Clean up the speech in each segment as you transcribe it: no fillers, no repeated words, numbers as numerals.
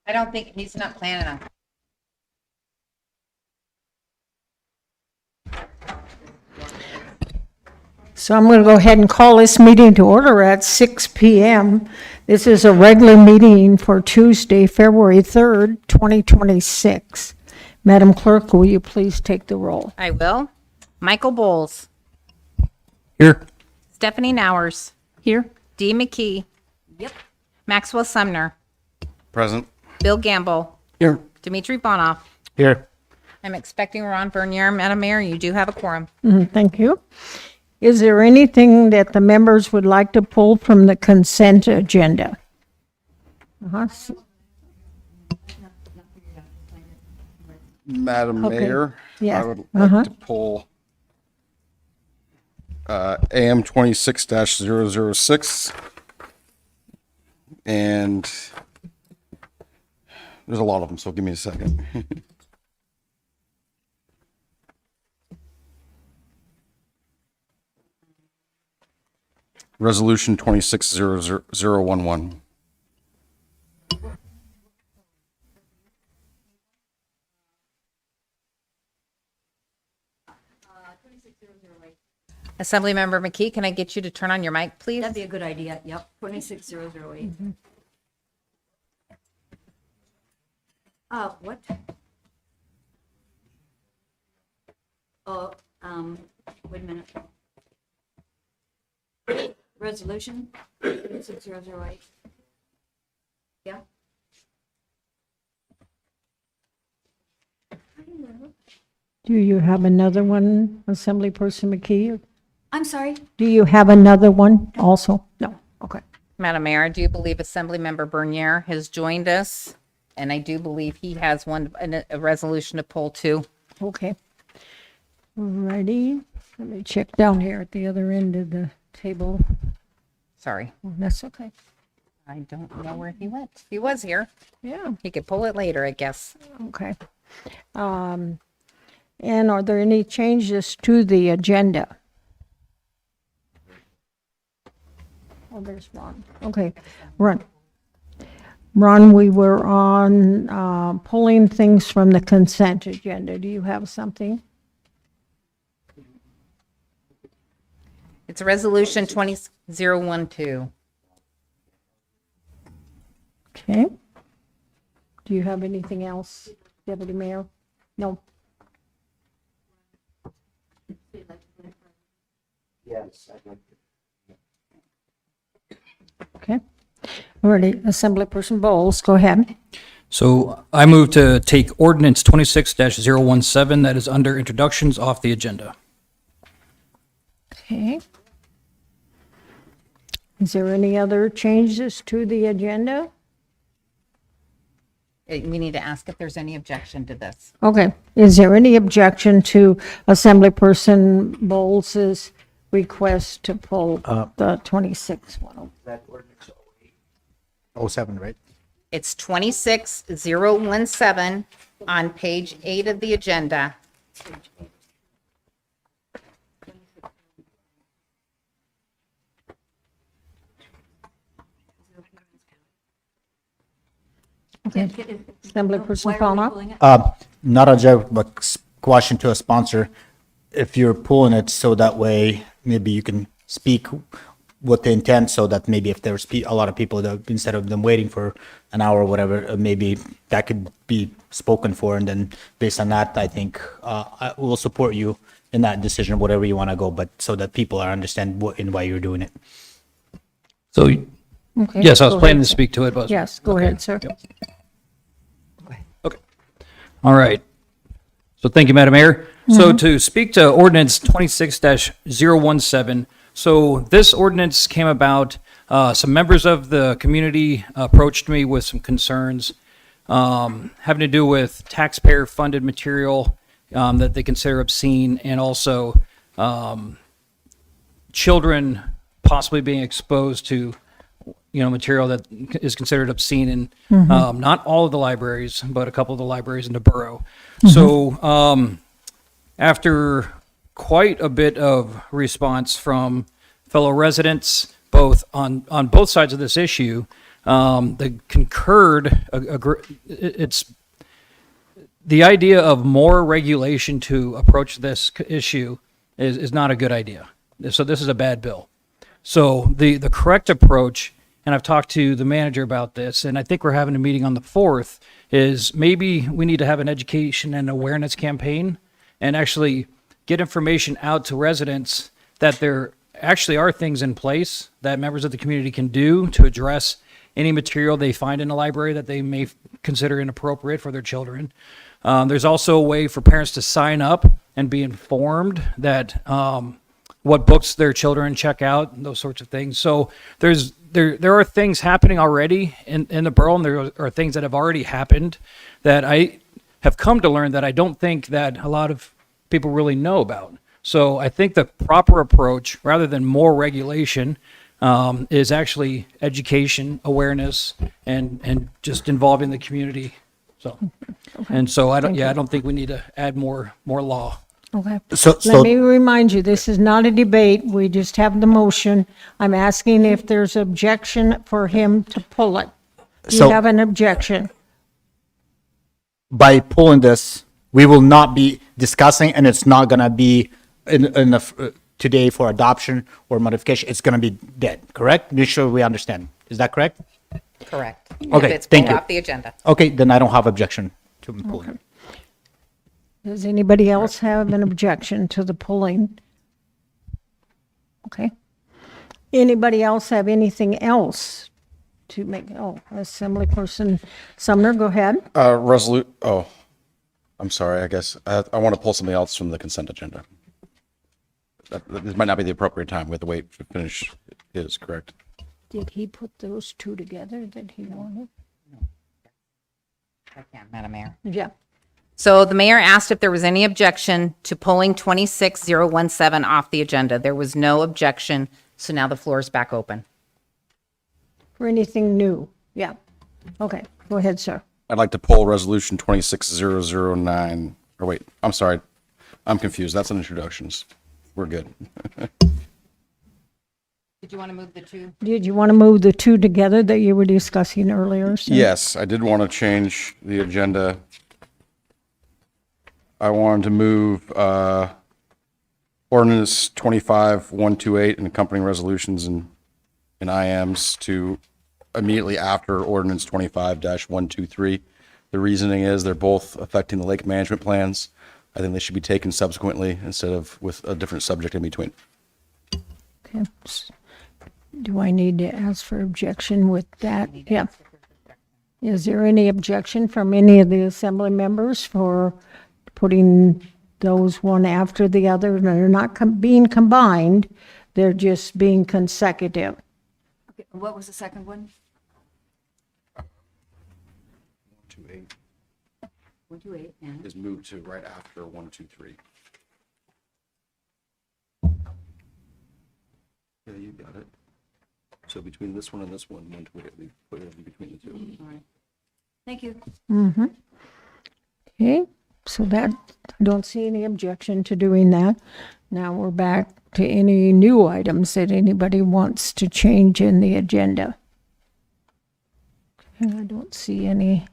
I don't think, he's not planning on. So I'm going to go ahead and call this meeting to order at 6 p.m. This is a regular meeting for Tuesday, February 3rd, 2026. Madam Clerk, will you please take the roll? I will. Michael Bowles, Here. Stephanie Nowers, Here. Dee McKee. Yep. Maxwell Sumner, Present. Bill Gamble, Here. Dimitri Bonoff. Here. I'm expecting Ron Bernier. Madam Mayor, you do have a quorum. Thank you. Is there anything that the members would like to pull from the consent agenda? Uh-huh. Madam Okay. Mayor, Yes. I would like Uh-huh. to pull AM 26-006. And there's a lot of them, so give me a second. Resolution 26-011. Assemblymember McKee, can I get you to turn on your mic, please? That'd be a good idea, yep, 26008. What? Oh, wait a minute. Resolution 26008. Yeah? Do you have another one, Assemblyperson McKee? I'm sorry, Do you have another one also? No. Okay. Madam Mayor, I do believe Assemblymember Bernier has joined us, and I do believe he has a resolution to pull too. Okay. Righty. Let me check down here at the other end of the table. Sorry, Oh, that's okay. I don't know where he went. He was here. Yeah, He could pull it later, I guess. okay. And are there any changes to the agenda? Oh, there's Ron. Okay, Ron. Ron, we were on pulling things from the consent agenda. Do you have something? It's resolution 20012. Okay. Do you have anything else, Deputy Mayor? No. Okay. Already, Assemblyperson Bowles, go ahead. So I move to take ordinance 26-017 that is under introductions off the agenda. Okay. Is there any other changes to the agenda? We need to ask if there's any objection to this. Okay. Is there any objection to Assemblyperson Bowles's request to pull the 26-1? That ordinance 07, right? It's 26017 on page 8 of the agenda. Assemblyperson why are we Fallon? pulling it? Not a joke, but question to a sponsor. If you're pulling it so that way, maybe you can speak what the intent, so that maybe if there's a lot of people that instead of them waiting for an hour or whatever, maybe that could be spoken for. And then based on that, I think I will support you in that decision, whatever you want to go, but so that people understand what and why you're doing it. So, Okay, yes, I was go planning ahead, to sir. speak to it, but. Yes, go Okay. ahead, sir. Okay. All right. So thank you, Madam Mayor. So to speak to ordinance 26-017, so this ordinance came about, some members of the community approached me with some concerns having to do with taxpayer-funded material that they consider obscene, and also children possibly being exposed to material that is considered obscene in not all of the libraries, but a couple of the libraries in the borough. So after quite a bit of response from fellow residents, both on both sides of this issue, The concurred, it's the idea of more regulation to approach this issue is not a good idea. So this is a bad bill. So the correct approach, and I've talked to the manager about this, and I think we're having a meeting on the 4th, is maybe we need to have an education and awareness campaign and actually get information out to residents that there actually are things in place that members of the community can do to address any material they find in a library that they may consider inappropriate for their children. There's also a way for parents to sign up and be informed that what books their children check out and those sorts of things. So there are things happening already in the borough, and there are things that have already happened that I have come to learn that I don't think that a lot of people really know about. So I think the proper approach, rather than more regulation, is actually education, awareness, and just involving the community. So, and so I don't think we need to add more law. Okay. So- Let me remind you, this is not a debate. We just have the motion. I'm asking if there's objection for him to pull it. Do you So- have an objection? By pulling this, we will not be discussing, and it's not gonna be today for adoption or modification. It's gonna be dead, correct? Make sure we understand. Is that correct? Correct. Okay, If it's thank pulled you. off the agenda. Okay, then I don't have objection to pulling it. Does anybody else have an objection to the pulling? Okay. Anybody else have anything else to make? Oh, Assemblyperson Sumner, go ahead. I'm sorry, I guess. I want to pull something else from the consent agenda. This might not be the appropriate time. We have to wait to finish his, correct? Did he put those two together that he wanted? I can, Madam Mayor. Yeah. So the mayor asked if there was any objection to pulling 26017 off the agenda. There was no objection, so now the floor is back open. For anything new? Yeah. Okay, go ahead, sir. I'd like to pull resolution 26009. Or wait, I'm sorry. I'm confused. That's an introductions. We're good. Did you want to move the two? Did you want to move the two together that you were discussing earlier, sir? Yes, I did want to change the agenda. I wanted to move ordinance 25128 and accompanying resolutions and IMs to immediately after ordinance 25-123. The reasoning is they're both affecting the lake management plans. I think they should be taken subsequently instead of with a different subject in between. Okay. Do I need to ask for objection with that? Yeah. Is there any objection from any of the assembly members for putting those one after the other? They're not being combined, they're just being consecutive. Okay, what was the second one? 128 128, and is moved to right after 123. Yeah, you got it. So between this one and this one, 128, we put it in between the two. all right. Thank you. Okay, so that, I don't see any objection to doing that. Now we're back to any new items that anybody wants to change in the agenda. Okay, I don't see any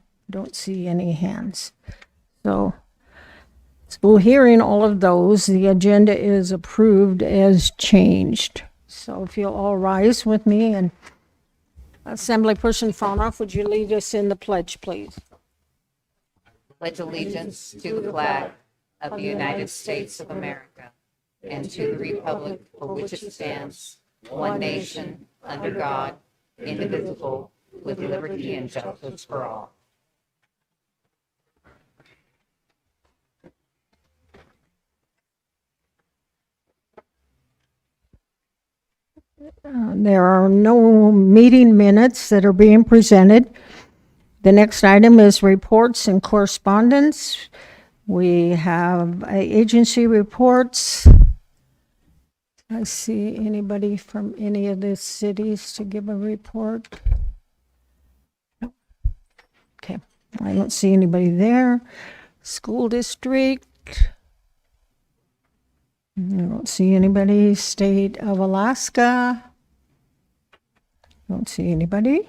hands. So hearing all of those, the agenda is approved as changed. So if you'll all rise with me, and Assemblyperson Phonoff, would you lead us in the pledge, please? Pledge allegiance to the flag of the United States of America and to the republic for which it stands, one nation, under God, indivisible, with liberty and justice for all. There are no meeting minutes that are being presented. The next item is reports and correspondence. We have agency reports. I see anybody from any of the cities to give a report? Okay, I don't see anybody there. School district. I don't see anybody. State of Alaska. Don't see anybody.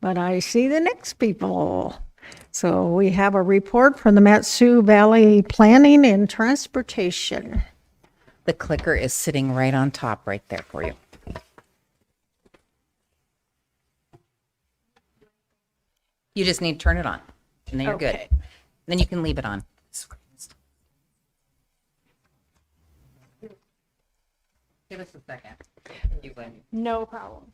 but I see the next people. So we have a report from the Matsu Valley Planning and Transportation. The clicker is sitting right on top right there for you. You just need to turn it on, and then you're good. Okay. Then you can leave it on. Give us a second. You win. No problem.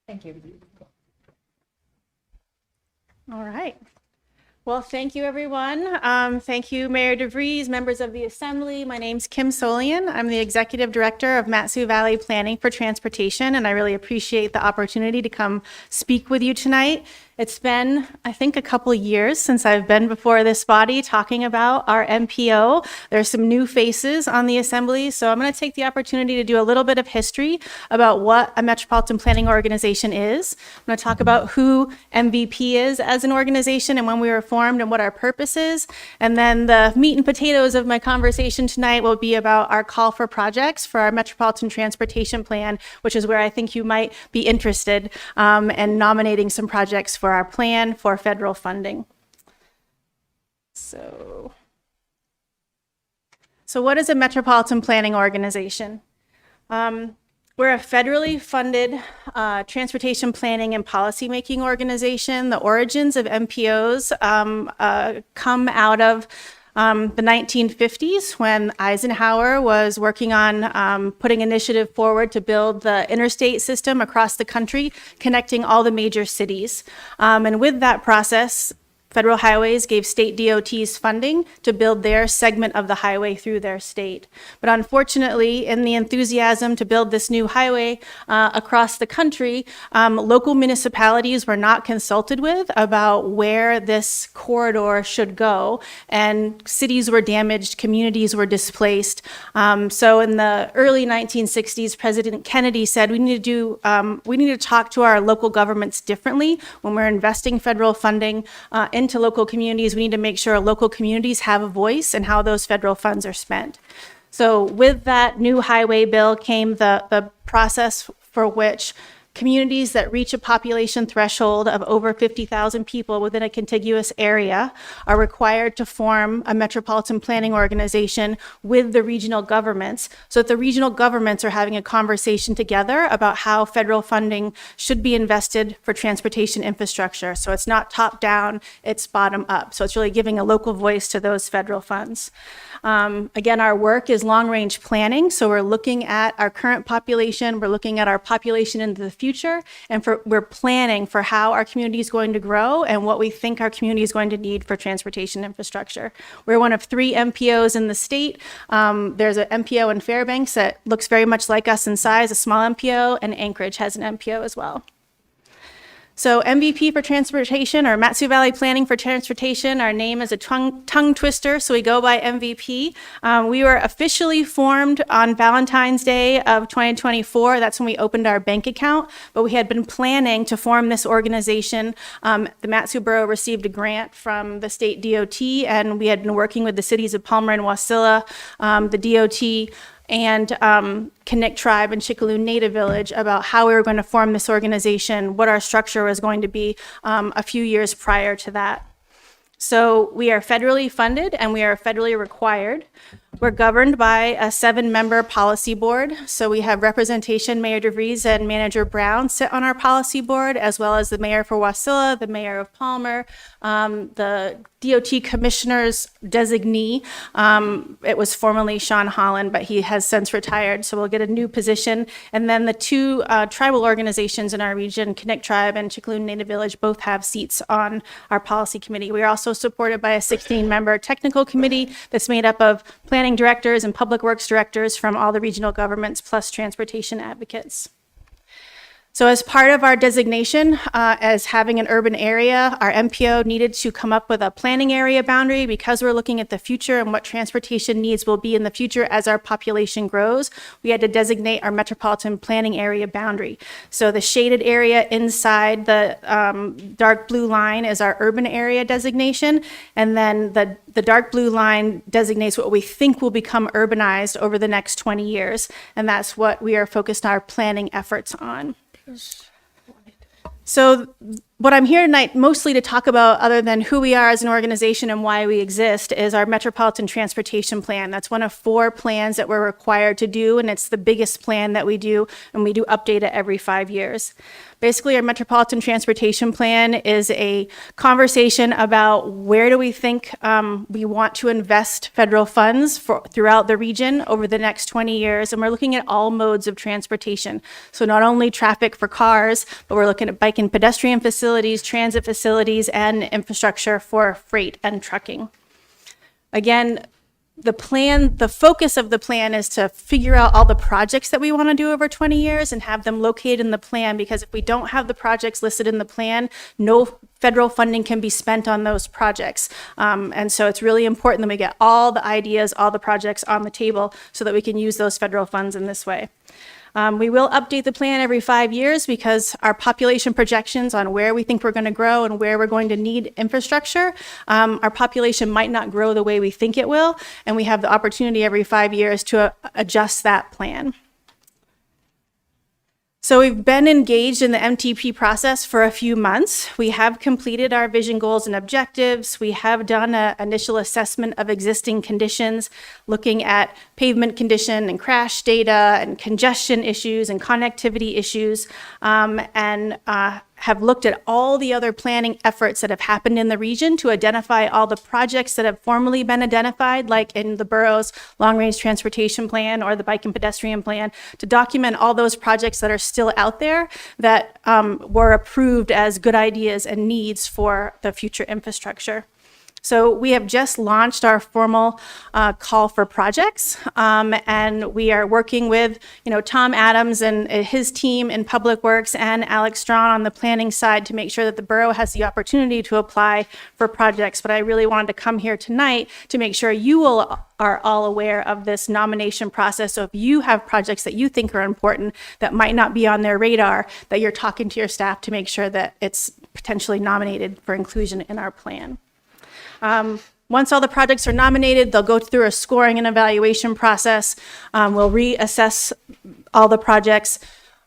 Thank you. All right. Well, thank you, everyone. Thank you, Mayor DeVries, members of the Assembly. My name's Kim Solian. I'm the Executive Director of Matsu Valley Planning for Transportation, and I really appreciate the opportunity to come speak with you tonight. It's been, I think, a couple of years since I've been before this body talking about our MPO. There's some new faces on the Assembly, so I'm going to take the opportunity to do a little bit of history about what a metropolitan planning organization is. I'm going to talk about who MVP is as an organization and when we were formed and what our purpose is. And then the meat and potatoes of my conversation tonight will be about our call for projects for our Metropolitan Transportation Plan, which is where I think you might be interested in nominating some projects for our plan for federal funding. So what is a metropolitan planning organization? We're a federally funded transportation planning and policymaking organization. The origins of MPOs come out of the 1950s when Eisenhower was working on putting initiative forward to build the interstate system across the country, connecting all the major cities. And with that process, Federal Highways gave state DOTs funding to build their segment of the highway through their state. But unfortunately, in the enthusiasm to build this new highway across the country, local municipalities were not consulted with about where this corridor should go, and cities were damaged, communities were displaced. So in the early 1960s, President Kennedy said we need to talk to our local governments differently when we're investing federal funding into local communities. We need to make sure local communities have a voice in how those federal funds are spent. So with that new highway bill came the process for which communities that reach a population threshold of over 50,000 people within a contiguous area are required to form a metropolitan planning organization with the regional governments, so that the regional governments are having a conversation together about how federal funding should be invested for transportation infrastructure. So it's not top down, it's bottom up. So it's really giving a local voice to those federal funds. Again, our work is long-range planning, so we're looking at our current population, we're looking at our population into the future, and we're planning for how our community is going to grow and what we think our community is going to need for transportation infrastructure. We're one of 3 MPOs in the state. There's an MPO in Fairbanks that looks very much like us in size, a small MPO, and Anchorage has an MPO as well. So MVP for transportation, or Matsu Valley Planning for Transportation, our name is a tongue twister, so we go by MVP. We were officially formed on Valentine's Day of 2024. That's when we opened our bank account, but we had been planning to form this organization. The Matsu Borough received a grant from the state DOT, and we had been working with the cities of Palmer and Wasilla, the DOT, and Kinnick Tribe and Chickaloo Native Village about how we were going to form this organization, what our structure was going to be a few years prior to that. So we are federally funded and we are federally required. We're governed by a 7-member policy board. So we have representation, Mayor DeVries and Manager Brown sit on our policy board, as well as the mayor for Wasilla, the mayor of Palmer, the DOT commissioner's designee. It was formerly Sean Holland, but he has since retired, so we'll get a new position. And then the 2 tribal organizations in our region, Kinnick Tribe and Chickaloo Native Village, both have seats on our policy committee. We are also supported by a 16-member technical committee that's made up of planning directors and public works directors from all the regional governments, plus transportation advocates. So as part of our designation as having an urban area, our MPO needed to come up with a planning area boundary because we're looking at the future and what transportation needs will be in the future as our population grows. We had to designate our metropolitan planning area boundary. So the shaded area inside the dark blue line is our urban area designation. And then the dark blue line designates what we think will become urbanized over the next 20 years. And that's what we are focused our planning efforts on. So what I'm here tonight mostly to talk about, other than who we are as an organization and why we exist, is our Metropolitan Transportation Plan. That's one of 4 plans that we're required to do, and it's the biggest plan that we do, and we do update it every 5 years. Basically, our Metropolitan Transportation Plan is a conversation about where do we think we want to invest federal funds throughout the region over the next 20 years, and we're looking at all modes of transportation. So not only traffic for cars, but we're looking at bike and pedestrian facilities, transit facilities, and infrastructure for freight and trucking. Again, the focus of the plan is to figure out all the projects that we want to do over 20 years and have them located in the plan, because if we don't have the projects listed in the plan, no federal funding can be spent on those projects. And so it's really important that we get all the ideas, all the projects on the table so that we can use those federal funds in this way. We will update the plan every 5 years because our population projections on where we think we're going to grow and where we're going to need infrastructure, our population might not grow the way we think it will, and we have the opportunity every 5 years to adjust that plan. So we've been engaged in the MTP process for a few months. We have completed our vision goals and objectives. We have done an initial assessment of existing conditions, looking at pavement condition and crash data and congestion issues and connectivity issues, and have looked at all the other planning efforts that have happened in the region to identify all the projects that have formally been identified, like in the borough's long-range transportation plan or the bike and pedestrian plan, to document all those projects that are still out there that were approved as good ideas and needs for the future infrastructure. So we have just launched our formal call for projects, and we are working with, Tom Adams and his team in Public Works and Alex Strawn on the planning side to make sure that the borough has the opportunity to apply for projects. But I really wanted to come here tonight to make sure you all are all aware of this nomination process. So if you have projects that you think are important that might not be on their radar, that you're talking to your staff to make sure that it's potentially nominated for inclusion in our plan. Once all the projects are nominated, they'll go through a scoring and evaluation process. We'll reassess all the projects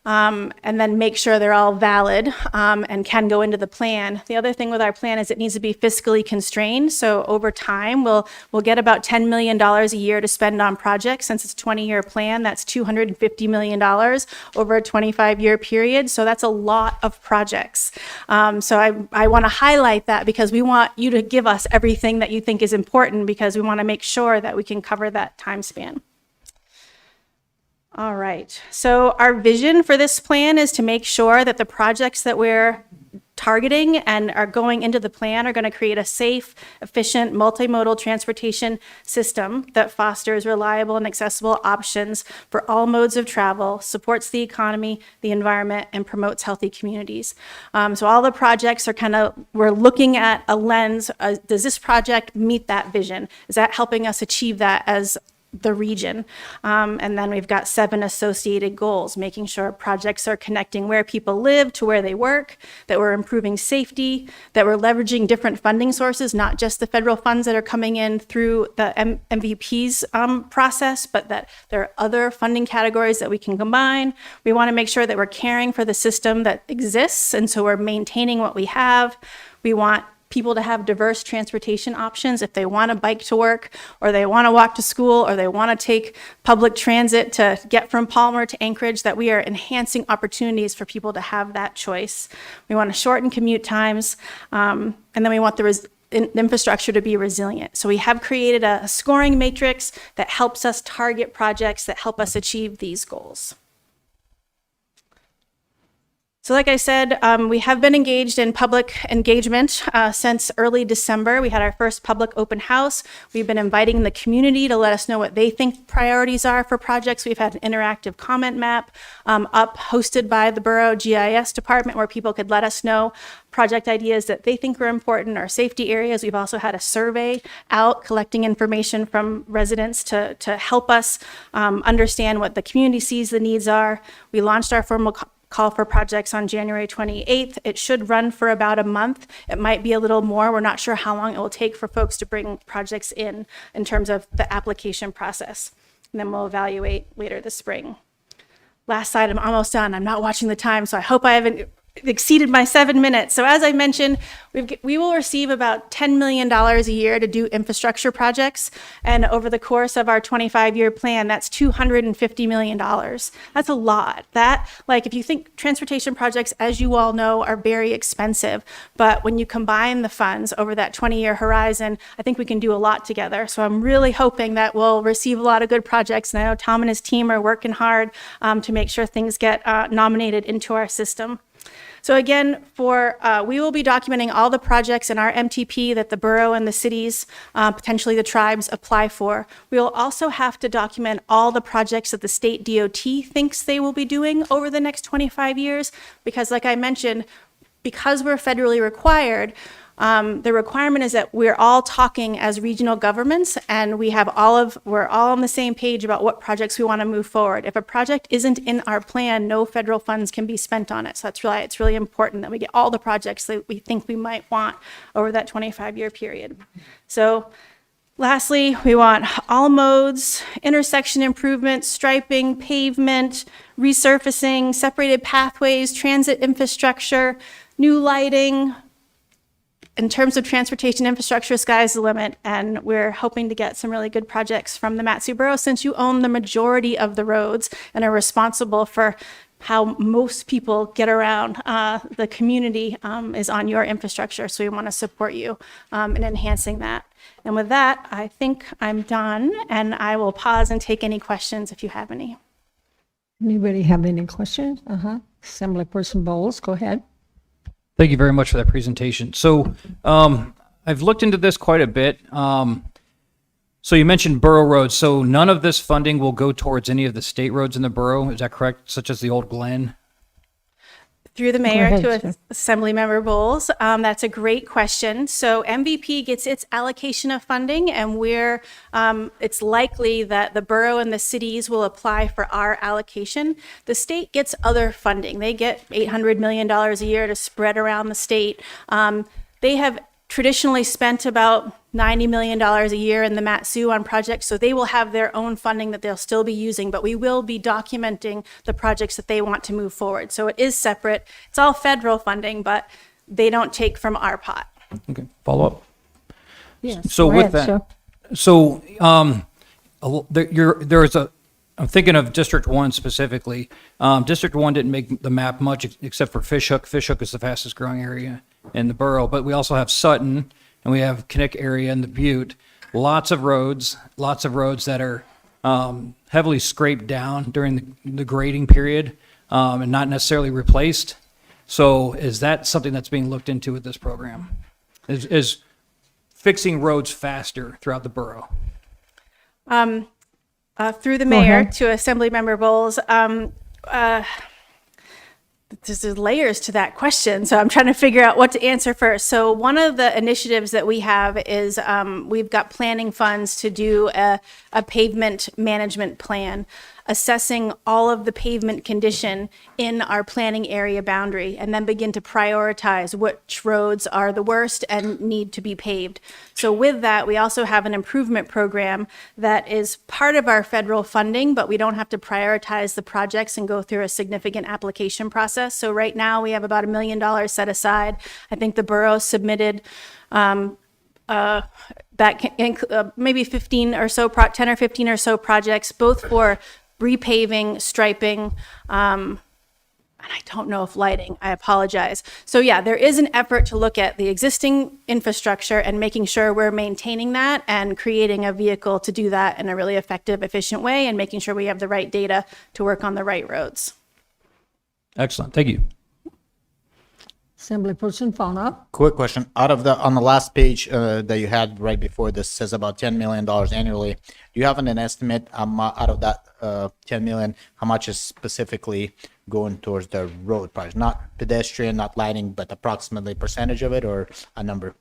and then make sure they're all valid and can go into the plan. The other thing with our plan is it needs to be fiscally constrained. So over time, we'll get about $10 million a year to spend on projects. Since it's a 20-year plan, that's $250 million over a 25-year period. So that's a lot of projects. So I want to highlight that because we want you to give us everything that you think is important, because we want to make sure that we can cover that time span. All right, so our vision for this plan is to make sure that the projects that we're targeting and are going into the plan are going to create a safe, efficient, multimodal transportation system that fosters reliable and accessible options for all modes of travel, supports the economy, the environment, and promotes healthy communities. So all the projects are we're looking at a lens, does this project meet that vision? Is that helping us achieve that as the region? And then we've got 7 associated goals, making sure projects are connecting where people live to where they work, that we're improving safety, that we're leveraging different funding sources, not just the federal funds that are coming in through the MVP's process, but that there are other funding categories that we can combine. We want to make sure that we're caring for the system that exists, and so we're maintaining what we have. We want people to have diverse transportation options if they want to bike to work, or they want to walk to school, or they want to take public transit to get from Palmer to Anchorage, that we are enhancing opportunities for people to have that choice. We want to shorten commute times, and then we want the infrastructure to be resilient. So we have created a scoring matrix that helps us target projects that help us achieve these goals. So So like I said, we have been engaged in public engagement since early December. We had our first public open house. We've been inviting the community to let us know what they think priorities are for projects. We've had an interactive comment map up hosted by the Borough GIS department where people could let us know project ideas that they think are important or safety areas. We've also had a survey out collecting information from residents to help us understand what the community sees the needs are. We launched our formal call for projects on January 28th. It should run for about a month. It might be a little more. We're not sure how long it will take for folks to bring projects in terms of the application process. And then we'll evaluate later this spring. Last slide, I'm almost done. I'm not watching the time, so I hope I haven't exceeded my 7 minutes. So as I mentioned, we will receive about $10 million a year to do infrastructure projects. And over the course of our 25-year plan, that's $250 million. That's a lot. That, like, if you think transportation projects, as you all know, are very expensive. But when you combine the funds over that 20-year horizon, I think we can do a lot together. So I'm really hoping that we'll receive a lot of good projects. And I know Tom and his team are working hard to make sure things get nominated into our system. So again, we will be documenting all the projects in our MTP that the borough and the cities, potentially the tribes, apply for. We will also have to document all the projects that the state DOT thinks they will be doing over the next 25 years, because like I mentioned, because we're federally required, the requirement is that we're all talking as regional governments, and we're all on the same page about what projects we want to move forward. If a project isn't in our plan, no federal funds can be spent on it. So it's really important that we get all the projects that we think we might want over that 25-year period. So lastly, we want all modes, intersection improvements, striping, pavement, resurfacing, separated pathways, transit infrastructure, new lighting. In terms of transportation infrastructure, sky's the limit, and we're hoping to get some really good projects from the Mat-Su Borough since you own the majority of the roads and are responsible for how most people get around. The community is on your infrastructure, so we want to support you in enhancing that. And with that, I think I'm done, and I will pause and take any questions if you have any. Anybody have any questions? Assemblyperson Bowles, go ahead. Thank you very much for that presentation. So I've looked into this quite a bit. So you mentioned borough roads. So none of this funding will go towards any of the state roads in the borough. Is that correct? Such as the Old Glen? Through the mayor ahead, to sir. Assemblymember Bowles. That's a great question. So MVP gets its allocation of funding, and it's likely that the borough and the cities will apply for our allocation. The state gets other funding. They get $800 million a year to spread around the state. They have traditionally spent about $90 million a year in the Mat-Su on projects, so they will have their own funding that they'll still be using, but we will be documenting the projects that they want to move forward. So it is separate. It's all federal funding, but they don't take from our pot. Okay, follow up. Yes. So go with ahead, that, sir. so I'm thinking of District 1 specifically. District 1 didn't make the map much except for Fishhook. Fishhook is the fastest growing area in the borough, but we also have Sutton and we have Kinnick area and the Butte. Lots of roads that are heavily scraped down during the grading period and not necessarily replaced. So is that something that's being looked into with this program? Is fixing roads faster throughout the borough? Through the mayor ahead. to Assemblymember Bowles. There's layers to that question, so I'm trying to figure out what to answer first. So one of the initiatives that we have is we've got planning funds to do a pavement management plan, assessing all of the pavement condition in our planning area boundary, and then begin to prioritize which roads are the worst and need to be paved. So with that, we also have an improvement program that is part of our federal funding, but we don't have to prioritize the projects and go through a significant application process. So right now, we have about $1 million set aside. I think the borough submitted maybe 15 or so, 10 or 15 or so projects, both for repaving, striping, and I don't know if lighting, I apologize. So yeah, there is an effort to look at the existing infrastructure and making sure we're maintaining that and creating a vehicle to do that in a really effective, efficient way, and making sure we have the right data to work on the right roads. Excellent. Thank you. Assemblyperson Fauna. Quick question, on the last page that you had right before this says about $10 million annually. Do you have an estimate out of that 10 million, how much is specifically going towards the road project? Not pedestrian, not lighting, but approximately percentage of it or a number?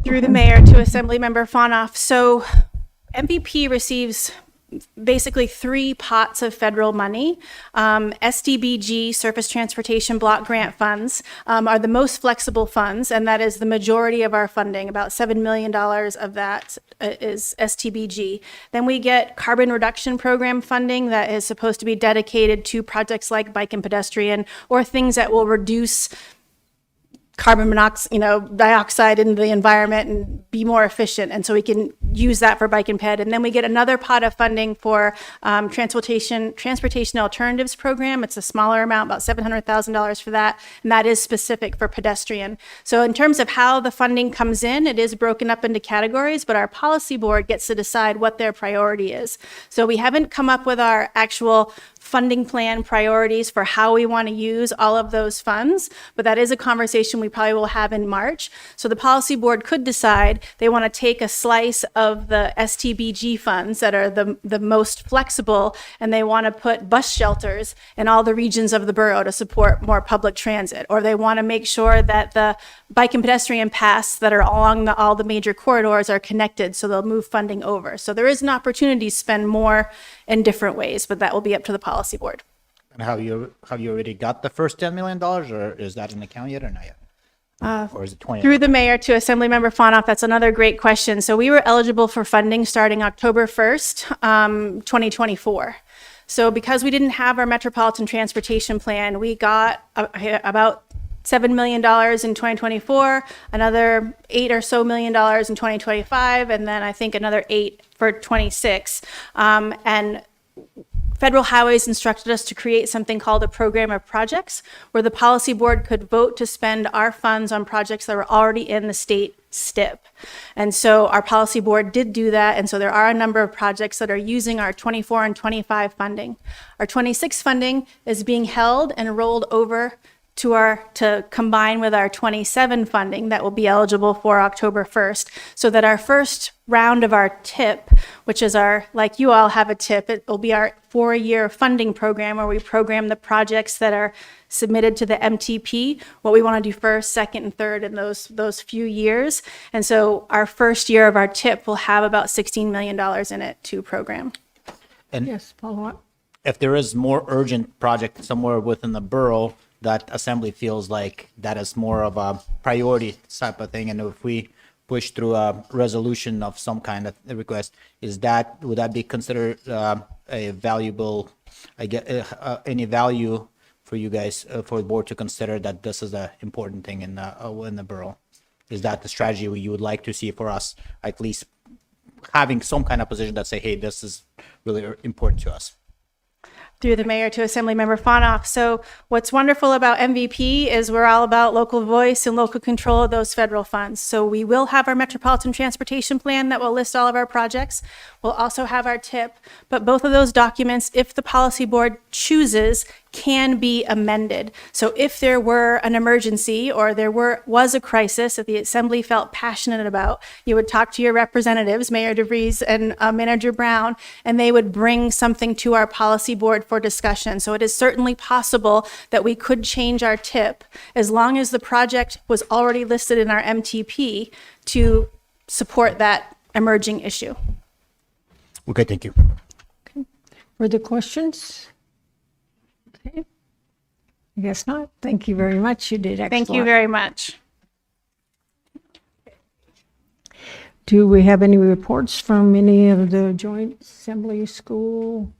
Through the mayor to Assemblymember Fonoff. So MVP receives basically 3 pots of federal money. SDBG, Surface Transportation Block Grant Funds, are the most flexible funds, and that is the majority of our funding. About $7 million of that is STBG. Then we get Carbon Reduction Program funding that is supposed to be dedicated to projects like bike and pedestrian or things that will reduce carbon monoxide, dioxide in the environment and be more efficient. And so we can use that for bike and ped. And then we get another pot of funding for transportation alternatives program. It's a smaller amount, about $700,000 for that. And that is specific for pedestrian. So in terms of how the funding comes in, it is broken up into categories, but our policy board gets to decide what their priority is. So we haven't come up with our actual funding plan priorities for how we want to use all of those funds, but that is a conversation we probably will have in March. So the policy board could decide they want to take a slice of the STBG funds that are the most flexible, and they want to put bus shelters in all the regions of the borough to support more public transit, or they want to make sure that the bike and pedestrian paths that are along all the major corridors are connected, so they'll move funding over. So there is an opportunity to spend more in different ways, but that will be up to the policy board. And have you already got the first $10 million, or is that in the account yet or not yet? Or is it 20? Through the mayor to Assemblymember Fonoff, that's another great question. So we were eligible for funding starting October 1st, 2024. So because we didn't have our Metropolitan Transportation Plan, we got about $7 million in 2024, another $8 or so million in 2025, and then I think another 8 for 26. And Federal Highways instructed us to create something called a program of projects, where the policy board could vote to spend our funds on projects that were already in the state STIP. And so our policy board did do that. And so there are a number of projects that are using our 24 and 25 funding. Our 26 funding is being held and rolled over to combine with our 27 funding that will be eligible for October 1st, so that our first round of our TIP, which is like you all have a TIP, it will be our 4-year funding program where we program the projects that are submitted to the MTP, what we want to do first, second, and third in those few years. And so our first year of our TIP will have about $16 million in it to program. And Yes, follow up. if there is more urgent project somewhere within the borough that assembly feels like that is more of a priority type of thing, and if we push through a resolution of some kind of request, would that be considered a valuable, any value for you guys, for the board to consider that this is an important thing in the borough? Is that the strategy you would like to see for us, at least having some kind of position that say, hey, this is really important to us? Through the mayor to Assemblymember Fonoff. So what's wonderful about MVP is we're all about local voice and local control of those federal funds. So we will have our Metropolitan Transportation Plan that will list all of our projects. We'll also have our TIP, but both of those documents, if the policy board chooses, can be amended. So if there were an emergency or there was a crisis that the assembly felt passionate about, you would talk to your representatives, Mayor DeVries and Manager Brown, and they would bring something to our policy board for discussion. So it is certainly possible that we could change our TIP as long as the project was already listed in our MTP to support that emerging issue. Okay, thank you. Further questions? Okay. I guess not. Thank you very much. You did excellent. Thank you very much. Do we have any reports from any of the joint assembly school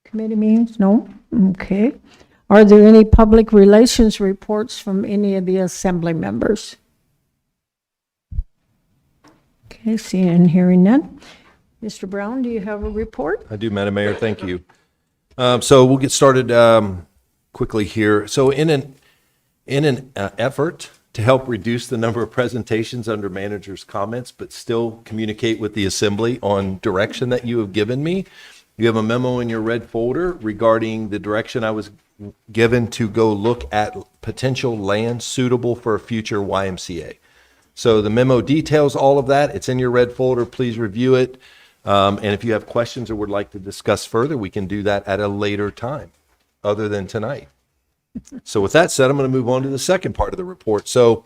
committee meetings? No? Okay. Are there any public relations reports from any of the assembly members? Okay, seeing and hearing none. Mr. Brown, do you have a report? I do, Madam Mayor, thank you. So we'll get started quickly here. So in an effort to help reduce the number of presentations under manager's comments, but still communicate with the assembly on direction that you have given me, you have a memo in your red folder regarding the direction I was given to go look at potential land suitable for a future YMCA. So the memo details all of that. It's in your red folder. Please review it. And if you have questions or would like to discuss further, we can do that at a later time, other than tonight. So with that said, I'm going to move on to the second part of the report. So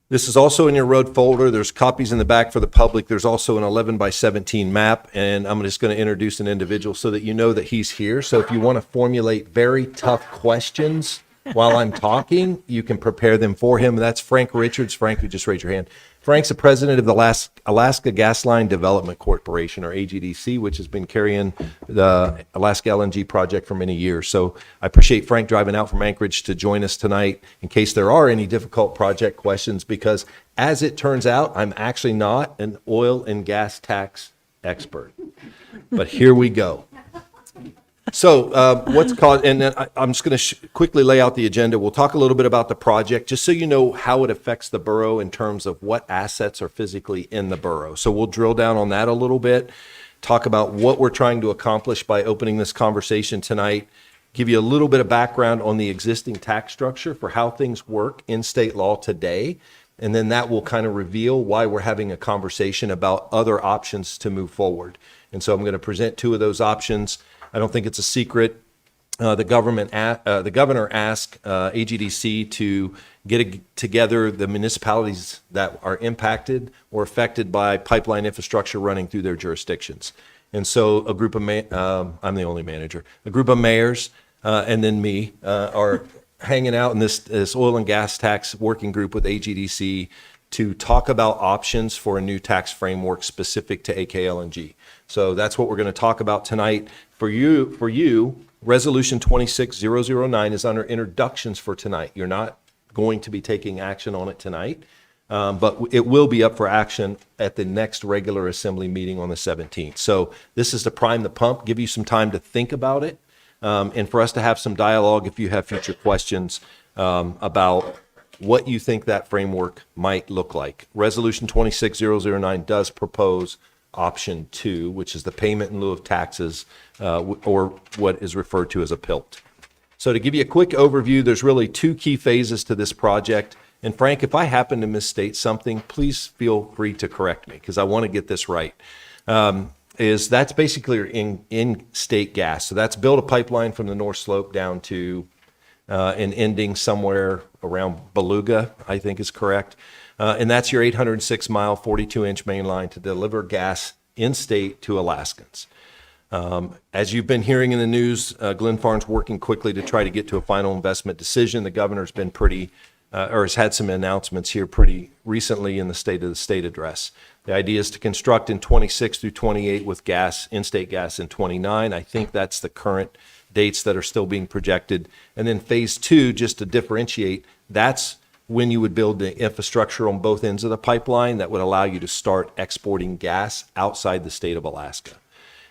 this is also in your road folder. There's copies in the back for the public. There's also an 11 by 17 map, and I'm just going to introduce an individual so that you know that he's here. So if you want to formulate very tough questions while I'm talking, you can prepare them for him. That's Frank Richards. Frank, you just raise your hand. Frank's the president of the Alaska Gas Line Development Corporation, or AGDC, which has been carrying the Alaska LNG project for many years. So I appreciate Frank driving out from Anchorage to join us tonight in case there are any difficult project questions, because as it turns out, I'm actually not an oil and gas tax expert. But here we go. So what's called, and then I'm just going to quickly lay out the agenda. We'll talk a little bit about the project, just so you know how it affects the borough in terms of what assets are physically in the borough. So we'll drill down on that a little bit, talk about what we're trying to accomplish by opening this conversation tonight, give you a little bit of background on the existing tax structure for how things work in state law today. And then that will kind of reveal why we're having a conversation about other options to move forward. And so I'm going to present two of those options. I don't think it's a secret. The governor asked AGDC to get together the municipalities that are impacted or affected by pipeline infrastructure running through their jurisdictions. And so a group of, I'm the only manager, a group of mayors and then me are hanging out in this oil and gas tax working group with AGDC to talk about options for a new tax framework specific to AKLNG. So that's what we're going to talk about tonight. For you, Resolution 26009 is under introductions for tonight. You're not going to be taking action on it tonight, but it will be up for action at the next regular assembly meeting on the 17th. So this is to prime the pump, give you some time to think about it, and for us to have some dialogue if you have future questions about what you think that framework might look like. Resolution 26009 does propose option 2, which is the payment in lieu of taxes, or what is referred to as a PILT. So to give you a quick overview, there's really two key phases to this project. And Frank, if I happen to misstate something, please feel free to correct me, because I want to get this right. That's basically in-state gas. So that's build a pipeline from the North Slope down to and ending somewhere around Beluga, I think is correct. And that's your 806-mile, 42-inch main line to deliver gas in-state to Alaskans. As you've been hearing in the news, Glenn Farn's working quickly to try to get to a final investment decision. The governor's been has had some announcements here pretty recently in the State of the State address. The idea is to construct in 26 through 28 with gas, in-state gas in 29. I think that's the current dates that are still being projected. And then phase 2, just to differentiate, that's when you would build the infrastructure on both ends of the pipeline that would allow you to start exporting gas outside the state of Alaska.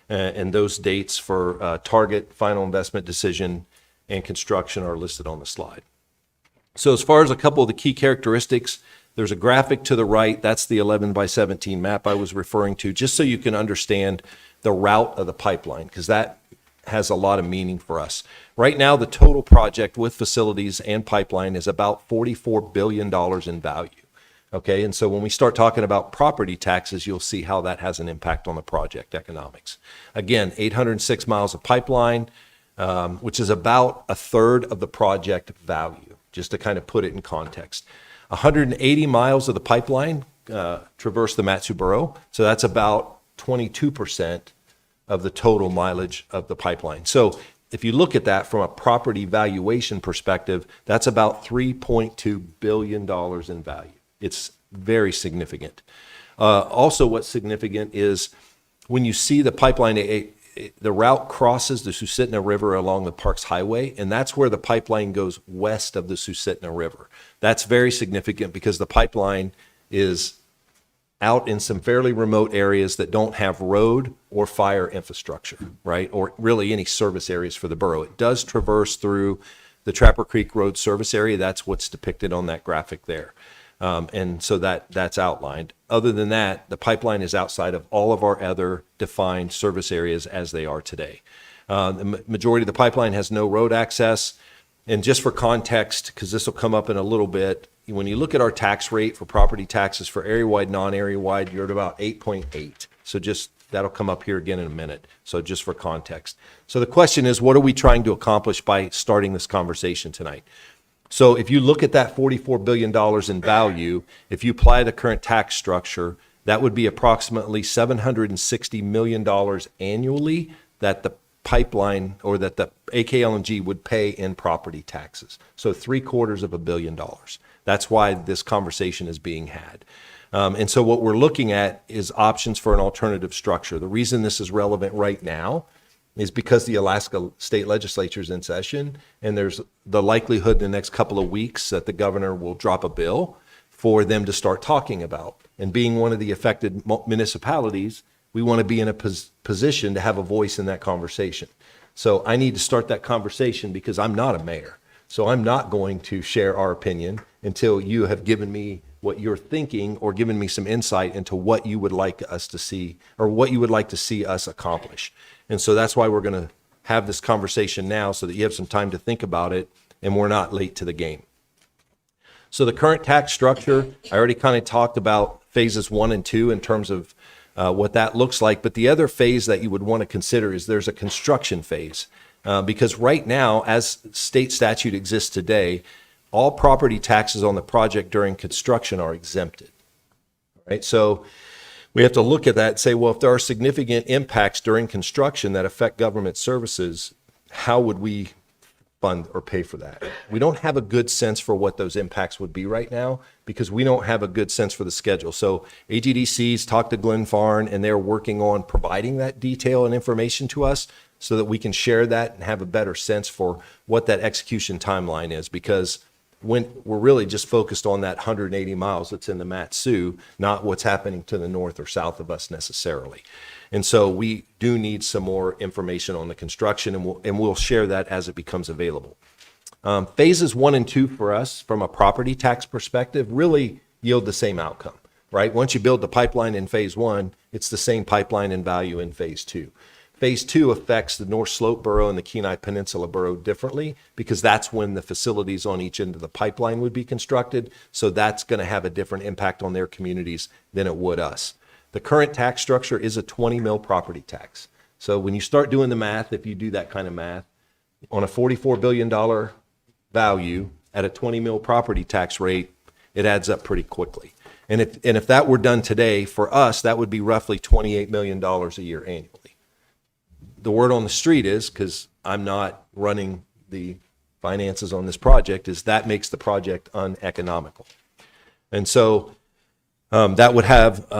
And those dates for target, final investment decision, and construction are listed on the slide. So as far as a couple of the key characteristics, there's a graphic to the right. That's the 11 by 17 map I was referring to, just so you can understand the route of the pipeline, because that has a lot of meaning for us. Right now, the total project with facilities and pipeline is about $44 billion in value. Okay, and so when we start talking about property taxes, you'll see how that has an impact on the project economics. Again, 806 miles of pipeline, which is about a third of the project value, just to kind of put it in context. 180 miles of the pipeline traverse the Matsu Borough, so that's about 22% of the total mileage of the pipeline. So if you look at that from a property valuation perspective, that's about $3.2 billion in value. It's very significant. Also, what's significant is when you see the pipeline, the route crosses the Susitna River along the Parks Highway, and that's where the pipeline goes west of the Susitna River. That's very significant because the pipeline is out in some fairly remote areas that don't have road or fire infrastructure, right? Or really any service areas for the borough. It does traverse through the Trapper Creek Road service area. That's what's depicted on that graphic there. And so that's outlined. Other than that, the pipeline is outside of all of our other defined service areas as they are today. The majority of the pipeline has no road access. And just for context, because this will come up in a little bit, when you look at our tax rate for property taxes for area-wide, non-area-wide, you're at about 8.8. So just, that'll come up here again in a minute. So just for context. So the question is, what are we trying to accomplish by starting this conversation tonight? So if you look at that $44 billion in value, if you apply the current tax structure, that would be approximately $760 million annually that the pipeline or that the AKLNG would pay in property taxes. So $750 million. That's why this conversation is being had. And so what we're looking at is options for an alternative structure. The reason this is relevant right now is because the Alaska State Legislature is in session, and there's the likelihood in the next couple of weeks that the governor will drop a bill for them to start talking about. And being one of the affected municipalities, we want to be in a position to have a voice in that conversation. So I need to start that conversation because I'm not a mayor. So I'm not going to share our opinion until you have given me what you're thinking or given me some insight into what you would like us to see or what you would like to see us accomplish. And so that's why we're going to have this conversation now so that you have some time to think about it and we're not late to the game. So the current tax structure, I already kind of talked about phases 1 and 2 in terms of what that looks like. But the other phase that you would want to consider is there's a construction phase. Because right now, as state statute exists today, all property taxes on the project during construction are exempted. Right? So we have to look at that and say, well, if there are significant impacts during construction that affect government services, how would we fund or pay for that? We don't have a good sense for what those impacts would be right now because we don't have a good sense for the schedule. So AGDC's talked to Glenn Farn and they're working on providing that detail and information to us so that we can share that and have a better sense for what that execution timeline is, because when we're really just focused on that 180 miles that's in the Mat-Su, not what's happening to the north or south of us necessarily. And so we do need some more information on the construction, and we'll share that as it becomes available. Phases 1 and 2 for us, from a property tax perspective, really yield the same outcome, right? Once you build the pipeline in phase 1, it's the same pipeline and value in phase 2. Phase 2 affects the North Slope Borough and the Kenai Peninsula Borough differently because that's when the facilities on each end of the pipeline would be constructed. So that's going to have a different impact on their communities than it would us. The current tax structure is a 20 mil property tax. So when you start doing the math, if you do that kind of math, on a $44 billion value at a 20 mil property tax rate, it adds up pretty quickly. And if that were done today, for us, that would be roughly $28 million a year annually. The word on the street is, because I'm not running the finances on this project, is that makes the project uneconomical. And so that would have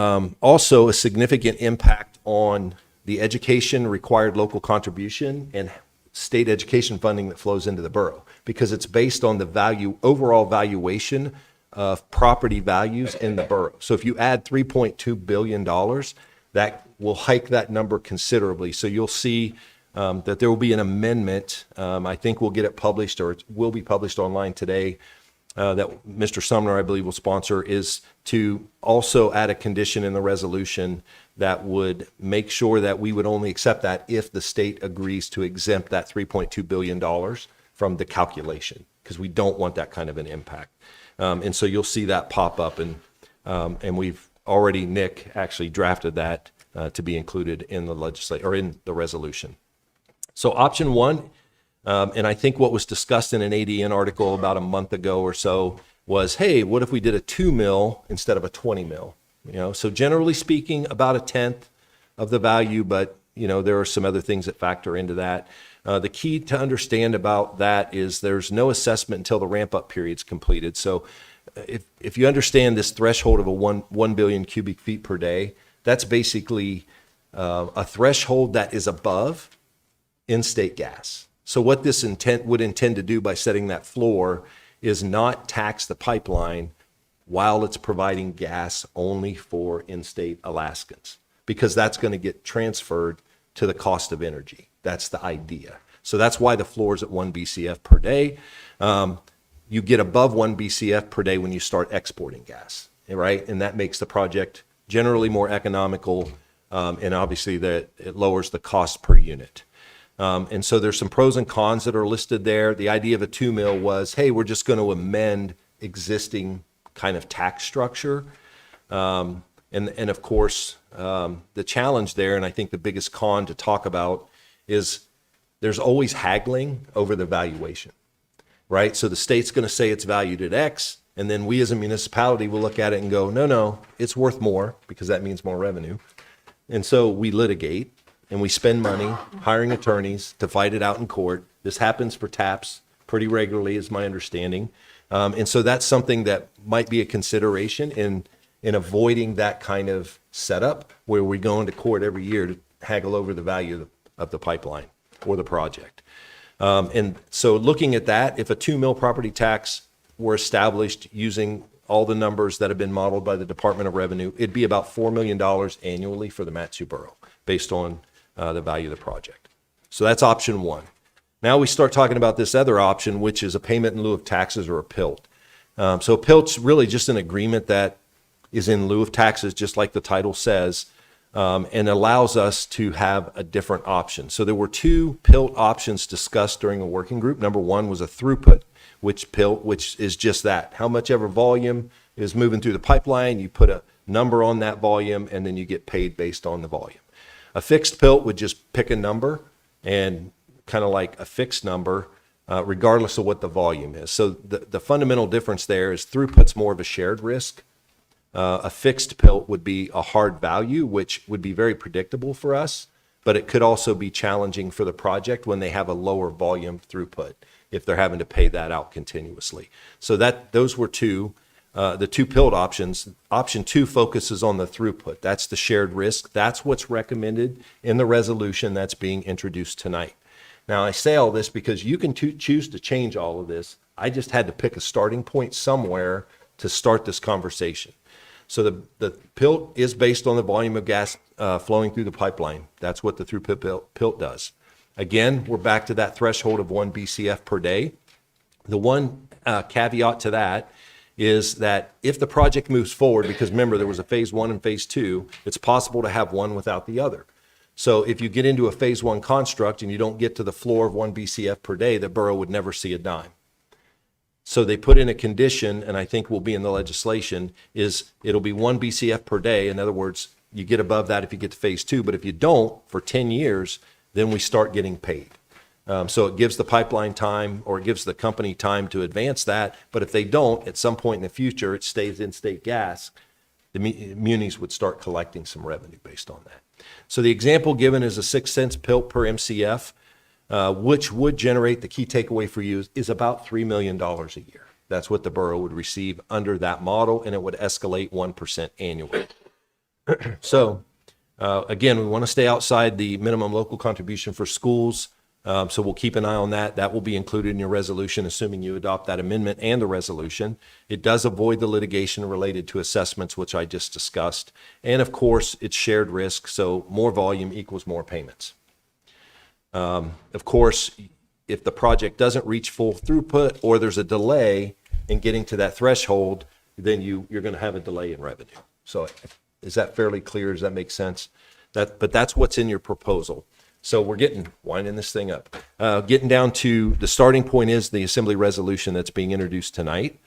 also a significant impact on the education required local contribution and state education funding that flows into the borough, because it's based on the value, overall valuation of property values in the borough. So if you add $3.2 billion, that will hike that number considerably. So you'll see that there will be an amendment. I think we'll get it published, or it will be published online today, that Mr. Sumner, I believe, will sponsor, is to also add a condition in the resolution that would make sure that we would only accept that if the state agrees to exempt that $3.2 billion from the calculation, because we don't want that kind of an impact. And so you'll see that pop up, and we've already, Nick actually drafted that to be included in the or in the resolution. So option 1, and I think what was discussed in an ADN article about a month ago or so was, hey, what if we did a 2 mil instead of a 20 mil? You know, so generally speaking, about a tenth of the value, but you know, there are some other things that factor into that. The key to understand about that is there's no assessment until the ramp up period's completed. So if you understand this threshold of a 1 billion cubic feet per day, that's basically a threshold that is above in-state gas. So what this would intend to do by setting that floor is not tax the pipeline while it's providing gas only for in-state Alaskans, because that's going to get transferred to the cost of energy. That's the idea. So that's why the floor is at 1 BCF per day. You get above 1 BCF per day when you start exporting gas, right? And that makes the project generally more economical, and obviously that it lowers the cost per unit. And so there's some pros and cons that are listed there. The idea of a 2 mil was, hey, we're just going to amend existing kind of tax structure. And of course, the challenge there, and I think the biggest con to talk about, is there's always haggling over the valuation, right? So the state's going to say it's valued at X, and then we as a municipality will look at it and go, no, it's worth more, because that means more revenue. And so we litigate and we spend money hiring attorneys to fight it out in court. This happens for TAPs pretty regularly, is my understanding. And so that's something that might be a consideration in avoiding that kind of setup where we go into court every year to haggle over the value of the pipeline or the project. And so looking at that, if a 2 mil property tax were established using all the numbers that have been modeled by the Department of Revenue, it'd be about $4 million annually for the Mat-Su Borough based on the value of the project. So that's option one. Now we start talking about this other option, which is a payment in lieu of taxes, or a PILT. So PILT's really just an agreement that is in lieu of taxes, just like the title says, and allows us to have a different option. So there were 2 PILT options discussed during a working group. Number one was a throughput, which is just that. How much ever volume is moving through the pipeline, you put a number on that volume, and then you get paid based on the volume. A fixed PILT would just pick a number, and kind of like a fixed number, regardless of what the volume is. So the fundamental difference there is throughput's more of a shared risk. A fixed PILT would be a hard value, which would be very predictable for us, but it could also be challenging for the project when they have a lower volume throughput, if they're having to pay that out continuously. So those were the 2 PILT options. Option 2 focuses on the throughput. That's the shared risk. That's what's recommended in the resolution that's being introduced tonight. Now, I say all this because you can choose to change all of this. I just had to pick a starting point somewhere to start this conversation. So the PILT is based on the volume of gas flowing through the pipeline. That's what the throughput PILT does. Again, we're back to that threshold of 1 BCF per day. The one caveat to that is that if the project moves forward, because remember, there was a phase 1 and phase 2, it's possible to have one without the other. So if you get into a phase 1 construct and you don't get to the floor of 1 BCF per day, the borough would never see a dime. So they put in a condition, and I think will be in the legislation, is it'll be 1 BCF per day. In other words, you get above that if you get to phase 2, but if you don't for 10 years, then we start getting paid. So it gives the pipeline time, or it gives the company time to advance that. But if they don't, at some point in the future, it stays in-state gas, the munis would start collecting some revenue based on that. So the example given is a 6 cents PILT per MCF, which would generate, the key takeaway for you is about $3 million a year. That's what the borough would receive under that model, and it would escalate 1% annually. So again, we want to stay outside the minimum local contribution for schools. So we'll keep an eye on that. That will be included in your resolution, assuming you adopt that amendment and the resolution. It does avoid the litigation related to assessments, which I just discussed. And of course, it's shared risk, so more volume equals more payments. Of course, if the project doesn't reach full throughput, or there's a delay in getting to that threshold, then you're going to have a delay in revenue. So is that fairly clear? Does that make sense? But that's what's in your proposal. So we're winding this thing up. Getting down to the starting point is the assembly resolution that's being introduced tonight.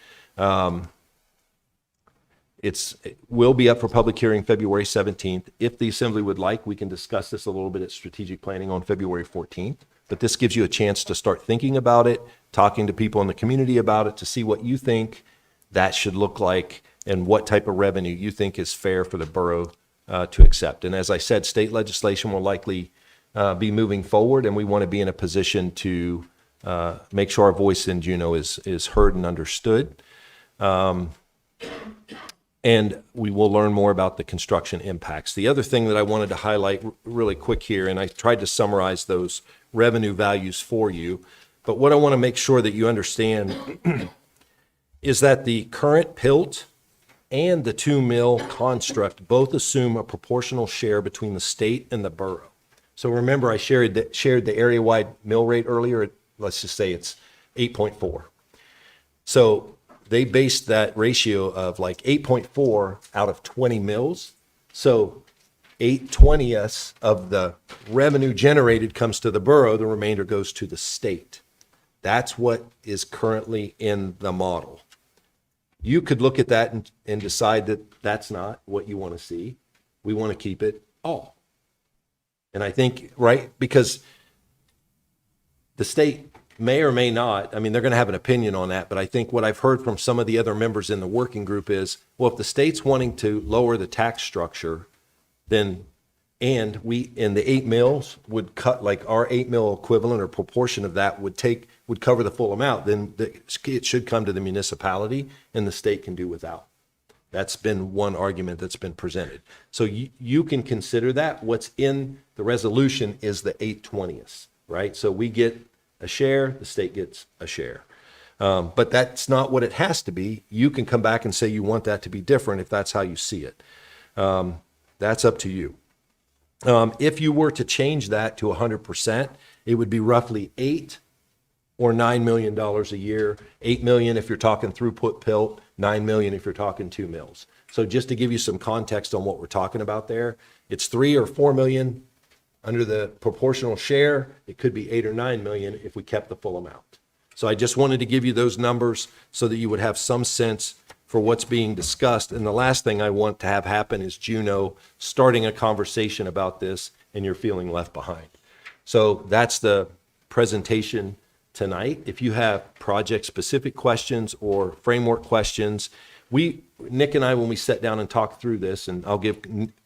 It will be up for public hearing February 17th. If the assembly would like, we can discuss this a little bit at strategic planning on February 14th. But this gives you a chance to start thinking about it, talking to people in the community about it, to see what you think that should look like and what type of revenue you think is fair for the borough to accept. And as I said, state legislation will likely be moving forward, and we want to be in a position to make sure our voice in Juneau is heard and understood. And we will learn more about the construction impacts. The other thing that I wanted to highlight really quick here, and I tried to summarize those revenue values for you, but what I want to make sure that you understand is that the current PILT and the 2 mil construct both assume a proportional share between the state and the borough. So remember, I shared the area-wide mill rate earlier. Let's just say it's 8.4. So they based that ratio of like 8.4 out of 20 mills. So 8/20ths of the revenue generated comes to the borough, the remainder goes to the state. That's what is currently in the model. You could look at that and decide that that's not what you want to see. We want to keep it all. And I think, right, because the state may or may not, I mean, they're going to have an opinion on that, but I think what I've heard from some of the other members in the working group is, well, if the state's wanting to lower the tax structure, then, and we, in the 8 mills would cut, like our 8 mil equivalent or proportion of that would cover the full amount, then it should come to the municipality and the state can do without. That's been one argument that's been presented. So you can consider that. What's in the resolution is the 8/20ths, right? So we get a share, the state gets a share. But that's not what it has to be. You can come back and say you want that to be different if that's how you see it. That's up to you. If you were to change that to 100%, it would be roughly $8 or $9 million a year. 8 million if you're talking throughput pilt, 9 million if you're talking 2 mills. So just to give you some context on what we're talking about there, it's 3 or 4 million under the proportional share. It could be 8 or 9 million if we kept the full amount. So I just wanted to give you those numbers so that you would have some sense for what's being discussed. And the last thing I want to have happen is Juneau starting a conversation about this and you're feeling left behind. So that's the presentation tonight. If you have project-specific questions or framework questions, Nick and I, when we sat down and talked through this, and I'll give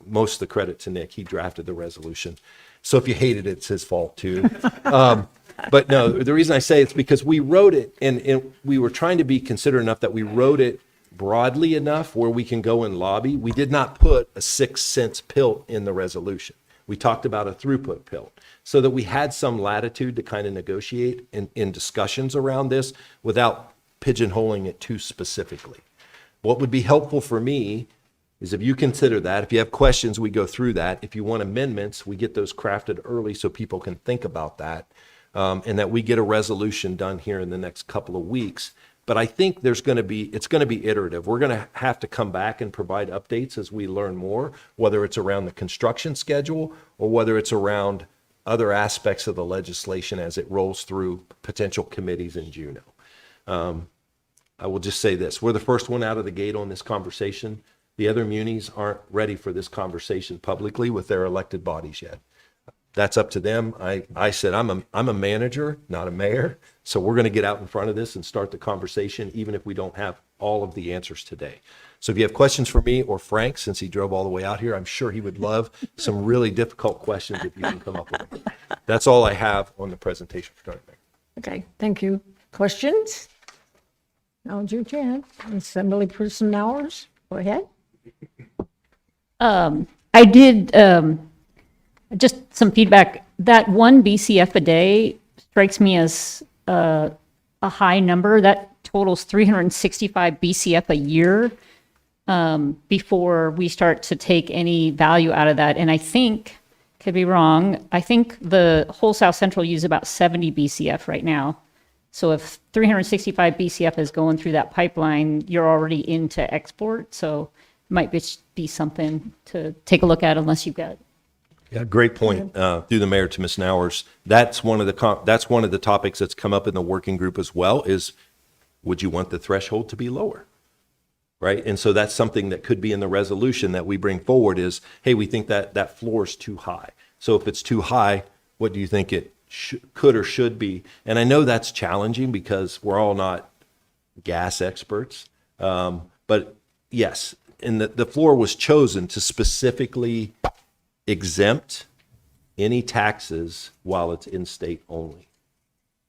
most of the credit to Nick, he drafted the resolution. So if you hated it, it's his fault too. But no, the reason I say it's because we wrote it and we were trying to be considerate enough that we wrote it broadly enough where we can go and lobby. We did not put a 6 cents pilt in the resolution. We talked about a throughput pilt so that we had some latitude to kind of negotiate in discussions around this without pigeonholing it too specifically. What would be helpful for me is if you consider that, if you have questions, we go through that. If you want amendments, we get those crafted early so people can think about that, and that we get a resolution done here in the next couple of weeks. But I think it's going to be iterative. We're going to have to come back and provide updates as we learn more, whether it's around the construction schedule or whether it's around other aspects of the legislation as it rolls through potential committees in Juneau. I will just say this, we're the first one out of the gate on this conversation. The other munis aren't ready for this conversation publicly with their elected bodies yet. That's up to them. I said, I'm a manager, not a mayor. So we're going to get out in front of this and start the conversation, even if we don't have all of the answers today. So if you have questions for me or Frank, since he drove all the way out here, I'm sure he would love some really difficult questions if you can come up with them. That's all I have on the presentation for tonight. Okay, thank you. Questions? Now's your chance. Assemblyperson Hours, go ahead. I did, just some feedback. That 1 BCF a day strikes me as a high number. That totals 365 BCF a year before we start to take any value out of that. And I think, could be wrong, I think the whole South Central uses about 70 BCF right now. So if 365 BCF is going through that pipeline, you're already into export. So it might be something to take a look at unless you've got. Yeah, great point. Through the mayor to Ms. Nowers, that's one of the topics that's come up in the working group as well. Is would you want the threshold to be lower, right? And so that's something that could be in the resolution that we bring forward. Is hey, we think that floor is too high. So if it's too high, what do you think it could or should be? And I know that's challenging because we're all not gas experts, but yes, and the floor was chosen to specifically exempt any taxes while it's in-state only.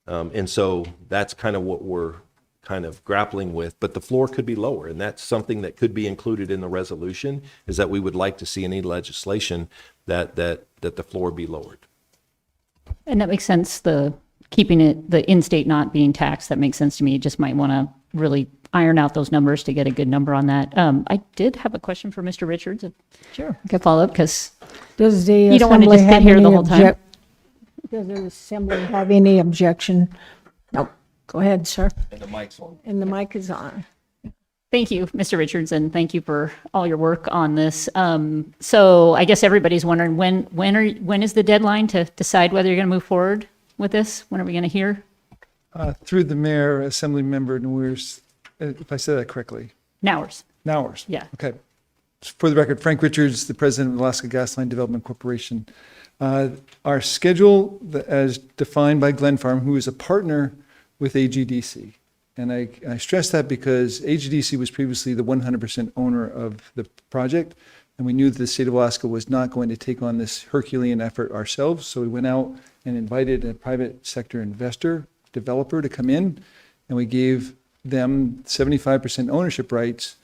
And so that's kind of what we're kind of grappling with, but the floor could be lower. And that's something that could be included in the resolution, is that we would like to see any legislation that the floor be lowered. And that makes sense, the in-state not being taxed, that makes sense to me. You just might want to really iron out those numbers to get a good number on that. I did have a question for Mr. Richards. Sure. I could follow up because Does the you don't want to assembly just sit have here the any whole time. Does the assembly have any objection? Nope. Go ahead, sir. And the mic's on. And the mic is on. Thank you, Mr. Richards, and thank you for all your work on this. So I guess everybody's wondering when is the deadline to decide whether you're going to move forward with this? When are we going to hear? Through the mayor, Assembly Member Nowers, if I said that correctly. Nowers. Nowers. Yeah. Okay. For the record, Frank Richards, the president of Alaska Gas Line Development Corporation. Our schedule, as defined by Glen Farm, who is a partner with AGDC. And I stress that because AGDC was previously the 100% owner of the project, and we knew that the state of Alaska was not going to take on this Herculean effort ourselves. So we went out and invited a private sector investor, developer, to come in, and we gave them 75% ownership rights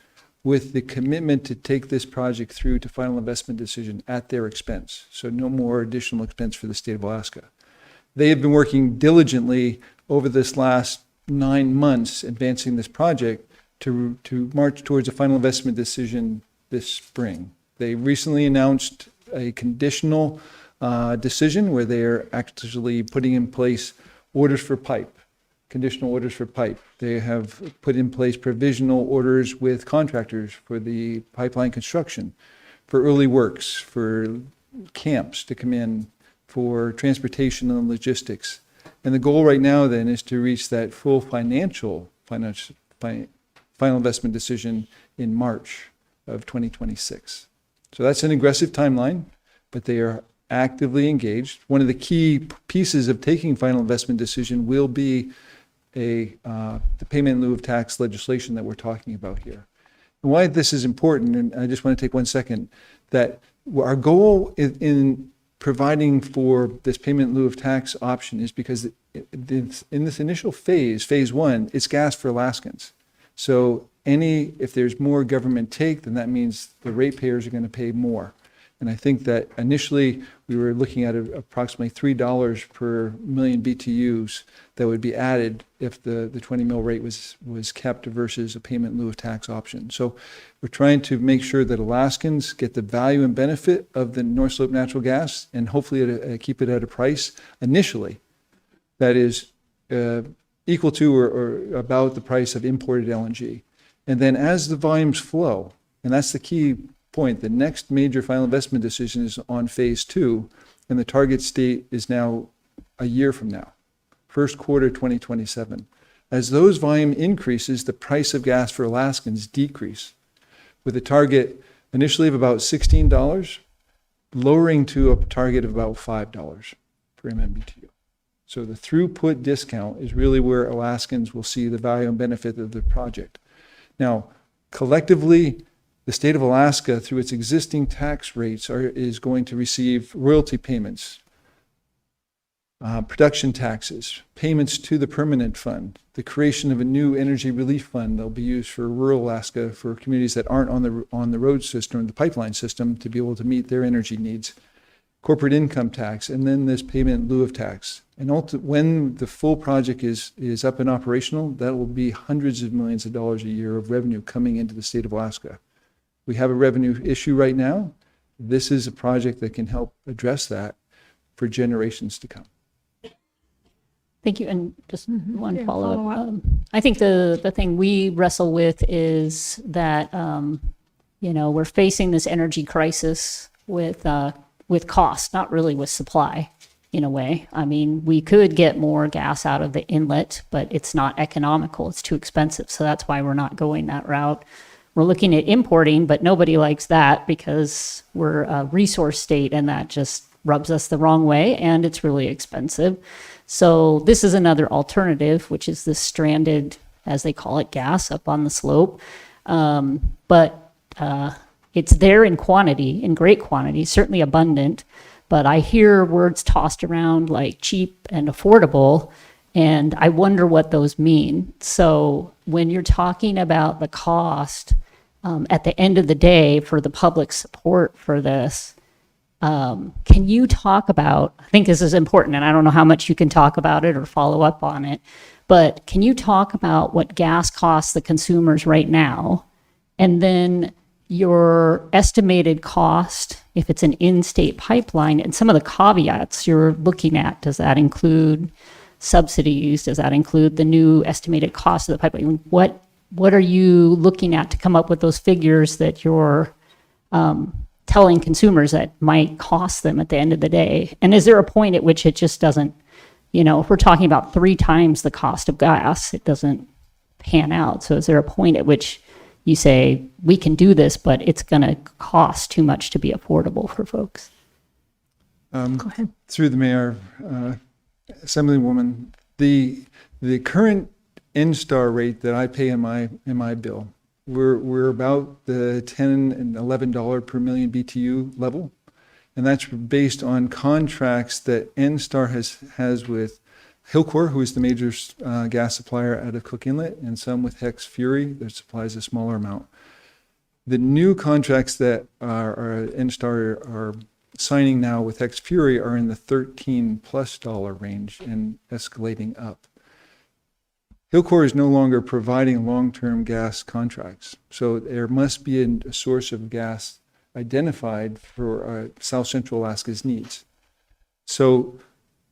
with the commitment to take this project through to final investment decision at their expense. So no more additional expense for the state of Alaska. They have been working diligently over this last 9 months advancing this project to march towards a final investment decision this spring. They recently announced a conditional decision where they are actually putting in place orders for pipe, conditional orders for pipe. They have put in place provisional orders with contractors for the pipeline construction, for early works, for camps to come in, for transportation and logistics. And the goal right now then is to reach that full final investment decision in March of 2026. So that's an aggressive timeline, but they are actively engaged. One of the key pieces of taking final investment decision will be the payment in lieu of tax legislation that we're talking about here. And why this is important, and I just want to take 1 second, that our goal in providing for this payment in lieu of tax option is because in this initial phase 1, it's gas for Alaskans. So if there's more government take, then that means the ratepayers are going to pay more. And I think that initially we were looking at approximately $3 per million BTUs that would be added if the 20 mil rate was kept versus a payment in lieu of tax option. So we're trying to make sure that Alaskans get the value and benefit of the North Slope natural gas and hopefully keep it at a price initially that is equal to or about the price of imported LNG. And then as the volumes flow, and that's the key point, the next major final investment decision is on phase 2, and the target state is now a year from now, first quarter 2027. As those volume increases, the price of gas for Alaskans decrease, with a target initially of about $16, lowering to a target of about $5 per MMBTU. So the throughput discount is really where Alaskans will see the value and benefit of the project. Now, collectively, the state of Alaska, through its existing tax rates, is going to receive royalty payments, production taxes, payments to the permanent fund, the creation of a new energy relief fund that'll be used for rural Alaska for communities that aren't on the road system, the pipeline system, to be able to meet their energy needs, corporate income tax, and then this payment in lieu of tax. And when the full project is up and operational, that will be hundreds of millions of dollars a year of revenue coming into the state of Alaska. We have a revenue issue right now. This is a project that can help address that for generations to come. Thank you. And just one follow-up. I think the thing we wrestle with is that, we're facing this energy crisis with cost, not really with supply in a way. I mean, we could get more gas out of the inlet, but it's not economical. It's too expensive. So that's why we're not going that route. We're looking at importing, but nobody likes that because we're a resource state and that just rubs us the wrong way and it's really expensive. So this is another alternative, which is this stranded, as they call it, gas up on the slope. But it's there in quantity, in great quantity, certainly abundant. But I hear words tossed around like cheap and affordable, and I wonder what those mean. So when you're talking about the cost, at the end of the day, for the public support for this, can you talk about, I think this is important, and I don't know how much you can talk about it or follow up on it, but can you talk about what gas costs the consumers right now, and then your estimated cost, if it's an in-state pipeline, and some of the caveats you're looking at? Does that include subsidies? Does that include the new estimated cost of the pipeline? what are you looking at to come up with those figures that you're telling consumers that might cost them at the end of the day? And is there a point at which it just doesn't, if we're talking about 3 times the cost of gas, it doesn't pan out? So is there a point at which you say, we can do this, but it's going to cost too much to be affordable for folks? Go ahead. Through the mayor, Assemblywoman, the current N-Star rate that I pay in my bill, we're about the $10 and $11 per million BTU level, and that's based on contracts that N-Star has with Hilcor, who is the major gas supplier out of Cook Inlet, and some with Hex Fury that supplies a smaller amount. The new contracts that are N-Star are signing now with Hex Fury are in the $13+ range and escalating up. Hilcor is no longer providing long-term gas contracts, so there must be a source of gas identified for South Central Alaska's needs. So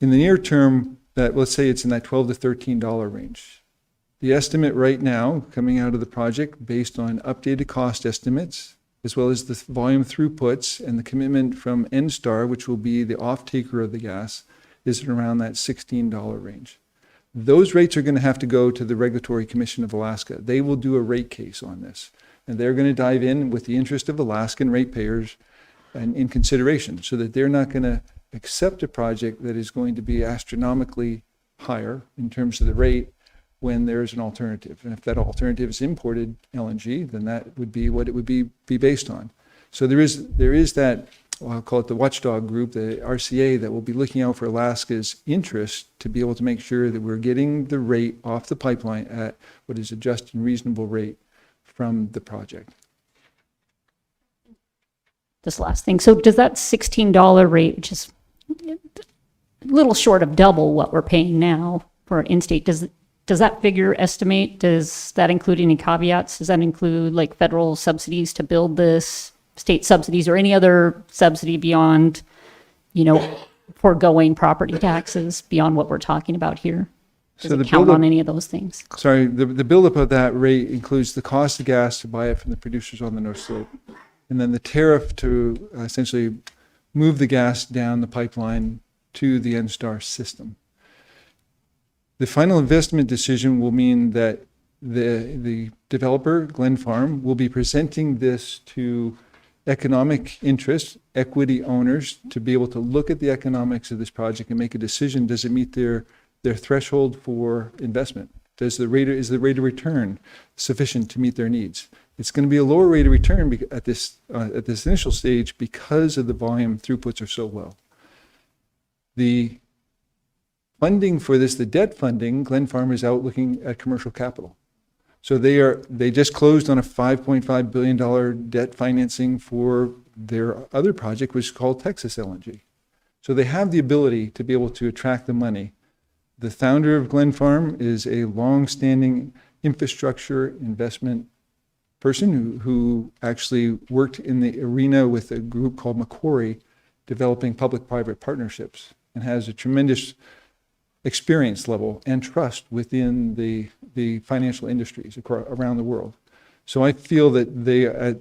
in the near term, that, let's say it's in that $12 to $13 range. The estimate right now coming out of the project based on updated cost estimates, as well as the volume throughputs and the commitment from N-Star, which will be the off-taker of the gas, is around that $16 range. Those rates are going to have to go to the Regulatory Commission of Alaska. They will do a rate case on this, and they're going to dive in with the interest of Alaskan ratepayers and in consideration, so that they're not going to accept a project that is going to be astronomically higher in terms of the rate when there's an alternative. And if that alternative is imported LNG, then that would be what it would be based on. So there is that, well, I'll call it the watchdog group, the RCA, that will be looking out for Alaska's interest to be able to make sure that we're getting the rate off the pipeline at what is a just and reasonable rate from the project. This last thing. So does that $16 rate, which is a little short of double what we're paying now for an in-state, does that figure estimate, does that include any caveats? Does that include like federal subsidies to build this, state subsidies, or any other subsidy beyond, foregoing property taxes beyond what we're talking about here? Does So it the count buildup- on any of those things? Sorry, the buildup of that rate includes the cost of gas to buy it from the producers on the North Slope, and then the tariff to essentially move the gas down the pipeline to the N-Star system. The final investment decision will mean that the developer, Glen Farm, will be presenting this to economic interest, equity owners, to be able to look at the economics of this project and make a decision. Does it meet their threshold for investment? Is the rate of return sufficient to meet their needs? It's going to be a lower rate of return at this initial stage because of the volume throughputs are so low. The funding for this, the debt funding, Glen Farm is out looking at commercial capital. So they just closed on a $5.5 billion debt financing for their other project, which is called Texas LNG. So they have the ability to be able to attract the money. The founder of Glen Farm is a long-standing infrastructure investment person who actually worked in the arena with a group called Macquarie, developing public-private partnerships, and has a tremendous experience level and trust within the financial industries around the world. So I feel that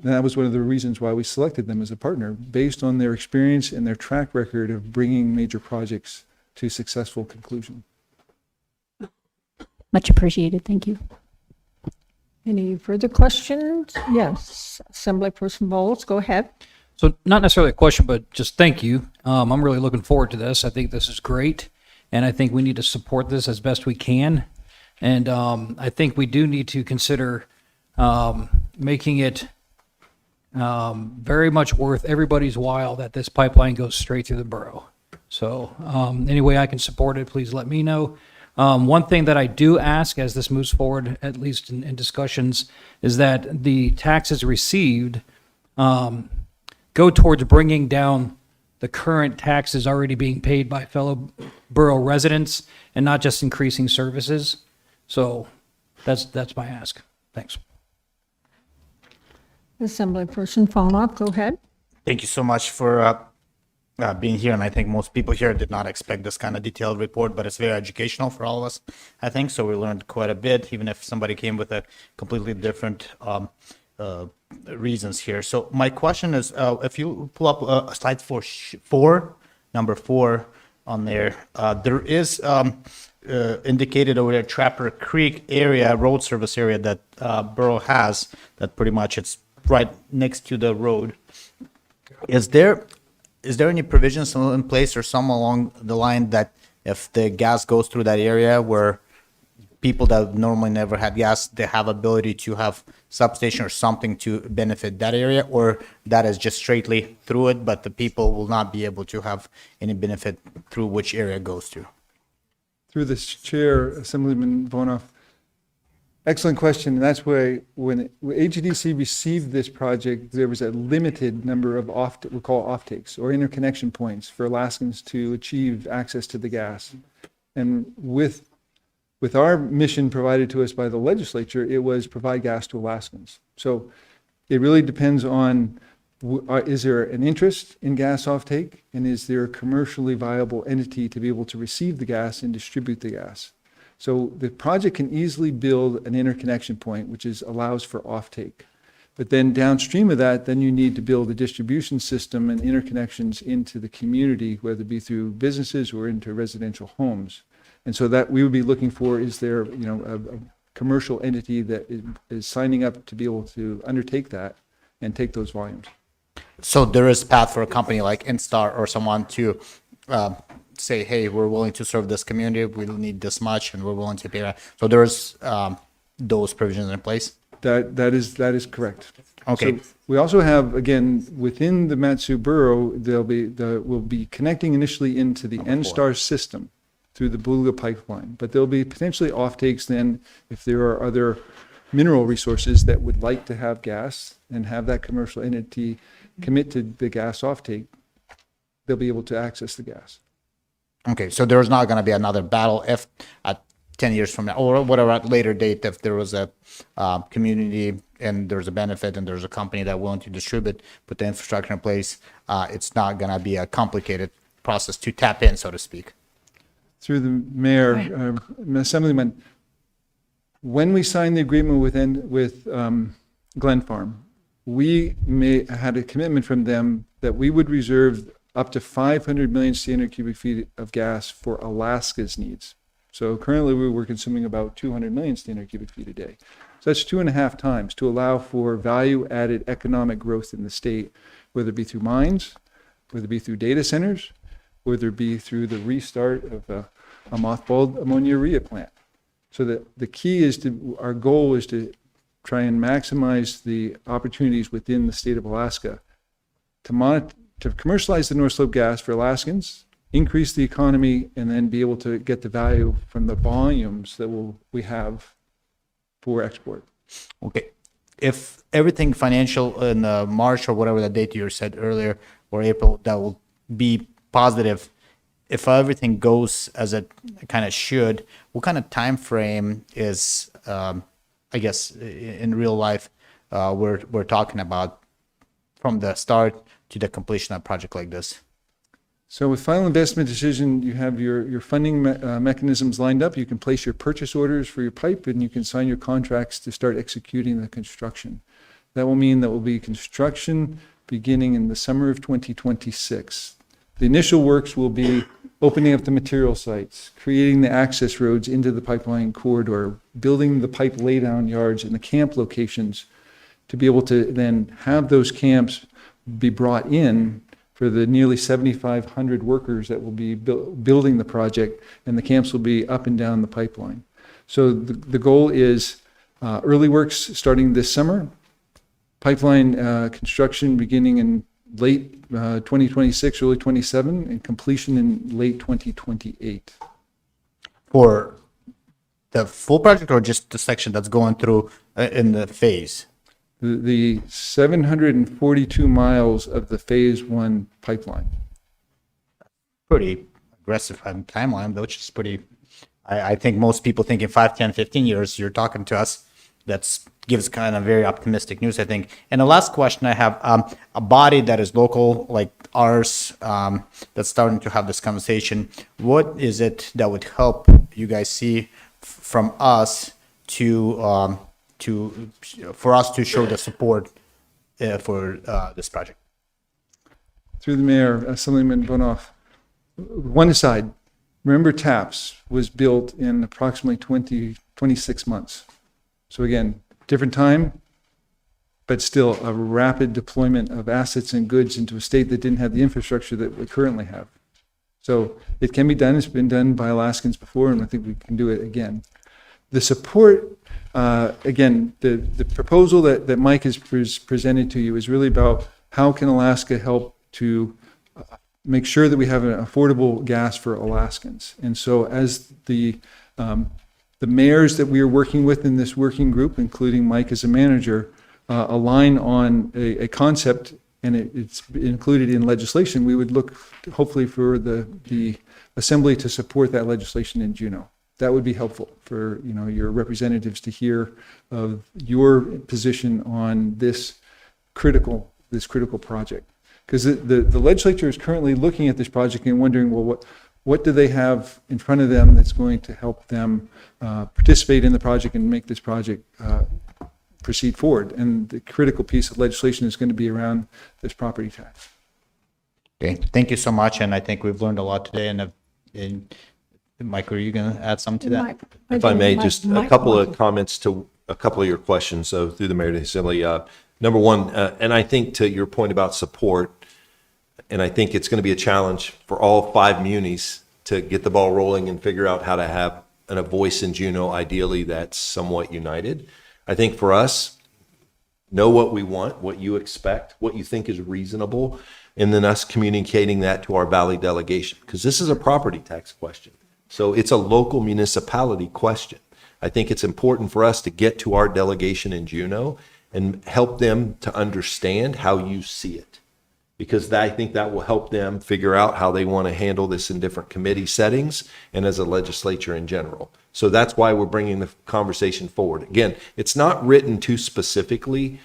that was one of the reasons why we selected them as a partner, based on their experience and their track record of bringing major projects to successful conclusion. Much appreciated. Thank you. Any further questions? Yes, Assemblyperson Bowles, go ahead. So not necessarily a question, but just thank you. I'm really looking forward to this. I think this is great, and I think we need to support this as best we can. And I think we do need to consider making it very much worth everybody's while that this pipeline goes straight through the borough. So any way I can support it, please let me know. One thing that I do ask as this moves forward, at least in discussions, is that the taxes received go towards bringing down the current taxes already being paid by fellow borough residents and not just increasing services. So that's my ask. Thanks. Assemblyperson Falmouth, go ahead. Thank you so much for being here, and I think most people here did not expect this kind of detailed report, but it's very educational for all of us, I think. So we learned quite a bit, even if somebody came with a completely different reasons here. So my question is, if you pull up slide four, number 4 on there, there is indicated over there Trapper Creek area, road service area that Borough has, that pretty much it's right next to the road. Is there any provisions in place or some along the line that if the gas goes through that area where people that normally never had gas, they have ability to have substation or something to benefit that area, or that is just straightly through it, but the people will not be able to have any benefit through which area it goes to? Through this chair, Assemblyman Bonoff, excellent question. And that's why when AGDC received this project, there was a limited number of we call offtakes or interconnection points for Alaskans to achieve access to the gas. And with our mission provided to us by the legislature, it was provide gas to Alaskans. So it really depends on, is there an interest in gas offtake, and is there a commercially viable entity to be able to receive the gas and distribute the gas? So the project can easily build an interconnection point, which allows for offtake. But then downstream of that, then you need to build a distribution system and interconnections into the community, whether it be through businesses or into residential homes. And so that we would be looking for, is there, a commercial entity that is signing up to be able to undertake that and take those volumes. So there is path for a company like Instar or someone to say, hey, we're willing to serve this community, we need this much, and we're willing to pay that. So there's those provisions in place? That is correct. Okay. So we also have, again, within the Matsu Borough, we'll be connecting initially into the N-Star system through the Beluga pipeline, but there'll be potentially offtakes then if there are other mineral resources that would like to have gas and have that commercial entity commit to the gas offtake, they'll be able to access the gas. Okay, so there's not going to be another battle if at 10 years from now, or whatever, at later date, if there was a community and there's a benefit and there's a company that willing to distribute, put the infrastructure in place, it's not going to be a complicated process to tap in, so to speak. Through the mayor, Assemblyman, when we signed the agreement with Glen Farm, we had a commitment from them that we would reserve up to 500 million standard cubic feet of gas for Alaska's needs. So currently we're consuming about 200 million standard cubic feet a day. So that's 2.5 times to allow for value-added economic growth in the state, whether it be through mines, whether it be through data centers, whether it be through the restart of a mothballed ammonia urea plant. So that the key is our goal is to try and maximize the opportunities within the state of Alaska to commercialize the North Slope gas for Alaskans, increase the economy, and then be able to get the value from the volumes that we have for export. Okay. If everything financial in March or whatever the date you said earlier, or April, that will be positive. If everything goes as it kind of should, what kind of time frame is, I guess, in real life, we're talking about from the start to the completion of a project like this? So with final investment decision, you have your funding mechanisms lined up. You can place your purchase orders for your pipe, and you can sign your contracts to start executing the construction. That will mean that will be construction beginning in the summer of 2026. The initial works will be opening up the material sites, creating the access roads into the pipeline corridor, building the pipe laydown yards and the camp locations to be able to then have those camps be brought in for the nearly 7,500 workers that will be building the project, and the camps will be up and down the pipeline. So the goal is early works starting this summer, pipeline construction beginning in late 2026, early 27, and completion in late 2028. For the full project or just the section that's going through in the phase? The 742 miles of the phase 1 pipeline. Pretty aggressive timeline, which is pretty, I think most people think in 5, 10, 15 years, you're talking to us that's gives kind of very optimistic news, I think. And the last question I have, a body that is local like ours, that's starting to have this conversation, what is it that would help you guys see from us to for us to show the support for this project? Through the mayor, Assemblyman Bonoff, one aside, remember TAPS was built in approximately 26 months. So again, different time, but still a rapid deployment of assets and goods into a state that didn't have the infrastructure that we currently have. So it can be done. It's been done by Alaskans before, and I think we can do it again. The support, again, the proposal that Mike has presented to you is really about how can Alaska help to make sure that we have an affordable gas for Alaskans. And so as the mayors that we are working with in this working group, including Mike as a manager, align on a concept, and it's included in legislation, we would look hopefully for the assembly to support that legislation in Juneau. That would be helpful for your representatives to hear of your position on this critical project. Because the legislature is currently looking at this project and wondering, well, what do they have in front of them that's going to help them participate in the project and make this project proceed forward? And the critical piece of legislation is going to be around this property tax. Okay, thank you so much, and I think we've learned a lot today. And Mike, are you going to add something to that? If I may, just a couple of comments to a couple of your questions. So through the mayor to the assembly, number one, and I think to your point about support, and I think it's going to be a challenge for all 5 munis to get the ball rolling and figure out how to have a voice in Juneau, ideally that's somewhat united. I think for us, know what we want, what you expect, what you think is reasonable, and then us communicating that to our Valley delegation, because this is a property tax question. So it's a local municipality question. I think it's important for us to get to our delegation in Juneau and help them to understand how you see it, because I think that will help them figure out how they want to handle this in different committee settings and as a legislature in general. So that's why we're bringing the conversation forward. Again, it's not written too specifically,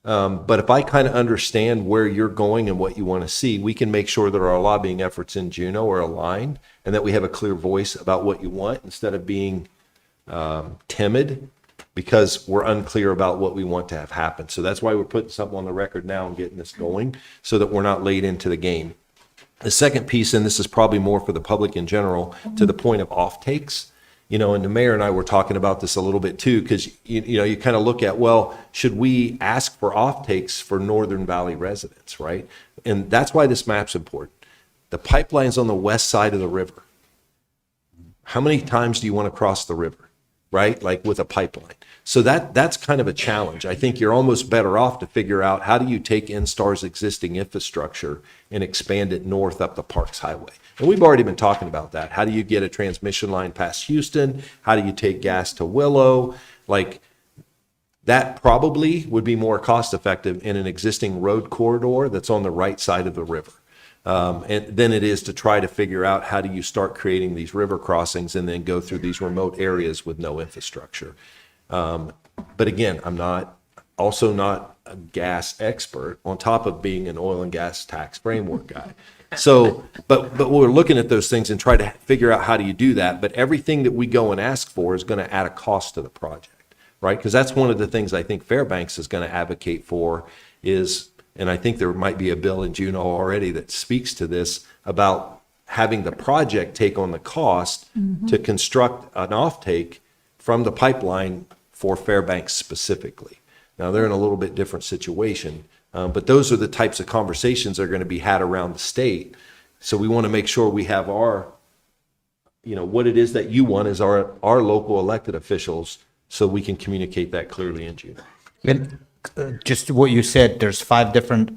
but if I kind of understand where you're going and what you want to see, we can make sure that our lobbying efforts in Juneau are aligned and that we have a clear voice about what you want instead of being timid because we're unclear about what we want to have happen. So that's why we're putting something on the record now and getting this going so that we're not late into the game. The second piece, and this is probably more for the public in general, to the point of offtakes, and the mayor and I were talking about this a little bit too, because you kind of look at, well, should we ask for offtakes for Northern Valley residents, right? And that's why this map's important. The pipeline's on the west side of the river. How many times do you want to cross the river, right? Like with a pipeline. So that's kind of a challenge. I think you're almost better off to figure out how do you take NSTAR's existing infrastructure and expand it north up the Parks Highway. And we've already been talking about that. How do you get a transmission line past Houston? How do you take gas to Willow? Like that probably would be more cost effective in an existing road corridor that's on the right side of the river. And then it is to try to figure out how do you start creating these river crossings and then go through these remote areas with no infrastructure. But again, I'm also not a gas expert on top of being an oil and gas tax framework guy. So, but we're looking at those things and try to figure out how do you do that. But everything that we go and ask for is going to add a cost to the project, right? Because that's one of the things I think Fairbanks is going to advocate for is, and I think there might be a bill in Juneau already that speaks to this, about having the project take on the cost to construct an offtake from the pipeline for Fairbanks specifically. Now, they're in a little bit different situation, but those are the types of conversations that are going to be had around the state. So we want to make sure we have our, what it is that you want as our local elected officials so we can communicate that clearly in Juneau. And just what you said, there's 5 different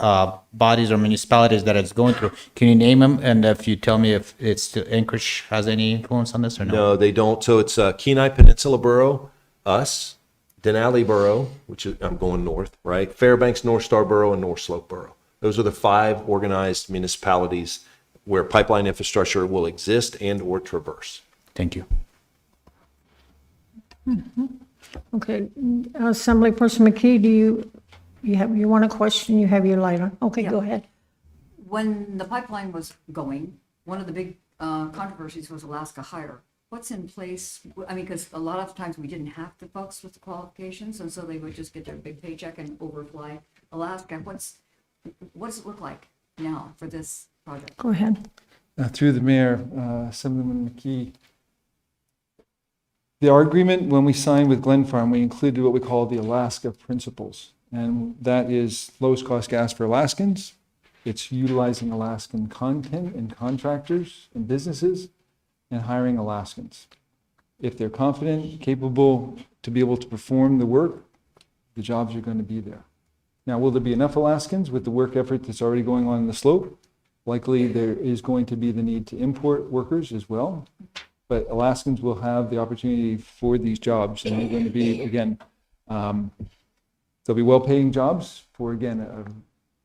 bodies or municipalities that it's going through. Can you name them? And if you tell me if Anchorage has any influence on this or no? No, they don't. So it's Kenai Peninsula Borough, us, Denali Borough, which is, I'm going north, right? Fairbanks, North Star Borough, and North Slope Borough. Those are the 5 organized municipalities where pipeline infrastructure will exist and or traverse. Thank you. Okay, Assemblyperson McKee, you want a question? You have your light on. Okay, go Yeah. ahead. When the pipeline was going, one of the big controversies was Alaska Hire. What's in place? I mean, because a lot of times we didn't have the folks with the qualifications, and so they would just get their big paycheck and overfly Alaska. What does it look like now for this project? Go ahead. Through the mayor, Assemblyman McKee. Our agreement, when we signed with Glen Farm, we included what we call the Alaska Principles. And that is lowest cost gas for Alaskans. It's utilizing Alaskan content and contractors and businesses and hiring Alaskans. If they're confident, capable to be able to perform the work, the jobs are going to be there. Now, will there be enough Alaskans with the work effort that's already going on in the slope? Likely there is going to be the need to import workers as well. But Alaskans will have the opportunity for these jobs, and they're going to be, again, they'll be well-paying jobs for, again,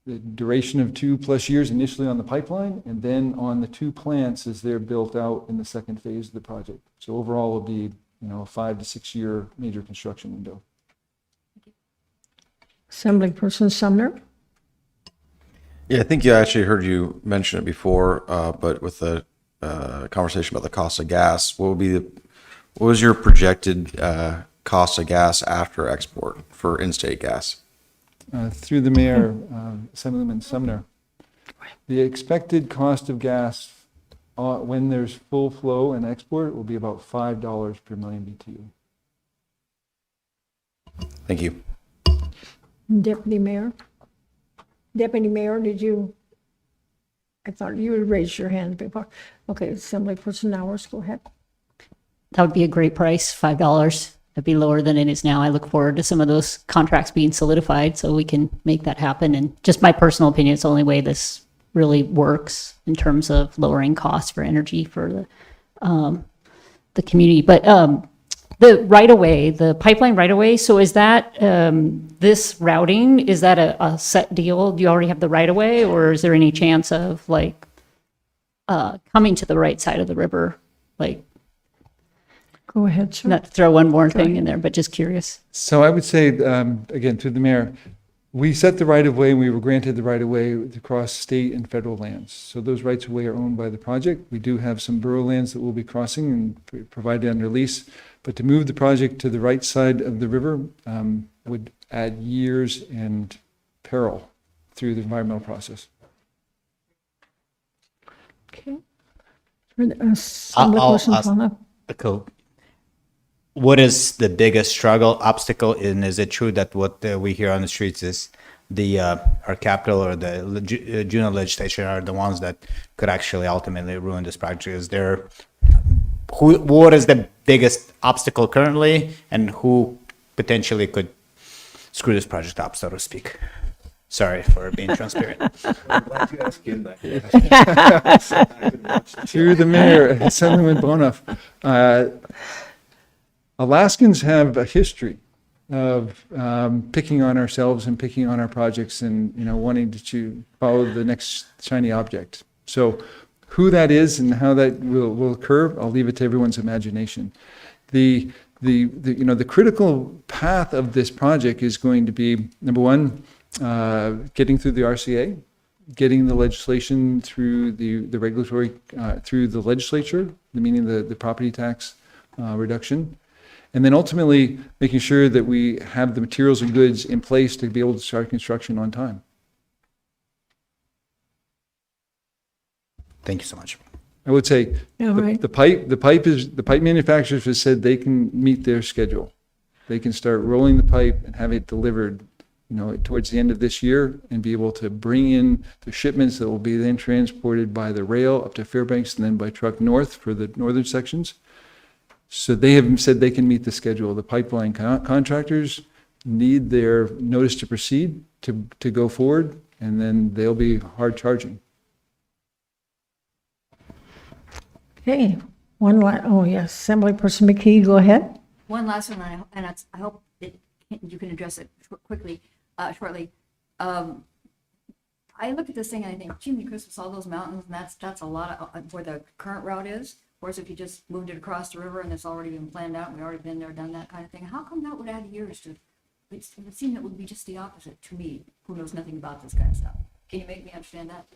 the duration of 2+ years initially on the pipeline, and then on the 2 plants as they're built out in the second phase of the project. So overall, will be, a 5 to 6 year major construction window. Assemblyperson Sumner? Yeah, I think I actually heard you mention it before, but with the conversation about the cost of gas, what was your projected cost of gas after export for in-state gas? Through the mayor, Assemblyman Sumner, the expected cost of gas when there's full flow and export will be about $5 per million BTU. Thank you. Deputy Mayor? Deputy Mayor, I thought you would raise your hand before. Okay, Assemblyperson Nowers, go ahead. That would be a great price, $5. That'd be lower than it is now. I look forward to some of those contracts being solidified so we can make that happen. And just my personal opinion, it's the only way this really works in terms of lowering costs for energy for the community. But the right-of-way, the pipeline right-of-way, so is that this routing, is that a set deal? Do you already have the right-of-way, or is there any chance of like coming to the right side of the river? Like, Go ahead, sir. not to throw one more thing in there, but just curious. So I would say, again, through the mayor, we set the right-of-way and we were granted the right-of-way across state and federal lands. So those rights-of-way are owned by the project. We do have some borough lands that we'll be crossing and provided under lease. But to move the project to the right side of the river would add years and peril through the environmental process. Okay. Assemblyperson ask- Plana? Cool. What is the biggest struggle, obstacle, and is it true that what we hear on the streets is our capital or the junior legislature are the ones that could actually ultimately ruin this project? Is there what is the biggest obstacle currently, and who potentially could screw this project up, so to speak? Sorry for being transparent. I'm glad you asked him that. Through the mayor, Assemblyman Bonoff, Alaskans have a history of picking on ourselves and picking on our projects and wanting to follow the next shiny object. So who that is and how that will occur, I'll leave it to everyone's imagination. The critical path of this project is going to be, number one, getting through the RCA, getting the legislation through the regulatory, through the legislature, meaning the property tax reduction, and then ultimately making sure that we have the materials and goods in place to be able to start construction on time. Thank you so much. I would say Yeah, right. the pipe manufacturers have said they can meet their schedule. They can start rolling the pipe and have it delivered, towards the end of this year and be able to bring in the shipments that will be then transported by the rail up to Fairbanks and then by truck north for the northern sections. So they have said they can meet the schedule. The pipeline contractors need their notice to proceed to go forward, and then they'll be hard charging. Okay, oh yes, Assemblyperson McKee, go ahead. One last one, and I hope that you can address it shortly. I look at this thing and I think, Jiminy Christmas, all those mountains, and that's a lot of where the current route is. course, if you just moved it across the river and it's already been planned out, and we already been there, done that kind of thing, how come that would add years to, it would seem that would be just the opposite to me, who knows nothing about this kind of stuff. Can you make me understand that?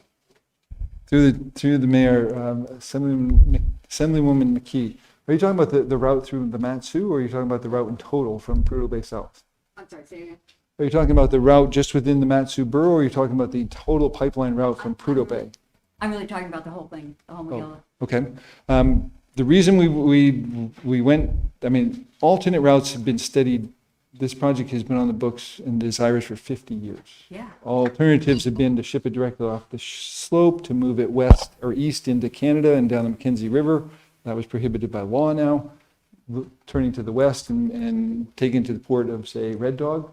Through the mayor, Assemblywoman McKee, are you talking about the route through the Matsu, or are you talking about the route in total from Prudhoe Bay South? I'm sorry, say again. Are you talking about the route just within the Matsu borough, or are you talking about the total pipeline route from Prudhoe Bay? I'm really talking about the whole thing, the whole Magilla. Okay. The reason we went, I mean, alternate routes have been studied. This project has been on the books in this Irish for 50 years. Yeah. Alternatives have been to ship it directly off the slope, to move it west or east into Canada and down the Mackenzie River. That was prohibited by law now. Turning to the west and taking to the port of, say, Red Dog.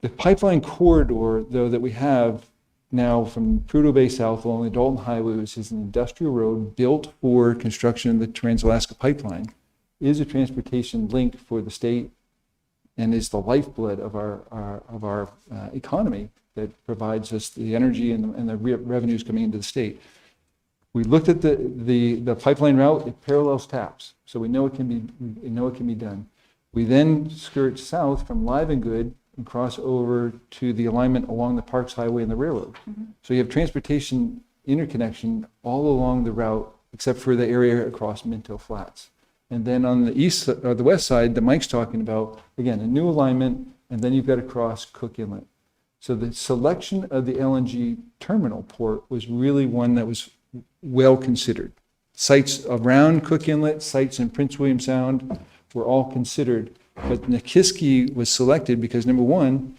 The pipeline corridor, though, that we have now from Prudhoe Bay South along the Dalton Highway, which is an industrial road built for construction of the Trans-Alaska Pipeline, is a transportation link for the state and is the lifeblood of our economy that provides us the energy and the revenues coming into the state. We looked at the pipeline route; it parallels TAPS, so we know it can be done. We then skirt south from Livengood and cross over to the alignment along the Parks Highway and the railroad. So you have transportation interconnection all along the route, except for the area across Minto Flats. And then on the east or the west side that Mike's talking about, again, a new alignment, and then you've got to cross Cook Inlet. So the selection of the LNG terminal port was really one that was well considered. Sites around Cook Inlet, sites in Prince William Sound were all considered, but Nikiski was selected because, number one,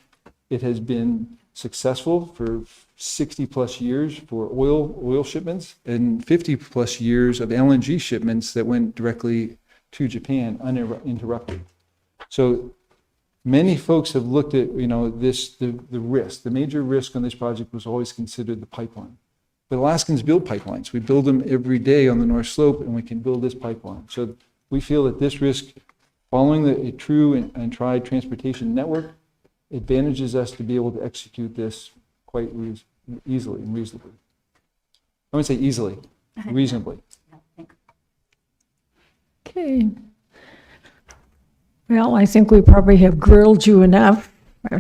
it has been successful for 60 plus years for oil shipments and 50 plus years of LNG shipments that went directly to Japan uninterrupted. So many folks have looked at, the risk. The major risk on this project was always considered the pipeline. But Alaskans build pipelines. We build them every day on the North Slope, and we can build this pipeline. So we feel that this risk, following a true and tried transportation network, advantages us to be able to execute this quite easily and reasonably. I wouldn't say easily, reasonably. Okay. Well, I think we probably have grilled you enough.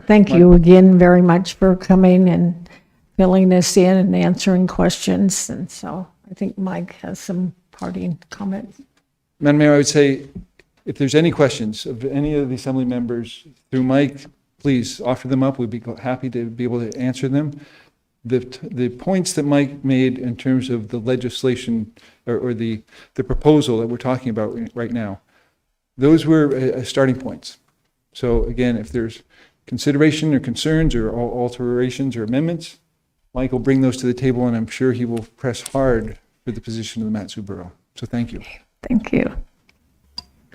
Thank you again very much for coming and filling this in and answering questions. And so I think Mike has some parting comments. Madam Mayor, I would say if there's any questions of any of the assembly members through Mike, please offer them up. We'd be happy to be able to answer them. The points that Mike made in terms of the legislation or the proposal that we're talking about right now, those were starting points. So again, if there's consideration or concerns or alterations or amendments, Mike will bring those to the table, and I'm sure he will press hard for the position of the Matsu Borough. So thank you. Thank you.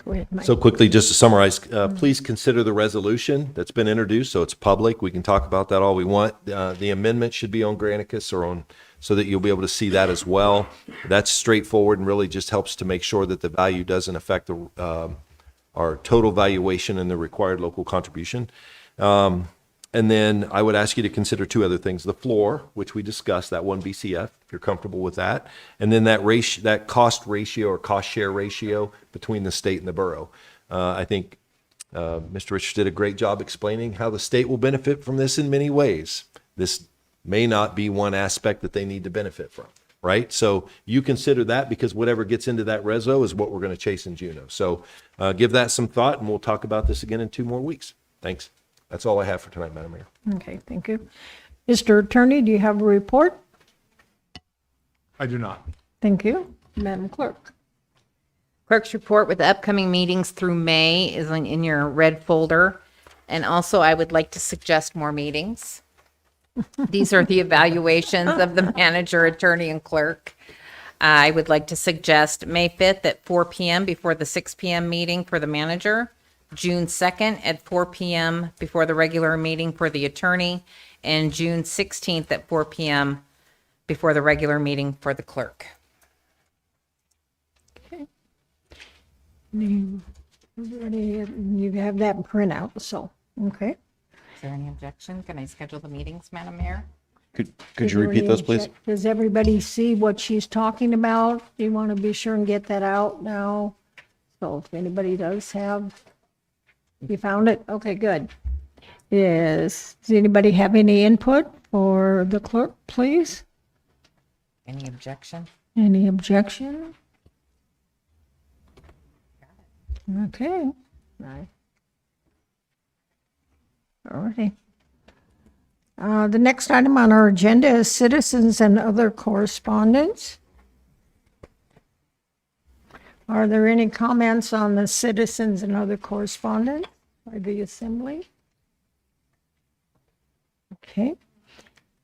Go ahead, Mike. So quickly, just to summarize, please consider the resolution that's been introduced, so it's public. We can talk about that all we want. The amendment should be on Granicus so that you'll be able to see that as well. That's straightforward and really just helps to make sure that the value doesn't affect our total valuation and the required local contribution. And then I would ask you to consider two other things: the floor, which we discussed, that 1 BCF, if you're comfortable with that, and then that cost ratio or cost share ratio between the state and the borough. I think Mr. Richards did a great job explaining how the state will benefit from this in many ways. This may not be one aspect that they need to benefit from, right? So you consider that, because whatever gets into that reso is what we're going to chase in Juneau. So give that some thought, and we'll talk about this again in 2 more weeks. Thanks. That's all I have for tonight, Madam Mayor. Okay, thank you. Mr. Attorney, do you have a report? I do not. Thank you. Madam Clerk. Clerk's report with the upcoming meetings through May is in your red folder. And also, I would like to suggest more meetings. These are the evaluations of the manager, attorney, and clerk. I would like to suggest May 5th at 4 p.m. before the 6 p.m. meeting for the manager, June 2nd at 4 p.m. before the regular meeting for the attorney, and June 16th at 4 p.m. before the regular meeting for the clerk. You have that printout, so, okay. Is there any objection? Can I schedule the meetings, Madam Mayor? Could you repeat those, please? Does everybody see what she's talking about? Do you want to be sure and get that out now? So if anybody does have, you found it? Okay, good. Does anybody have any input for the clerk, please? Any objection? Any objection? Okay. Right. All righty. The next item on our agenda is citizens and other correspondence. Are there any comments on the citizens and other correspondence by the assembly? Okay.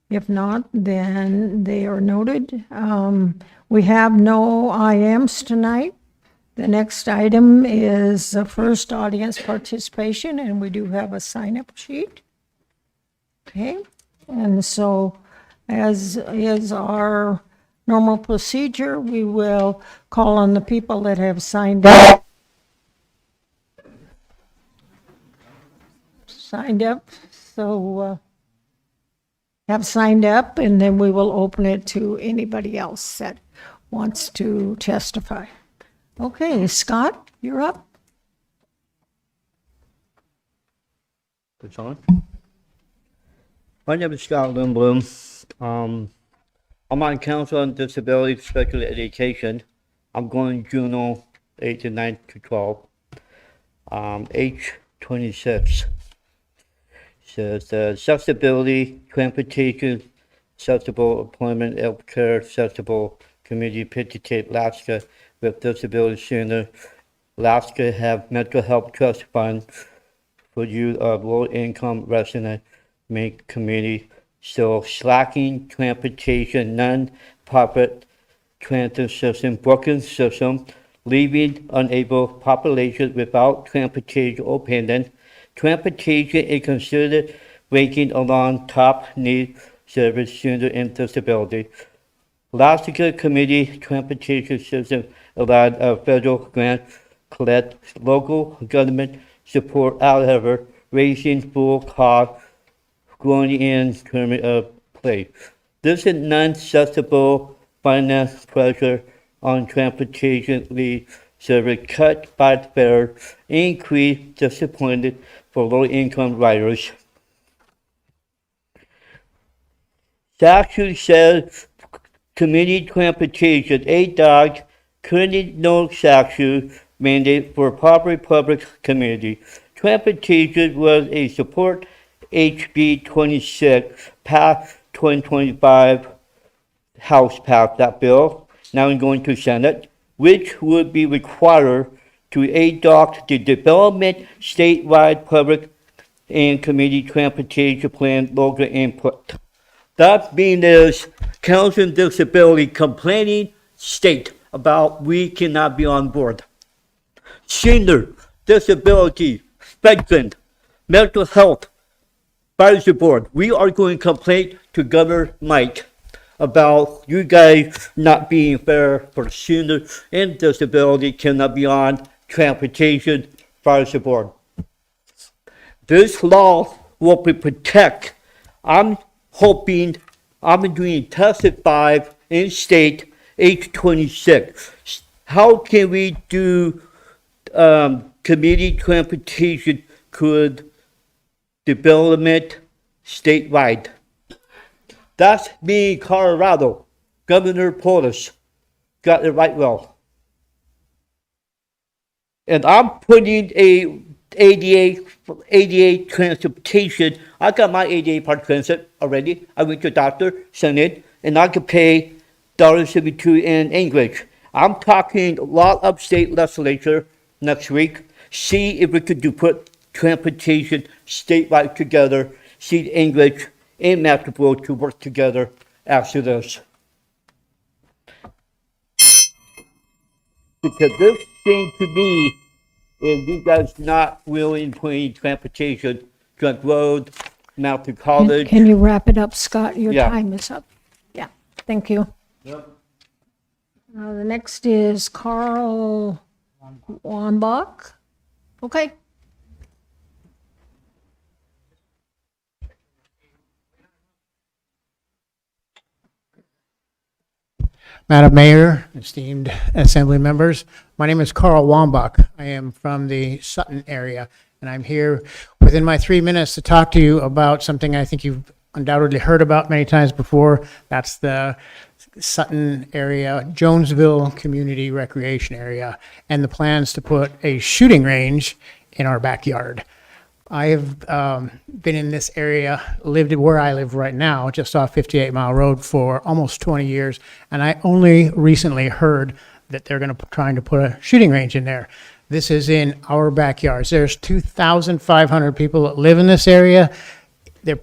If not, then they are noted. We have no IMs tonight. The next item is the first audience participation, and we do have a sign-up sheet. Okay, and so as is our normal procedure, we will call on the people that have signed up. Have signed up, and then we will open it to anybody else that wants to testify. Okay, Scott, you're up. It's on. My name is Scott Lindblom. I'm on Council on Disability Special Education. I'm going Juno 8 to 9 to 12. Age 26. Says accessibility, transportation, accessible employment, healthcare, accessible community, Pittsburgh, Alaska with Disability Center. Alaska have mental health trust fund for youth of low income resident make community. So slacking transportation, non-profit transit system, broken system, leaving unable population without transportation open. Transportation is considered ranking along top need service senior and disability. Alaska Community Transportation System allowed a federal grant collect local government support, however, raising full cost growing in terms of play. This is non-accessible finance pressure on transportation lead service cut by fare, increased disappointed for low-income riders. Statute says community transportation, ADOT, currently no statute mandate for public community. Transportation was a support HB 26 passed 2025 House passed that bill. Now I'm going to Senate, which would be required to adopt the development statewide public and community transportation plan local input. That being is Council on Disability complaining state about we cannot be on board. Senior, disability, veteran, mental health, advisory board, we are going to complain to Governor Mike about you guys not being fair for senior and disability cannot be on transportation advisory board. This law will protect. I'm hoping I'm doing testify in state age 26. How can we do community transportation could development statewide? That's me in Colorado. Governor Polis got it right well. And I'm putting a ADA transportation. I got my ADA part transit already. I went to a doctor, sent it, and I could pay $1.72 in English. I'm talking a lot of state legislature next week. See if we could put transportation statewide together. See English and Mexico to work together after this. Because this seems to me, if you guys not willing to put transportation, Trunk Road, Mountain College. Can you wrap it up, Scott? Your Yeah. time is up. Yeah, thank you. Yep. The next is Carl Wambach. Okay. Madam Mayor, esteemed assembly members, my name is Carl Wambach. I am from the Sutton area, and I'm here within my 3 minutes to talk to you about something I think you've undoubtedly heard about many times before. That's the Sutton area, Jonesville Community Recreation Area, and the plans to put a shooting range in our backyard. I have been in this area, lived where I live right now, just off 58 Mile Road for almost 20 years, and I only recently heard that they're going to trying to put a shooting range in there. This is in our backyards. There's 2,500 people that live in this area. They're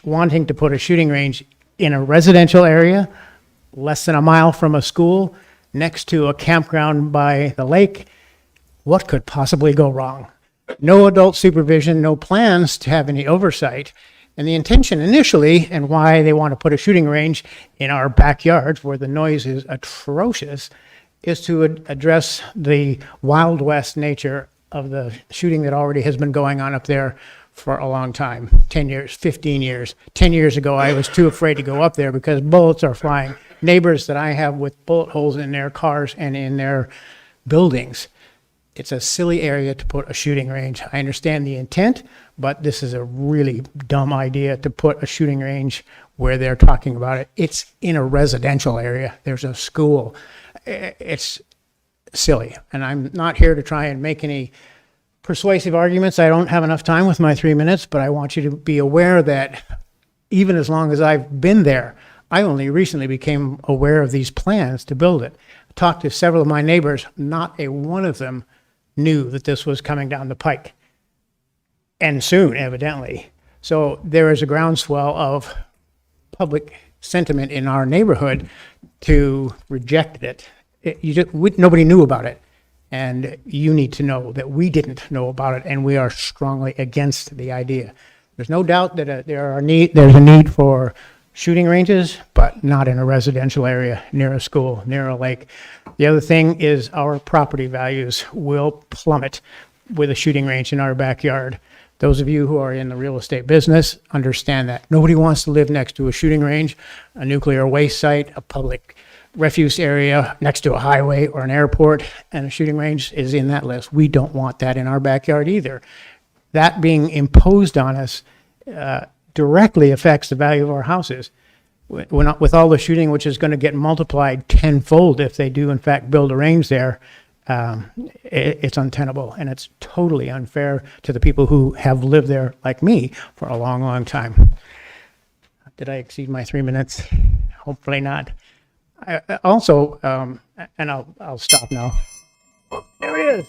wanting to put a shooting range in a residential area, less than a mile from a school, next to a campground by the lake. What could possibly go wrong? No adult supervision, no plans to have any oversight. And the intention initially, and why they want to put a shooting range in our backyards where the noise is atrocious, is to address the Wild West nature of the shooting that already has been going on up there for a long time, 10 years, 15 years. 10 years ago, I was too afraid to go up there because bullets are flying. Neighbors that I have with bullet holes in their cars and in their buildings. It's a silly area to put a shooting range. I understand the intent, but this is a really dumb idea to put a shooting range where they're talking about it. It's in a residential area. There's a school. It's silly. And I'm not here to try and make any persuasive arguments. I don't have enough time with my 3 minutes, but I want you to be aware that even as long as I've been there, I only recently became aware of these plans to build it. I talked to several of my neighbors. Not a one of them knew that this was coming down the pike, and soon, evidently. So there is a groundswell of public sentiment in our neighborhood to reject it. Nobody knew about it, and you need to know that we didn't know about it, and we are strongly against the idea. There's no doubt that there's a need for shooting ranges, but not in a residential area, near a school, near a lake. The other thing is our property values will plummet with a shooting range in our backyard. Those of you who are in the real estate business understand that. Nobody wants to live next to a shooting range, a nuclear waste site, a public refuse area next to a highway or an airport, and a shooting range is in that list. We don't want that in our backyard either. That being imposed on us directly affects the value of our houses. We're not, with all the shooting, which is going to get multiplied tenfold if they do in fact build a range there, it's untenable, and it's totally unfair to the people who have lived there like me for a long, long time. Did I exceed my 3 minutes? Hopefully not. I also, and I'll stop now. There it is.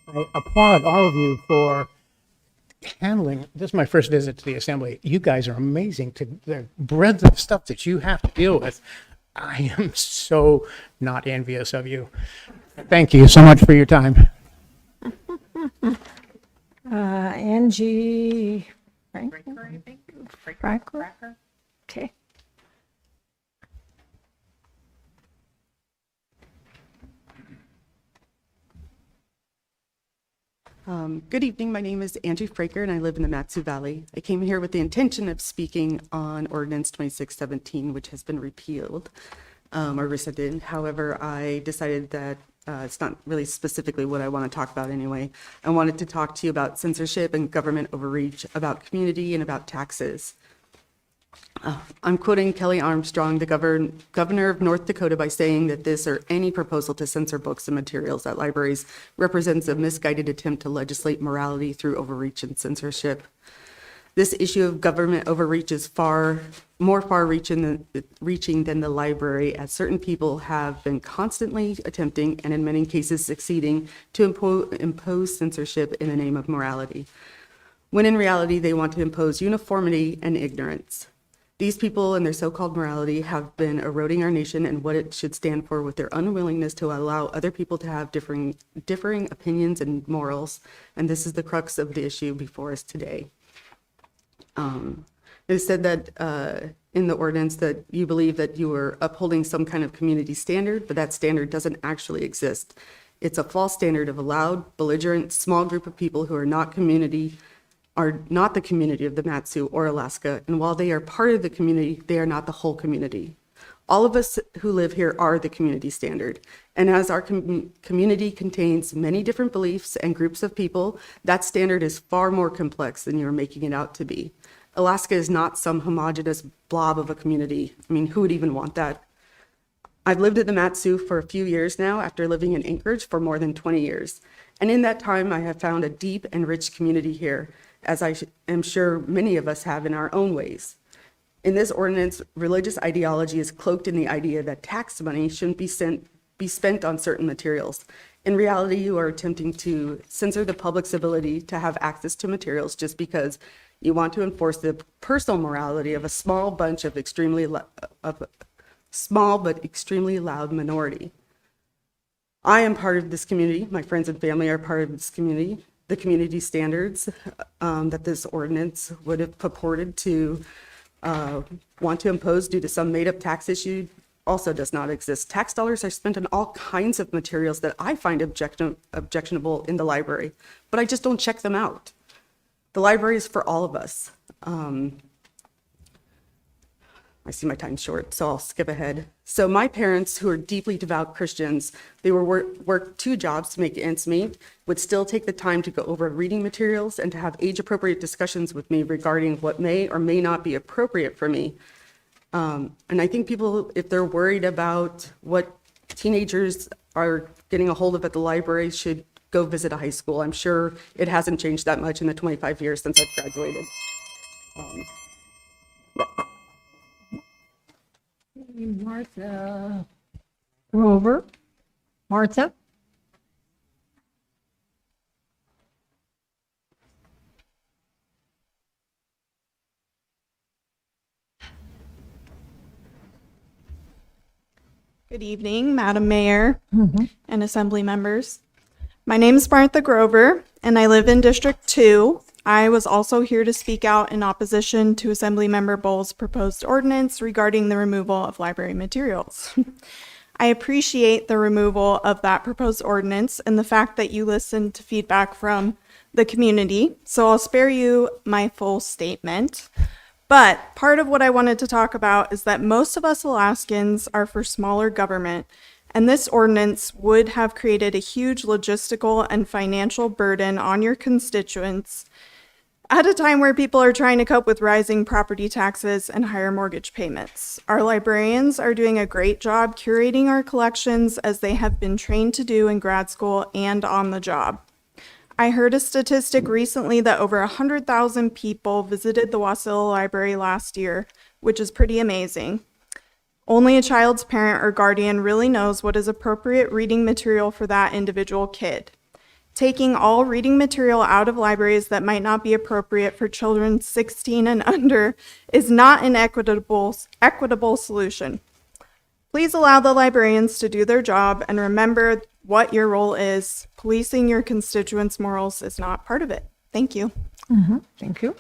I applaud all of you for handling, this is my first visit to the assembly. You guys are amazing, to the breadth of stuff that you have to deal with. I am so not envious of you. Thank you so much for your time. Angie Franker? Okay. Good evening. My name is Angie Fraker, and I live in the Matsu Valley. I came here with the intention of speaking on Ordinance 2617, which has been repealed or rescinded. However, I decided that it's not really specifically what I want to talk about anyway. I wanted to talk to you about censorship and government overreach, about community, and about taxes. I'm quoting Kelly Armstrong, the governor of North Dakota, by saying that this or any proposal to censor books and materials at libraries represents a misguided attempt to legislate morality through overreach and censorship. This issue of government overreach is more far-reaching than the library, as certain people have been constantly attempting, and in many cases succeeding, to impose censorship in the name of morality, when in reality they want to impose uniformity and ignorance. These people and their so-called morality have been eroding our nation and what it should stand for, with their unwillingness to allow other people to have differing opinions and morals. And this is the crux of the issue before us today. It is said that in the ordinance that you believe that you are upholding some kind of community standard, but that standard doesn't actually exist. It's a false standard of a loud, belligerent, small group of people who are not the community of the Matsu or Alaska, and while they are part of the community, they are not the whole community. All of us who live here are the community standard. And as our community contains many different beliefs and groups of people, that standard is far more complex than you're making it out to be. Alaska is not some homogenous blob of a community. I mean, who would even want that? I've lived in the Mat-Su for a few years now after living in Anchorage for more than 20 years. And in that time, I have found a deep and rich community here, as I am sure many of us have in our own ways. In this ordinance, religious ideology is cloaked in the idea that tax money shouldn't be spent on certain materials. In reality, you are attempting to censor the public's ability to have access to materials just because you want to enforce the personal morality of a small bunch of small but extremely loud minority. I am part of this community. My friends and family are part of this community. The community standards that this ordinance would have purported to want to impose due to some made-up tax issue also does not exist. Tax dollars are spent on all kinds of materials that I find objectionable in the library, but I just don't check them out. The library is for all of us. I see my time's short, so I'll skip ahead. So my parents, who are deeply devout Christians, they work 2 jobs to make ends meet, would still take the time to go over reading materials and to have age-appropriate discussions with me regarding what may or may not be appropriate for me. And I think people, if they're worried about what teenagers are getting a hold of at the library, should go visit a high school. I'm sure it hasn't changed that much in the 25 years since I've graduated. Martha Grover. Martha? Good evening, Madam Mayor and Assembly members. My name is Martha Grover, and I live in District 2. I was also here to speak out in opposition to Assemblymember Bowles' proposed ordinance regarding the removal of library materials. I appreciate the removal of that proposed ordinance and the fact that you listened to feedback from the community, so I'll spare you my full statement. But part of what I wanted to talk about is that most of us Alaskans are for smaller government, and this ordinance would have created a huge logistical and financial burden on your constituents at a time where people are trying to cope with rising property taxes and higher mortgage payments. Our librarians are doing a great job curating our collections as they have been trained to do in grad school and on the job. I heard a statistic recently that over 100,000 people visited the Wasilla Library last year, which is pretty amazing. Only a child's parent or guardian really knows what is appropriate reading material for that individual kid. Taking all reading material out of libraries that might not be appropriate for children 16 and under is not an equitable solution. Please allow the librarians to do their job and remember what your role is. Policing your constituents' morals is not part of it. Thank you. Thank you.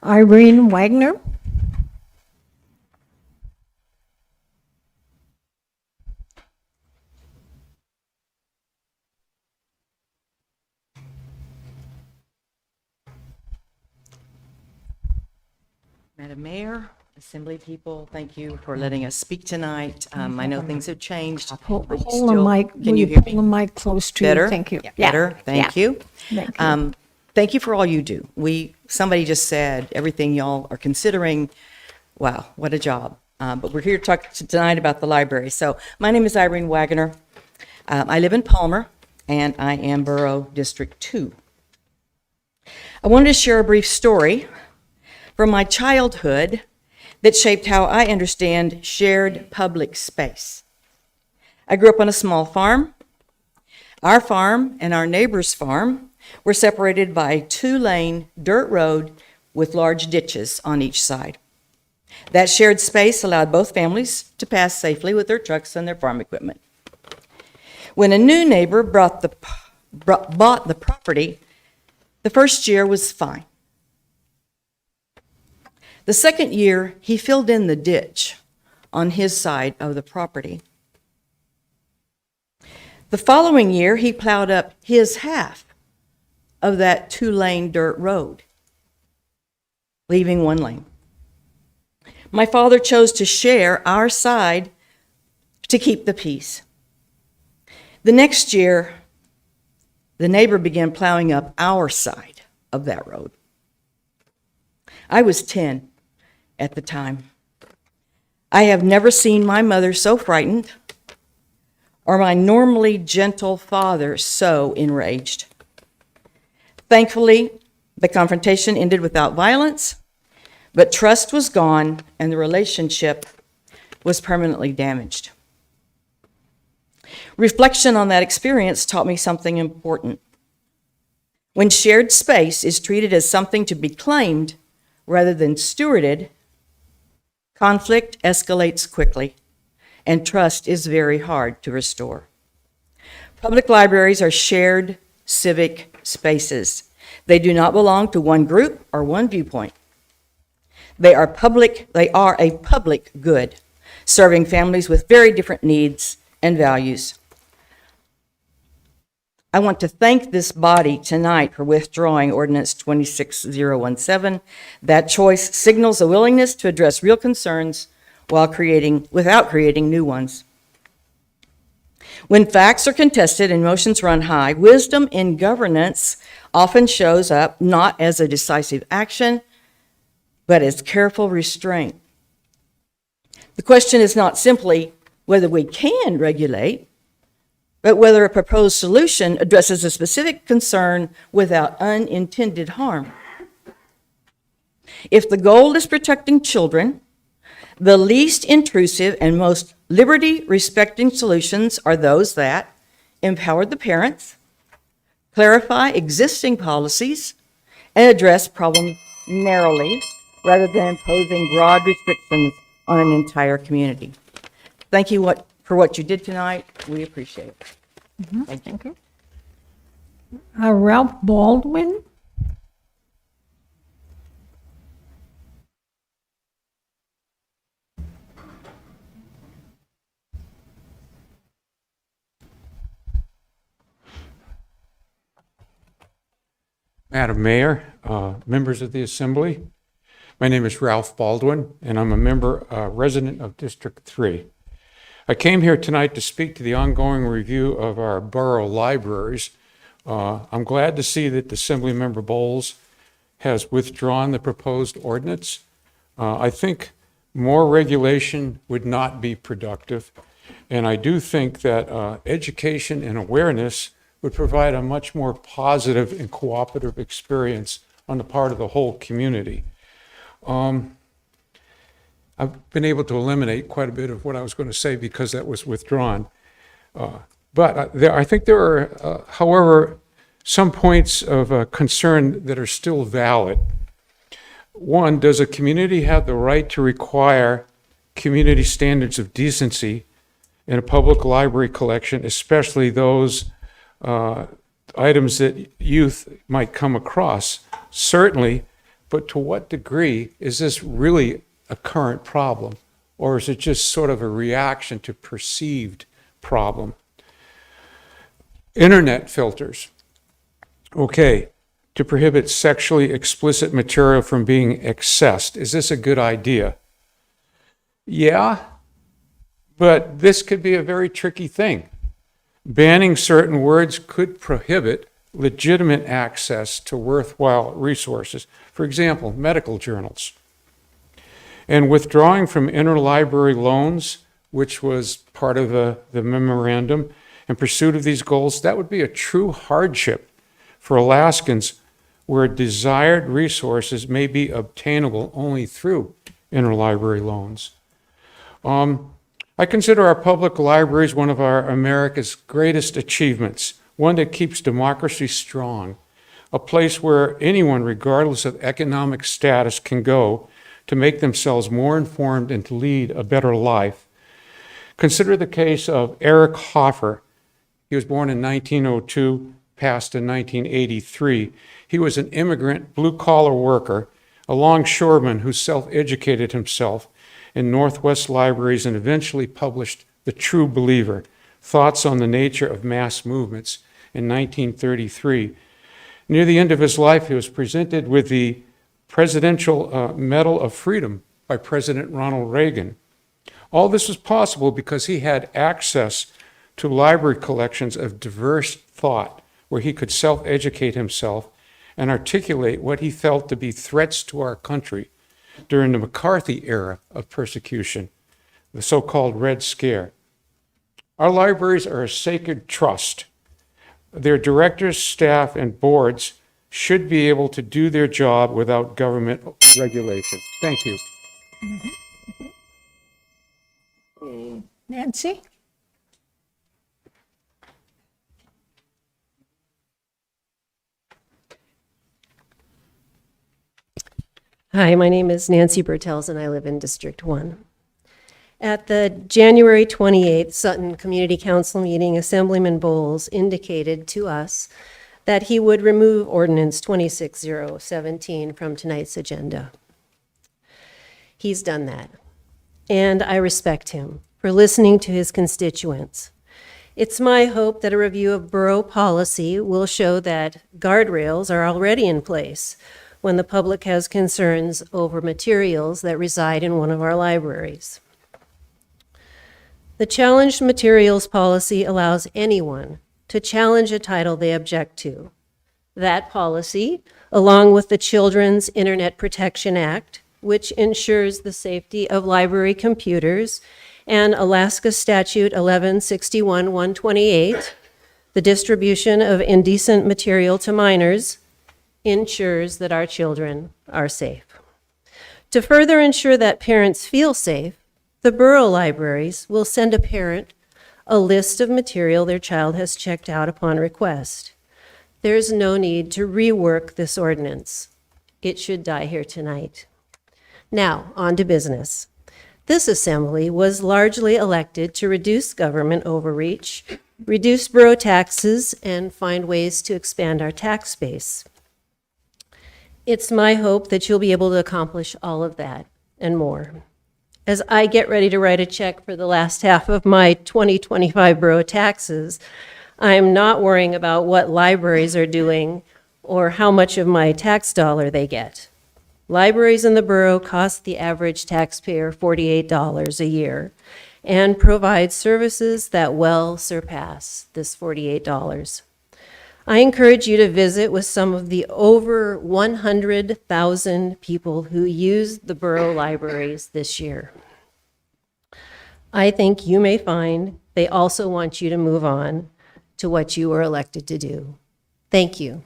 Irene Wagner. Madam Mayor, Assembly people, thank you for letting us speak tonight. I know things have changed. Pull but you the still- mic, Can will you you hear pull the me? mic close to you? Better? Thank you. Better, thank you. Thank you. Thank you for all you do. Somebody just said everything y'all are considering. Wow, what a job. But we're here to talk tonight about the library. So my name is Irene Wagner. I live in Palmer, and I am Borough District 2. I wanted to share a brief story from my childhood that shaped how I understand shared public space. I grew up on a small farm. Our farm and our neighbor's farm were separated by a 2-lane dirt road with large ditches on each side. That shared space allowed both families to pass safely with their trucks and their farm equipment. When a new neighbor bought the property, the first year was fine. The second year, he filled in the ditch on his side of the property. The following year, he plowed up his half of that 2-lane dirt road, leaving 1 lane. My father chose to share our side to keep the peace. The next year, the neighbor began plowing up our side of that road. I was 10 at the time. I have never seen my mother so frightened or my normally gentle father so enraged. Thankfully, the confrontation ended without violence, but trust was gone and the relationship was permanently damaged. Reflection on that experience taught me something important. When shared space is treated as something to be claimed rather than stewarded, conflict escalates quickly, and trust is very hard to restore. Public libraries are shared civic spaces. They do not belong to one group or one viewpoint. They are a public good, serving families with very different needs and values. I want to thank this body tonight for withdrawing Ordinance 26017. That choice signals a willingness to address real concerns without creating new ones. When facts are contested and emotions run high, wisdom in governance often shows up not as a decisive action, but as careful restraint. The question is not simply whether we can regulate, but whether a proposed solution addresses a specific concern without unintended harm. If the goal is protecting children, the least intrusive and most liberty-respecting solutions are those that empower the parents, clarify existing policies, and address problems narrowly rather than imposing broad restrictions on an entire community. Thank you for what you did tonight. We appreciate it. Thank you. Ralph Baldwin? Madam Mayor, members of the Assembly, my name is Ralph Baldwin, and I'm a resident of District 3. I came here tonight to speak to the ongoing review of our borough libraries. I'm glad to see that Assemblymember Bowles has withdrawn the proposed ordinance. I think more regulation would not be productive, and I do think that education and awareness would provide a much more positive and cooperative experience on the part of the whole community. I've been able to eliminate quite a bit of what I was going to say because that was withdrawn. But I think there are, however, some points of concern that are still valid. One, does a community have the right to require community standards of decency in a public library collection, especially those items that youth might come across? Certainly, but to what degree is this really a current problem, or is it just sort of a reaction to perceived problem? Internet filters. Okay, to prohibit sexually explicit material from being accessed. Is this a good idea? Yeah, but this could be a very tricky thing. Banning certain words could prohibit legitimate access to worthwhile resources. For example, medical journals. And withdrawing from interlibrary loans, which was part of the memorandum, in pursuit of these goals, that would be a true hardship for Alaskans where desired resources may be obtainable only through interlibrary loans. I consider our public libraries one of America's greatest achievements, one that keeps democracy strong, a place where anyone, regardless of economic status, can go to make themselves more informed and to lead a better life. Consider the case of Eric Hoffer. He was born in 1902, passed in 1983. He was an immigrant, blue-collar worker, a longshoreman who self-educated himself in Northwest libraries and eventually published The True Believer, Thoughts on the Nature of Mass Movements in 1933. Near the end of his life, he was presented with the Presidential Medal of Freedom by by President Ronald Reagan. All this was possible because he had access to library collections of diverse thought where he could self-educate himself and articulate what he felt to be threats to our country during the McCarthy era of persecution, the so-called Red Scare. Our libraries are a sacred trust. Their directors, staff, and boards should be able to do their job without government regulation. Thank you. Nancy? Hi, my name is Nancy Bertels, and I live in District 1. At the January 28th Sutton Community Council meeting, Assemblyman Bowles indicated to us that he would remove Ordinance 26017 from tonight's agenda. He's done that, and I respect him for listening to his constituents. It's my hope that a review of borough policy will show that guardrails are already in place when the public has concerns over materials that reside in one of our libraries. The challenged materials policy allows anyone to challenge a title they object to. That policy, along with the Children's Internet Protection Act, which ensures the safety of library computers, and Alaska Statute 1161-128, the distribution of indecent material to minors, ensures that our children are safe. To further ensure that parents feel safe, the borough libraries will send a parent a list of material their child has checked out upon request. There's no need to rework this ordinance. It should die here tonight. Now, on to business. This assembly was largely elected to reduce government overreach, reduce borough taxes, and find ways to expand our tax base. It's my hope that you'll be able to accomplish all of that and more. As I get ready to write a check for the last half of my 2025 borough taxes, I'm not worrying about what libraries are doing or how much of my tax dollar they get. Libraries in the borough cost the average taxpayer $48 a year and provide services that well surpass this $48. I encourage you to visit with some of the over 100,000 people who used the borough libraries this year. I think you may find they also want you to move on to what you were elected to do. Thank you.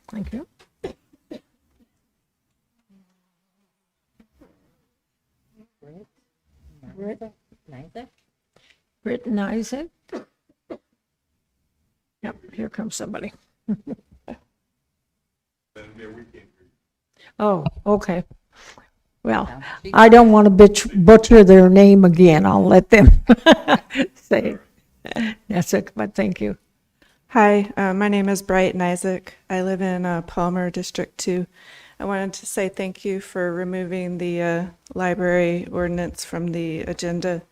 Thank you. Britton Isaac. Yep, here comes somebody. Oh, okay. Well, I don't want to butcher their name again. I'll let them say it. That's it, but thank you. Hi, my name is Brighton Isaac. I live in Palmer, District 2. I wanted to say thank you for removing the library ordinance from the agenda.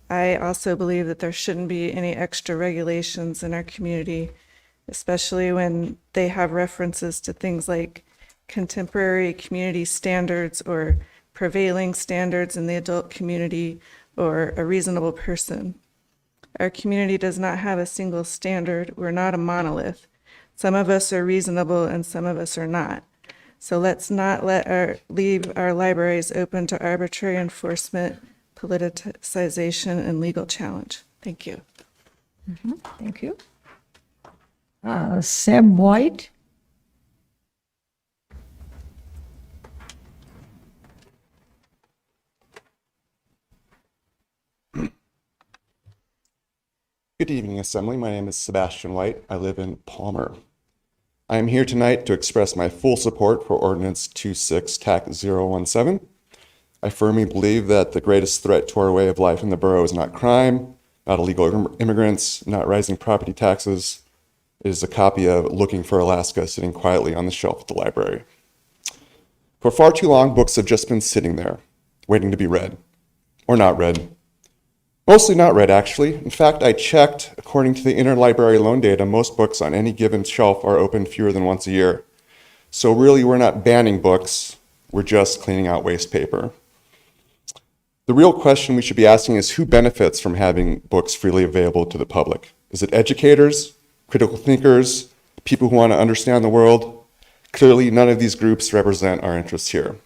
I also believe that there shouldn't be any extra regulations in our community, especially when they have references to things like contemporary community standards or prevailing standards in the adult community or a reasonable person. Our community does not have a single standard. We're not a monolith. Some of us are reasonable and some of us are not. So let's not leave our libraries open to arbitrary enforcement, politicization, and legal challenge. Thank you. Thank you. Sam White. Good evening, Assembly. My name is Sebastian White. I live in Palmer. I am here tonight to express my full support for Ordinance 26-017. I firmly believe that the greatest threat to our way of life in the borough is not crime, not illegal immigrants, not rising property taxes. It is a copy of Looking for Alaska sitting quietly on the shelf at the library. For far too long, books have just been sitting there, waiting to be read, or not read. Mostly not read, actually. In fact, I checked, according to the interlibrary loan data, most books on any given shelf are opened fewer than once a year. So really, we're not banning books, We're just cleaning out waste paper. The real question we should be asking is who benefits from having books freely available to the public? Is it educators, critical thinkers, people who want to understand the world? Clearly, none of these groups represent our interests here.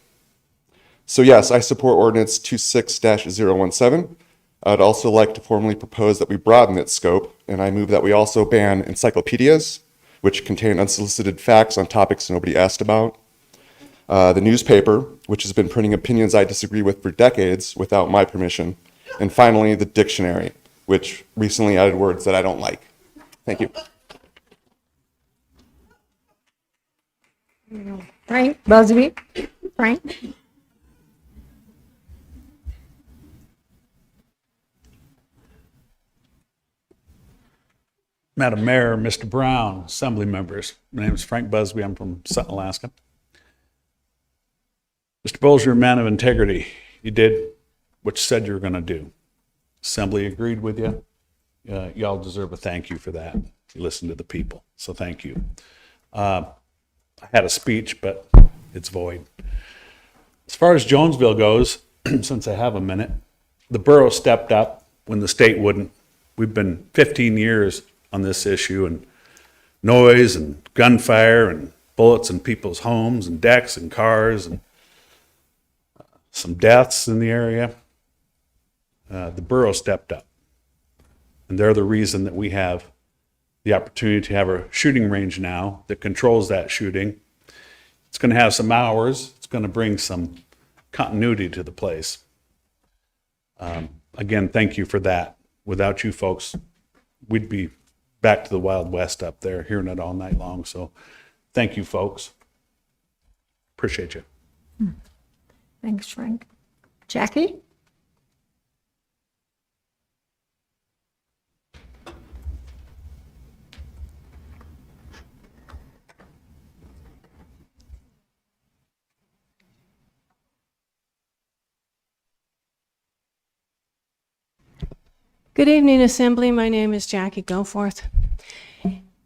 So yes, I support Ordinance 26-017. I'd also like to formally propose that we broaden its scope, and I move that we also ban encyclopedias, which contain unsolicited facts on topics nobody asked about, the newspaper, which has been printing opinions I disagree with for decades without my permission, and finally, the dictionary, which recently added words that I don't like. Thank you. Frank Busby. Frank? Madam Mayor, Mr. Brown, Assembly members, my name is Frank Busby. I'm from Sutton, Alaska. Mr. Bowles, you're a man of integrity. You did what you said you were going to do. Assembly agreed with you. Y'all deserve a thank you for that. You listened to the people, so thank you. I had a speech, but it's void. As far as Jonesville goes, since I have a minute, the borough stepped up when the state wouldn't. We've been 15 years on this issue, and noise and gunfire and bullets in people's homes and decks and cars and some deaths in the area. The borough stepped up, and they're the reason that we have the opportunity to have a shooting range now that controls that shooting. It's going to have some hours. It's going to bring some continuity to the place. Again, thank you for that. Without you folks, we'd be back to the Wild West up there, hearing it all night long. So thank you, folks. Appreciate you. Thanks, Frank. Jackie? Good evening, Assembly. My name is Jackie Goforth.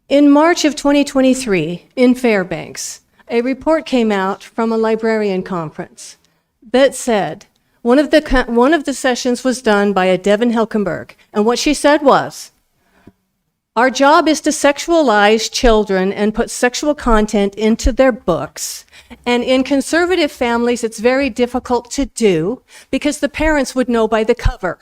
In March of 2023, in Fairbanks, a report came out from a librarian conference that said one of the sessions was done by a Devin Helkenberg, and what she said was, our job is to sexualize children and put sexual content into their books. And in conservative families, it's very difficult to do because the parents would know by the cover.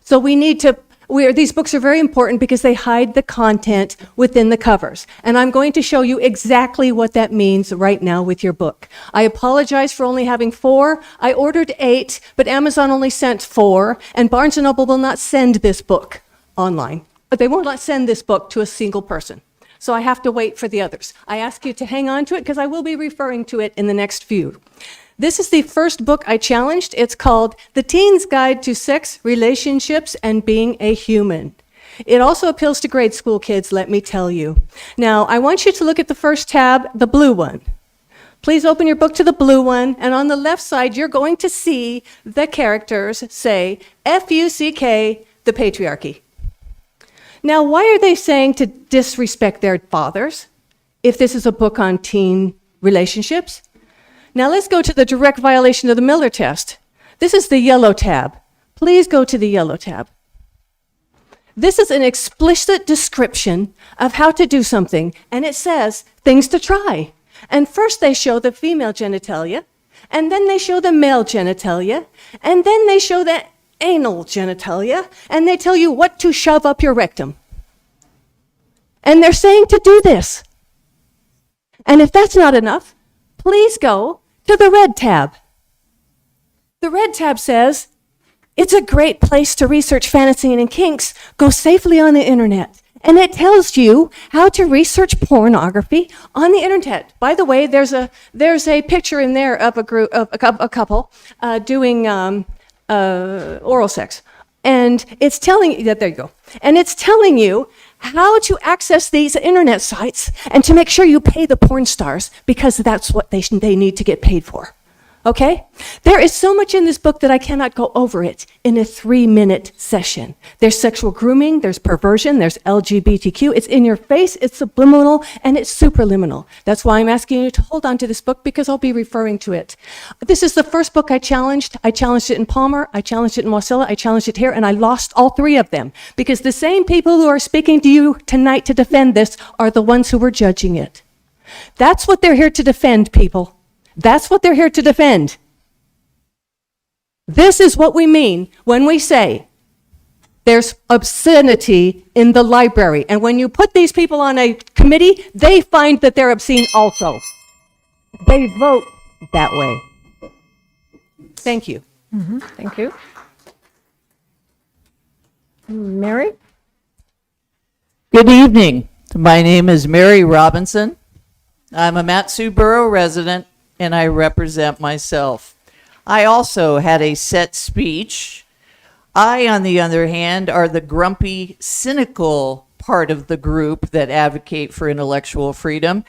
So these books are very important because they hide the content within the covers. And I'm going to show you exactly what that means right now with your book. I apologize for only having 4. I ordered 8, but Amazon only sent 4, and Barnes & Noble will not send this book online. But they will not send this book to a single person. So I have to wait for the others. I ask you to hang on to it because I will be referring to it in the next few. This is the first book I challenged. It's called The Teen's Guide to Sex, Relationships, and Being a Human. It also appeals to grade school kids, let me tell you. Now, I want you to look at the first tab, the blue one. Please open your book to the blue one, and on the left side, you're going to see the characters say, F-U-C-K, the patriarchy. Now, why are they saying to disrespect their fathers if this is a book on teen relationships? Now let's go to the direct violation of the Miller test. This is the yellow tab. Please go to the yellow tab. This is an explicit description of how to do something, and it says things to try. And first they show the female genitalia, and then they show the male genitalia, and then they show the anal genitalia, and they tell you what to shove up your rectum. And they're saying to do this. And if that's not enough, please go to the red tab. The red tab says, it's a great place to research fantasy and kinks. Go safely on the internet. And it tells you how to research pornography on the internet. By the way, there's a picture in there of a couple doing oral sex. And it's telling you, there you go. And it's telling you how to access these internet sites and to make sure you pay the porn stars because that's what they need to get paid for. Okay? There is so much in this book that I cannot go over it in a 3-minute session. There's sexual grooming, there's perversion, there's LGBTQ. It's in your face, it's subliminal, and it's superliminal. That's why I'm asking you to hold on to this book, because I'll be referring to it. This is the first book I challenged. I challenged it in Palmer, I challenged it in Wasilla, I challenged it here, and I lost all 3 of them. Because the same people who are speaking to you tonight to defend this are the ones who were judging it. That's what they're here to defend, people. That's what they're here to defend. This is what we mean when we say there's obscenity in the library. And when you put these people on a committee, they find that they're obscene also. They vote that way. Thank you. Thank you. Mary? Good evening. My name is Mary Robinson. I'm a Matsu Borough resident, and I represent myself. I also had a set speech. I, on the other hand, are the grumpy, cynical part of the group that advocate for intellectual freedom.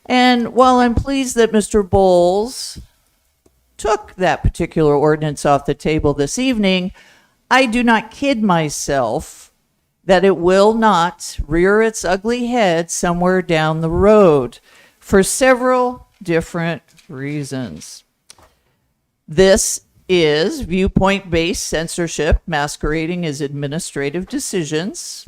And while I'm pleased that Mr. Bowles took that particular ordinance off the table this evening, I do not kid myself that it will not rear its ugly head somewhere down the road for several different reasons. This is viewpoint-based censorship masquerading as administrative decisions.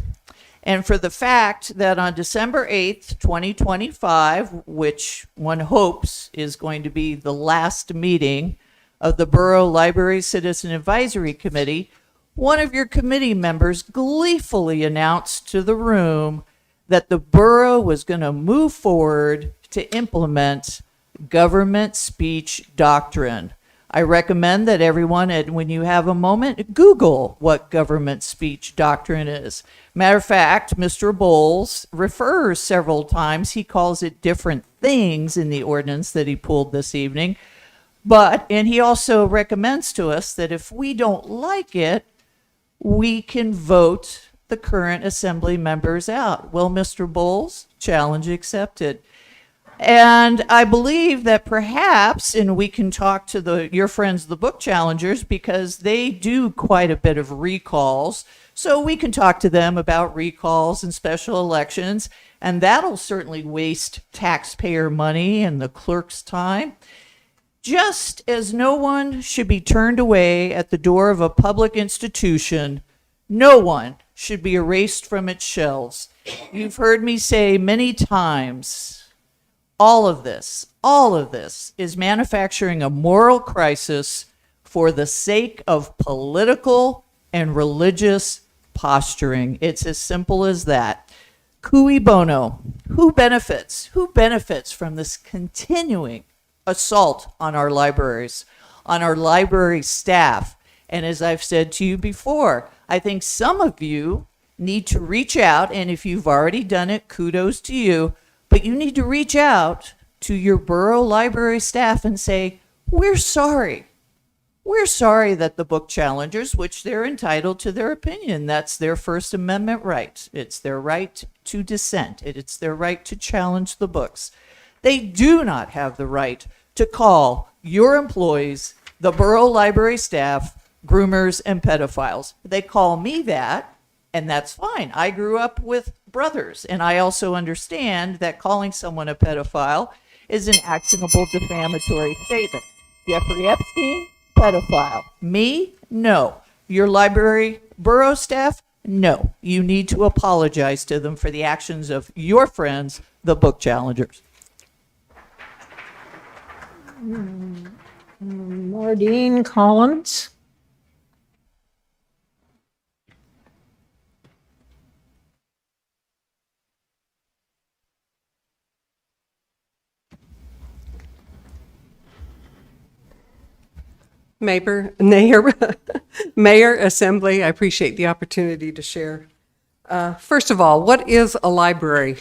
And for the fact that on December 8th, 2025, which one hopes is going to be the last meeting of the Borough Library Citizen Advisory Committee, one of your committee members gleefully announced to the room that the borough was going to move forward to implement government speech doctrine. I recommend that everyone, and when you have a moment, Google what government speech doctrine is. Matter of fact, Mr. Bowles refers several times, he calls it different things in the ordinance that he pulled this evening. And he also recommends to us that if we don't like it, we can vote the current assembly members out. Well, Mr. Bowles, challenge accepted. And I believe that perhaps, and we can talk to your friends, the book challengers, because they do quite a bit of recalls. So we can talk to them about recalls and special elections, and that'll certainly waste taxpayer money and the clerk's time. Just as no one should be turned away at the door of a public institution, no one should be erased from its shelves. You've heard me say many times, all of this is manufacturing a moral crisis for the sake of political and religious posturing. It's as simple as that. Cui bono. Who benefits? Who benefits from this continuing assault on our libraries, on our library staff? And as I've said to you before, I think some of you need to reach out, and if you've already done it, kudos to you, but you need to reach out to your borough library staff and say, we're sorry. We're sorry that the book challengers, which they're entitled to their opinion, that's their First Amendment right. It's their right to dissent. It's their right to challenge the books. They do not have the right to call your employees, the borough library staff, groomers and pedophiles. They call me that, and that's fine. I grew up with brothers, and I also understand that calling someone a pedophile is an actionable defamatory statement. Jeffrey Epstein, pedophile. Me? No. Your library borough staff? No. You need to apologize to them for the actions of your friends, the book challengers. Mardine Collins? Mayor, Assembly, I appreciate the opportunity to share. First of all, what is a library?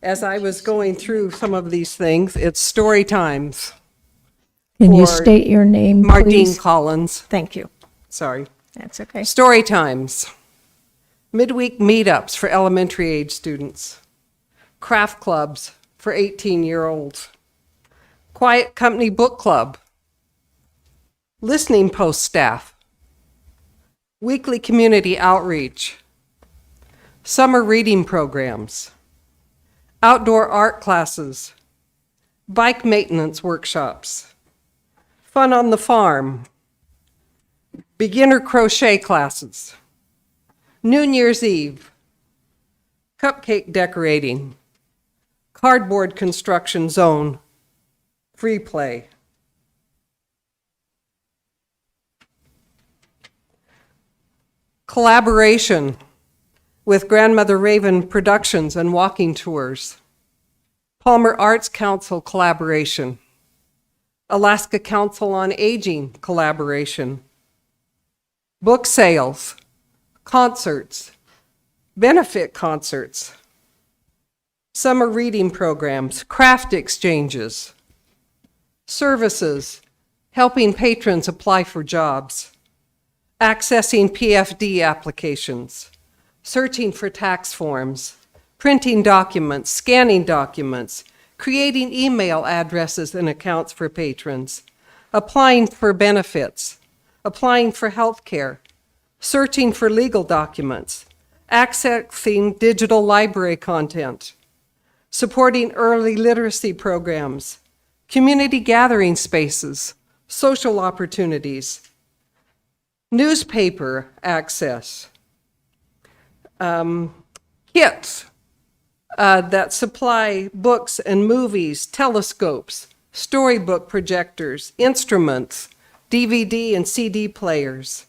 As I was going through some of these things, it's story times. Can you state your name, Mardine please? Collins. Thank you. Sorry. That's okay. Story times. Midweek meetups for elementary age students. Craft clubs for 18-year-olds. Quiet Company Book Club, Listening Post staff, weekly community outreach, summer reading programs, outdoor art classes, bike maintenance workshops, fun on the farm, beginner crochet classes, New Year's Eve, cupcake decorating, cardboard construction zone, free play. Collaboration with Grandmother Raven Productions and walking tours. Palmer Arts Council collaboration. Alaska Council on Aging collaboration. Book sales, concerts, benefit concerts, summer reading programs, craft exchanges, services, helping patrons apply for jobs, accessing PFD applications, searching for tax forms, printing documents, scanning documents, creating email addresses and accounts for patrons, applying for benefits, applying for health care, searching for legal documents, accessing digital library content, supporting early literacy programs, community gathering spaces, social opportunities, newspaper access, kits that supply books and movies, telescopes, storybook projectors, instruments, DVD and CD players.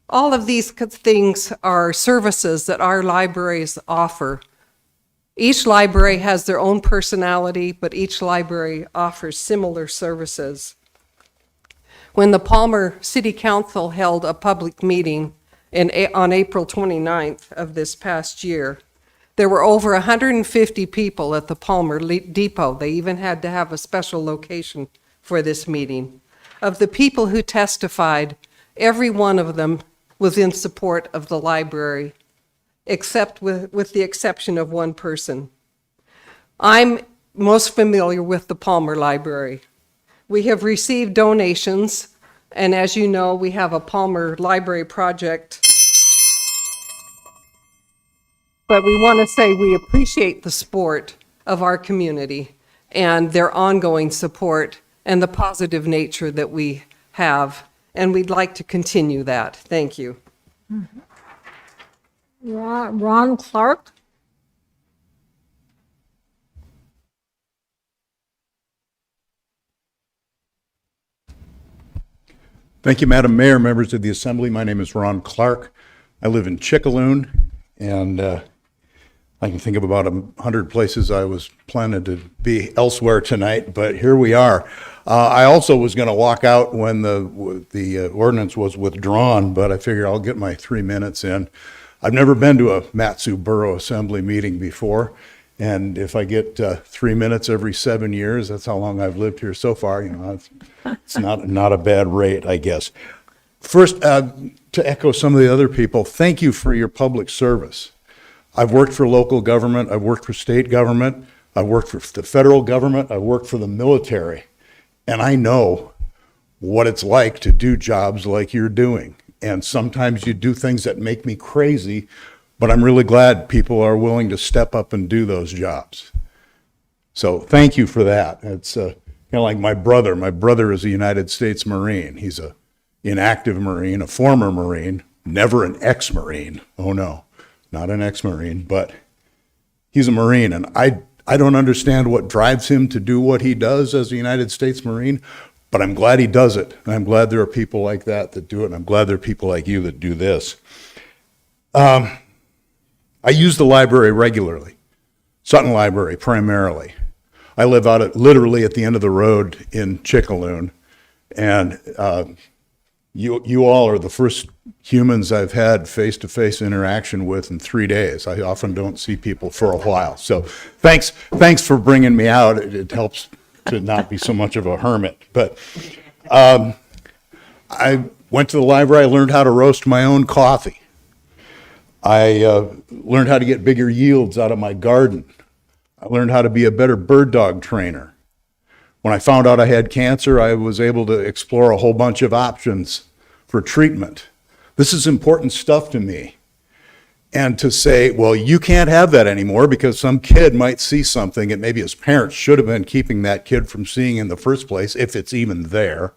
All of these things are services that our libraries offer. Each library has their own personality, but each library offers similar services. When the Palmer City Council held a public meeting on April 29th of this past year, there were over 150 people at the Palmer Depot. They even had to have a special location for this meeting. Of the people who testified, every one of them was in support of the library, except with the exception of one person. I'm most familiar with the Palmer Library. We have received donations, and as you know, we have a Palmer Library project. But we want to say we appreciate the support of our community and their ongoing support and the positive nature that we have, and we'd like to continue that. Thank you. Ron Clark? Thank you, Madam Mayor, members of the Assembly. My name is Ron Clark. I live in Chickaloon, and I can think of about 100 places I was planning to be elsewhere tonight, but here we are. I also was going to walk out when the ordinance was withdrawn, but I figure I'll get my 3 minutes in. I've never been to a Matsu Borough Assembly meeting before, and if I get 3 minutes every 7 years, that's how long I've lived here so far. You know, it's not a bad rate, I guess. First, to echo some of the other people, thank you for your public service. I've worked for local government, I've worked for state government, I've worked for the federal government, I've worked for the military, and I know what it's like to do jobs like you're doing. And sometimes you do things that make me crazy, but I'm really glad people are willing to step up and do those jobs. So thank you for that. It's kind of like my brother. My brother is a United States Marine. He's an inactive Marine, a former Marine, never an ex-Marine. Oh no, not an ex-Marine, but he's a Marine. And I don't understand what drives him to do what he does as a United States Marine, but I'm glad he does it. And I'm glad there are people like that do it. And I'm glad there are people like you that do this. I use the library regularly, Sutton Library primarily. I live out literally at the end of the road in Chickaloon, and you all are the first humans I've had face-to-face interaction with in 3 days. I often don't see people for a while, so thanks for bringing me out. It helps to not be so much of a hermit. But I went to the library. I learned how to roast my own coffee. I learned how to get bigger yields out of my garden. I learned how to be a better bird dog trainer. When I found out I had cancer, I was able to explore a whole bunch of options for treatment. This is important stuff to me. And to say, well, you can't have that anymore because some kid might see something that maybe his parents should have been keeping that kid from seeing in the first place, if it's even there.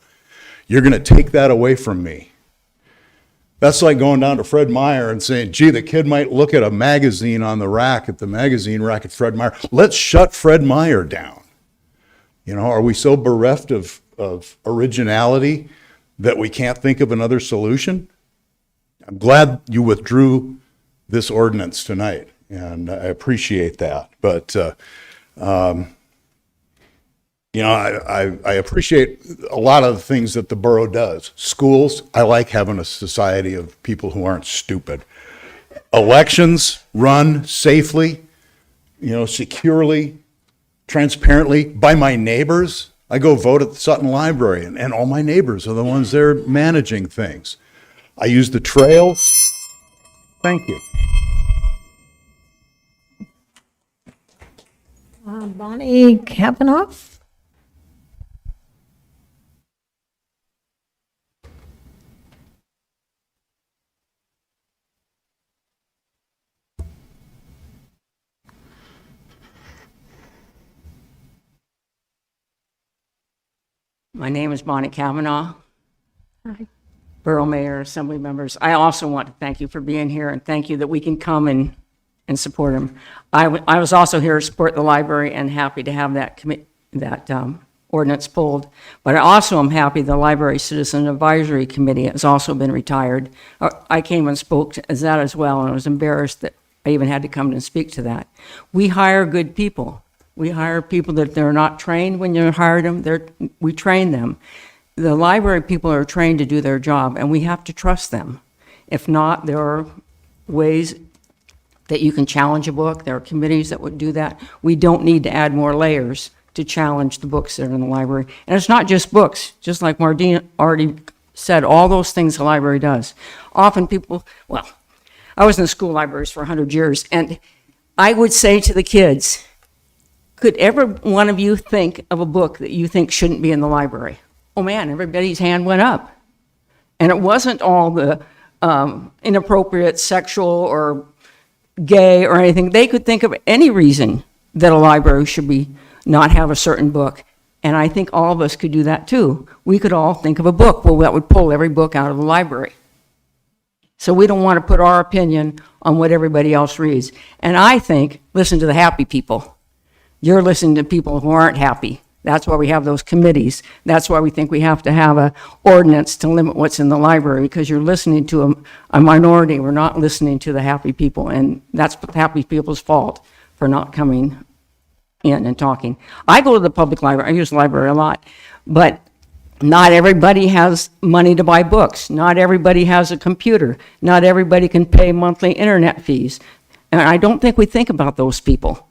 You're going to take that away from me. That's like going down to Fred Meyer and saying, gee, the kid might look at a magazine on the rack at the magazine rack at Fred Meyer. Let's shut Fred Meyer down. You know, are we so bereft of originality that we can't think of another solution? I'm glad you withdrew this ordinance tonight, and I appreciate that. But, you know, I appreciate a lot of the things that the borough does. Schools, I like having a society of people who aren't stupid. Elections run safely, you know, securely, transparently by my neighbors. I go vote at the Sutton Library, and all my neighbors are the ones there managing things. I use the trails. Thank you. Bonnie Kavanaugh? My name is Bonnie Kavanaugh. Hi. Borough Mayor, Assembly members. I also want to thank you for being here and thank you that we can come and support him. I was also here to support the library and happy to have that ordinance pulled. But I also am happy the Library Citizen Advisory Committee has also been retired. I came and spoke as that as well, and I was embarrassed that I even had to come and speak to that. We hire good people. We hire people that they're not trained when you hire them. We train them. The library people are trained to do their job, and we have to trust them. If not, there are ways that you can challenge a book. There are committees that would do that. We don't need to add more layers to challenge the books that are in the library. And it's not just books, just like Mardine already said, all those things the library does. Often people, well, I was in the school libraries for 100 years, and I would say to the kids, could ever one of you think of a book that you think shouldn't be in the library? Oh man, everybody's hand went up. And it wasn't all the inappropriate sexual or gay or anything. They could think of any reason that a library should not have a certain book. And I think all of us could do that too. We could all think of a book, well, that would pull every book out of the library. So we don't want to put our opinion on what everybody else reads. And I think, listen to the happy people. You're listening to people who aren't happy. That's why we have those committees. That's why we think we have to have an ordinance to limit what's in the library, because you're listening to a minority. We're not listening to the happy people, and that's the happy people's fault for not coming in and talking. I go to the public library. I use the library a lot, but not everybody has money to buy books. Not everybody has a computer. Not everybody can pay monthly internet fees. And I don't think we think about those people.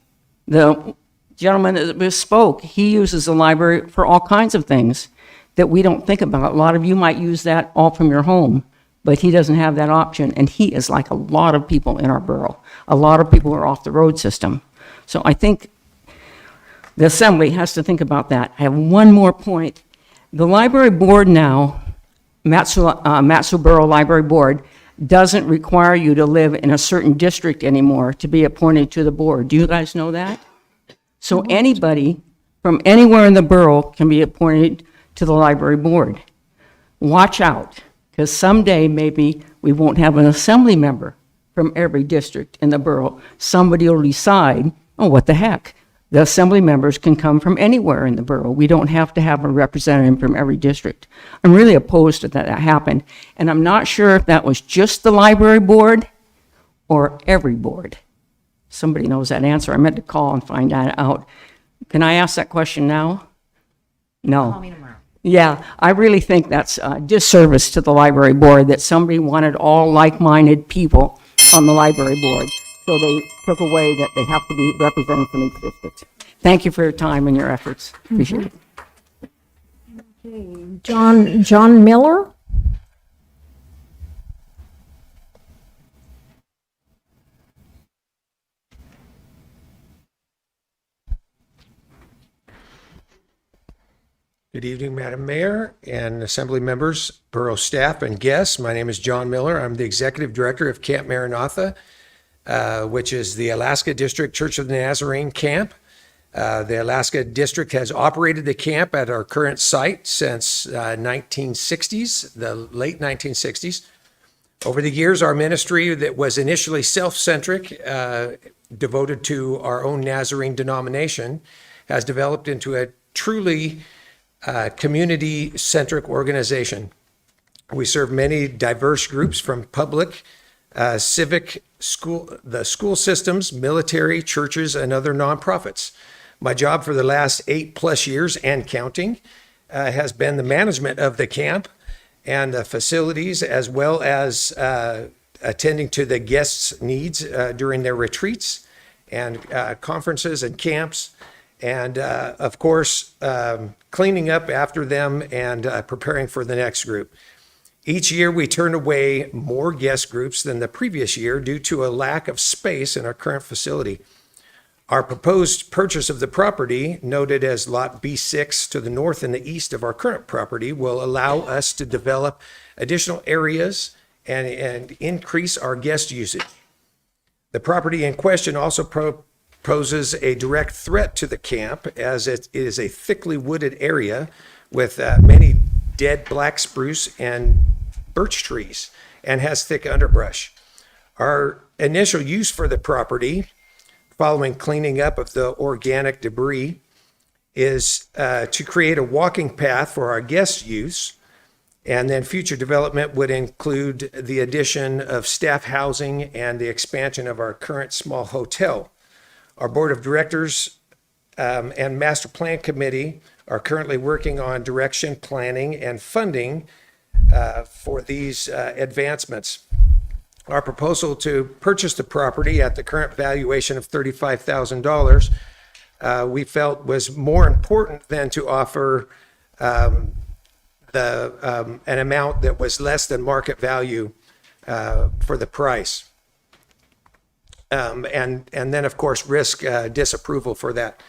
The gentleman that spoke, he uses the library for all kinds of things that we don't think about. A lot of you might use that all from your home, but he doesn't have that option, and he is like a lot of people in our borough. A lot of people are off the road system. So I think the Assembly has to think about that. I have one more point. The library board now, Matsu Borough Library Board, doesn't require you to live in a certain district anymore to be appointed to the board. Do you guys know that? So anybody from anywhere in the borough can be appointed to the library board. Watch out, because someday maybe we won't have an assembly member from every district in the borough. Somebody will decide, oh, what the heck? The assembly members can come from anywhere in the borough. We don't have to have a representative from every district. I'm really opposed to that happened, and I'm not sure if that was just the library board or every board. Somebody knows that answer. I meant to call and find that out. Can I ask that question now? No. Call me tomorrow. Yeah, I really think that's a disservice to the library board that somebody wanted all like-minded people on the library board. So they took away that they have to be represented from each district. Thank you for your time and your efforts. Appreciate it. John Miller? Good evening, Madam Mayor and Assembly members, Borough staff, and guests. My name is John Miller. I'm the Executive Director of Camp Maranatha, which is the Alaska District Church of the Nazarene camp. The Alaska District has operated the camp at our current site since 1960s, the late 1960s. Over the years, our ministry that was initially self-centric, devoted to our own Nazarene denomination, has developed into a truly community-centric organization. We serve many diverse groups from public, civic, the school systems, military, churches, and other nonprofits. My job for the last 8+ years and counting has been the management of the camp and the facilities, as well as attending to the guests' needs during their retreats and conferences and camps. And of course, cleaning up after them and preparing for the next group. Each year, we turn away more guest groups than the previous year due to a lack of space in our current facility. Our proposed purchase of the property, noted as Lot B6 to the north and the east of our current property, will allow us to develop additional areas and increase our guest usage. The property in question also poses a direct threat to the camp, as it is a thickly wooded area with many dead black spruce and birch trees and has thick underbrush. Our initial use for the property, following cleaning up of the organic debris, is to create a walking path for our guest use, and then future development would include the addition of staff housing and the expansion of our current small hotel. Our board of directors and master plan committee are currently working on direction, planning, and funding for these advancements. Our proposal to purchase the property at the current valuation of $35,000 we felt was more important than to offer an amount that was less than market value for the price. And then, of course, risk disapproval for that.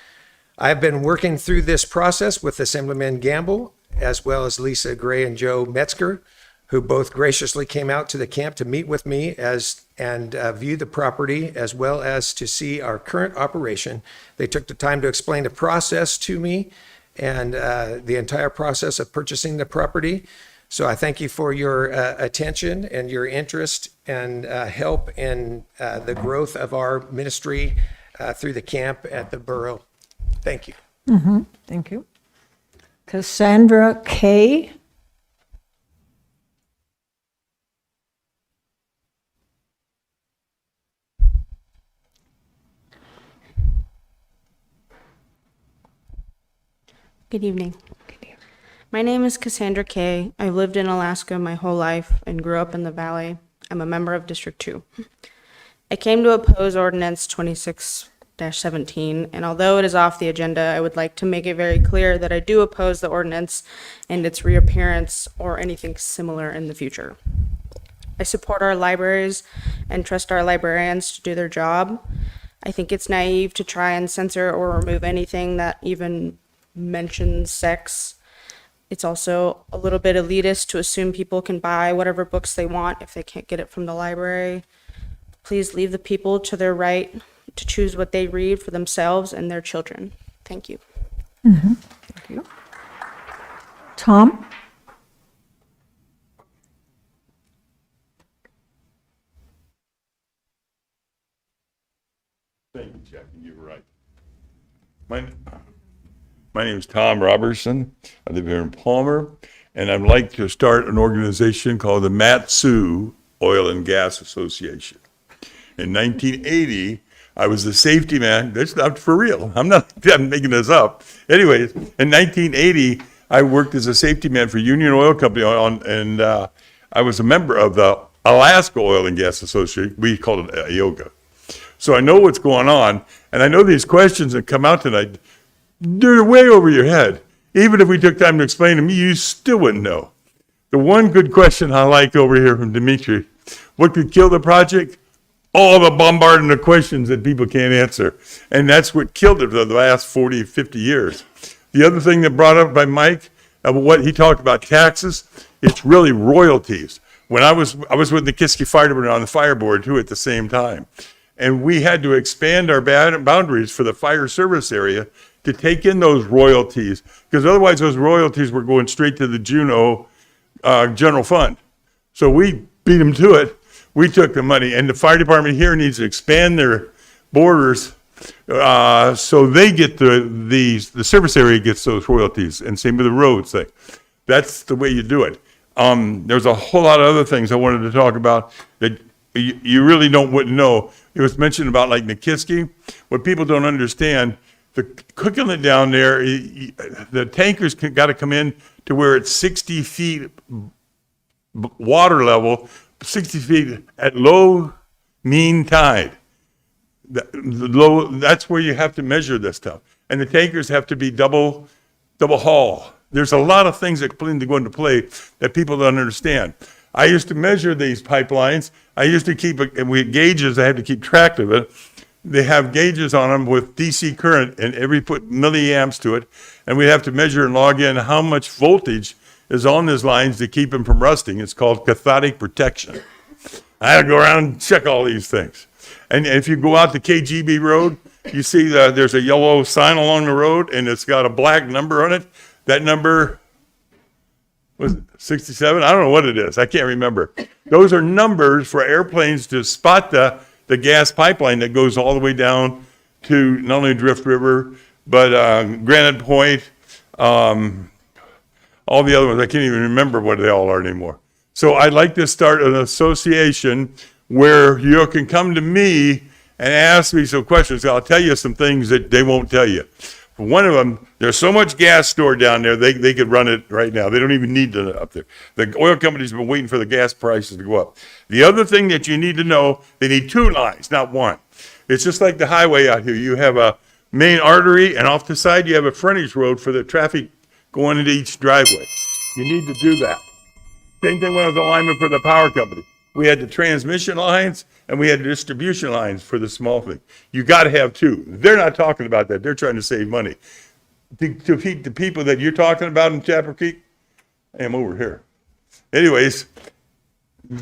I've been working through this process with Assemblyman Gamble, as well as Lisa Gray and Joe Metzger, who both graciously came out to the camp to meet with me and view the property, as well as to see our current operation. They took the time to explain the process to me and the entire process of purchasing the property. So I thank you for your attention and your interest and help in the growth of our ministry through the camp at the borough. Thank you. Thank you. Cassandra K. Good evening. My name is Cassandra Kay. I've lived in Alaska my whole life and grew up in the Valley. I'm a member of District 2. I came to oppose Ordinance 26-17, and although it is off the agenda, I would like to make it very clear that I do oppose the ordinance and its reappearance or anything similar in the future. I support our libraries and trust our librarians to do their job. I think it's naive to try and censor or remove anything that even mentions sex. It's also a little bit elitist to assume people can buy whatever books they want if they can't get it from the library. Please leave the people to their right to choose what they read for themselves and their children. Thank you. Thank you. Tom? Thank you, Jackie. You were right. My name is Tom Robertson. I live here in Palmer, and I'd like to start an organization called the Matsu Oil and Gas Association. In 1980, I was the safety man. That's not for real. I'm making this up. Anyways, in 1980, I worked as a safety man for Union Oil Company, and I was a member of the Alaska Oil and Gas Association. We called it AOGA. So I know what's going on, and I know these questions that come out tonight, they're way over your head. Even if we took time to explain them, you still wouldn't know. The one good question I like over here from Dimitri, what could kill the project? All the bombarding of questions that people can't answer. And that's what killed it for the last 40, 50 years. The other thing that brought up by Mike, what he talked about taxes, it's really royalties. When I was with the Kiski Fire Department on the fire board too at the same time. And we had to expand our boundaries for the fire service area to take in those royalties, because otherwise those royalties were going straight to the Juneau general fund. So we beat them to it. We took the money, and the fire department here needs to expand their borders so they get the service area gets those royalties, and same with the roads thing. That's the way you do it. There's a whole lot of other things I wanted to talk about that you really wouldn't know. It was mentioned about like Nikiski. What people don't understand, the cooking it down there, the tankers got to come in to where it's 60 feet water level, 60 feet at low mean tide. That's where you have to measure this stuff. And the tankers have to be double hull. There's a lot of things that go into play that people don't understand. I used to measure these pipelines. I used to keep gauges. I had to keep track of it. They have gauges on them with DC current, and put milliamps to it. And we have to measure and log in how much voltage is on these lines to keep them from rusting. It's called cathodic protection. I had to go around and check all these things. And if you go out the KGB road, you see there's a yellow sign along the road, and it's got a black number on it. That number was 67? I don't know what it is. I can't remember. Those are numbers for airplanes to spot the gas pipeline that goes all the way down to not only Drift River, but Granite Point, all the other ones. I can't even remember what they all are anymore. So I'd like to start an association where you can come to me and ask me some questions. I'll tell you some things that they won't tell you. One of them, there's so much gas stored down there, they could run it right now. They don't even need to up there. The oil companies have been waiting for the gas prices to go up. The other thing that you need to know, they need 2 lines, not 1. It's just like the highway out here. You have a main artery, and off the side you have a frontage road for the traffic going into each driveway. You need to do that. Same thing when I was a lineman for the power company. We had the transmission lines and we had the distribution lines for the small thing. You got to have 2. They're not talking about that. They're trying to save money. To feed the people that you're talking about in Chapel Creek, I'm over here. Anyways,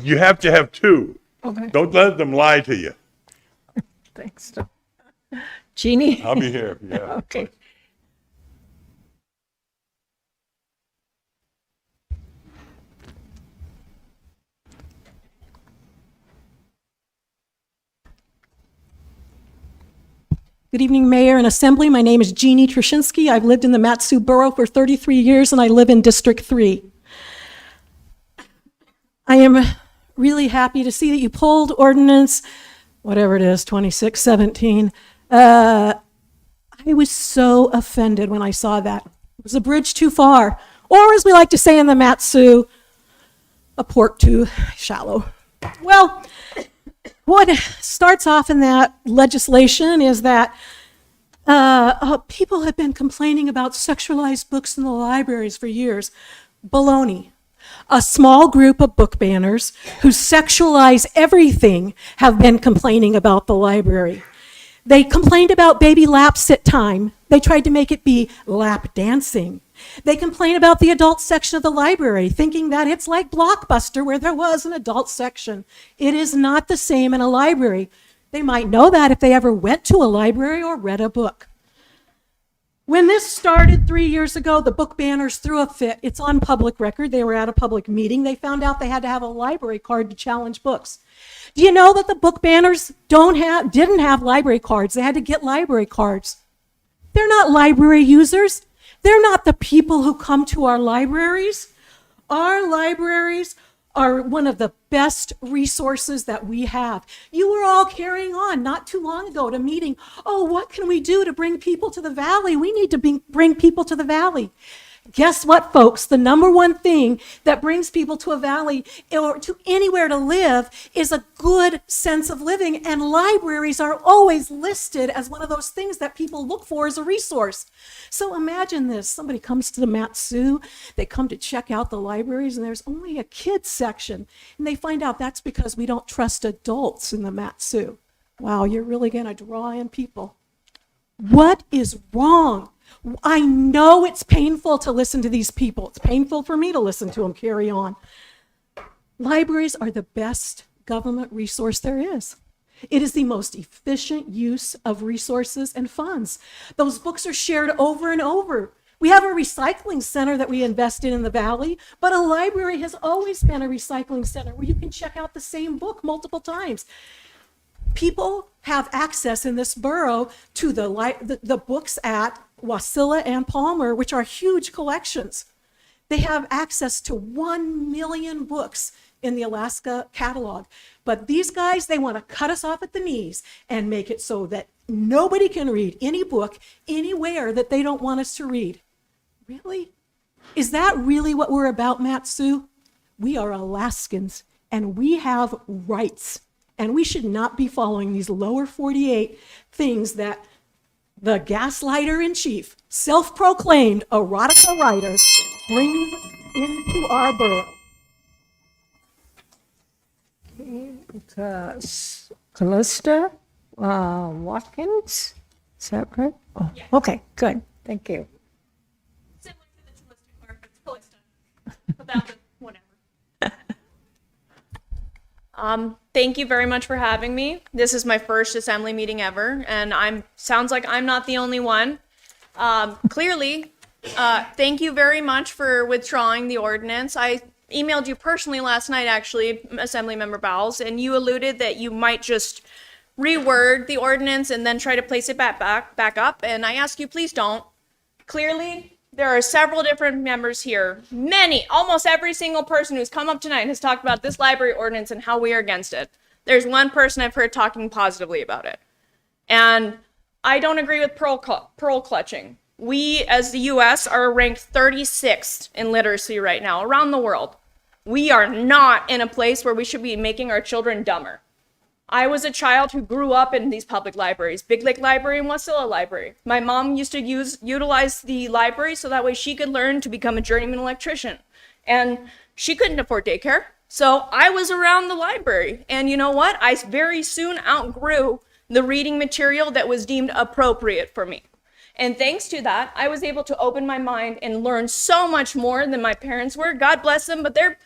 you have to have 2. Okay. Don't let them lie to you. Thanks. Jeannie? I'll be here. Yeah. Okay. Good evening, Mayor and Assembly. My name is Jeannie Trushinsky. I've lived in the Matsu Borough for 33 years, and I live in District 3. I am really happy to see that you pulled ordinance, whatever it is, 2617. I was so offended when I saw that. It was a bridge too far, or as we like to say in the Matsu, a port too shallow. Well, what starts off in that legislation is that people have been complaining about sexualized books in the libraries for years. Baloney. A small group of book banners who sexualize everything have been complaining about the library. They complained about baby lap sit time. They tried to make it be lap dancing. They complain about the adult section of the library, thinking that it's like Blockbuster where there was an adult section. It is not the same in a library. They might know that if they ever went to a library or read a book. When this started 3 years ago, the book banners threw a fit. It's on public record. They were at a public meeting. They found out they had to have a library card to challenge books. Do you know that the book banners didn't have library cards? They had to get library cards. They're not library users. They're not the people who come to our libraries. Our libraries are one of the best resources that we have. You were all carrying on not too long ago at a meeting. Oh, what can we do to bring people to the valley? We need to bring people to the valley. Guess what, folks? The number one thing that brings people to a valley or to anywhere to live is a good sense of living, and libraries are always listed as one of those things that people look for as a resource. So imagine this. Somebody comes to the Matsu, they come to check out the libraries, and there's only a kids section, and they find out that's because we don't trust adults in the Matsu. Wow, you're really going to draw in people. What is wrong I know it's painful to listen to these people. It's painful for me to listen to them carry on. Libraries are the best government resource there is. It is the most efficient use of resources and funds. Those books are shared over and over. We have a recycling center that we invest in the Valley, but a library has always been a recycling center where you can check out the same book multiple times. People have access in this borough to the books at Wasilla and Palmer, which are huge collections. They have access to 1 million books in the Alaska catalog. But these guys, they want to cut us off at the knees and make it so that nobody can read any book anywhere that they don't want us to read. Really? Is that really what we're about, Matsu? We are Alaskans and we have rights. And we should not be following these lower 48 things that the gaslighter in chief, self-proclaimed erotica writer, brings into our borough. Callista Watkins, is that right? Oh, okay, good, thank you. Thank you very much for having me. This is my first assembly meeting ever, and sounds like I'm not the only one. Clearly, thank you very much for withdrawing the ordinance. I emailed you personally last night, actually, Assemblymember Bowles, and you alluded that you might just reword the ordinance and then try to place it back up, and I ask you, please don't. Clearly, there are several different members here. Many, almost every single person who's come up tonight has talked about this library ordinance and how we are against it. There's one person I've heard talking positively about it. And I don't agree with pearl clutching. We, as the US, are ranked 36th in literacy right now around the world. We are not in a place where we should be making our children dumber. I was a child who grew up in these public libraries, Big Lake Library and Wasilla Library. My mom used to utilize the library so that way she could learn to become a journeyman electrician. And she couldn't afford daycare, so I was around the library. And you know what? I very soon outgrew the reading material that was deemed appropriate for me. And thanks to that, I was able to open my mind and learn so much more than my parents were. God bless them, but they're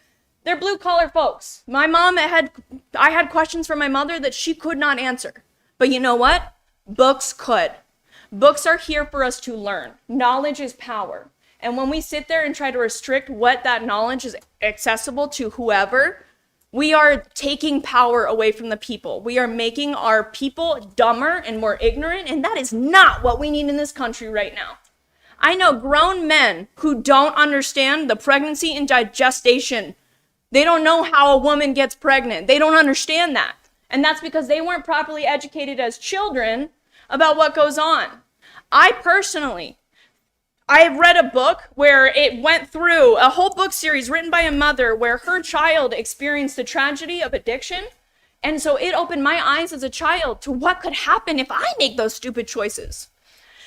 blue collar folks. My mom I had questions from my mother that she could not answer. But you know what? Books could. Books are here for us to learn. Knowledge is power. And when we sit there and try to restrict what that knowledge is accessible to whoever, we are taking power away from the people. We are making our people dumber and more ignorant, and that is not what we need in this country right now. I know grown men who don't understand the pregnancy and gestation. They don't know how a woman gets pregnant. They don't understand that. And that's because they weren't properly educated as children about what goes on. I read a book where it went through a whole book series written by a mother where her child experienced the tragedy of addiction. And so it opened my eyes as a child to what could happen if I make those stupid choices.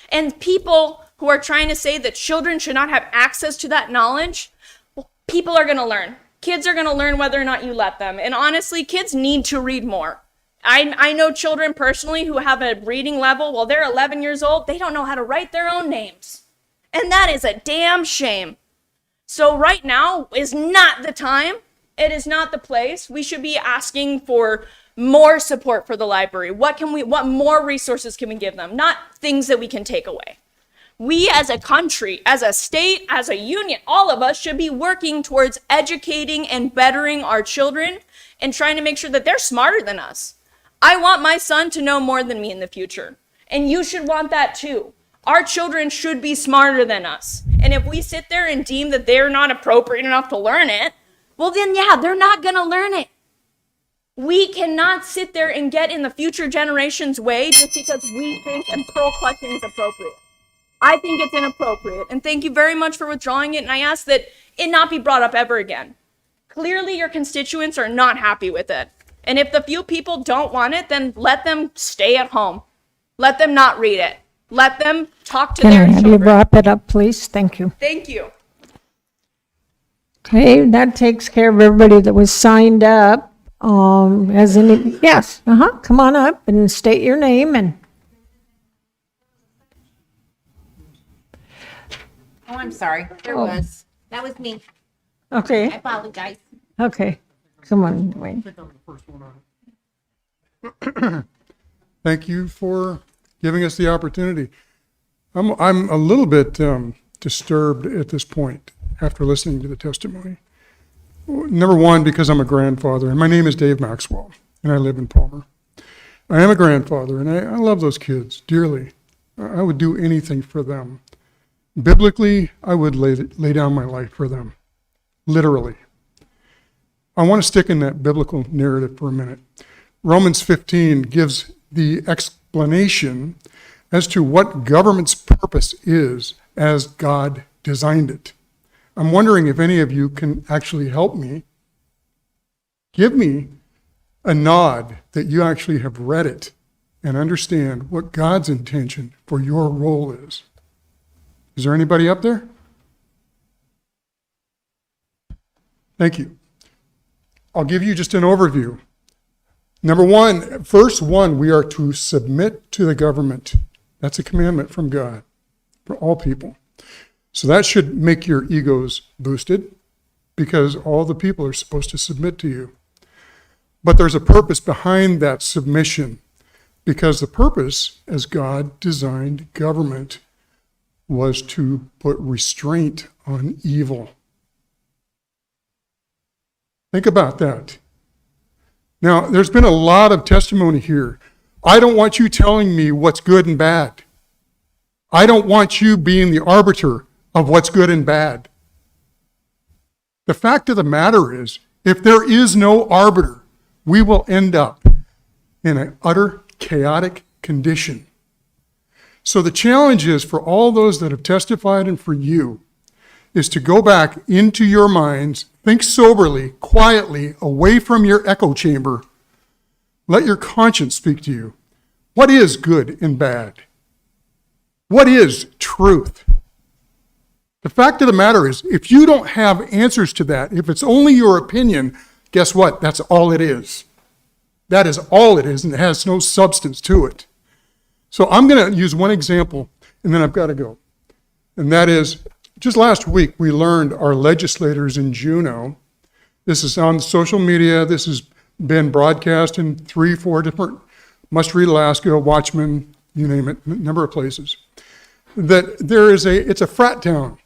And people who are trying to say that children should not have access to that knowledge, well, people are going to learn. Kids are going to learn whether or not you let them. And honestly, kids need to read more. I know children personally who have a reading level, well, they're 11 years old, they don't know how to write their own names. And that is a damn shame. So right now is not the time. It is not the place. We should be asking for more support for the library. What more resources can we give them? Not things that we can take away. We as a country, as a state, as a union, all of us should be working towards educating and bettering our children and trying to make sure that they're smarter than us. I want my son to know more than me in the future. And you should want that too. Our children should be smarter than us. And if we sit there and deem that they're not appropriate enough to learn it, well then yeah, they're not gonna learn it. We cannot sit there and get in the future generation's way just because we think and pearl clutching is appropriate. I think it's inappropriate. And thank you very much for withdrawing it. And I ask that it not be brought up ever again. Clearly your constituents are not happy with it. And if the few people don't want it, then let them stay at home. Let them not read it. Let them talk to Can their I have you children. wrap it up, please? Thank you. Thank you. Okay, that takes care of everybody that was signed up. Yes, come on up and state your name and. I'm sorry. There Oh. was. That was me. I Okay, apologize. okay. Come on, Dwayne. Thank you for giving us the opportunity. I'm a little bit disturbed at this point after listening to the testimony. Number one, because I'm a grandfather, and my name is Dave Maxwell, and I live in Palmer. I am a grandfather, and I love those kids dearly. I would do anything for them. Biblically, I would lay down my life for them, literally. I want to stick in that biblical narrative for a minute. Romans 15 gives the explanation as to what government's purpose is as God designed it. I'm wondering if any of you can actually help me. Give me a nod that you actually have read it and understand what God's intention for your role is. Is there anybody up there? Thank you. I'll give you just an overview. Number one, verse 1, we are to submit to the government. That's a commandment from God for all people. So that should make your egos boosted because all the people are supposed to submit to you. But there's a purpose behind that submission because the purpose, as God designed government, was to put restraint on evil. Think about that. Now, there's been a lot of testimony here. I don't want you telling me what's good and bad. I don't want you being the arbiter of what's good and bad. The fact of the matter is, if there is no arbiter, we will end up in an utter chaotic condition. So the challenge is for all those that have testified and for you is to go back into your minds, think soberly, quietly, away from your echo chamber. Let your conscience speak to you. What is good and bad? What is truth? The fact of the matter is, if you don't have answers to that, if it's only your opinion, guess what? That's all it is. That is all it is, and it has no substance to it. So I'm going to use one example, and then I've got to go. And that is, just last week, we learned our legislators in Juneau. This is on social media. This has been broadcast in 3-4 different Must Read Alaska, Watchman, you name it, a number of places. That it's a frat town.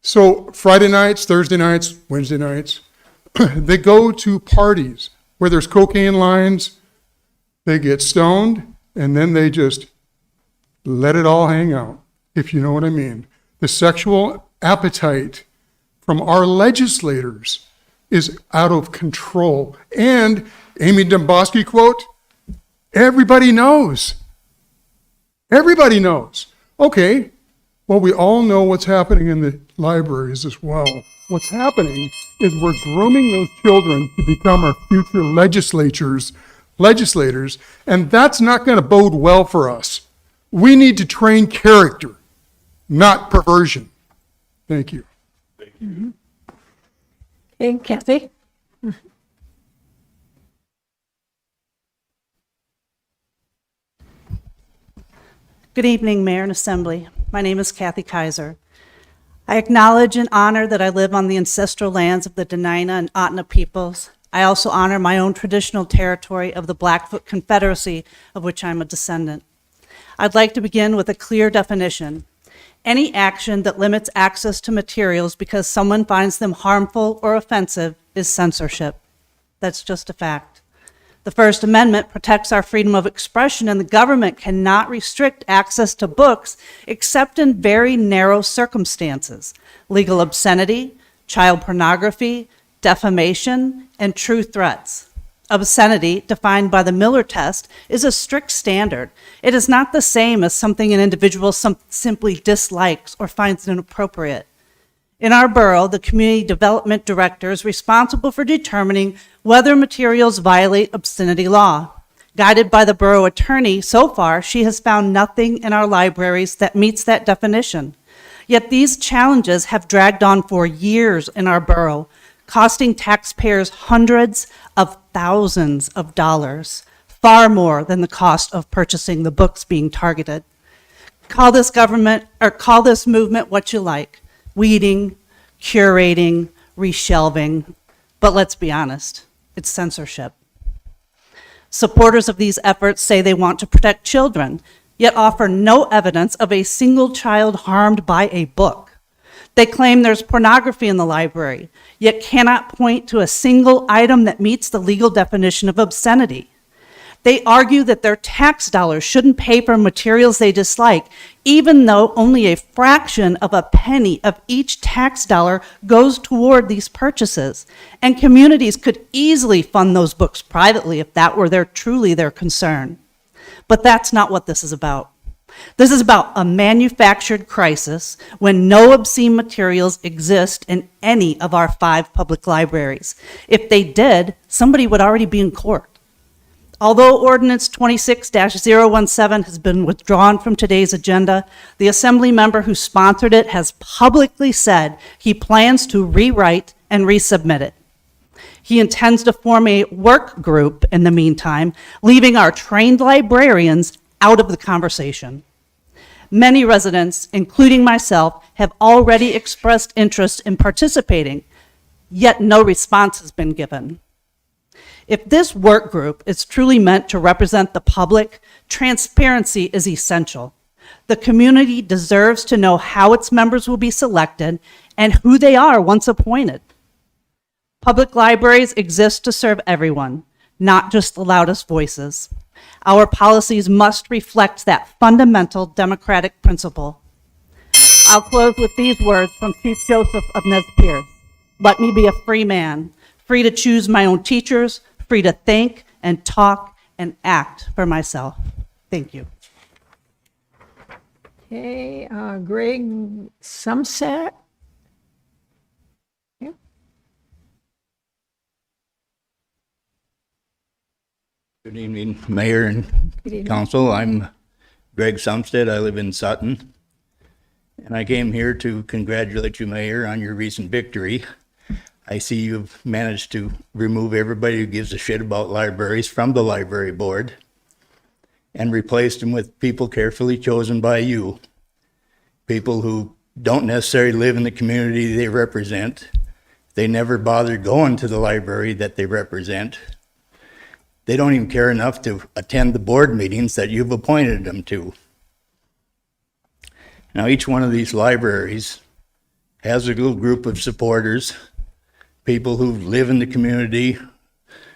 So Friday nights, Thursday nights, Wednesday nights, they go to parties where there's cocaine lines, they get stoned, and then they just let it all hang out, if you know what I mean. The sexual appetite from our legislators is out of control. And Amy Domboski quote, everybody knows. Everybody knows. Okay, well, we all know what's happening in the libraries as well. What's happening is we're grooming those children to become our future legislators, and that's not going to bode well for us. We need to train character, not perversion. Thank you. Okay, Kathy? Good evening, Mayor and Assembly. My name is Kathy Kaiser. I acknowledge and honor that I live on the ancestral lands of the Dena'ina and Otna peoples. I also honor my own traditional territory of the Blackfoot Confederacy, of which I'm a descendant. I'd like to begin with a clear definition. Any action that limits access to materials because someone finds them harmful or offensive is censorship. That's just a fact. The First Amendment protects our freedom of expression, and the government cannot restrict access to books except in very narrow circumstances: legal obscenity, child pornography, defamation, and true threats. Obscenity, defined by the Miller test, is a strict standard. It is not the same as something an individual simply dislikes or finds inappropriate. In our borough, the Community Development Director is responsible for determining whether materials violate obscenity law. Guided by the borough attorney, so far, she has found nothing in our libraries that meets that definition. Yet these challenges have dragged on for years in our borough, costing taxpayers hundreds of thousands of dollars, far more than the cost of purchasing the books being targeted. Call this government or call this movement what you like: weeding, curating, reshelving. But let's be honest, it's censorship. Supporters of these efforts say they want to protect children, yet offer no evidence of a single child harmed by a book. They claim there's pornography in the library, yet cannot point to a single item that meets the legal definition of obscenity. They argue that their tax dollars shouldn't pay for materials they dislike, even though only a fraction of a penny of each tax dollar goes toward these purchases. And communities could easily fund those books privately if that were truly their concern. But that's not what this is about. This is about a manufactured crisis when no obscene materials exist in any of our 5 public libraries. If they did, somebody would already be in court. Although Ordinance 26-017 has been withdrawn from today's agenda, the Assembly member who sponsored it has publicly said he plans to rewrite and resubmit it. He intends to form a work group in the meantime, leaving our trained librarians out of the conversation. Many residents, including myself, have already expressed interest in participating, yet no response has been given. If this work group is truly meant to represent the public, transparency is essential. The community deserves to know how its members will be selected and who they are once appointed. Public libraries exist to serve everyone, not just the loudest voices. Our policies must reflect that fundamental democratic principle. I'll close with these words from Chief Joseph of Nez Perce. Let me be a free man, free to choose my own teachers, free to think and talk and act for myself. Thank you. Okay, Greg Sumset. Good evening, Mayor and Council. I'm Greg Sumstead. I live in Sutton. And I came here to congratulate you, Mayor, on your recent victory. I see you've managed to remove everybody who gives a shit about libraries from the library board and replaced them with people carefully chosen by you. People who don't necessarily live in the community they represent. They never bother going to the library that they represent. They don't even care enough to attend the board meetings that you've appointed them to. Now, each one of these libraries has a little group of supporters, people who live in the community,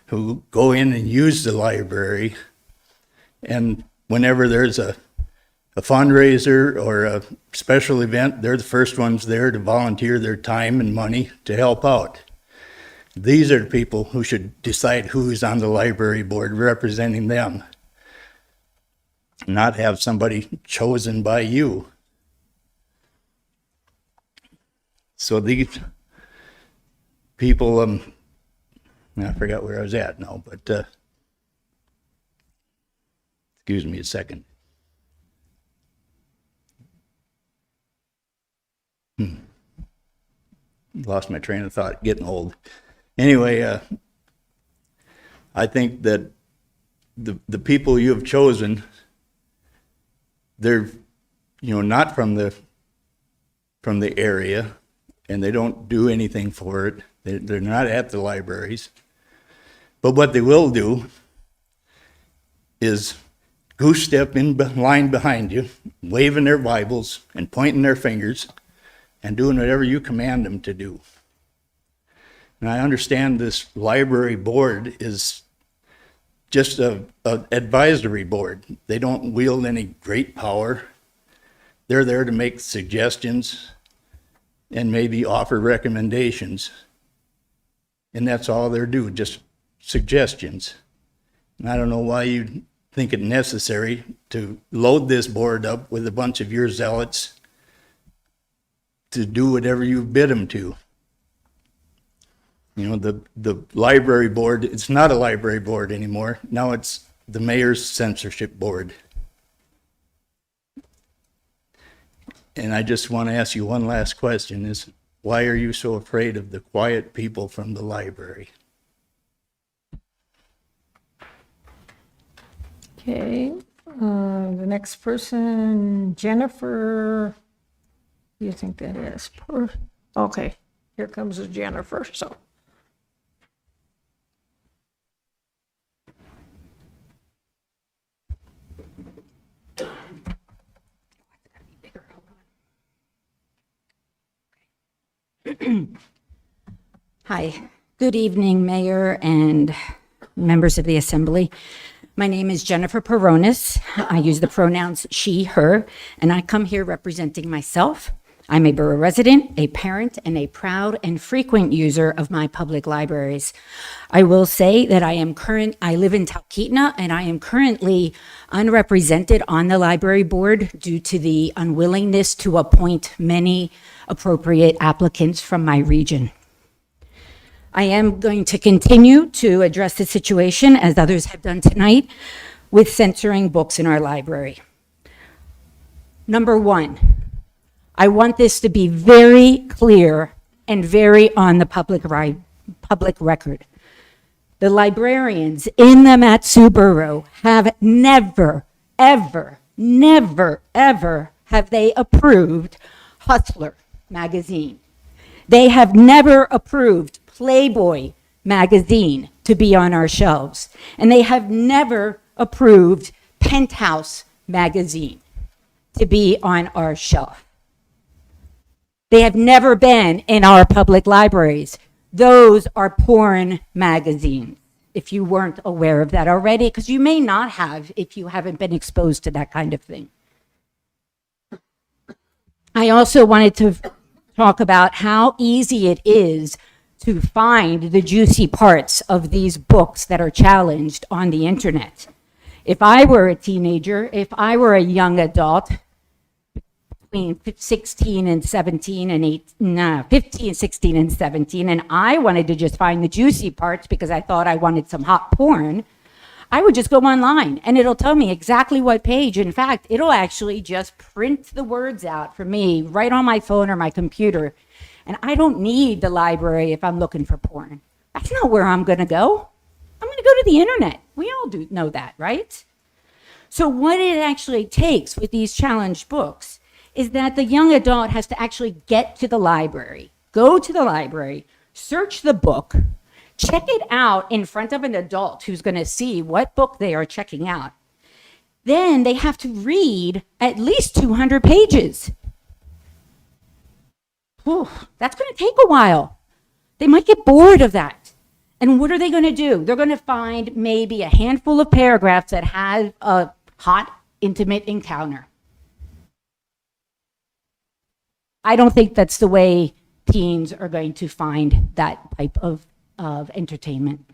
who go in and use the library. And whenever there's a fundraiser or a special event, they're the first ones there to volunteer their time and money to help out. These are the people who should decide who's on the library board representing them, not have somebody chosen by you. So these people, I forgot where I was at now, but excuse me a second. Lost my train of thought, getting old. Anyway, I think that the people you have chosen, they're, not from the area, and they don't do anything for it. They're not at the libraries. But what they will do is goose step in line behind you, waving their Bibles and pointing their fingers and doing whatever you command them to do. And I understand this library board is just a advisory board. They don't wield any great power. They're there to make suggestions and maybe offer recommendations. And that's all they're doing, just suggestions. And I don't know why you think it necessary to load this board up with a bunch of your zealots to do whatever you bid them to. The library board, it's not a library board anymore. Now it's the mayor's censorship board. And I just want to ask you one last question is, why are you so afraid of the quiet people from the library? Okay, The next person, Jennifer, who do you think that is? Okay, here comes a Jennifer, so. Hi, good evening, Mayor and members of the Assembly. My name is Jennifer Peronis. I use the pronouns she, her, and I come here representing myself. I'm a borough resident, a parent, and a proud and frequent user of my public libraries. I will say that I live in Talkeetna, and I am currently unrepresented on the library board due to the unwillingness to appoint many appropriate applicants from my region. I am going to continue to address the situation, as others have done tonight, with censoring books in our library. Number one, I want this to be very clear and very on the public record. The librarians in the Mat-Su Borough have never, ever, never, ever have they approved Hustler magazine. They have never approved Playboy magazine to be on our shelves. And they have never approved Penthouse magazine to be on our shelf. They have never been in our public libraries. Those are porn magazines, if you weren't aware of that already, because you may not have if you haven't been exposed to that kind of thing. I also wanted to talk about how easy it is to find the juicy parts of these books that are challenged on the internet. If I were a teenager, if I were a young adult, between 16 and 17 and 15, 16 and 17, and I wanted to just find the juicy parts because I thought I wanted some hot porn, I would just go online and it'll tell me exactly what page. In fact, it'll actually just print the words out for me right on my phone or my computer. And I don't need the library if I'm looking for porn. That's not where I'm gonna go. I'm gonna go to the internet. We all do know that, right? So what it actually takes with these challenged books is that the young adult has to actually get to the library, go to the library, search the book, check it out in front of an adult who's gonna see what book they are checking out. Then they have to read at least 200 pages. Whew, that's gonna take a while. They might get bored of that. And what are they gonna do? They're gonna find maybe a handful of paragraphs that have a hot, intimate encounter. I don't think that's the way teens are going to find that type of entertainment.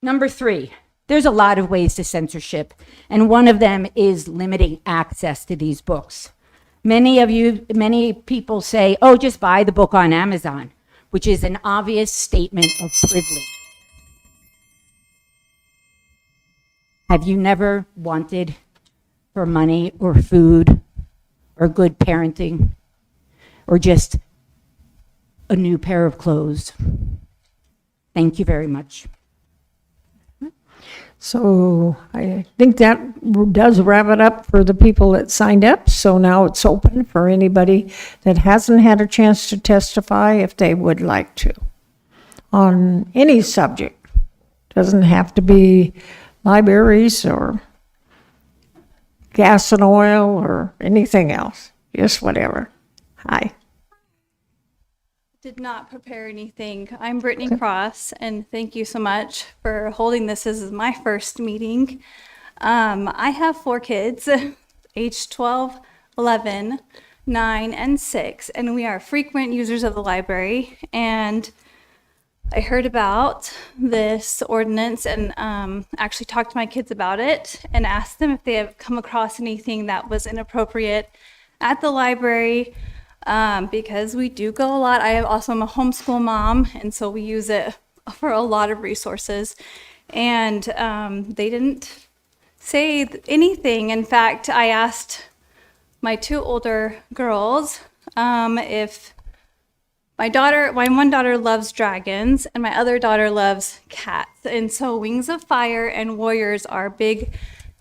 Number three, there's a lot of ways to censorship, and one of them is limiting access to these books. Many people say, oh, just buy the book on Amazon, which is an obvious statement of privilege. Have you never wanted for money or food or good parenting or just a new pair of clothes? Thank you very much. So I think that does wrap it up for the people that signed up. So now it's open for anybody that hasn't had a chance to testify if they would like to on any subject. Doesn't have to be libraries or gas and oil or anything else, just whatever. Hi. Did not prepare anything. I'm Brittany Cross, and thank you so much for holding this. This is my first meeting. I have 4 kids, age 12, 11, 9, and 6, and we are frequent users of the library. And I heard about this ordinance and actually talked to my kids about it and asked them if they have come across anything that was inappropriate at the library. Because we do go a lot. I also am a homeschool mom, and so we use it for a lot of resources. And they didn't say anything. In fact, I asked my 2 older girls if my one daughter loves dragons and my other daughter loves cats. And so Wings of Fire and Warriors are big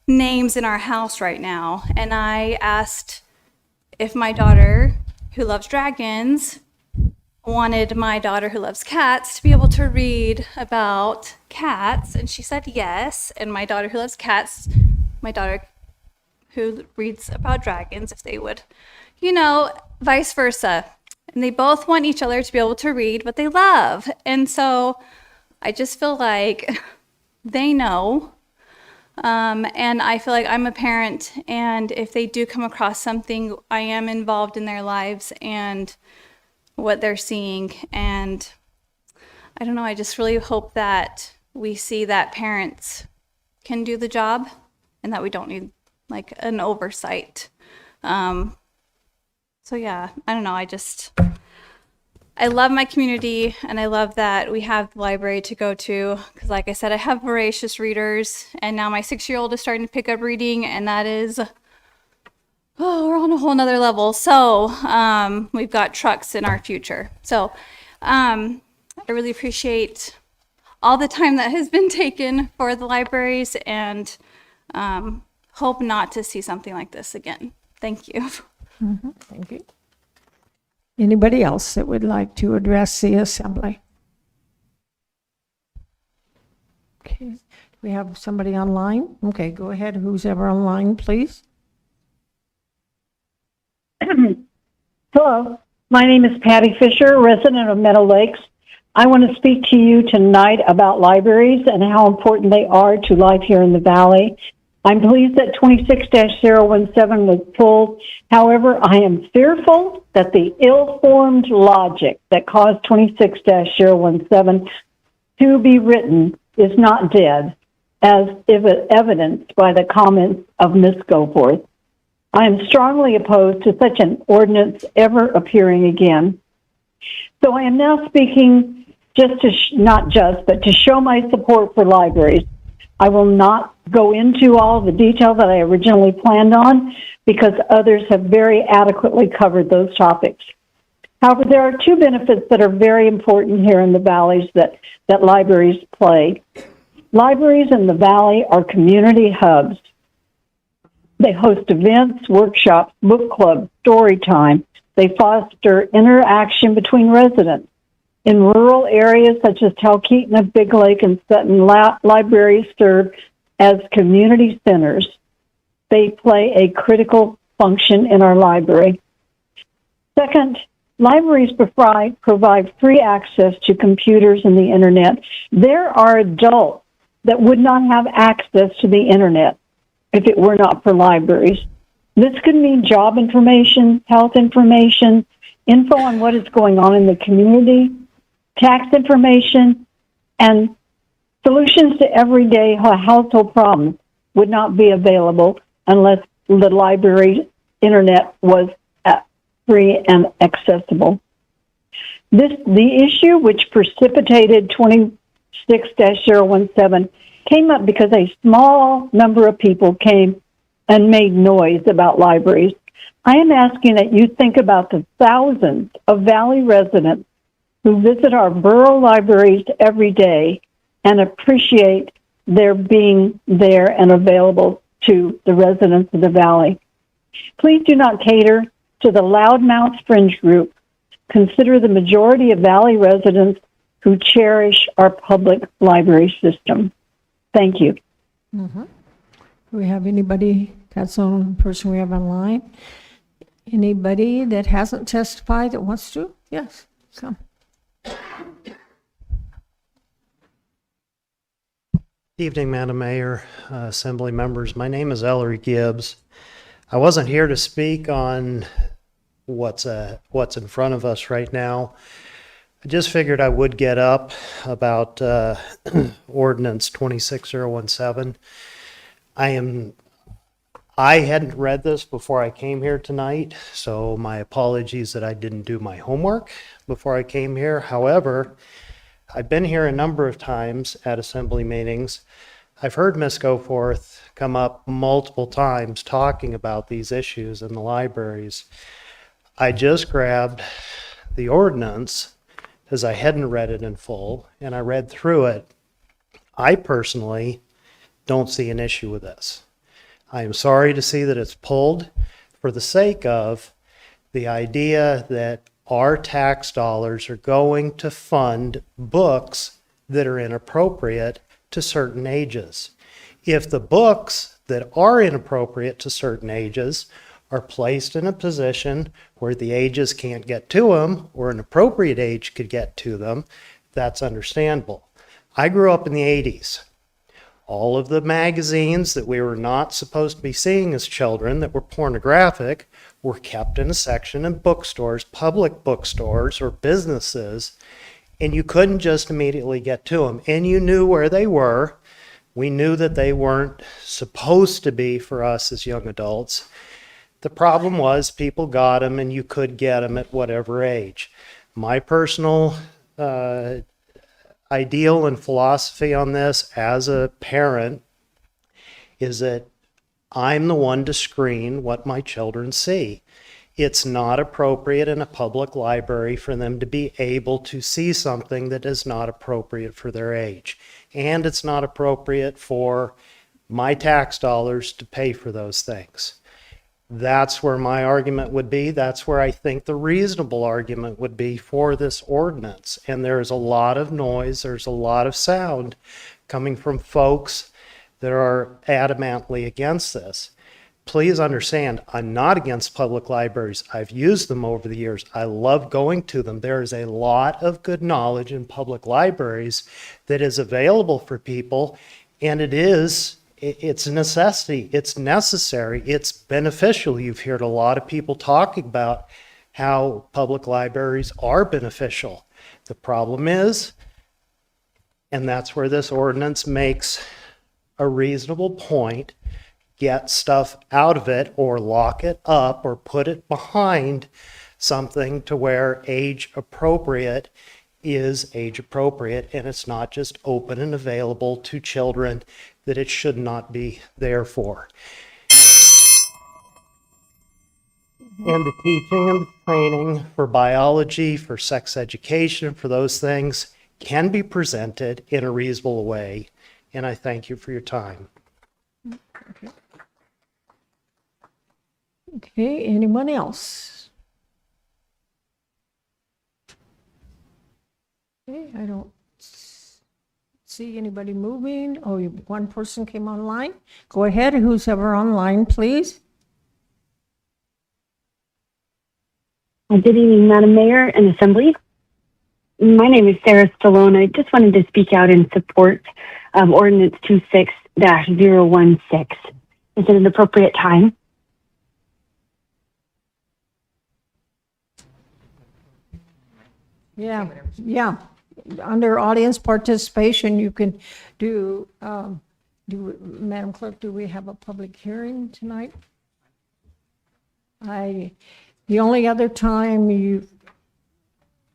names in our house right now. And I asked if my daughter, who loves dragons, wanted my daughter who loves cats to be able to read about cats, and she said yes. And my daughter who loves cats, my daughter who reads about dragons, if they would, vice versa. And they both want each other to be able to read what they love. And so I just feel like they know. And I feel like I'm a parent, and if they do come across something, I am involved in their lives and what they're seeing. And I don't know, I just really hope that we see that parents can do the job and that we don't need like an oversight. So yeah, I don't know, I love my community, and I love that we have the library to go to, because like I said, I have voracious readers, and now my 6-year-old is starting to pick up reading, and that is, we're on a whole nother level. So we've got trucks in our future. So I really appreciate all the time that has been taken for the libraries, and hope not to see something like this again. Thank you. Thank you. Anybody else that would like to address the assembly? Okay, do we have somebody online? Okay, go ahead, who's ever online, please. Hello, my name is Patty Fisher, resident of Meadow Lakes. I want to speak to you tonight about libraries and how important they are to life here in the Valley. I'm pleased that 26-017 was pulled. However, I am fearful that the ill-formed logic that caused 26-017 to be written is not dead, as evidenced by the comments of Ms. Goforth. I am strongly opposed to such an ordinance ever appearing again. So I am now speaking just to, but to show my support for libraries. I will not go into all the detail that I originally planned on because others have very adequately covered those topics. However, there are two benefits that are very important here in the valleys that libraries play. Libraries in the valley are community hubs. They host events, workshops, book clubs, story time. They foster interaction between residents. In rural areas such as Talkeetna, Big Lake, and Sutton, libraries serve as community centers. They play a critical function in our library. Second, libraries provide free access to computers and the internet. There are adults that would not have access to the internet if it were not for libraries. This could mean job information, health information, info on what is going on in the community, tax information, and solutions to everyday household problems would not be available unless the library internet was free and accessible. The issue which precipitated 26-017 came up because a small number of people came and made noise about libraries. I am asking that you think about the thousands of Valley residents who visit our borough libraries every day and appreciate their being there and available to the residents of the Valley. Please do not cater to the loudmouth fringe group. Consider the majority of Valley residents who cherish our public library system. Thank you. Do we have anybody, that's the only person we have online? Anybody that hasn't testified that wants to? Yes, come. Evening, Madam Mayor, Assembly members. My name is Ellery Gibbs. I wasn't here to speak on what's in front of us right now. I just figured I would get up about Ordinance 26017. I hadn't read this before I came here tonight, so my apologies that I didn't do my homework before I came here. However, I've been here a number of times at Assembly meetings. I've heard Ms. Goforth come up multiple times talking about these issues in the libraries. I just grabbed the ordinance, because I hadn't read it in full, and I read through it, I personally don't see an issue with this. I am sorry to see that it's pulled for the sake of the idea that our tax dollars are going to fund books that are inappropriate to certain ages. If the books that are inappropriate to certain ages are placed in a position where the ages can't get to them, or an appropriate age could get to them, that's understandable. I grew up in the 80s. All of the magazines that we were not supposed to be seeing as children that were pornographic were kept in a section in bookstores, public bookstores or businesses, and you couldn't just immediately get to them. And you knew where they were. We knew that they weren't supposed to be for us as young adults. The problem was people got them, and you could get them at whatever age. My personal ideal and philosophy on this as a parent is that I'm the one to screen what my children see. It's not appropriate in a public library for them to be able to see something that is not appropriate for their age. And it's not appropriate for my tax dollars to pay for those things. That's where my argument would be. That's where I think the reasonable argument would be for this ordinance. And there's a lot of noise, there's a lot of sound coming from folks that are adamantly against this. Please understand, I'm not against public libraries. I've used them over the years. I love going to them. There is a lot of good knowledge in public libraries that is available for people, and it's a necessity. It's necessary. It's beneficial. You've heard a lot of people talking about how public libraries are beneficial. The problem is, and that's where this ordinance makes a reasonable point, get stuff out of it or lock it up or put it behind something to where age appropriate is age appropriate, and it's not just open and available to children that it should not be there for. And the teaching and the training for biology, for sex education, for those things can be presented in a reasonable way, and I thank you for your time. Okay, anyone else? Okay, I don't see anybody moving. Oh, one person came online. Go ahead, who's ever online, please. Good evening, Madam Mayor and Assembly. My name is Sarah Stallone. I just wanted to speak out in support of Ordinance 26-016. Is it an appropriate time? Yeah. Under audience participation, you can do, Madam Clerk, do we have a public hearing tonight? The only other time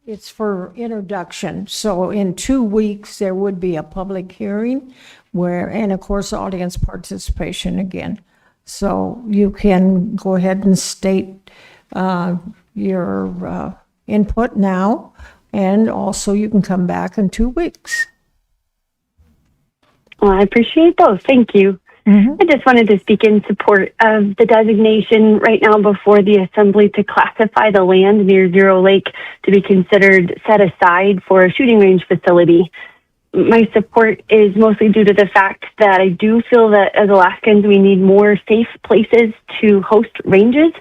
it's for introduction. So in 2 weeks, there would be a public hearing and of course, audience participation again. So you can go ahead and state your input now, and also you can come back in 2 weeks. Well, I appreciate those. Thank you. I just wanted to speak in support of the designation right now before the Assembly to classify the land near Zero Lake to be considered set aside for a shooting range facility. My support is mostly due to the fact that I do feel that as Alaskans, we need more safe places to host ranges.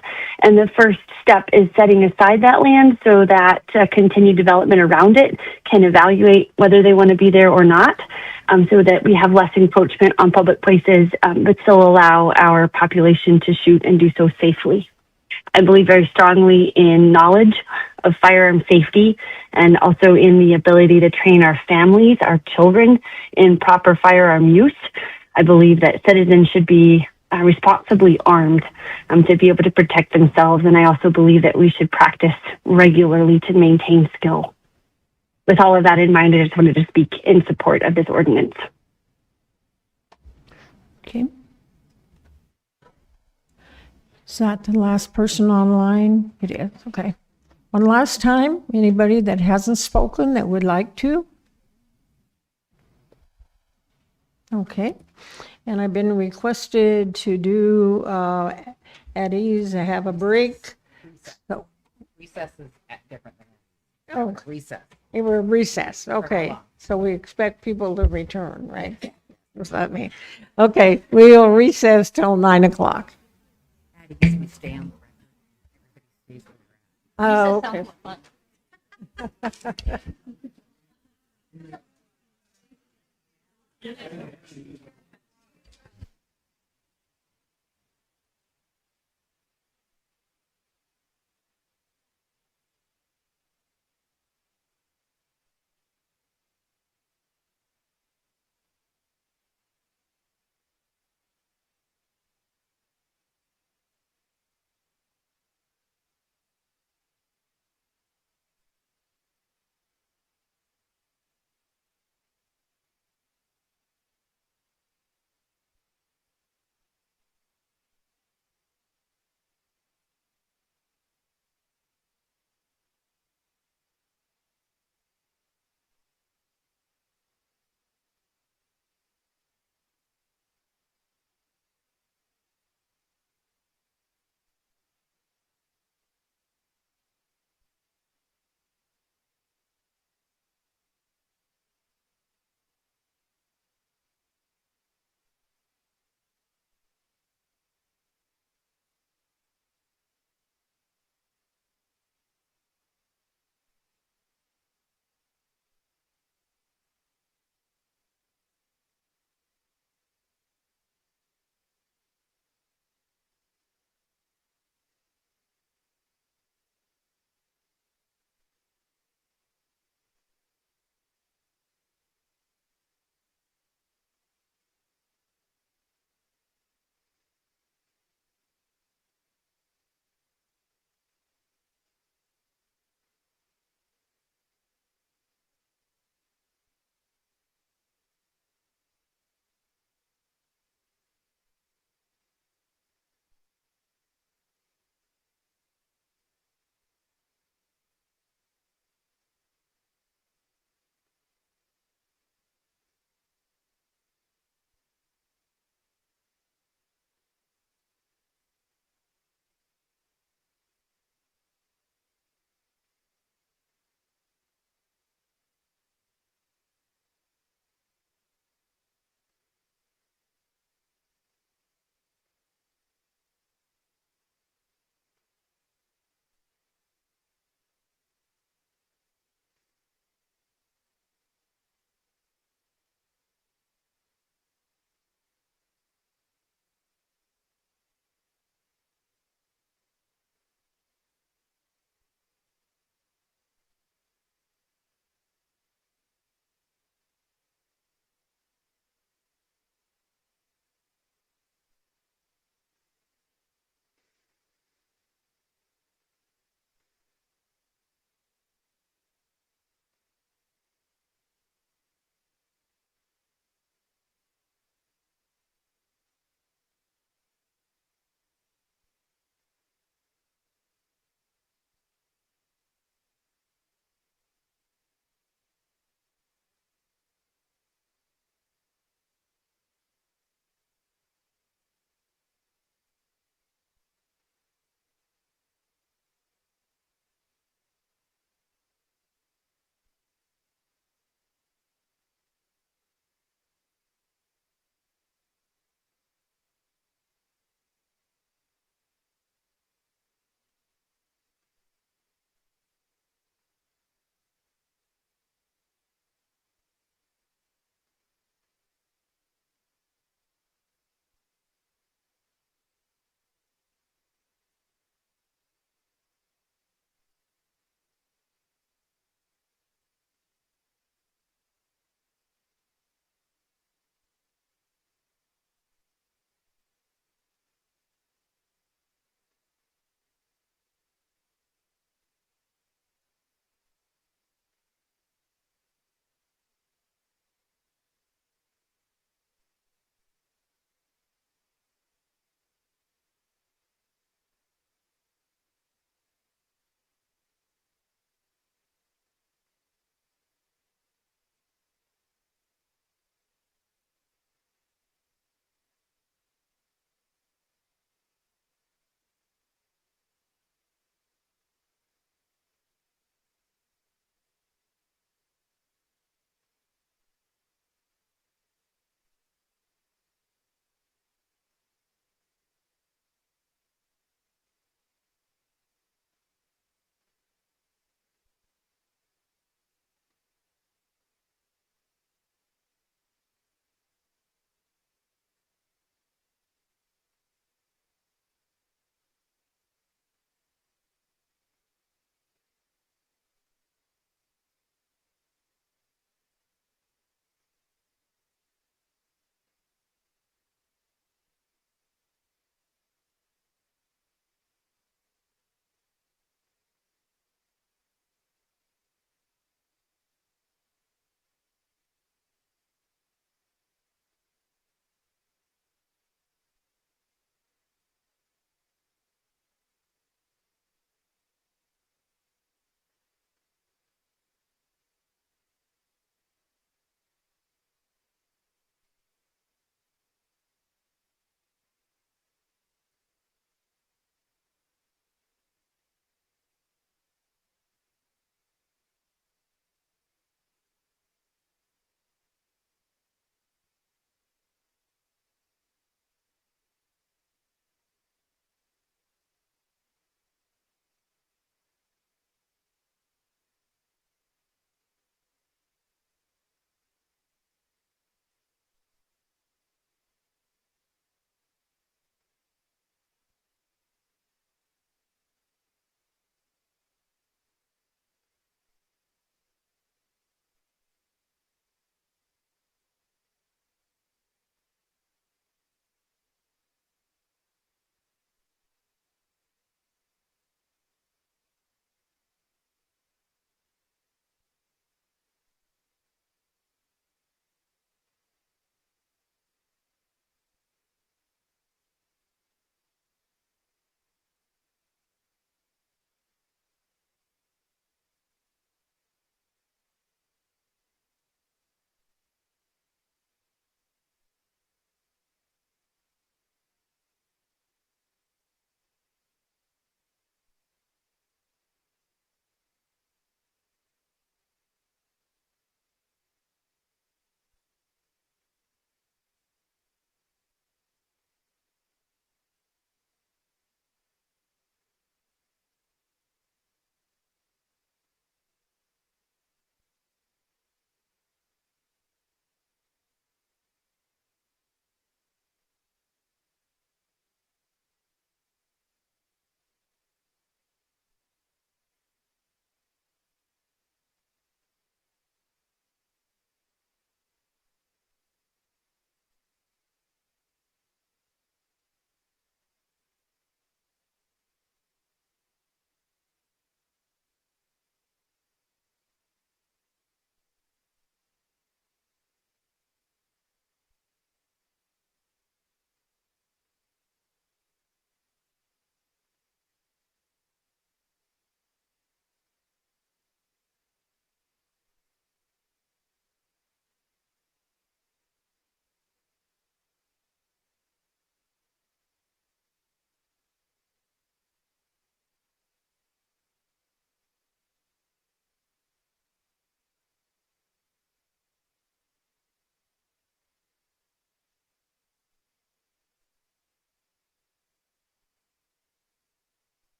And the first step is setting aside that land so that continued development around it can evaluate whether they want to be there or not, so that we have less encroachment on public places, but still allow our population to shoot and do so safely. I believe very strongly in knowledge of firearm safety and also in the ability to train our families, our children, in proper firearm use. I believe that citizens should be responsibly armed to be able to protect themselves, and I also believe that we should practice regularly to maintain skill. With all of that in mind, I just wanted to speak in support of this ordinance. Okay. Is that the last person online? It is, okay. One last time, anybody that hasn't spoken that would like to? Okay. And I've been requested to do, at ease, have a break. So, Recess is different than oh, recess. we're recessed, okay. long. So we expect people to return, right? What's that mean? Okay, we will recess till 9 o'clock. That gives me stamina. Oh, Recess okay. sounds fun.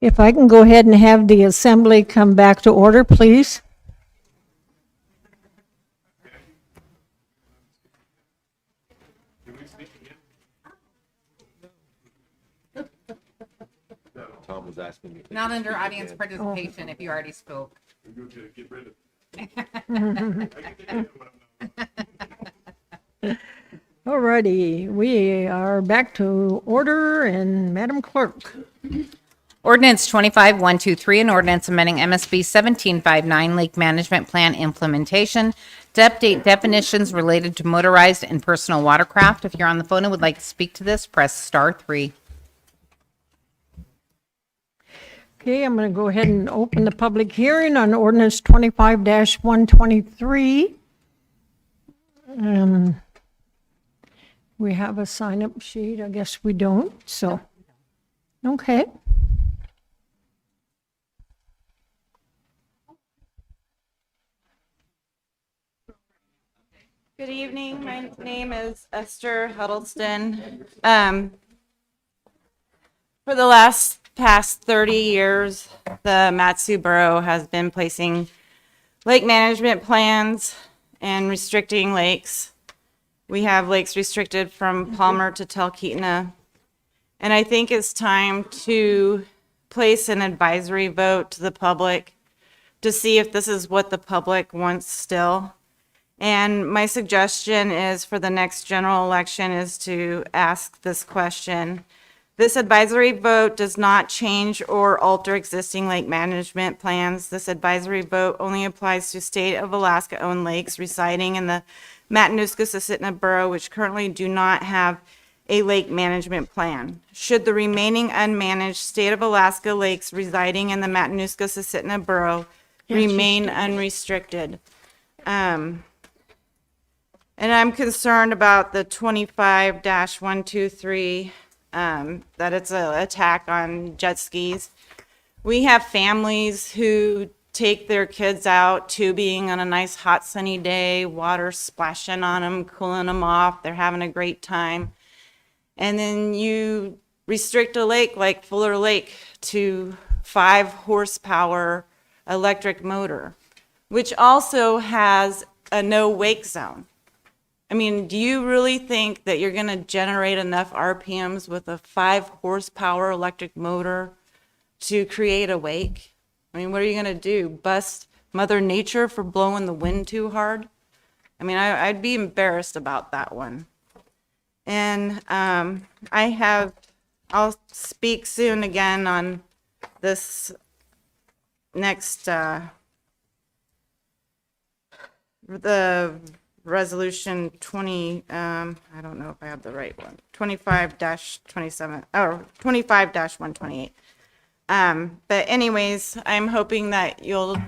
If I can go ahead and have the assembly come back to order, please. Tom was asking me. Not under audience participation if you already spoke. Alrighty, we are back to order, and Madam Clerk. Ordinance 25-123, an ordinance amending MSB 1759 Lake Management Plan implementation to update definitions related to motorized and personal watercraft. If you're on the phone and would like to speak to this, press star 3. Okay, I'm going to go ahead and open the public hearing on ordinance 25-123. We have a sign-up sheet. I guess we don't, so, okay. Good evening. My name is Esther Huddleston. For the past 30 years, the Matsu Borough has been placing lake management plans and restricting lakes. We have lakes restricted from Palmer to Talkeetna. And I think it's time to place an advisory vote to the public to see if this is what the public wants still. And my suggestion is for the next general election is to ask this question. This advisory vote does not change or alter existing lake management plans. This advisory vote only applies to state of Alaska-owned lakes residing in the Matanuska-Susitna Borough, which currently do not have a lake management plan. Should the remaining unmanaged state of Alaska lakes residing in the Matanuska-Susitna Borough remain unrestricted? And I'm concerned about the 25-123, that it's an attack on jet skis. We have families who take their kids out tubing on a nice hot sunny day, water splashing on them, cooling them off. They're having a great time. And then you restrict a lake like Fuller Lake to 5 horsepower electric motor, which also has a no wake zone. I mean, do you really think that you're going to generate enough RPMs with a 5 horsepower electric motor to create a wake? I mean, what are you going to do? Bust Mother Nature for blowing the wind too hard? I mean, I'd be embarrassed about that one. And I'll speak soon again on this next, the resolution 20, I don't know if I have the right one, 25-27, or 25-128. But anyways, I'm hoping that you'll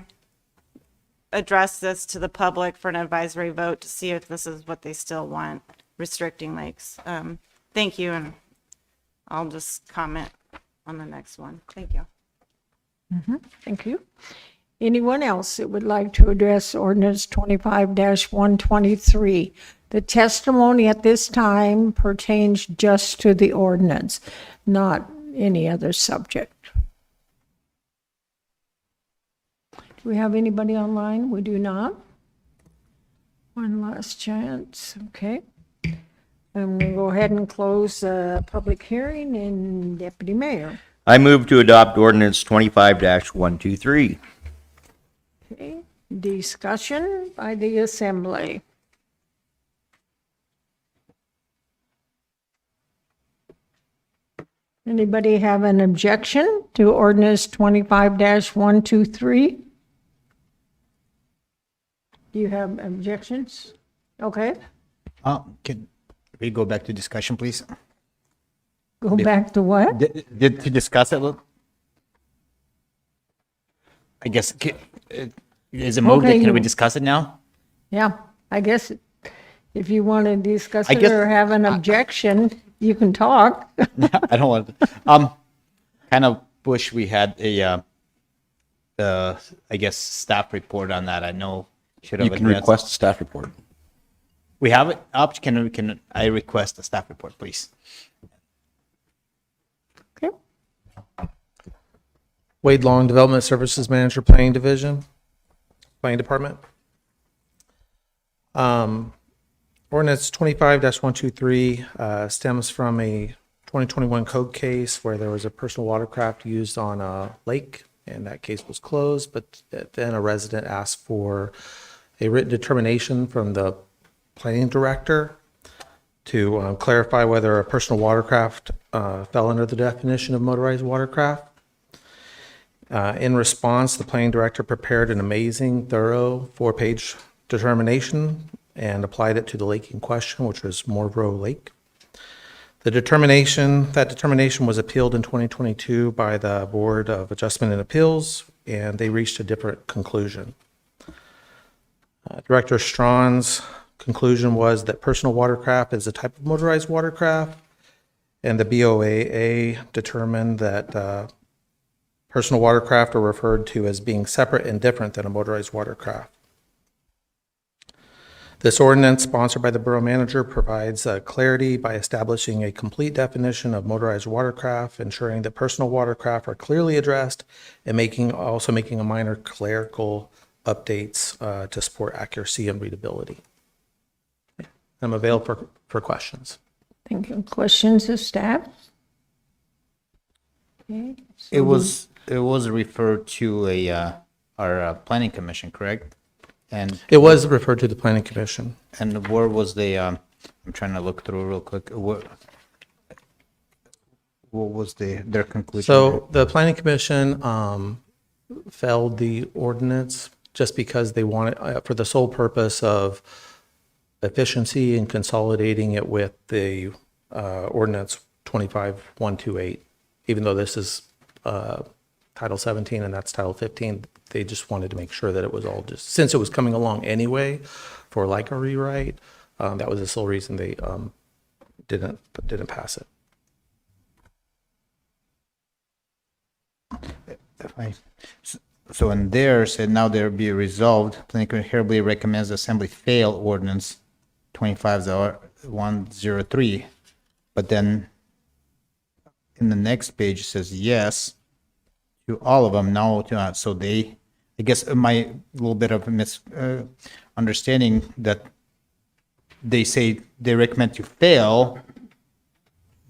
address this to the public for an advisory vote to see if this is what they still want, restricting lakes. Thank you, and I'll just comment on the next one. Thank you. Thank you. Anyone else that would like to address ordinance 25-123? The testimony at this time pertains just to the ordinance, not any other subject. Do we have anybody online? We do not. One last chance. Okay. I'm going to go ahead and close the public hearing, and Deputy Mayor. I move to adopt ordinance 25-123. Okay. Discussion by the assembly. Anybody have an objection to ordinance 25-123? Do you have objections? Okay, Can we go back to discussion, please? go back to what? Did to discuss it a little? I guess, is it moved? Okay, Can we you- discuss it now? Yeah, I guess if you want to discuss I it guess- or have an objection, you can talk. I don't want to. Kind of wish we had a, I guess, staff report on that. I know should have You can addressed- request a staff report. We have it up. Can I request a staff report, please? Okay. Wade Long, Development Services Manager, Planning Division, Planning Department. Ordinance 25-123 stems from a 2021 code case where there was a personal watercraft used on a lake, and that case was closed, but then a resident asked for a written determination from the planning director to clarify whether a personal watercraft fell under the definition of motorized watercraft. In response, the planning director prepared an amazing, thorough 4-page determination and applied it to the lake in question, which was Morbro Lake. That determination was appealed in 2022 by the Board of Adjustment and Appeals, and they reached a different conclusion. Director Strawn's conclusion was that personal watercraft is a type of motorized watercraft, and the BOAA determined that personal watercraft are referred to as being separate and different than a motorized watercraft. This ordinance, sponsored by the borough manager, provides clarity by establishing a complete definition of motorized watercraft, ensuring that personal watercraft are clearly addressed, and also making a minor clerical updates to support accuracy and readability. I'm available for questions. Thank you. Questions of staff? Okay. It was referred to our planning commission, correct? And it was referred to the planning commission. And where was the? I'm trying to look through real quick. What was their conclusion? So the planning commission felled the ordinance just because they wanted, for the sole purpose of efficiency and consolidating it with the ordinance 25-128. Even though this is Title 17 and that's Title 15, they just wanted to make sure that it was all just, since it was coming along anyway for like a rewrite, that was the sole reason they didn't pass it. So in there, said now there be resolved, planning commission hereby recommends the assembly fail ordinance 25-103. But then in the next page it says yes to all of them, no to not. So they, I guess my little bit of a misunderstanding that they say they recommend to fail,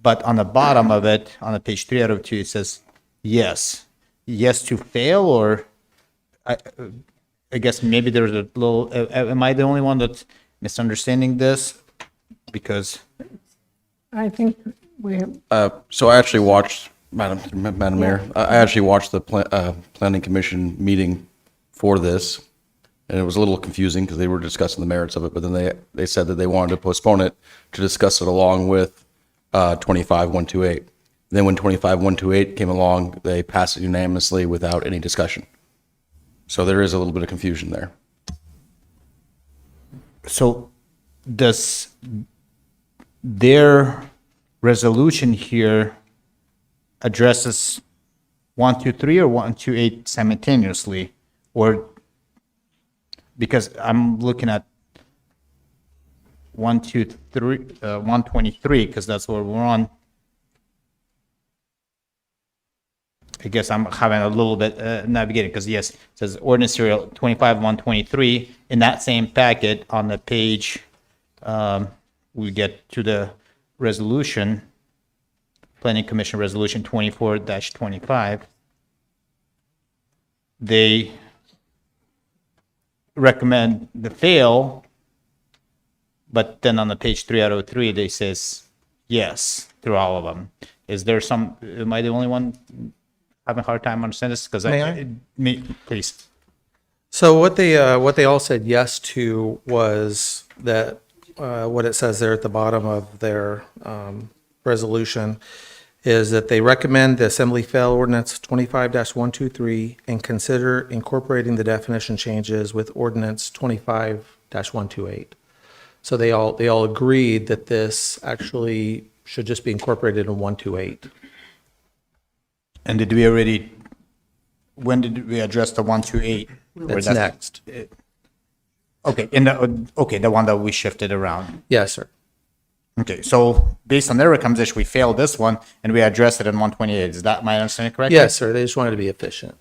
but on the bottom of it, on the page 3 out of 2, it says yes. Yes to fail, or I guess maybe there's a little, am I the only one that's misunderstanding this? Because I think we have. So I actually watched, Madam Mayor, I actually watched the Planning Commission meeting for this, and it was a little confusing because they were discussing the merits of it, but then they said that they wanted to postpone it to discuss it along with 25-128. Then when 25-128 came along, they passed it unanimously without any discussion. So there is a little bit of confusion there. So does their resolution here addresses 123 or 128 simultaneously, or because I'm looking at 123 because that's where we're on. I guess I'm having a little bit navigating because yes, it says ordinance serial 25-123 in that same packet on the page. We get to the resolution, Planning Commission Resolution 24-25. They recommend the fail, but then on the page 3 out of 3, they says yes through all of them. Is there some? Am I the only one having a hard time understanding this? Because please. So what they all said yes to was that what it says there at the bottom of their resolution is that they recommend the Assembly fail ordinance 25-123 and consider incorporating the definition changes with ordinance 25-128. So they all agreed that this actually should just be incorporated in 128. And did we already? When did we address the 128? That's next. Okay, the one that we shifted around. Yes, sir. Okay, so based on their recommendation, we failed this one and we addressed it in 128. Is that my understanding correct? Yes, sir. They just wanted to be efficient.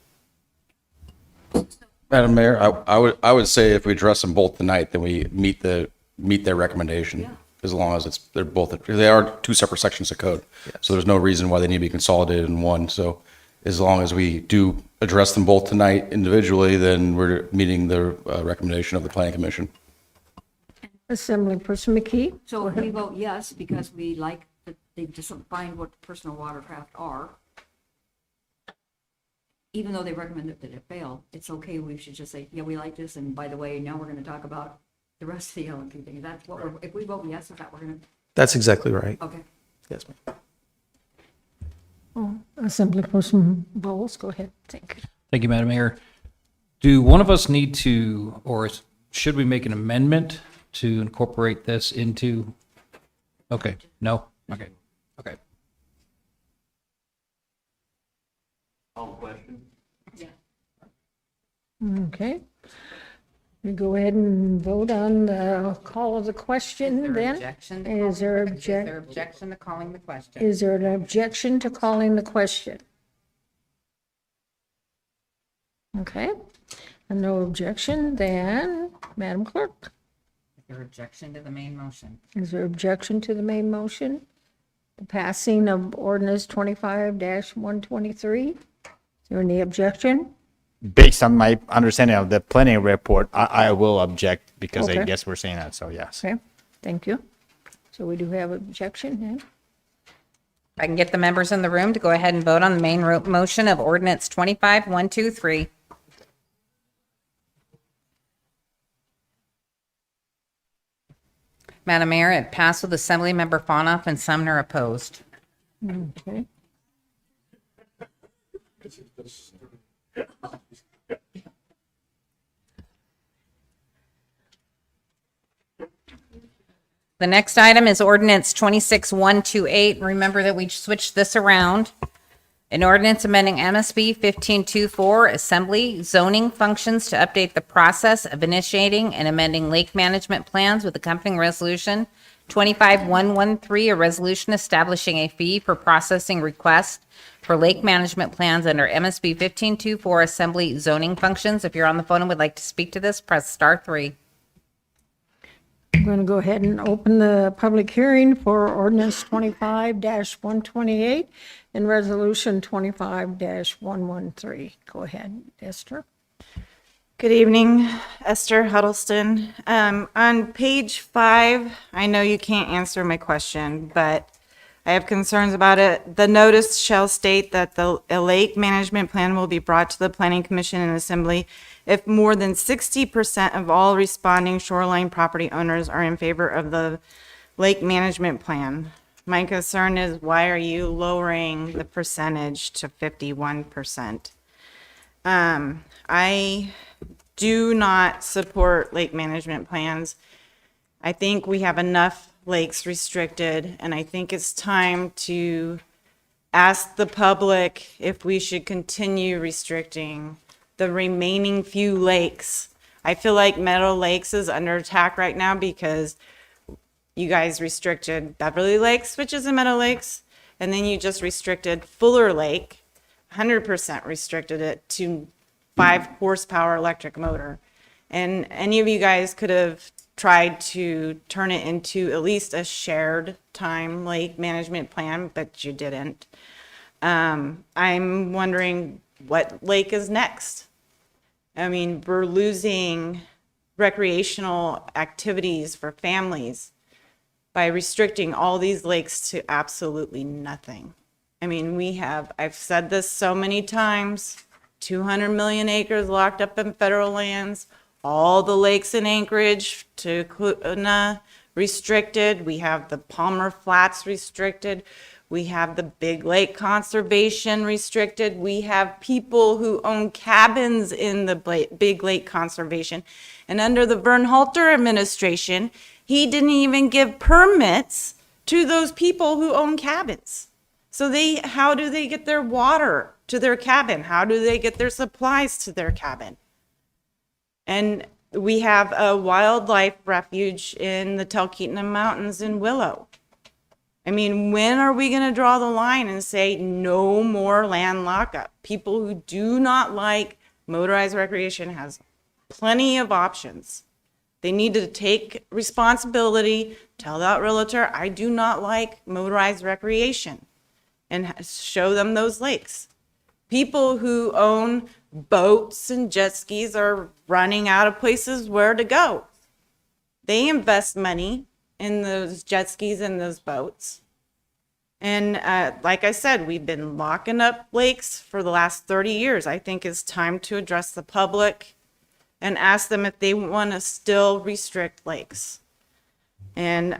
Madam Mayor, I would say if we address them both tonight, then we meet their recommendation. As long as they are two separate sections of code. So there's no reason why they need to be consolidated in one. So as long as we do address them both tonight individually, then we're meeting the recommendation of the Planning Commission. Assemblyperson McKee? So if we vote yes, because we like that they've defined what personal watercraft are, even though they recommended that it fail, it's okay, we should just say, yeah, we like this, and by the way, now we're gonna talk about the rest of the LMP thing. That's what if we vote yes, is that we're gonna, That's exactly right. okay. Yes, ma'am. Oh, Assemblyperson Bowles, go ahead. Thank you. Thank you, Madam Mayor. Do one of us need to, or should we make an amendment to incorporate this into? Okay, no? Okay, okay. Okay. We go ahead and vote on the call of the question then? Is there objection to calling the question? Is there an objection to calling the question? Okay, and no objection, then, Madam Clerk, Is there objection to the main motion? is there objection to the main motion? The passing of ordinance 25-123? Is there any objection? Based on my understanding of the planning report, I will object because I Okay. guess we're saying that, so yes. Okay, thank you. So we do have objection then? If I can get the members in the room to go ahead and vote on the main motion of ordinance 25-123. Madam Mayor, it passed with Assemblymember Fanoff and Sumner opposed. Okay. The next item is ordinance 26-128. Remember that we switched this around. An ordinance amending MSB 1524 Assembly zoning functions to update the process of initiating and amending lake management plans with accompanying resolution 25113, a resolution establishing a fee for processing requests for lake management plans under MSB 1524 Assembly zoning functions. If you're on the phone and would like to speak to this, press star 3. I'm going to go ahead and open the public hearing for ordinance 25-128 and resolution 25-113. Go ahead, Esther. Good evening, Esther Huddleston. On page 5, I know you can't answer my question, but I have concerns about it. The notice shall state that a lake management plan will be brought to the Planning Commission and Assembly if more than 60% of all responding shoreline property owners are in favor of the lake management plan. My concern is, why are you lowering the percentage to 51%? I do not support lake management plans. I think we have enough lakes restricted, and I think it's time to ask the public if we should continue restricting the remaining few lakes. I feel like Meadow Lakes is under attack right now because you guys restricted Beverly Lakes, which is in Meadow Lakes, and then you just restricted Fuller Lake, 100% restricted it to 5 horsepower electric motor. And any of you guys could have tried to turn it into at least a shared time lake management plan, but you didn't. I'm wondering what lake is next. I mean, we're losing recreational activities for families by restricting all these lakes to absolutely nothing. I mean, I've said this so many times, 200 million acres locked up in federal lands, all the lakes in Anchorage to Kootenai restricted. We have the Palmer Flats restricted. We have the Big Lake Conservation restricted. We have people who own cabins in the Big Lake Conservation. And under the Vern Halter administration, he didn't even give permits to those people who own cabins. So how do they get their water to their cabin? How do they get their supplies to their cabin? And we have a wildlife refuge in the Talkeetna Mountains in Willow. I mean, when are we going to draw the line and say no more land lockup? People who do not like motorized recreation has plenty of options. They need to take responsibility, tell that realtor, I do not like motorized recreation, and show them those lakes. People who own boats and jet skis are running out of places where to go. They invest money in those jet skis and those boats. And like I said, we've been locking up lakes for the last 30 years. I think it's time to address the public and ask them if they want to still restrict lakes. And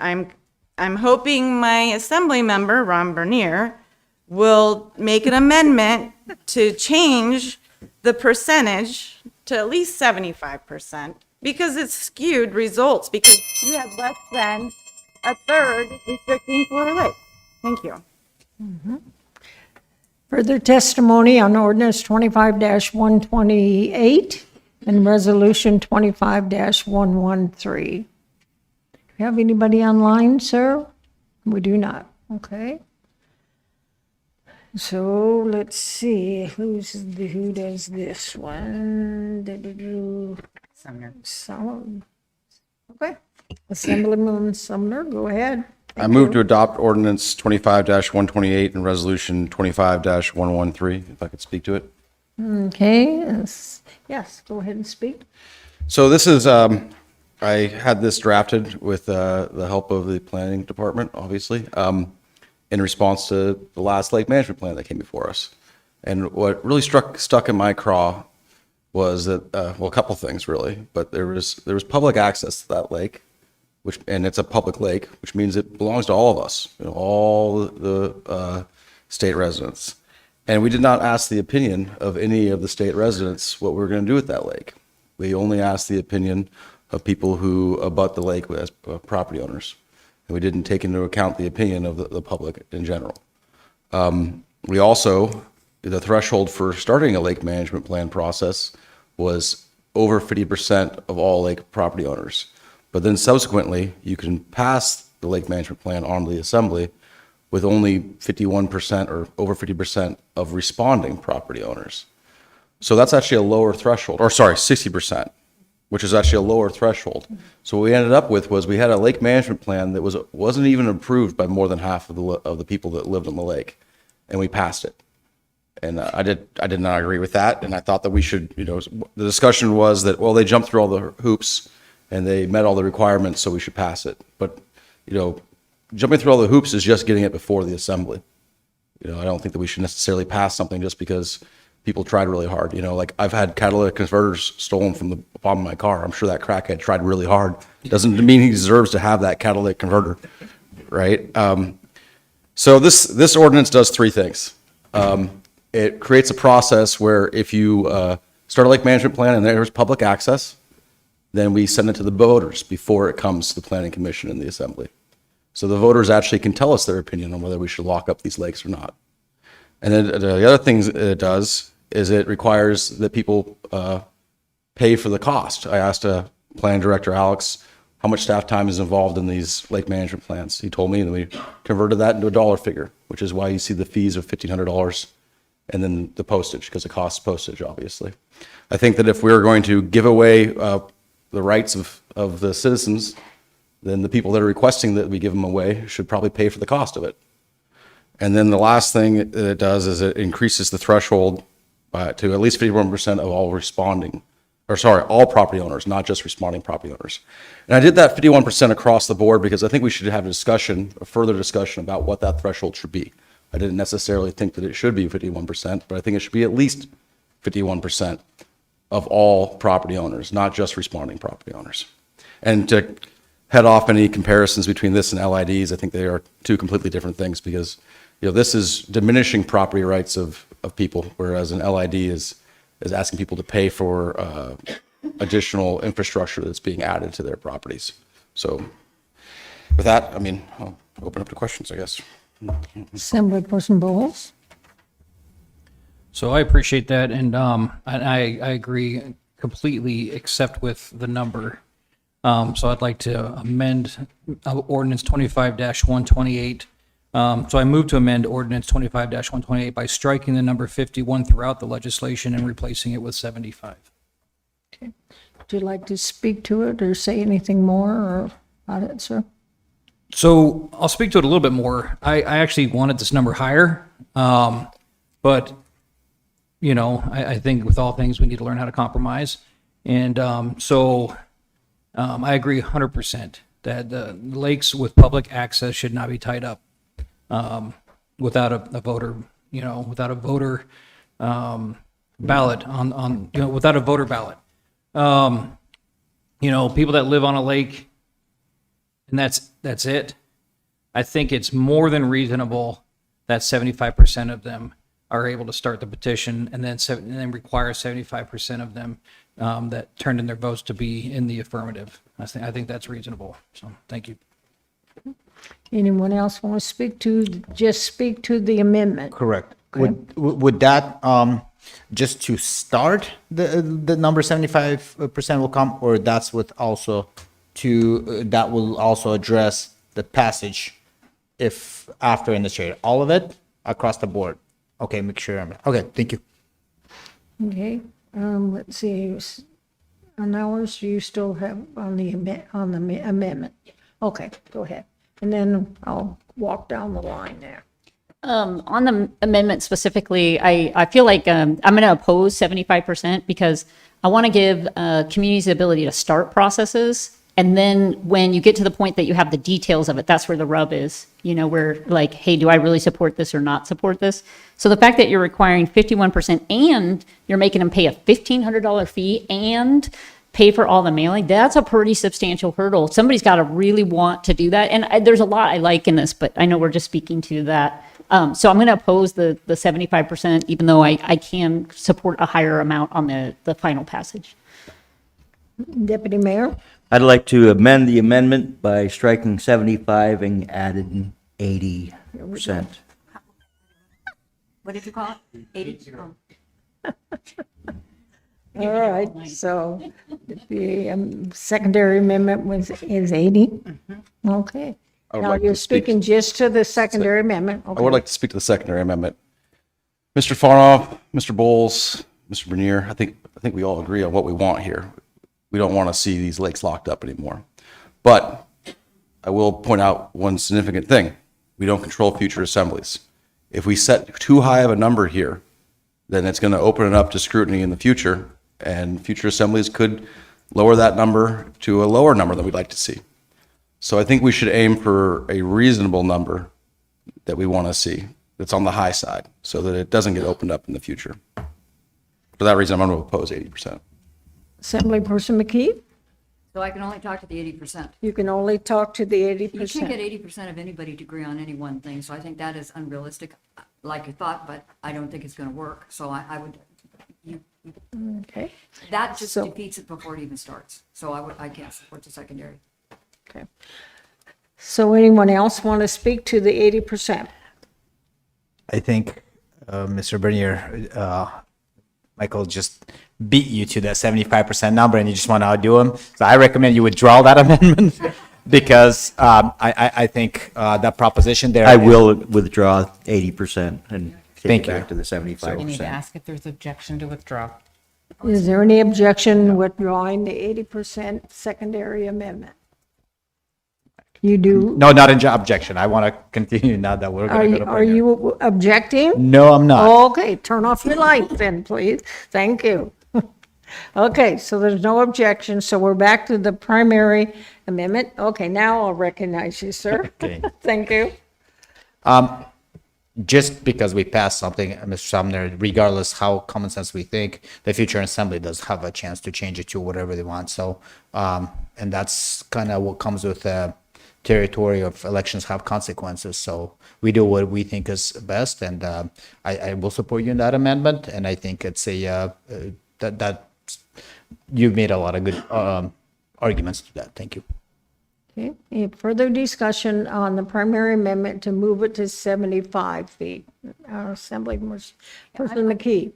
I'm hoping my assembly member, Ron Bernier, will make an amendment to change the percentage to at least 75%, because it's skewed results, because you have less than a third restricting Florida lakes. Thank you. Further testimony on ordinance 25-128 and resolution 25-113. Do you have anybody online, sir? We do not. Okay. So let's see, who does this one? Sumner. Okay. Assemblyman Sumner, go ahead. I move to adopt ordinance 25-128 and resolution 25-113, if I could speak to it. Okay, yes, go ahead and speak. So this is, I had this drafted with the help of the planning department, obviously, in response to the last lake management plan that came before us. And what really stuck in my craw was that, well, a couple things really, but there was public access to that lake, and it's a public lake, which means it belongs to all of us, all the state residents. And we did not ask the opinion of any of the state residents what we were going to do with that lake. We only asked the opinion of people who abut the lake as property owners. And we didn't take into account the opinion of the public in general. We also, the threshold for starting a lake management plan process was over 50% of all lake property owners. But then subsequently, you can pass the lake management plan on to the assembly with only 51% or over 50% of responding property owners. So that's actually a lower threshold, or sorry, 60%, which is actually a lower threshold. So what we ended up with was we had a lake management plan that wasn't even approved by more than half of the people that lived on the lake, and we passed it. And I did not agree with that, and I thought that we should, the discussion was that, well, they jumped through all the hoops and they met all the requirements, so we should pass it. But, jumping through all the hoops is just getting it before the assembly. I don't think that we should necessarily pass something just because people tried really hard. Like I've had catalytic converters stolen from the bottom of my car. I'm sure that crackhead tried really hard. Doesn't mean he deserves to have that catalytic converter, right? So this ordinance does three things. It creates a process where if you start a lake management plan and there's public access, then we send it to the voters before it comes to the planning commission and the assembly. So the voters actually can tell us their opinion on whether we should lock up these lakes or not. And then the other things it does is it requires that people pay for the cost. I asked Planning Director Alex how much staff time is involved in these lake management plans. He told me, and we converted that into a dollar figure, which is why you see the fees of $1,500 and then the postage, because it costs postage, obviously. I think that if we were going to give away the rights of the citizens, then the people that are requesting that we give them away should probably pay for the cost of it. And then the last thing it does is it increases the threshold to at least 51% of all property owners, not just responding property owners. And I did that 51% across the board because I think we should have a further discussion about what that threshold should be. I didn't necessarily think that it should be 51%, but I think it should be at least 51% of all property owners, not just responding property owners. And to head off any comparisons between this and LIDs, I think they are two completely different things because this is diminishing property rights of people, whereas an LID is asking people to pay for additional infrastructure that's being added to their properties. So with that, I'll open up to questions, I guess. Assemblyperson Bowles. So I appreciate that, and I agree completely, except with the number. So I'd like to amend ordinance 25-128 So I move to amend ordinance 25-128 by striking the number 51 throughout the legislation and replacing it with 75. Would you like to speak to it or say anything more or about it, sir? So I'll speak to it a little bit more. I actually wanted this number higher, but I think with all things we need to learn how to compromise, and I agree 100% that the lakes with public access should not be tied up without a voter, without a voter ballot without a voter ballot. People that live on a lake, and that's it. I think it's more than reasonable that 75% of them are able to start the petition, and then require 75% of them that turned in their votes to be in the affirmative. I think that's reasonable. So thank you. Anyone else want to speak to the amendment? Correct. Would that, just to start, the number 75% will come, or that will also address the passage if after initiated, all of it across the board? Okay, make sure okay, thank you. Okay, let's see, on ours, do you still have on the amendment? Okay, go ahead, and then I'll walk down the line there. On the amendment specifically, I feel like I'm going to oppose 75% because I want to give communities the ability to start processes. And then when you get to the point that you have the details of it, that's where the rub is, where like, hey, do I really support this or not support this? So the fact that you're requiring 51% and you're making them pay a $1,500 fee and pay for all the mailing, that's a pretty substantial hurdle. Somebody's got to really want to do that. And there's a lot I like in this, but I know we're just speaking to that. So I'm going to oppose the 75%, even though I can support a higher amount on the final passage. Deputy Mayor? I'd like to amend the amendment by striking 75 and adding 80%. What did you call it? 80? All right, so the secondary amendment is 80? Okay. I would Now like you're to speak- speaking just to the secondary amendment? I would like to speak to the secondary amendment. Mr. Farnoff, Mr. Bowles, Mr. Bernier, I think we all agree on what we want here. We don't want to see these lakes locked up anymore. But I will point out one significant thing. We don't control future assemblies. If we set too high of a number here, then it's going to open it up to scrutiny in the future, and future assemblies could lower that number to a lower number than we'd like to see. So I think we should aim for a reasonable number that we want to see that's on the high side so that it doesn't get opened up in the future. For that reason, I'm going to oppose 80%. Assemblyperson McKee? So I can only talk to the 80%. You can only talk to the 80%. You can't get 80% of anybody to agree on any one thing, so I think that is unrealistic, like you thought, but I don't think it's going to work. So I would, Okay. that just So- defeats it before it even starts. So I can't support the secondary. Okay. So anyone else want to speak to the 80%? I think Mr. Bernier, Michael just beat you to that 75% number and you just want to outdo him. So I recommend you withdraw that amendment because I think that proposition there. I will withdraw 80% and take Thank it you. back to the 75%. You need to ask if there's objection to withdraw. Is there any objection withdrawing the 80% secondary amendment? You do? No, not an objection. I want to continue now that we're going to go to Are you objecting? No, I'm not. Okay, turn off your light then, please. Thank you. Okay, so there's no objection, so we're back to the primary amendment. Okay, now I'll recognize you, sir. Okay. Thank you. Just because we passed something, Mr. Sumner, regardless how common sense we think, the future assembly does have a chance to change it to whatever they want. So, and that's kind of what comes with the territory of elections have consequences. So we do what we think is best, and I will support you in that amendment. And I think it's that you've made a lot of good arguments to that. Thank you. Okay, any further discussion on the primary amendment to move it to 75 feet? Assemblyperson McKee.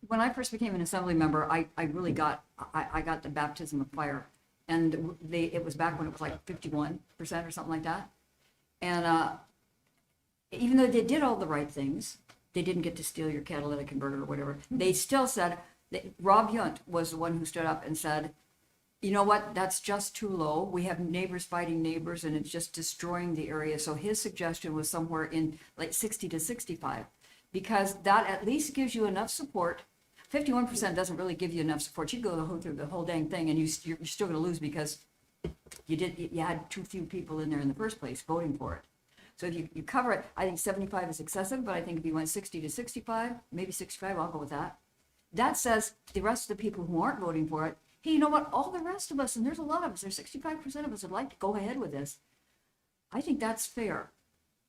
When I first became an assembly member, I really got, I got the baptism of fire. And it was back when it was like 51% or something like that. And even though they did all the right things, they didn't get to steal your catalytic converter or whatever. They still said, that Rob Yunt was the one who stood up and said, you know what, that's just too low. We have neighbors fighting neighbors and it's just destroying the area. So his suggestion was somewhere in like 60 to 65, because that at least gives you enough support. 51% doesn't really give you enough support. You go through the whole dang thing and you're still going to lose because you had too few people in there in the first place voting for it. So if you cover it, I think 75 is excessive, but I think if you went 60 to 65, maybe 65, I'll go with that. That says the rest of the people who aren't voting for it, hey, you know what? All the rest of us, and there's a lot of us, there's 65% of us would like to go ahead with this. I think that's fair.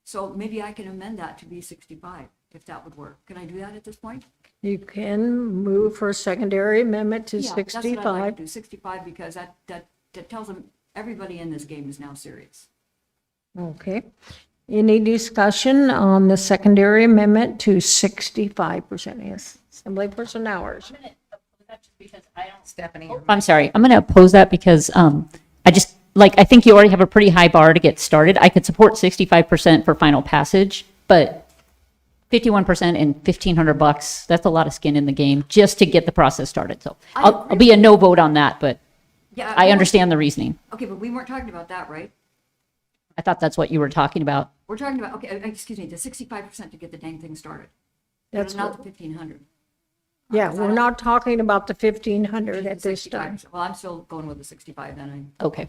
So maybe I can amend that to be 65, if that would work. Can I do that at this point? You can move for a secondary amendment to Yeah, that's what I'd like 65. to do, 65, because that tells them everybody in this game is now serious. Okay. Any discussion on the secondary amendment to 65%? Yes, Assemblyperson Hours. Stephanie. I'm sorry, I'm going to oppose that because I think you already have a pretty high bar to get started. I could support 65% for final passage, but 51% and $1,500, that's a lot of skin in the game just to get the process started. So I'll be a no vote on that, but Yeah, I understand the reasoning. Okay, but we weren't talking about that, right? I thought that's what you were talking about. We're talking about, okay, excuse me, the 65% to get the dang thing started. That's Not what- the 1,500. Yeah, we're not talking about the 1,500 at this time. 65%. Well, I'm still going with the 65 then. Okay.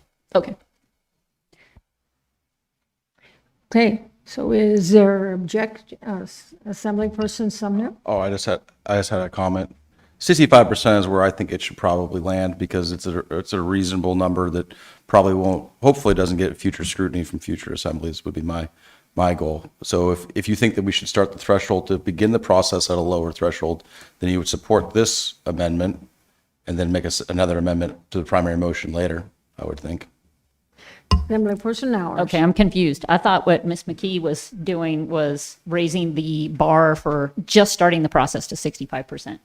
Okay, so is there Assemblyperson Sumner? Oh, I just had a comment. 65% is where I think it should probably land because it's a reasonable number that probably hopefully doesn't get future scrutiny from future assemblies would be my goal. So if you think that we should start the threshold to begin the process at a lower threshold, then you would support this amendment and then make another amendment to the primary motion later, I would think. Assemblyperson Hours. Okay, I'm confused. I thought what Ms. McKee was doing was raising the bar for just starting the process to 65%.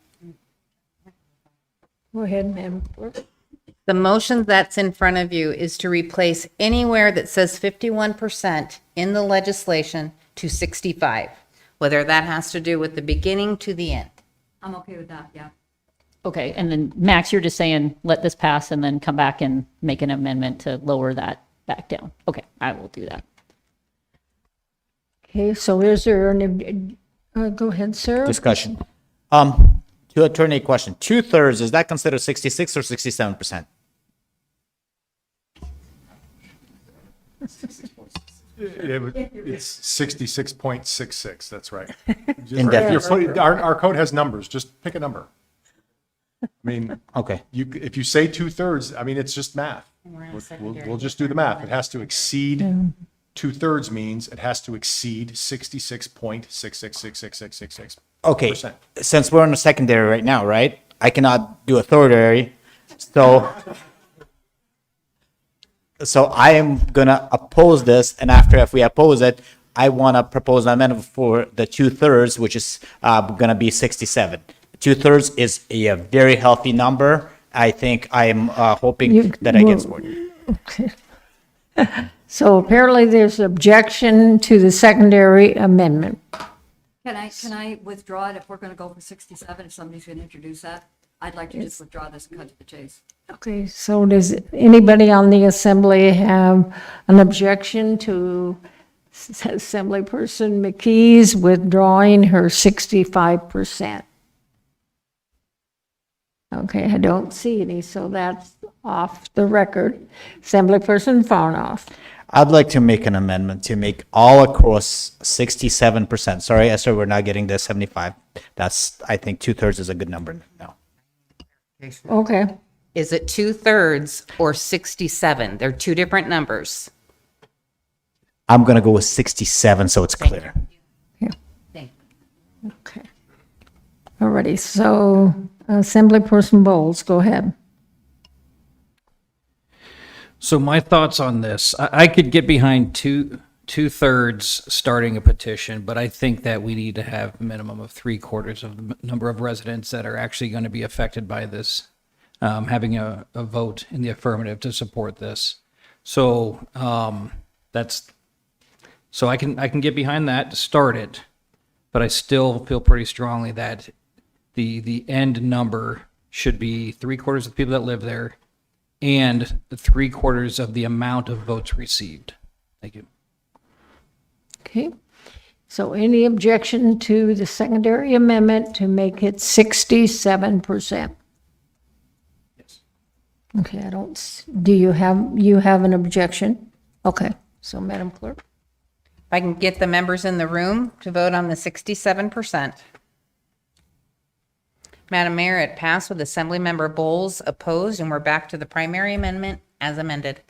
Go ahead, Madam Clerk. The motion that's in front of you is to replace anywhere that says 51% in the legislation to 65, whether that has to do with the beginning to the end. I'm okay with that, yeah. Okay, and then Max, you're just saying, let this pass and then come back and make an amendment to lower that back down. Okay, I will do that. Okay, so is there go ahead, sir. Discussion. To attorney question, 2/3, is that considered 66 or 67%? It's 66.66, that's right. Indefinite. Our code has numbers, just pick a number. I mean, Okay. if you say 2/3, I mean, it's just math. We'll just do the math. It has to exceed, 2/3 means it has to exceed 66.666666. Okay, since we're on a secondary right now, right? I cannot do a third, so I am gonna oppose this, and after if we oppose it, I wanna propose an amendment for the 2/3, which is gonna be 67. 2/3 is a very healthy number. I think I'm hoping that I get support. Okay. So apparently there's objection to the secondary amendment. Can I withdraw it if we're going to go for 67, if somebody's going to introduce that? I'd like to just withdraw this and cut to the chase. Okay, so does anybody on the assembly have an objection to Assemblyperson McKee's withdrawing her 65%? Okay, I don't see any, so that's off the record. Assemblyperson Farnoff. I'd like to make an amendment to make all across 67%. Sorry, Esther, we're not getting the 75. I think 2/3 is a good number now. Okay. Is it 2/3 or 67? They're two different numbers. I'm gonna go with 67, so it's clear. Okay. Alrighty, so Assemblyperson Bowles, go ahead. So my thoughts on this, I could get behind two-thirds starting a petition, but I think that we need to have a minimum of 3/4 of the number of residents that are actually going to be affected by this, having a vote in the affirmative to support this. So that's So I can get behind that to start it, but I still feel pretty strongly that the end number should be 3/4 of the people that live there and 3/4 of the amount of votes received. Thank you. Okay. So any objection to the secondary amendment to make it 67%? Yes. Okay, do you have an objection? Okay, so Madam Clerk? If I can get the members in the room to vote on the 67%. Madam Mayor, it passed with Assemblymember Bowles opposed, and we're back to the primary amendment as amended.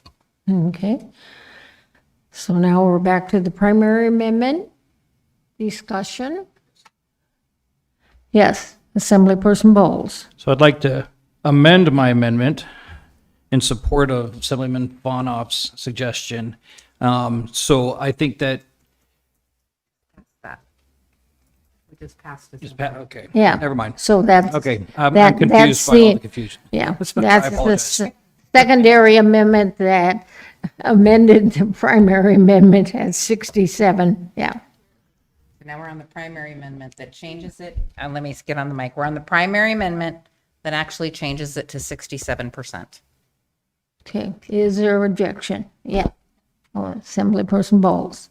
Okay. So now we're back to the primary amendment discussion. Yes, Assemblyperson Bowles. So I'd like to amend my amendment in support of Assemblyman Bonoff's suggestion. So I think that. We just passed this. Okay. Yeah. Never mind. So that's. Okay. I'm that's confused by all the confusion. Yeah, I that's apologize. the secondary amendment that amended the primary amendment at 67, yeah. Now we're on the primary amendment that changes it. Let me get on the mic. We're on the primary amendment that actually changes it to 67%. Okay, is there objection? Yeah. Assemblyperson Bowles.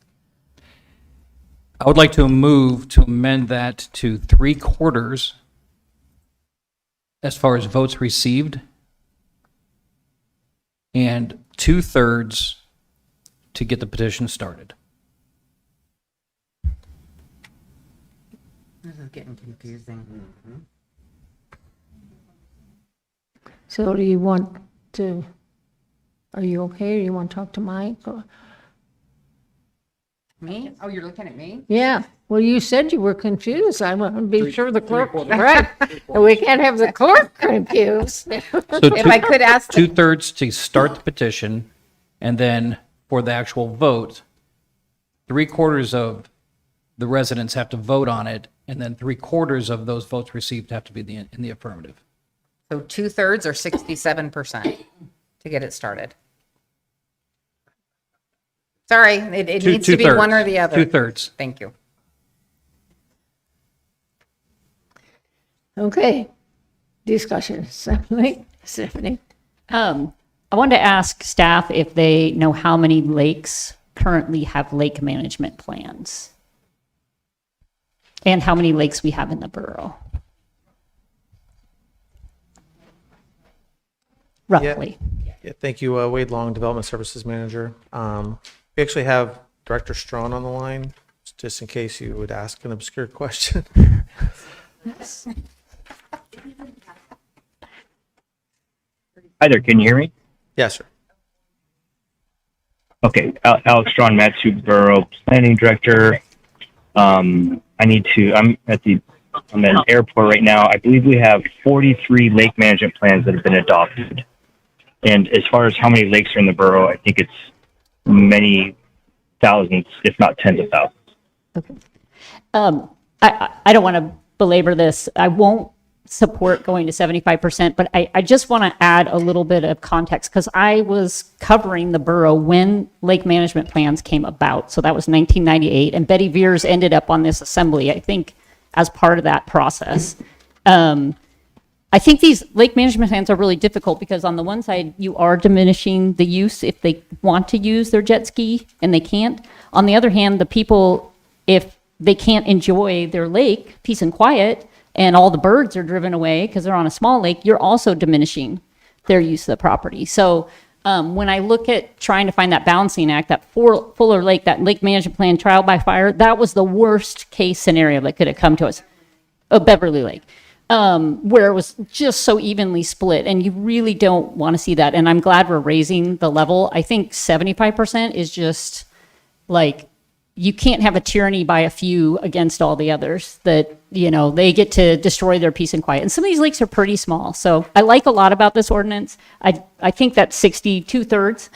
I would like to move to amend that to 3/4 as far as votes received and 2/3 to get the petition started. This is getting confusing. So do you want to, are you okay? Do you want to talk to Mike? Or- Me? Oh, you're looking at me? Yeah, well, you said you were confused. I want to be sure the clerk was right. And we can't have the clerk confused. So If I could ask the- 2/3 to start the petition, and then for the actual vote, 3/4 of the residents have to vote on it, and then 3/4 of those votes received have to be in the affirmative. So 2/3 or 67% to get it started. Sorry, it needs to be one or the other. 2/3. Thank you. Okay, discussion, Stephanie. I wanted to ask staff if they know how many lakes currently have lake management plans and how many lakes we have in the borough. Roughly. Yeah, thank you, Wade Long, Development Services Manager. We actually have Director Strawn on the line, just in case you would ask an obscure question. Hi there, can you hear me? Yes, sir. Okay, Alex Strawn, Matsu Borough Planning Director. I'm at an airport right now. I believe we have 43 lake management plans that have been adopted. And as far as how many lakes are in the borough, I think it's many thousands, if not tens of thousands. I don't want to belabor this. I won't support going to 75%, but I just want to add a little bit of context because I was covering the borough when lake management plans came about. So that was 1998, and Betty Veers ended up on this assembly, I think, as part of that process. I think these lake management plans are really difficult because on the one side, you are diminishing the use if they want to use their jet ski and they can't. On the other hand, the people, if they can't enjoy their lake, peace and quiet, and all the birds are driven away because they're on a small lake, you're also diminishing their use of the property. So when I look at trying to find that balancing act, that Fuller Lake, that lake management plan trial by fire, that was the worst case scenario that could have come to us. Oh, Beverly Lake. Where it was just so evenly split, and you really don't want to see that. And I'm glad we're raising the level. I think 75% is just like, you can't have a tyranny by a few against all the others that, you know, they get to destroy their peace and quiet. And some of these lakes are pretty small. So I like a lot about this ordinance. I think that 2/3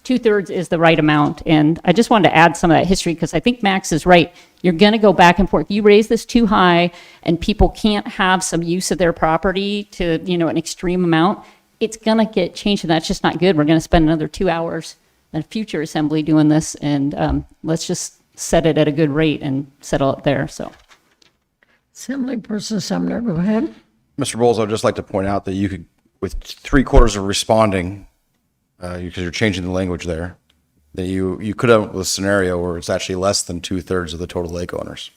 2/3 is the right amount. And I just wanted to add some of that history because I think Max is right. You're going to go back and forth. You raise this too high and people can't have some use of their property to, you know, an extreme amount. It's going to get changed, and that's just not good. We're going to spend another 2 hours a future assembly doing this, and let's just set it at a good rate and settle it there, so. Assemblyperson Sumner, go ahead. Mr. Bowles, I'd just like to point out that you could, with 3/4 of responding, because you're changing the language there, that you could have a scenario where it's actually less than 2/3 of the total lake owners,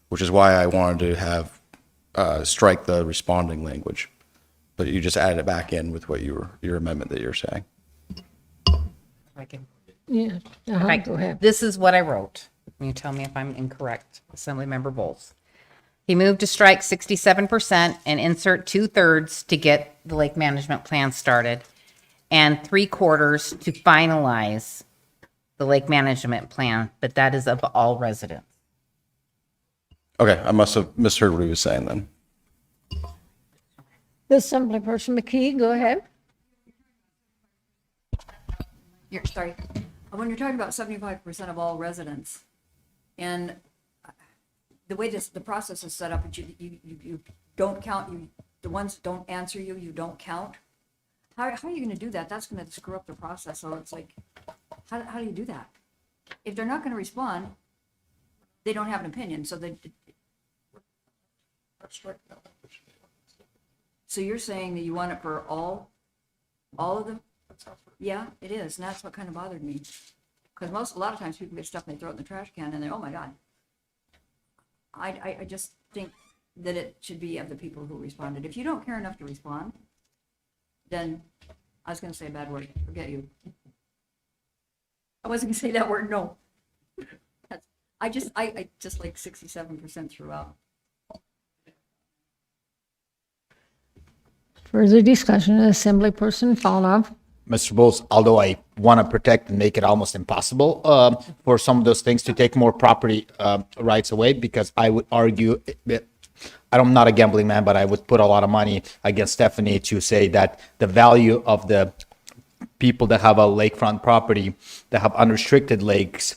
which is why I wanted to have strike the responding language. But you just added it back in with what your amendment that you're saying. Yeah, Right. go ahead. This is what I wrote. You tell me if I'm incorrect, Assemblymember Bowles. He moved to strike 67% and insert 2/3 to get the lake management plan started and 3/4 to finalize the lake management plan, but that is of all residents. Okay, I must have misheard what he was saying then. Assemblyperson McKee, go ahead. Sorry, when you're talking about 75% of all residents, and the way the process is set up, you don't count, the ones that don't answer you don't count. How are you gonna do that? That's gonna screw up the process, so it's like, how do you do that? If they're not gonna respond, they don't have an opinion, so you're saying that you want it for all of them? Yeah, it is, and that's what kind of bothered me. Because a lot of times people get stuff and they throw it in the trash can and they're, oh my God. I just think that it should be of the people who responded. If you don't care enough to respond, then I was gonna say a bad word, forget you. I wasn't gonna say that word, no. I just like 67% throughout. Further discussion, Assemblyperson Falnov. Mr. Bowles, although I want to protect and make it almost impossible for some of those things to take more property rights away, because I would argue, I'm not a gambling man, but I would put a lot of money against Stephanie to say that the value of the people that have a lakefront property, that have unrestricted lakes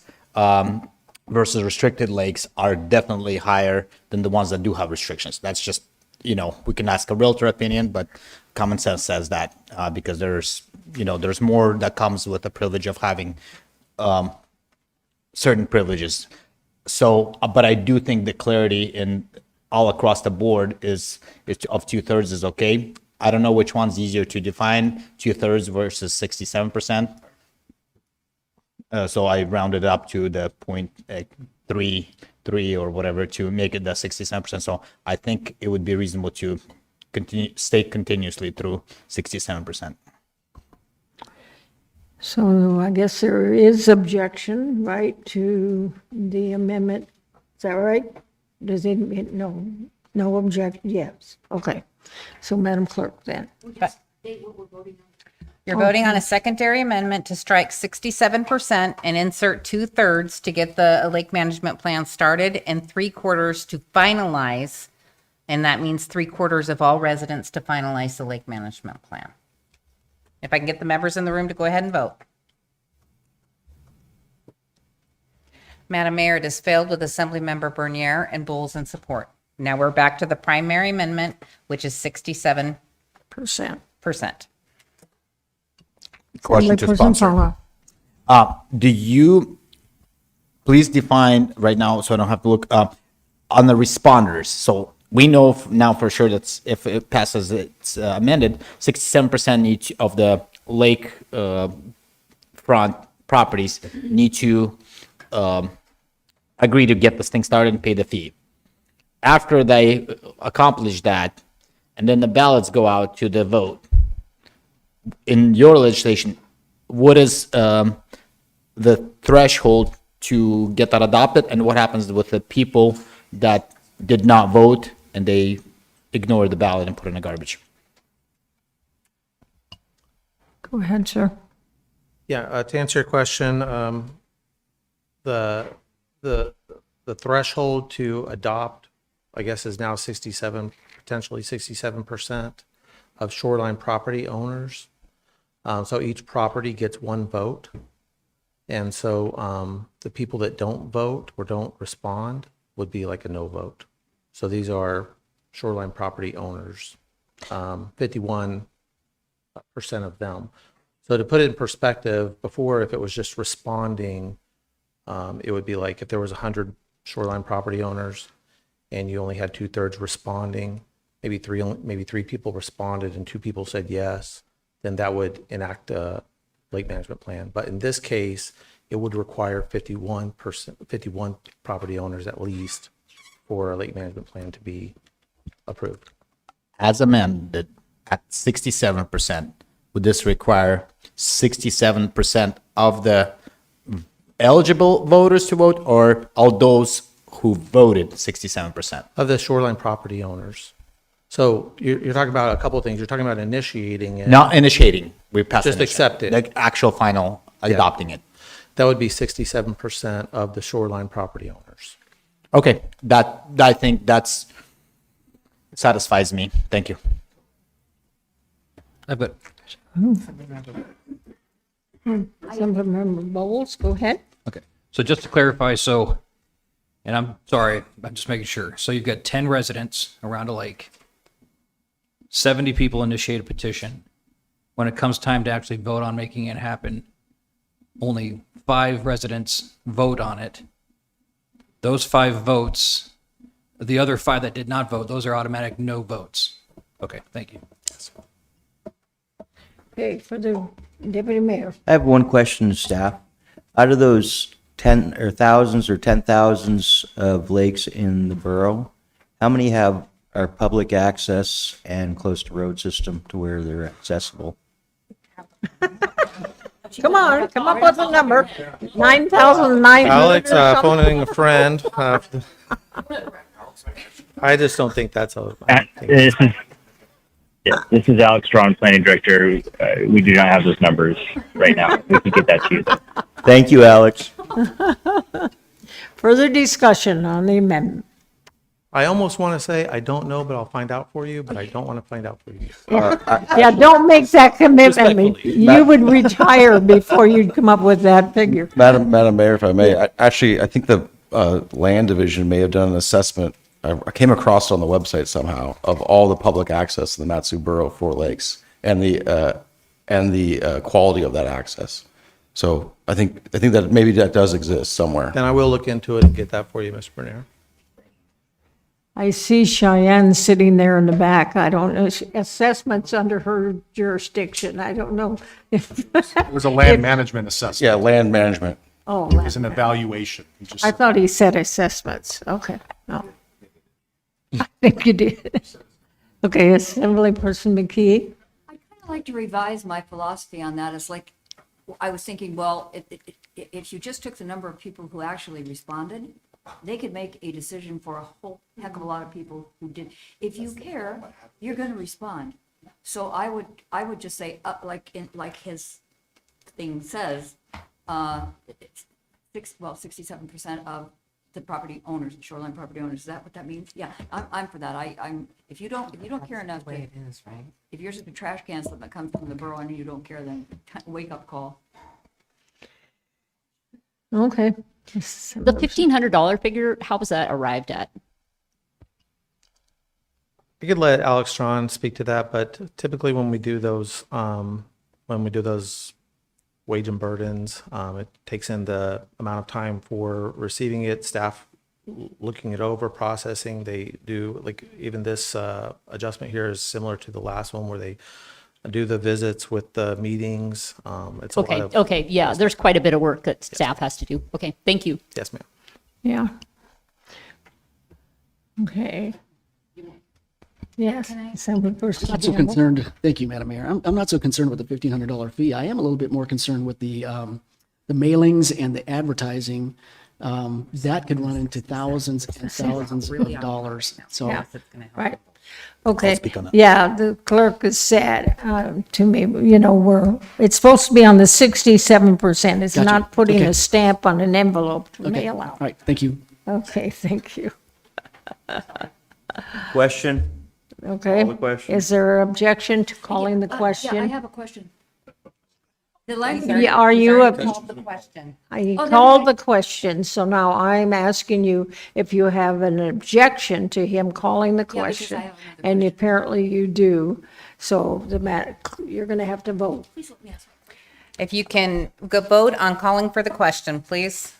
versus restricted lakes, are definitely higher than the ones that do have restrictions. That's just, we can ask a realtor opinion, but common sense says that because there's more that comes with the privilege of having certain privileges. So, but I do think the clarity in all across the board is of 2/3 is okay. I don't know which one's easier to define, 2/3 versus 67%. So I rounded up to the 0.33 or whatever to make it the 67%. So I think it would be reasonable to stay continuously through 67%. So I guess there is objection, right, to the amendment. Is that right? Does it, no objection? Yes. Okay. So Madam Clerk, then. You're voting on a secondary amendment to strike 67% and insert 2/3 to get the lake management plan started and 3/4 to finalize. And that means 3/4 of all residents to finalize the lake management plan. If I can get the members in the room to go ahead and vote. Madam Mayor, it has failed with Assemblymember Bernier and Bowles in support. Now we're back to the primary amendment, which is 67%. Question to Assemblyperson sponsor. Falnov. Do you please define right now, so I don't have to look on the responders? So we know now for sure that if it passes, it's amended, 67% each of the lake front properties need to agree to get this thing started and pay the fee. After they accomplish that, and then the ballots go out to the vote, in your legislation, what is the threshold to get that adopted, and what happens with the people that did not vote and they ignore the ballot and put it in the garbage? Go ahead, sir. Yeah, to answer your question, the threshold to adopt, I guess, is now 67, potentially 67% of shoreline property owners. So each property gets one vote. And so the people that don't vote or don't respond would be like a no vote. So these are shoreline property owners, 51% of them. So to put it in perspective, before, if it was just responding, it would be like if there was 100 shoreline property owners and you only had 2/3 responding, maybe three people responded and 2 people said yes, then that would enact a lake management plan. But in this case, it would require 51 property owners at least for a lake management plan to be approved. As amended at 67%, would this require 67% of the eligible voters to vote, or all those who voted 67%? Of the shoreline property owners. So you're talking about a couple of things. You're talking about initiating it. Not initiating, we passed Just initiate. accept it. The actual final adopting it. That would be 67% of the shoreline property owners. Okay, I think that's satisfies me. Thank you. But Councilmember Bowles, go ahead. okay. So just to clarify, and I'm sorry, I'm just making sure. So you've got 10 residents around a lake. 70 people initiate a petition. When it comes time to actually vote on making it happen, only 5 residents vote on it. Those 5 votes, the other 5 that did not vote, those are automatic no votes. Okay, thank you. Okay, for the deputy mayor. I have one question to staff. Out of those 10 or thousands or 10,000s of lakes in the borough, how many are public access and close to road system to where they're accessible? Come on, come up with a number. 9,900 Alex, or something. phoning a friend. I just don't think that's a. This is Alex Strawn, Planning Director. We do not have those numbers right now. We can get that to you. Thank you, Alex. Further discussion on the amendment. I almost want to say, I don't know, but I'll find out for you, but I don't want to find out for you. Yeah, don't make that commitment. Respectfully. You would retire before you'd come up with that figure. Madam Mayor, if I may, I think the Land Division may have done an assessment. I came across it on the website somehow of all the public access in the Matsu Borough 4 lakes and the quality of that access. So I think that maybe that does exist somewhere. Then I will look into it and get that for you, Mr. Bernier. I see Cheyenne sitting there in the back. I don't know, assessments under her jurisdiction. I don't know if. It was a land management assessment. Yeah, land management. Oh, It was an evaluation. He just- I thought he said assessments. Okay, no. I think you did. Okay, Assemblyperson McKee. I kind of like to revise my philosophy on that. It's like, I was thinking, well, if you just took the number of people who actually responded, they could make a decision for a whole heck of a lot of people who did. If you care, you're going to respond. So I would just say, like his thing says, 67% of the property owners, shoreline property owners. Is that what that means? Yeah, I'm for that. I'm if you don't care enough, That's the way it is, right? if you're just a trash can that comes from the borough and you don't care, then wake up call. Okay. The $1,500 figure, how was that arrived at? You could let Alex Strawn speak to that, but typically when we do those wage and burdens, it takes in the amount of time for receiving it, staff looking it over, processing. They do, like, even this adjustment here is similar to the last one where they do the visits with the meetings. It's a lot of. Okay, yeah, there's quite a bit of work that staff has to do. Okay, thank you. Yes, ma'am. Yeah. Okay. Yes, Assemblyperson. Not so Campbell. concerned. Thank you, Madam Mayor. I'm not so concerned with the $1,500 fee. I am a little bit more concerned with the mailings and the advertising. That could run into thousands and thousands of dollars. So, Yeah, right. Okay, speak on that. yeah, the clerk has said to me, it's supposed to be on the 67%. It's Gotcha. not putting Okay. a stamp on an envelope to okay. mail All out. right. Thank you. Okay, thank you. Question? Okay. Call the question. Is there objection to calling the Yeah, I question? have a question. The language. Yeah, are you a- Called the question. I Oh, called never the question, so now I'm asking you if you have an objection to him calling the because I question. have another And apparently you do, so you're going to have to vote. Please let me ask. If you can go vote on calling for the question, please.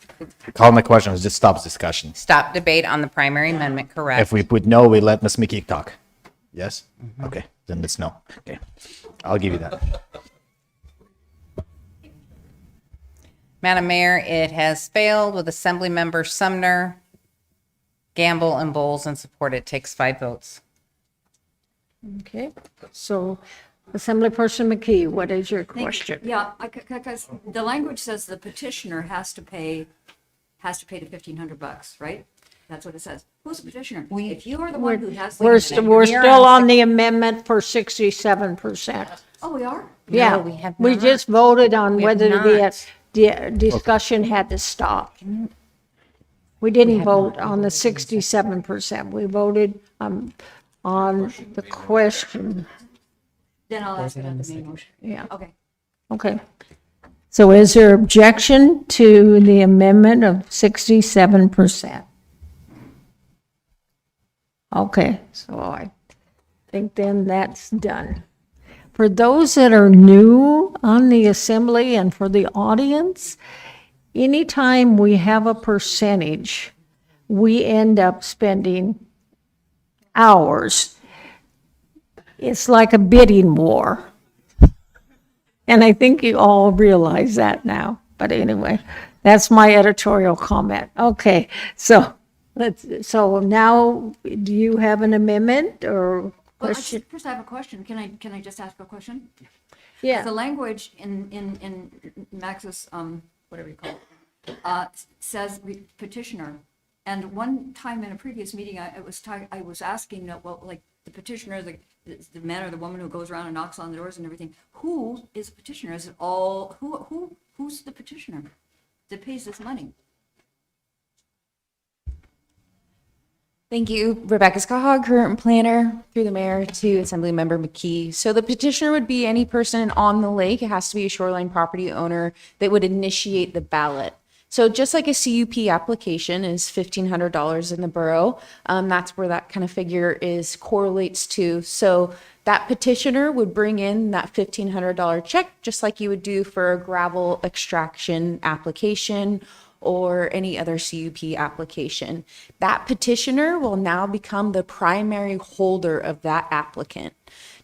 Calling the question just stops discussion. Stop debate on the primary amendment, correct? If we put no, we let Ms. McKee talk. Yes? Okay, then it's no. Okay, I'll give you that. Madam Mayor, it has failed with Assemblymember Sumner, Gamble, and Bowles in support. It takes 5 votes. Okay, so Assemblyperson McKee, what is your question? Yeah, because the language says the petitioner has to pay the $1,500, right? That's what it says. Who's the petitioner? If you are the one who has. We're still on the amendment for 67%. Oh, we are? Yeah, we have we not. just voted on We have whether not. the discussion had to stop. We didn't vote on the 67%. We voted on the question. Then I'll ask about the main motion. Yeah. Okay. Okay. So is there objection to the amendment of 67%? Okay, so I think then that's done. For those that are new on the assembly and for the audience, anytime we have a percentage, we end up spending hours. It's like a bidding war. And I think you all realize that now. But anyway, that's my editorial comment. Okay, so now, do you have an amendment or question? First I have a question. Can I just ask a question? Yeah. The language in Max's, whatever you call it, says petitioner. And one time in a previous meeting, I was asking, well, like the petitioner, the man or the woman who goes around and knocks on the doors and everything, who is the petitioner? Is it all, who's the petitioner that pays this money? Thank you. Rebecca Skahog, current planner, through the mayor to Assemblymember McKee. So the petitioner would be any person on the lake. It has to be a shoreline property owner that would initiate the ballot. So just like a CUP application is $1,500 in the borough, that's where that kind of figure correlates to. So that petitioner would bring in that $1,500 check, just like you would do for a gravel extraction application or any other CUP application. That petitioner will now become the primary holder of that applicant,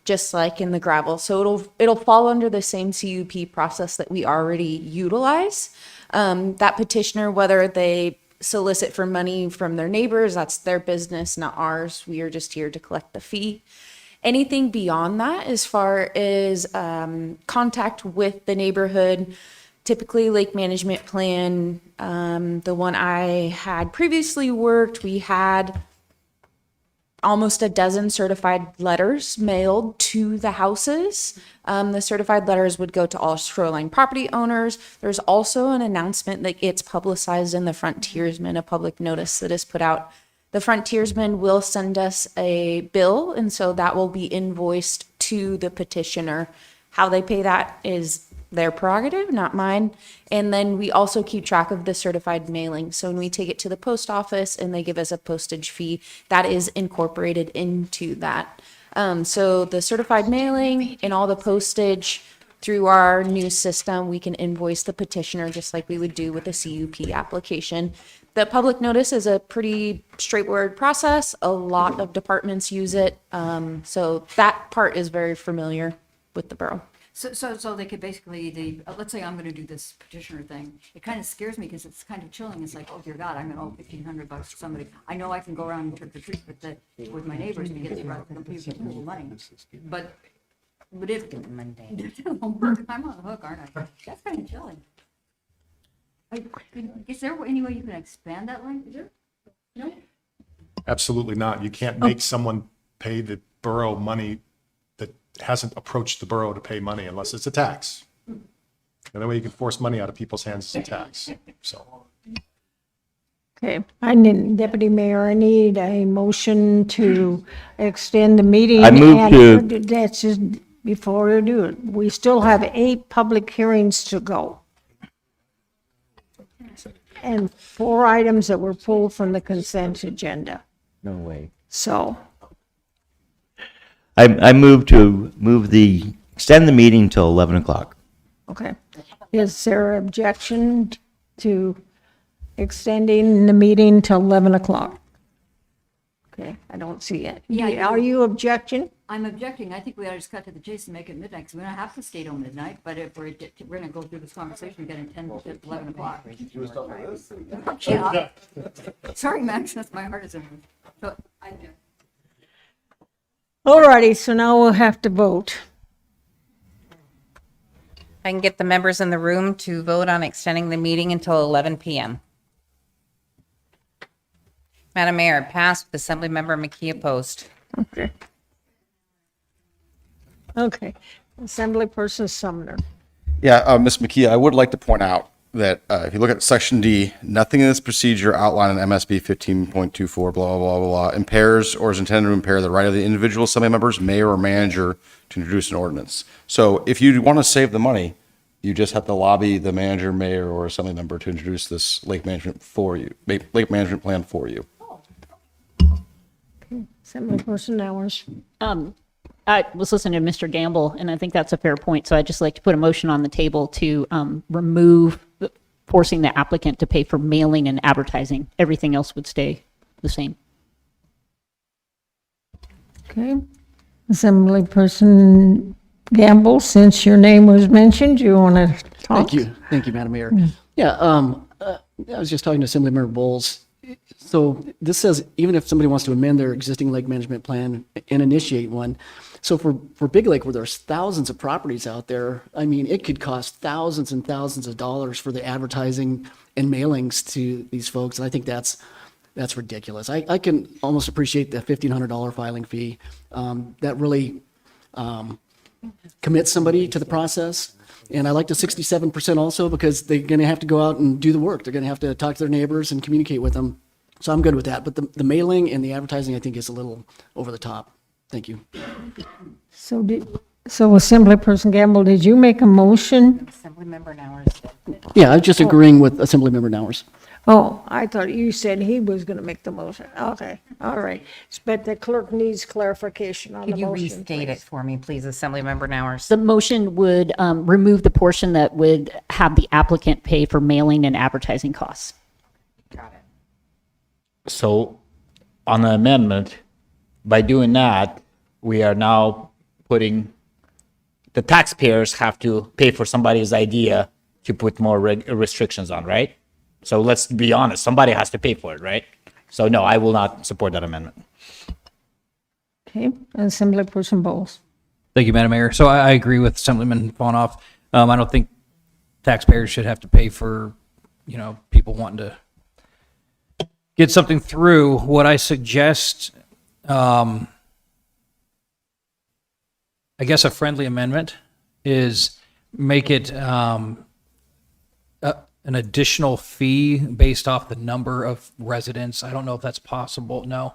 just like in the gravel. So it'll fall under the same CUP process that we already utilize. That petitioner, whether they solicit for money from their neighbors, that's their business, not ours. We are just here to collect the fee. Anything beyond that, as far as contact with the neighborhood, typically lake management plan, the one I had previously worked, we had almost a dozen certified letters mailed to the houses. The certified letters would go to all shoreline property owners. There's also an announcement that gets publicized in the Frontiersman, a public notice that is put out. The Frontiersman will send us a bill, and so that will be invoiced to the petitioner. How they pay that is their prerogative, not mine. And then we also keep track of the certified mailing. So when we take it to the post office and they give us a postage fee, that is incorporated into that. So the certified mailing and all the postage through our new system, we can invoice the petitioner just like we would do with a CUP application. The public notice is a pretty straightforward process. A lot of departments use it. So that part is very familiar with the borough. So they could basically, let's say I'm going to do this petitioner thing. It kind of scares me because it's kind of chilling. It's like, oh dear God, I'm going to owe $1,500 to somebody. I know I can go around and trick or treat with my neighbors to get the complete pool of money. But if I'm on the hook, aren't I? That's kind of chilling. Is there any way you can expand that language? No. Absolutely not. You can't make someone pay the borough money that hasn't approached the borough to pay money unless it's a tax. The only way you can force money out of people's hands is a tax. So. Okay, Deputy Mayor, I need a motion to extend the meeting. I move to- That's just, before we do it, we still have 8 public hearings to go. And 4 items that were pulled from the consent agenda. No way. So, I move to extend the meeting till 11 o'clock. Okay. Is there objection to extending the meeting till 11 o'clock? Okay, I don't see it. Yeah, Are you objecting? I'm objecting. I think we ought to just cut to the chase and make it midnight, because we don't have to stay till midnight, but if we're gonna go through this conversation, we gotta 11 o'clock. Yeah. Sorry, Max, that's my heart is in. So, I object. All righty, so now we'll have to vote. I can get the members in the room to vote on extending the meeting until 11 p.m. Madam Mayor, passed with Assemblymember McKee opposed. Okay. Okay. Assemblyperson Sumner. Yeah, Ms. McKee, I would like to point out that if you look at Section D, nothing in this procedure outlined in MSB 15.24, blah, blah, blah, blah, impairs or is intended to impair the right of the individual assembly members, mayor, or manager to introduce an ordinance. So if you want to save the money, you just have to lobby the manager, mayor, or assembly member to introduce this lake management for you, lake management plan for you. Assemblyperson Nowers. I was listening to Mr. Gamble, and I think that's a fair point. So I'd just like to put a motion on the table to remove forcing the applicant to pay for mailing and advertising. Everything else would stay the same. Okay. Assemblyperson Gamble, since your name was mentioned, you want to talk? Thank you, Madam Mayor. Yeah, I was just talking to Assemblymember Bowles. So this says even if somebody wants to amend their existing lake management plan and initiate one, so for Big Lake, where there's thousands of properties out there, I mean, it could cost thousands and thousands of dollars for the advertising and mailings to these folks, and I think that's ridiculous. I can almost appreciate the $1,500 filing fee. That really commits somebody to the process. And I like the 67% also because they're going to have to go out and do the work. They're going to have to talk to their neighbors and communicate with them. So I'm good with that. But the mailing and the advertising, I think, is a little over the top. Thank you. So Assemblyperson Gamble, did you make a motion? Assemblymember Nowers. Yeah, I'm just agreeing with Assemblymember Nowers. Oh, I thought you said he was going to make the motion. Okay, all right. But the clerk needs clarification on the Could you motion. restate it for me, please, Assemblymember Nowers? The motion would remove the portion that would have the applicant pay for mailing and advertising costs. Got it. So on the amendment, by doing that, we are now putting, the taxpayers have to pay for somebody's idea to put more restrictions on, right? So let's be honest, somebody has to pay for it, right? So no, I will not support that amendment. Okay, Assemblyperson Bowles. Thank you, Madam Mayor. So I agree with Assemblyman Bonoff. I don't think taxpayers should have to pay for, people wanting to get something through. What I suggest, I guess a friendly amendment is make it an additional fee based off the number of residents. I don't know if that's possible. No.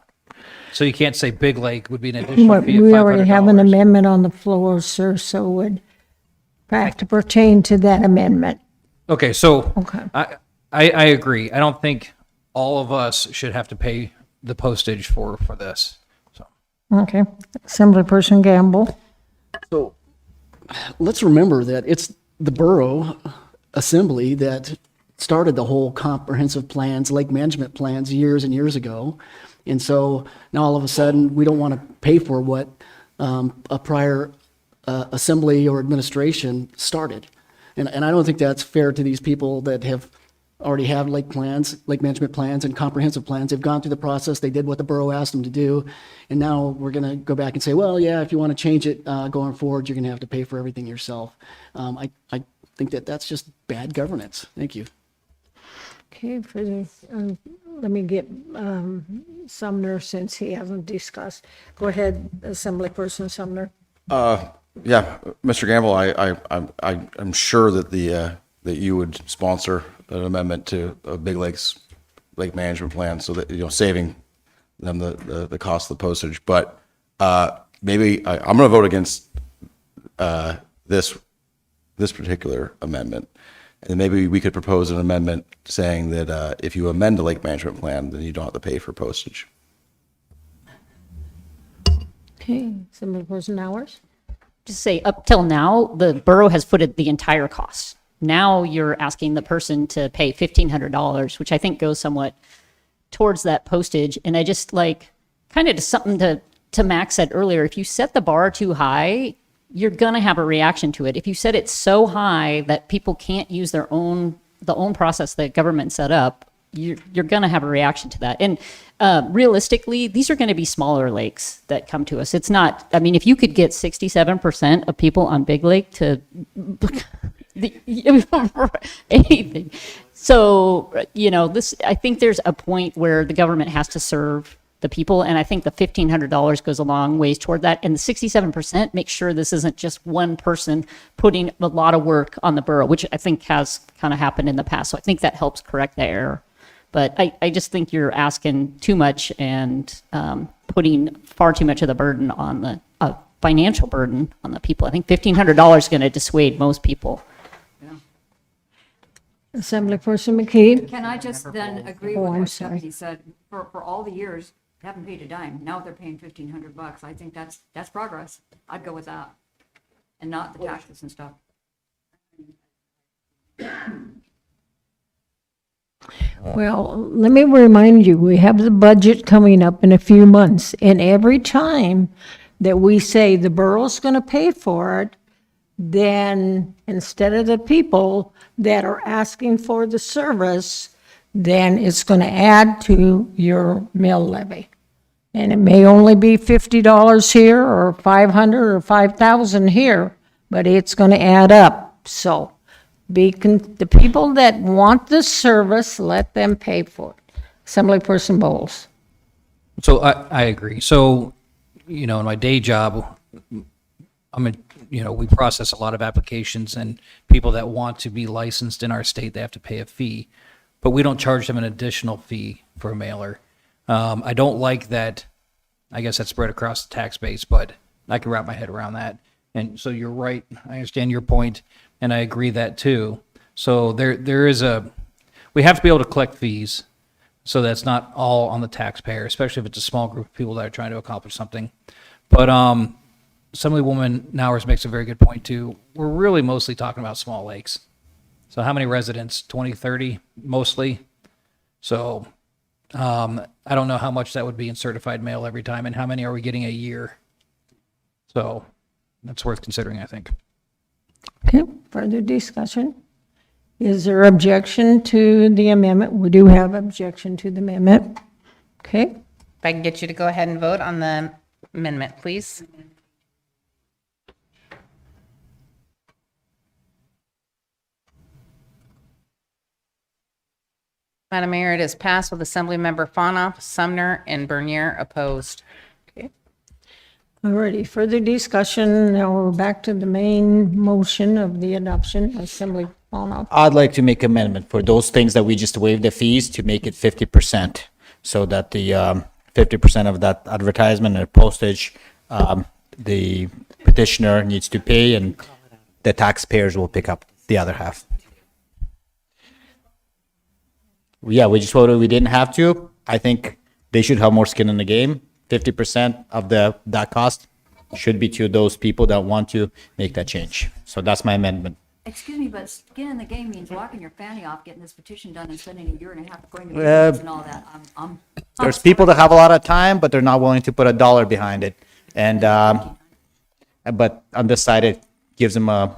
So you can't say Big Lake would be an additional fee of $500. We already have an amendment on the floor, sir, so it would have to pertain to that amendment. Okay, so Okay. I agree. I don't think all of us should have to pay the postage for this. So Okay, Assemblyperson Gamble. So let's remember that it's the borough assembly that started the whole comprehensive plans, lake management plans years and years ago. And so now all of a sudden, we don't want to pay for what a prior assembly or administration started. And I don't think that's fair to these people that have already have lake plans, lake management plans and comprehensive plans. They've gone through the process. They did what the borough asked them to do. And now we're going to go back and say, well, yeah, if you want to change it going forward, you're going to have to pay for everything yourself. I think that's just bad governance. Thank you. Okay, let me get Sumner since he hasn't discussed. Go ahead, Assemblyperson Sumner. Yeah, Mr. Gamble, I'm sure that that you would sponsor an amendment to Big Lake's lake management plan, so that saving them the cost of the postage. But maybe I'm going to vote against this particular amendment, and maybe we could propose an amendment saying that if you amend the lake management plan, then you don't have to pay for postage. Okay, Assemblyperson Nowers. just say up till now, the borough has footed the entire cost. Now you're asking the person to pay $1,500, which I think goes somewhat towards that postage. And I just like, kind of something to Max said earlier, if you set the bar too high, you're going to have a reaction to it. If you set it so high that people can't use the own process that government set up, you're going to have a reaction to that. And realistically, these are going to be smaller lakes that come to us. It's not, I mean, if you could get 67% of people on Big Lake to anything. So, you know, this, I think there's a point where the government has to serve the people. And I think the $1,500 goes a long ways toward that. And the 67% makes sure this isn't just one person putting a lot of work on the borough, which I think has kind of happened in the past. So I think that helps correct the error. But I just think you're asking too much and putting far too much of the burden on the financial burden on the people. I think $1,500 is going to dissuade most people. Assemblyperson McKee? Can I just then agree Oh, with I'm what sorry. Stephanie said? For all the years, they haven't paid a dime. Now they're paying $1,500. I think that's progress. I'd go with that, and not the taxes and stuff. Well, let me remind you, we have the budget coming up in a few months, and every time that we say the borough's going to pay for it, then instead of the people that are asking for the service, then it's going to add to your mill levy. And it may only be $50 here, or $500 or $5,000 here, but it's going to add up. So the people that want the service, let them pay for it. Assemblyperson Bowles. So I agree. So, you know, in my day job, we process a lot of applications, and people that want to be licensed in our state, they have to pay a fee, but we don't charge them an additional fee for a mailer. I don't like that. I guess that's spread across the tax base, but I can wrap my head around that. And so you're right. I understand your point, and I agree that too. So there is we have to be able to collect fees, so that's not all on the taxpayer, especially if it's a small group of people that are trying to accomplish something. But Assemblywoman Nowers makes a very good point too. We're really mostly talking about small lakes. So how many residents? 20, 30 mostly. So I don't know how much that would be in certified mail every time, and how many are we getting a year? So that's worth considering, I think. Okay, further discussion? Is there objection to the amendment? We do have objection to the amendment. Okay, If I can get you to go ahead and vote on the amendment, please. Madam Mayor, it is passed with Assemblymember Fanoff, Sumner, and Bernier opposed. alrighty, further discussion. Now we're back to the main motion of the adoption. Assembly Bono. I'd like to make amendment for those things that we just waived the fees to make it 50%, so that the 50% of that advertisement and postage, the petitioner needs to pay, and the taxpayers will pick up the other half. Yeah, we just voted we didn't have to. I think they should have more skin in the game. 50% of that cost should be to those people that want to make that change. So that's my amendment. Excuse me, but skin in the game means walking your fanny off, getting this petition done, and spending a year and a half going to meetings and all that. There's people that have a lot of time, but they're not willing to put $1 behind it. And but on this side, it gives them a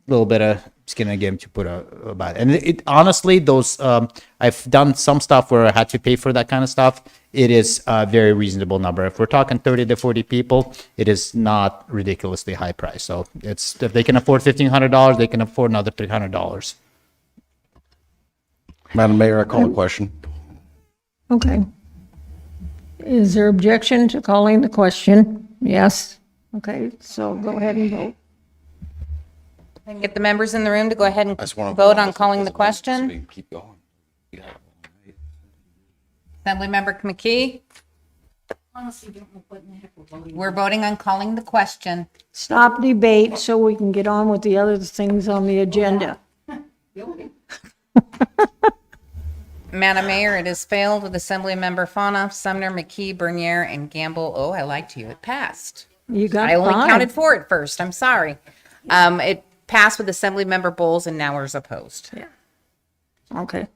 little bit of skin in the game to put about it. And it honestly, those I've done some stuff where I had to pay for that kind of stuff. It is a very reasonable number. If we're talking 30 to 40 people, it is not ridiculously high price. So it's, if they can afford $1,500, they can afford another $300. Madam Mayor, I call a question. Okay. Is there objection to calling the question? Yes. Okay, so go ahead and vote. Get the members in the room to go ahead and I just want to vote on calling the question. So we can keep going. Yeah. Assemblymember McKee, Honestly, don't know what in the heck we're voting. we're voting on calling the question. Stop debate so we can get on with the other things on the agenda. Madam Mayor, it has failed with Assemblymember Fanoff, Sumner, McKee, Bernier, and Gamble. Oh, I liked you. It passed. You got I only five. counted 4 at first. I'm sorry. It passed with Assemblymember Bowles and Nowers opposed. Yeah. Okay.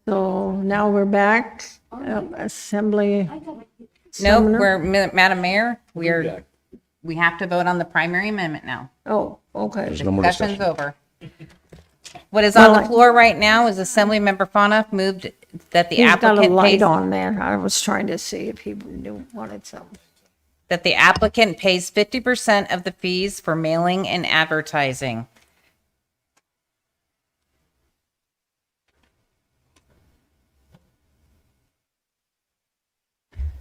So now we're back, Assembly. No, Sumner. Madam Mayor, we have to vote on the primary amendment now. Oh, okay. There's no more Discussion's discussion. over. What is on Well, the floor right now is Assemblymember Fanoff moved that the He's got a applicant light pays, on there. I was trying to see if he wanted something. that the applicant pays 50% of the fees for mailing and advertising.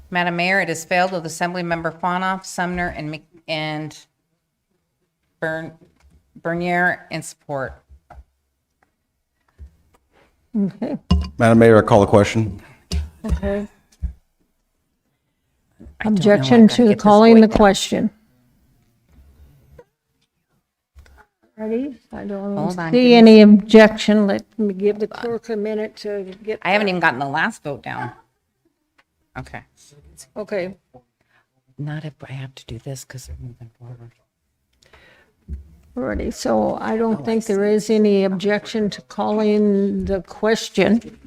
Madam Mayor, it has failed with Assemblymember Fanoff, Sumner, and Bernier in support. Okay, Madam Mayor, I call the question. okay. Objection to calling the question. Ready? I don't Hold on, see give me any objection. Let me give the clerk a minute to get. I haven't even gotten the last vote down. Okay. Okay, Not if I have to do this because they're moving forward. ready. So I don't think there is any objection to calling the question.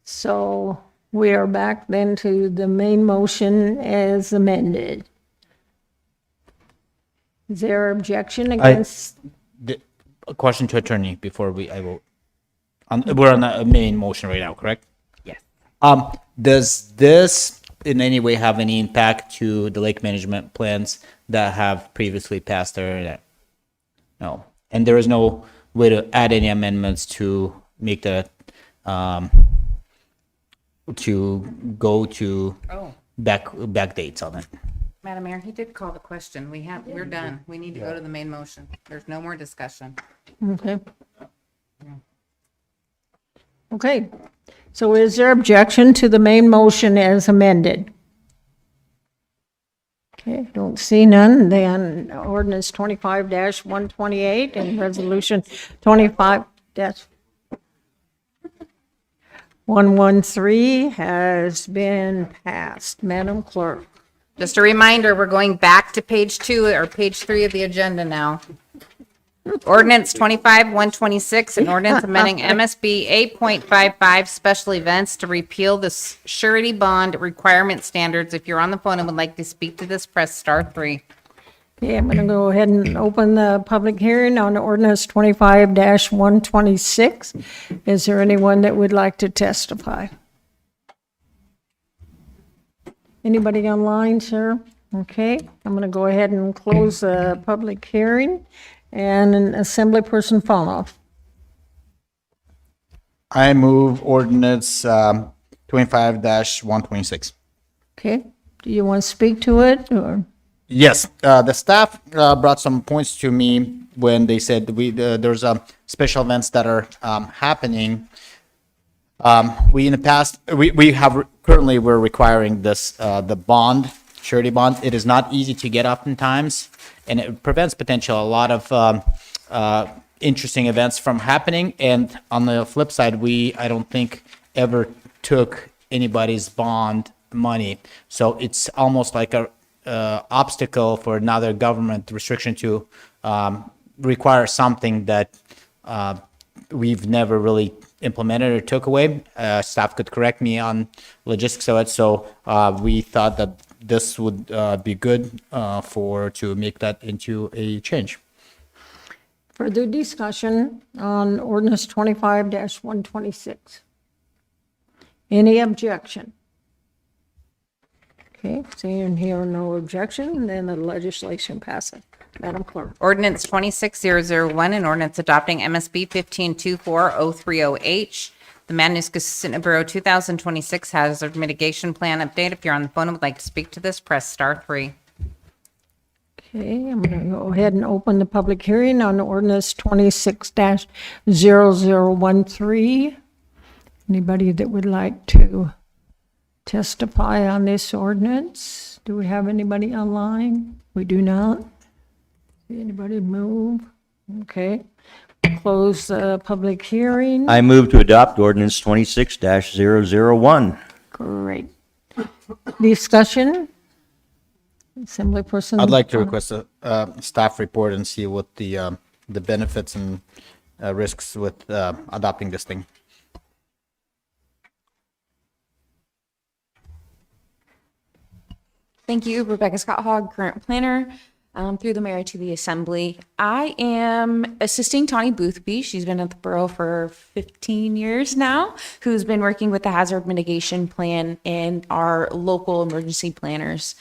So we are back then to the main motion as amended. Is there objection against? A question to attorney before I vote. We're on a main motion right now, correct? Yes. Does this in any way have any impact to the lake management plans that have previously passed there? No. And there is no way to add any amendments to make the, to go to back dates on it? Madam Mayor, he did call the question. We're done. We need to go to the main motion. There's no more discussion. Okay. Okay, so is there objection to the main motion as amended? Okay, don't see none, then ordinance 25-128 and resolution 25-113 has been passed. Madam Clerk. Just a reminder, we're going back to page 2 or page 3 of the agenda now. Ordinance 25-126, an ordinance amending MSB 8.55 special events to repeal the surety bond requirement standards. If you're on the phone and would like to speak to this, press *3. Okay, I'm going to go ahead and open the public hearing on ordinance 25-126. Is there anyone that would like to testify? Anybody online, sir? Okay, I'm going to go ahead and close the public hearing. And an Assemblyperson Fanoff. I move ordinance 25-126. Okay, do you want to speak to it, or? Yes, the staff brought some points to me when they said there's special events that are happening. We in the past currently we're requiring this the bond, surety bond. It is not easy to get oftentimes, and it prevents a lot of interesting events from happening. And on the flip side, I don't think ever took anybody's bond money, so it's almost like a obstacle for another government restriction to require something that we've never really implemented or took away. Staff could correct me on logistics of it. So we thought that this would be good to make that into a change. Further discussion on ordinance 25-126. Any objection? Okay, seeing here no objection, then the legislation passes. Madam Clerk. Ordinance 26001, an ordinance adopting MSB 1524-030H. The Matanuska-Susitna Borough 2026 Hazard Mitigation Plan update. If you're on the phone and would like to speak to this, press *3. Okay, I'm going to go ahead and open the public hearing on ordinance 26-0013. Anybody that would like to testify on this ordinance? Do we have anybody online? We do not. See anybody move? Okay. Close the public hearing. I move to adopt ordinance 26-001. Great. Discussion? Assemblyperson. I'd like to request a staff report and see what the benefits and risks with adopting this thing. Thank you, Rebecca Scott Hogg, current planner, through the mayor to the assembly. I am assisting Tawny Boothby. She's been at the borough for 15 years now, who's been working with the hazard mitigation plan and our local emergency planners.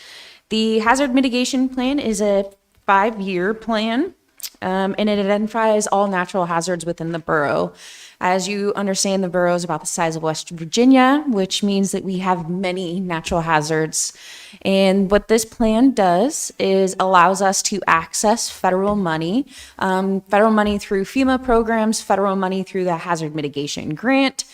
The hazard mitigation plan is a 5-year plan, and it identifies all natural hazards within the borough. As you understand, the borough is about the size of West Virginia, which means that we have many natural hazards. And what this plan does is allows us to access federal money through FEMA programs, federal money through the hazard mitigation grant,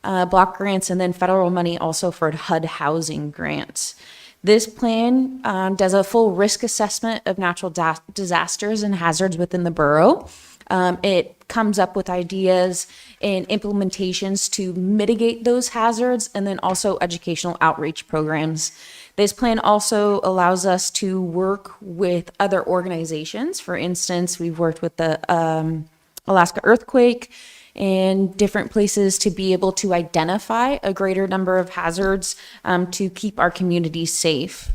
block grants, and then federal money also for HUD housing grants. This plan does a full risk assessment of natural disasters and hazards within the borough. It comes up with ideas and implementations to mitigate those hazards, and then also educational outreach programs. This plan also allows us to work with other organizations. For instance, we've worked with the Alaska earthquake and different places to be able to identify a greater number of hazards to keep our communities safe.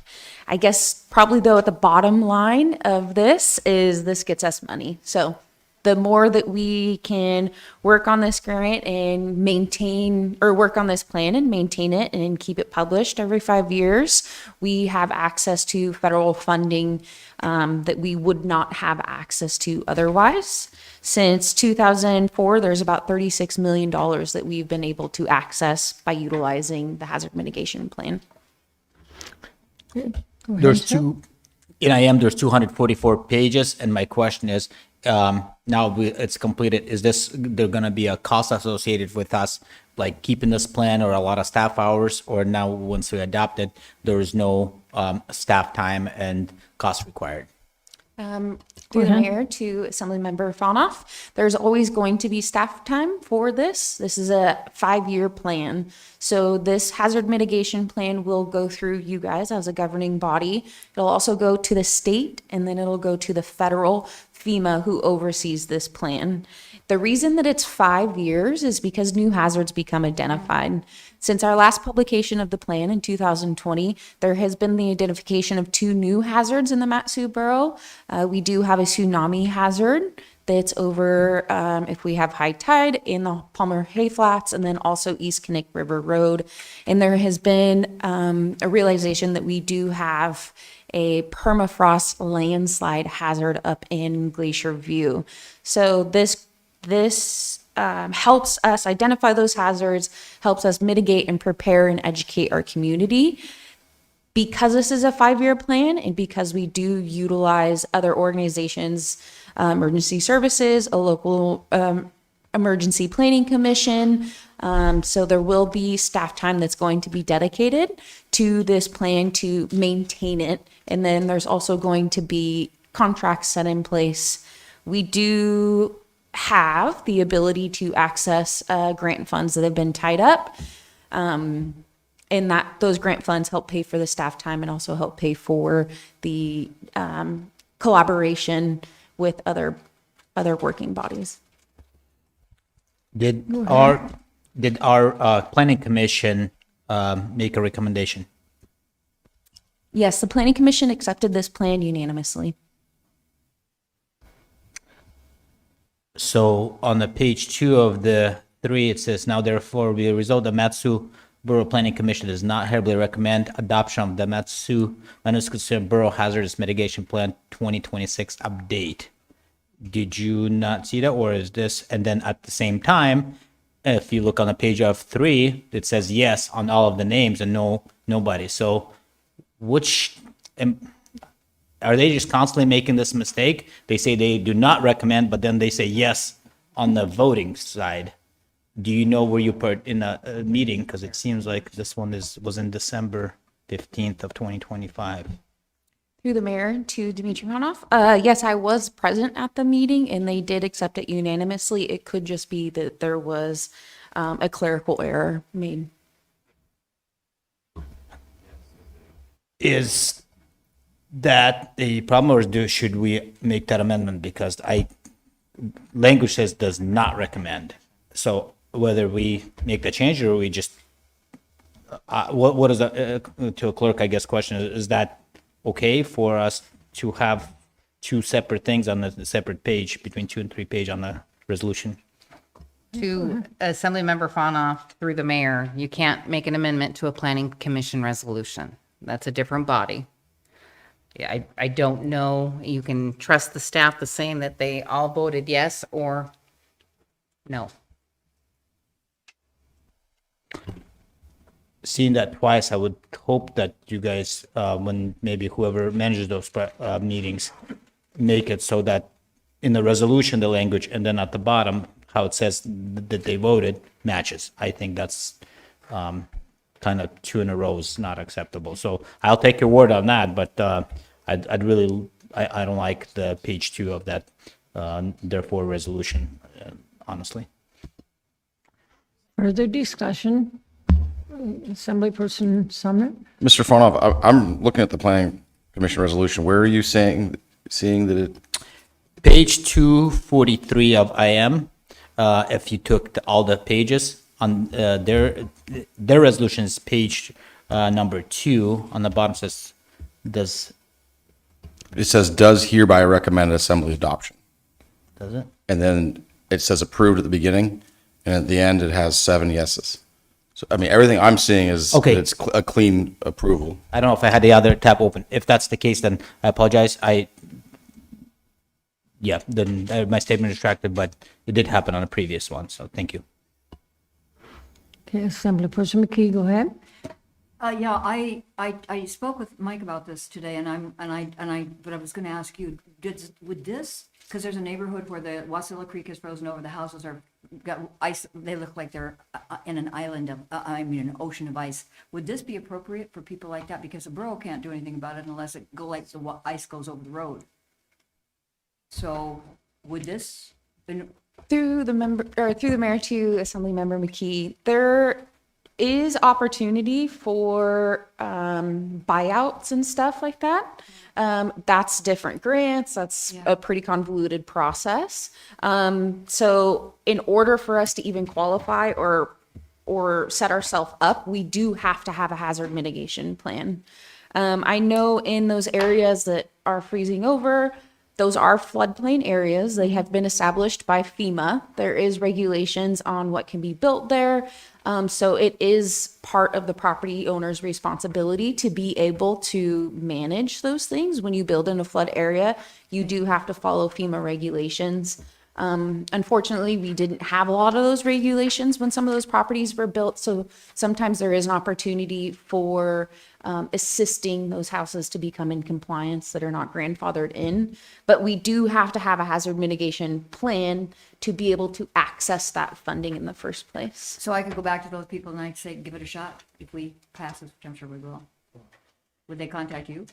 I guess probably though at the bottom line of this is this gets us money. So the more that we can work on this grant and maintain, or work on this plan and maintain it and keep it published every 5 years, we have access to federal funding that we would not have access to otherwise. Since 2004, there's about $36 million that we've been able to access by utilizing the hazard mitigation plan. There's there's 244 pages, and my question is, now it's completed, is there gonna be a cost associated with us, like keeping this plan or a lot of staff hours, or now once we adopt it, there is no staff time and cost required? Through the mayor to Assemblymember Fanoff, there's always going to be staff time for this. This is a 5-year plan. So this hazard mitigation plan will go through you guys as a governing body. It'll also go to the state, and then it'll go to the federal FEMA, who oversees this plan. The reason that it's 5 years is because new hazards become identified. Since our last publication of the plan in 2020, there has been the identification of 2 new hazards in the Mat-Su Borough. We do have a tsunami hazard that's over if we have high tide in the Palmer Hay Flats, and then also East Kinnick River Road. And there has been a realization that we do have a permafrost landslide hazard up in Glacier View. So this helps us identify those hazards, helps us mitigate and prepare and educate our community. Because this is a 5-year plan, and because we do utilize other organizations, emergency services, a local emergency planning commission, so there will be staff time that's going to be dedicated to this plan to maintain it. And then there's also going to be contracts set in place. We do have the ability to access grant funds that have been tied up. And that those grant funds help pay for the staff time and also help pay for the collaboration with other working bodies. Did our planning commission make a recommendation? Yes, the planning commission accepted this plan unanimously. So on the page 2 of the 3, it says, now therefore be resolved, the Mat-Su Borough Planning Commission does not heavily recommend adoption of the Matanuska-Susitna Borough Hazardous Mitigation Plan 2026 update. Did you not see that, or is this? And then at the same time, if you look on the page of 3, it says yes on all of the names and no nobody. So which are they just constantly making this mistake? They say they do not recommend, but then they say yes on the voting side. Do you know where you put in a meeting? Because it seems like this one was in December 15th of 2025. Through the mayor to Dmitry Hanoff. Yes, I was present at the meeting, and they did accept it unanimously. It could just be that there was a clerical error made. that the problem is, should we make that amendment? Because language says does not recommend. So whether we make the change or we just, what is that, to a clerk, I guess, question, is that okay for us to have two separate things on the separate page, between 2 and 3 page on the resolution? To Assemblymember Fanoff, through the mayor, you can't make an amendment to a planning commission resolution. That's a different body. Yeah, I don't know. You can trust the staff the same that they all voted yes or no. Seeing that twice, I would hope that you guys, when maybe whoever manages those meetings, make it so that in the resolution, the language, and then at the bottom, how it says that they voted matches. I think that's kind of 2 in a row is not acceptable. So I'll take your word on that, but I'd really, I don't like the page 2 of that, therefore resolution, honestly. Further discussion? Assemblyperson Sumner? Mr. Farnoff, I'm looking at the planning commission resolution. Where are you seeing that it? Page 243 of IM, if you took all the pages on their resolution is page number 2 on the bottom says It says does hereby recommend assembly adoption. Does it? And then it says approved at the beginning, and at the end it has 7 yeses. So I mean, everything I'm seeing is Okay. that it's a clean approval. I don't know if I had the other tab open. If that's the case, then I apologize. Then my statement is retracted, but it did happen on a previous one, so thank you. Okay, Assemblyperson McKee, go ahead. Yeah, I spoke with Mike about this today, but I was going to ask you, would this, because there's a neighborhood where the Wasilla Creek is frozen over, the houses are got ice, they look like they're in an island of, an ocean of ice. Would this be appropriate for people like that? Because the borough can't do anything about it unless it go like the ice goes over the road. So would this? Through the mayor to Assemblymember McKee, there is opportunity for buyouts and stuff like that. That's different grants. That's a pretty convoluted process. So in order for us to even qualify or set ourselves up, we do have to have a hazard mitigation plan. I know in those areas that are freezing over, those are floodplain areas. They have been established by FEMA. There is regulations on what can be built there. So it is part of the property owner's responsibility to be able to manage those things. When you build in a flood area, you do have to follow FEMA regulations. Unfortunately, we didn't have a lot of those regulations when some of those properties were built. So sometimes there is an opportunity for assisting those houses to become in compliance that are not grandfathered in. But we do have to have a hazard mitigation plan to be able to access that funding in the first place. So I could go back to those people and I'd say, give it a shot if we pass this, which I'm sure we will. Would they contact you?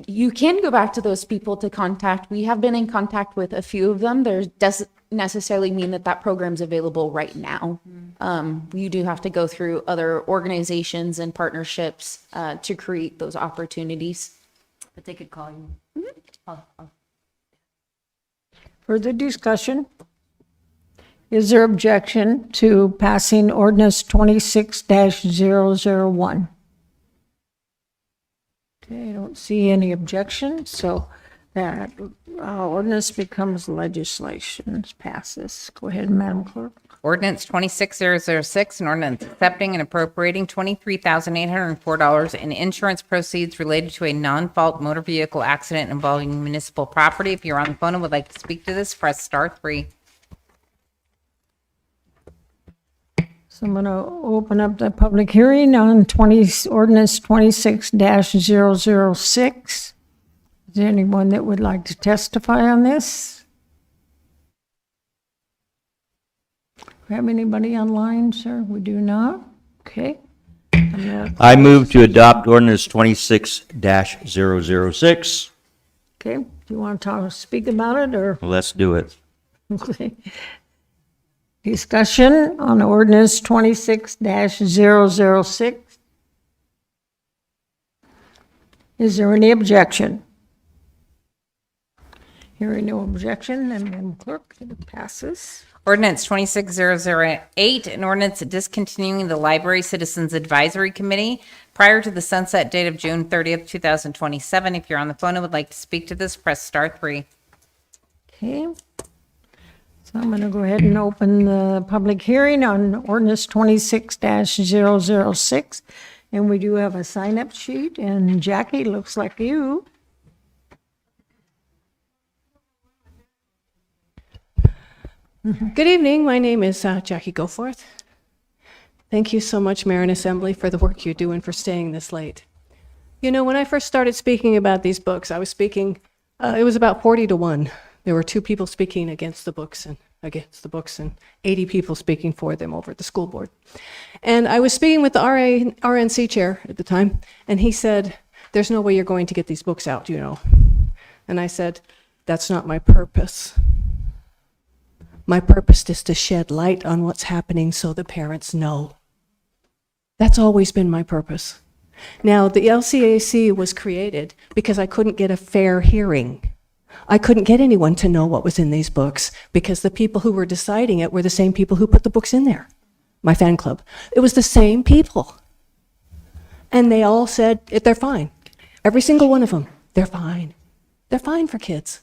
You can go back to those people to contact. We have been in contact with a few of them. There doesn't necessarily mean that that program's available right now. You do have to go through other organizations and partnerships to create those opportunities. But they could call you. Further discussion? Is there objection to passing ordinance 26-001? Okay, I don't see any objection, so that ordinance becomes legislation, passes. Go ahead, Madam Clerk. Ordinance 26006, an ordinance accepting and appropriating $23,804 in insurance proceeds related to a non-fault motor vehicle accident involving municipal property. If you're on the phone and would like to speak to this, press *3. So I'm going to open up the public hearing on ordinance 26-006. Is there anyone that would like to testify on this? Have anybody online, sir? We do not. Okay. I move to adopt ordinance 26-006. Okay. Do you want to speak about it or? Let's do it. Okay. Discussion on ordinance 26-006. Is there any objection? Hearing no objection, then Madam Clerk, it passes. Ordinance 26008, an ordinance discontinuing the Library Citizens Advisory Committee prior to the sunset date of June 30th, 2027. If you're on the phone and would like to speak to this, press star 3. Okay. So I'm going to go ahead and open the public hearing on ordinance 26-006. And we do have a sign-up sheet, and Jackie, looks like you. Good evening. My name is Jackie Goforth. Thank you so much, Mayor and Assembly, for the work you're doing for staying this late. You know, when I first started speaking about these books, I was speaking, it was about 40-1. There were 2 people speaking against the books and 80 people speaking for them over at the school board. And I was speaking with the RNC chair at the time, and he said, "There's no way you're going to get these books out, you know." And I said, "That's not my purpose. My purpose is to shed light on what's happening so the parents know." That's always been my purpose. Now, the LCAC was created because I couldn't get a fair hearing. I couldn't get anyone to know what was in these books because the people who were deciding it were the same people who put the books in there. My fan club. It was the same people. And they all said, they're fine. Every single one of them, they're fine. They're fine for kids.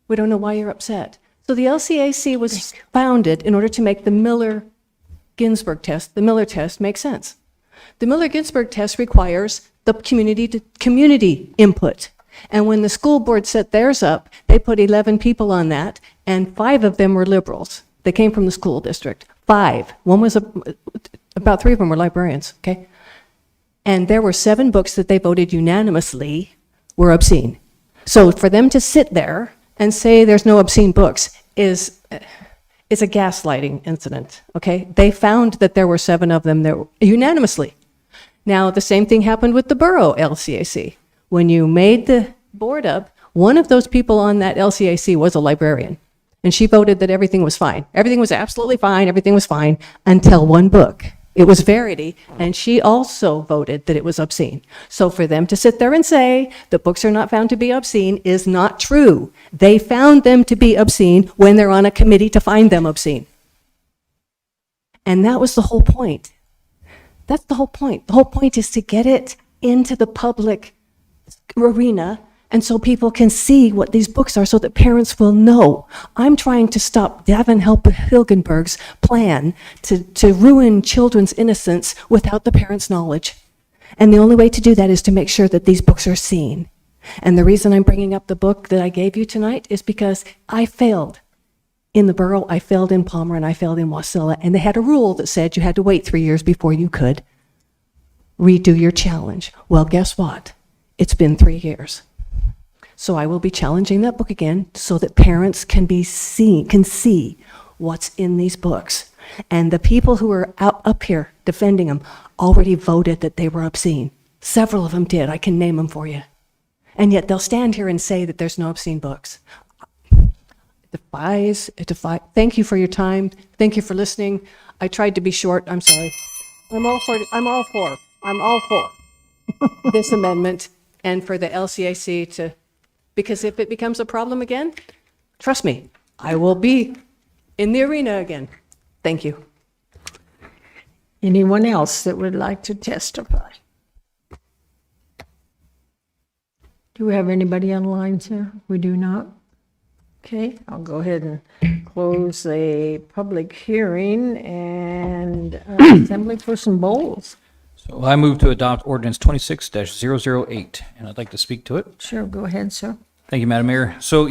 We don't know why you're upset. So the LCAC was founded in order to make the Miller-Ginsburg test, the Miller test, make sense. The Miller-Ginsburg test requires the community input. And when the school board set theirs up, they put 11 people on that, and 5 of them were liberals. They came from the school district. 5. One was about 3 of them were librarians, okay? And there were 7 books that they voted unanimously were obscene. So for them to sit there and say there's no obscene books is a gaslighting incident, okay? They found that there were 7 of them that were unanimously. Now, the same thing happened with the borough LCAC. When you made the board up, one of those people on that LCAC was a librarian, and she voted that everything was fine. Everything was absolutely fine, everything was fine, until one book. It was Verity, and she also voted that it was obscene. So for them to sit there and say the books are not found to be obscene is not true. They found them to be obscene when they're on a committee to find them obscene. And that was the whole point. That's the whole point. The whole point is to get it into the public arena, and so people can see what these books are so that parents will know. I'm trying to stop Davin Hilgenberg's plan to ruin children's innocence without the parents' knowledge. And the only way to do that is to make sure that these books are seen. And the reason I'm bringing up the book that I gave you tonight is because I failed in the borough, I failed in Palmer, and I failed in Wasilla, and they had a rule that said you had to wait 3 years before you could redo your challenge. Well, guess what? It's been 3 years. So I will be challenging that book again so that parents can see what's in these books. And the people who are up here defending them already voted that they were obscene. Several of them did. I can name them for you. And yet they'll stand here and say that there's no obscene books. It defies. Thank you for your time. Thank you for listening. I tried to be short. I'm sorry. I'm all for this amendment and for the LCAC to, because if it becomes a problem again, trust me, I will be in the arena again. Thank you. Anyone else that would like to testify? Do we have anybody online, sir? We do not. Okay, I'll go ahead and close the public hearing, and Assemblyperson Bowles. So I move to adopt ordinance 26-008, and I'd like to speak to it. Sure, go ahead, sir. Thank you, Madam Mayor. So,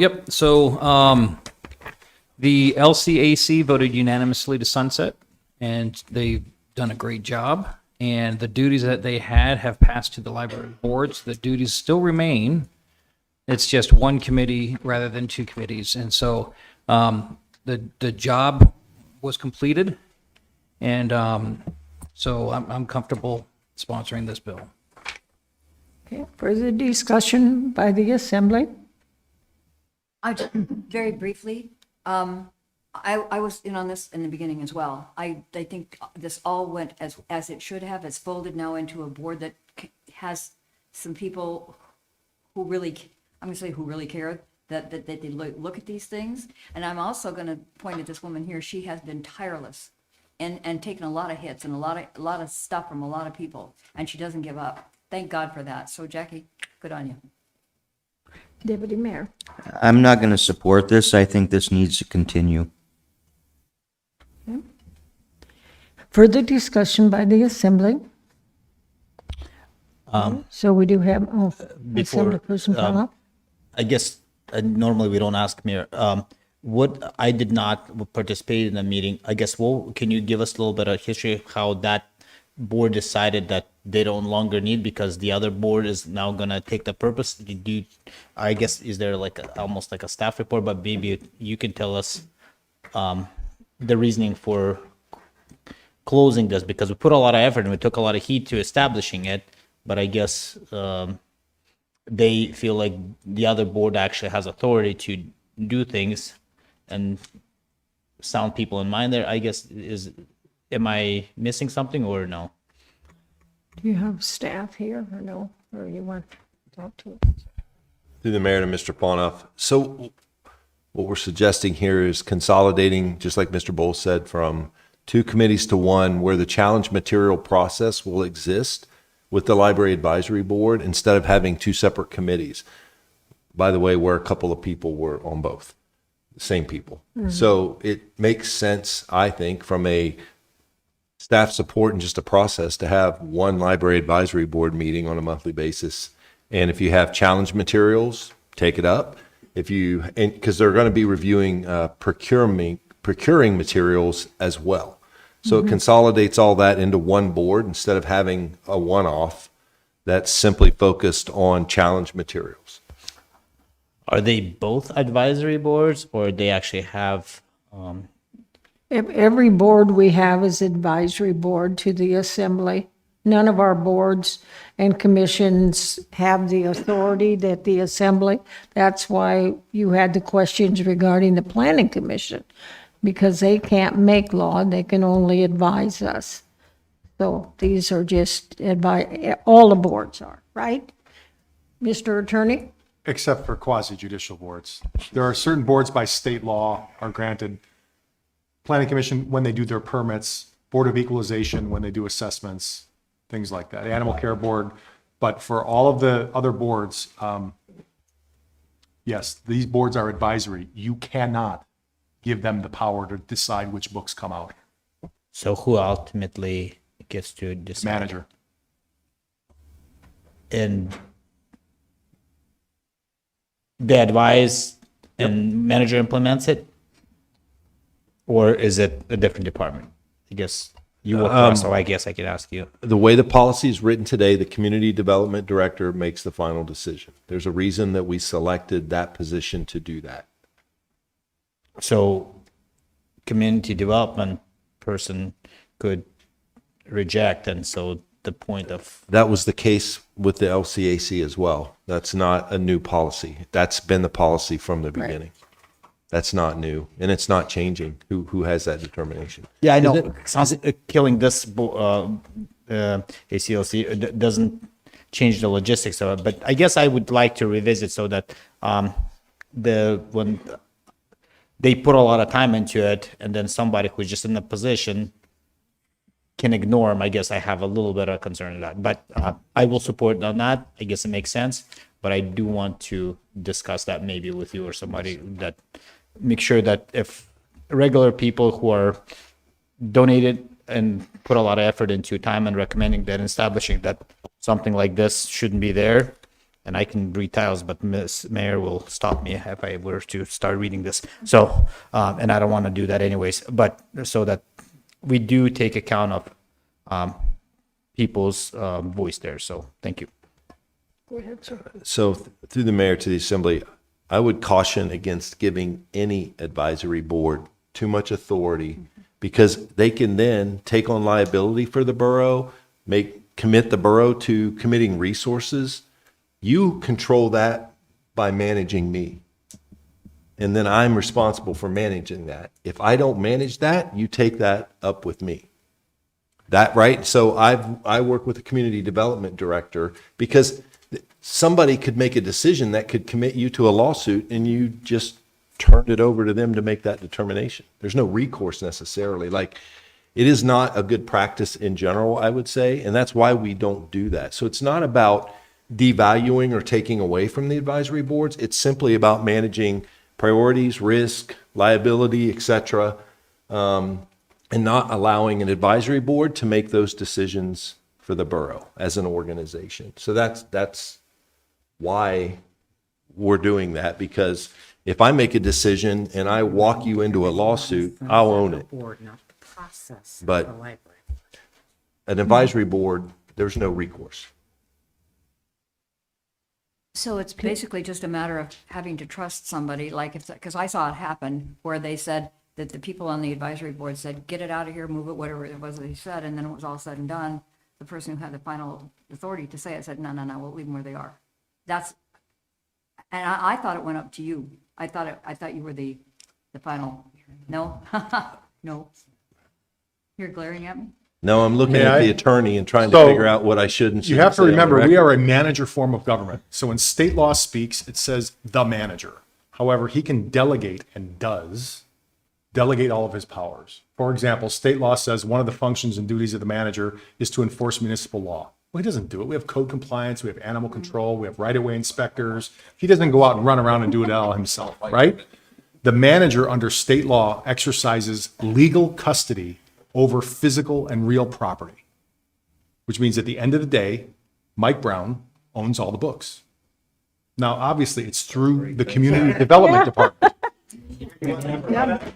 the LCAC voted unanimously to sunset, and they've done a great job. And the duties that they had have passed to the library boards. The duties still remain. It's just one committee rather than 2 committees. And so the job was completed, and so I'm comfortable sponsoring this bill. Okay, further discussion by the Assembly? I just, very briefly, I was in on this in the beginning as well. I think this all went as it should have. It's folded now into a board that has some people who really, I'm gonna say who really care, that they look at these things. And I'm also gonna point at this woman here, she has been tireless and taken a lot of hits and a lot of stuff from a lot of people, and she doesn't give up. Thank God for that. So Jackie, good on you. Deputy Mayor. I'm not going to support this. I think this needs to continue. Further discussion by the Assembly. So we do have, Before, Assemblyperson Pollock. I guess normally we don't ask Mayor. What I did not participate in the meeting. I guess, well, can you give us a little bit of history of how that board decided that they don't longer need because the other board is now gonna take the purpose? I guess, is there like almost like a staff report, but maybe you can tell us the reasoning for closing this, because we put a lot of effort and we took a lot of heat to establishing it, but I guess they feel like the other board actually has authority to do things and sound people in mind there. I guess, am I missing something or no? Do you have staff here or no? Or you want to talk to it? Through the mayor to Mr. Ponoff. So what we're suggesting here is consolidating, just like Mr. Bowles said, from 2 committees to 1, where the challenge material process will exist with the Library Advisory Board instead of having 2 separate committees. By the way, where a couple of people were on both, the same people. So it makes sense, I think, from a staff support and just a process to have 1 Library Advisory Board meeting on a monthly basis. And if you have challenge materials, take it up. Because they're going to be reviewing procuring materials as well. So it consolidates all that into 1 board instead of having a one-off that's simply focused on challenge materials. Are they both advisory boards or they actually have, Every board we have is advisory board to the Assembly. None of our boards and commissions have the authority that the Assembly. That's why you had the questions regarding the Planning Commission, because they can't make law, they can only advise us. So these are just all the boards are, right? Mr. Attorney? Except for quasi-judicial boards. There are certain boards by state law are granted. Planning Commission, when they do their permits, Board of Equalization, when they do assessments, things like that, Animal Care Board. But for all of the other boards, yes, these boards are advisory. You cannot give them the power to decide which books come out. so who ultimately gets to decide? Manager. And they advise and manager implements it? Or is it a different department? I guess you work for us, so I guess I could ask you. The way the policy is written today, the community development director makes the final decision. There's a reason that we selected that position to do that. So community development person could reject, and so the point of, That was the case with the LCAC as well. That's not a new policy. That's been the policy from the beginning. That's not new, and it's not changing. Who has that determination? yeah, I know, sounds killing this ACLC doesn't change the logistics of it, but I guess I would like to revisit so that when they put a lot of time into it, and then somebody who's just in the position can ignore them, I guess I have a little bit of concern with that. But I will support on that. I guess it makes sense. But I do want to discuss that maybe with you or somebody, that make sure that if regular people who are donated and put a lot of effort into time and recommending that and establishing that something like this shouldn't be there, and I can read titles, but Ms. Mayor will stop me if I were to start reading this. So, and I don't want to do that anyways, but so that we do take account of people's voice there. So thank you. Go ahead, sir. So through the mayor to the assembly, I would caution against giving any advisory board too much authority, because they can then take on liability for the borough, commit the borough to committing resources. You control that by managing me. And then I'm responsible for managing that. If I don't manage that, you take that up with me. That, right? So I work with the community development director, because somebody could make a decision that could commit you to a lawsuit, and you just turned it over to them to make that determination. There's no recourse necessarily. Like, it is not a good practice in general, I would say, and that's why we don't do that. So it's not about devaluing or taking away from the advisory boards. It's simply about managing priorities, risk, liability, etc., and not allowing an advisory board to make those decisions for the borough as an organization. So that's why we're doing that, because if I make a decision and I walk you into a lawsuit, I'll own it. But an advisory board, there's no recourse. So it's basically just a matter of having to trust somebody, like if, because I saw it happen where they said that the people on the advisory board said, get it out of here, move it, whatever it was they said, and then it was all said and done. The person who had the final authority to say it said, no, we'll leave them where they are. That's, and I thought it went up to you. I thought you were the final. No? No. You're glaring at me? No, I'm looking May at I? the attorney and trying to So, figure out what I should and You shouldn't have to say on the remember, we record. are a manager form of government. So when state law speaks, it says the manager. However, he can delegate and does delegate all of his powers. For example, state law says one of the functions and duties of the manager is to enforce municipal law. Well, he doesn't do it. We have code compliance, we have animal control, we have right-of-way inspectors. He doesn't go out and run around and do it all himself, right? The manager under state law exercises legal custody over physical and real property, which means at the end of the day, Mike Brown owns all the books. Now, obviously, it's through the community development department,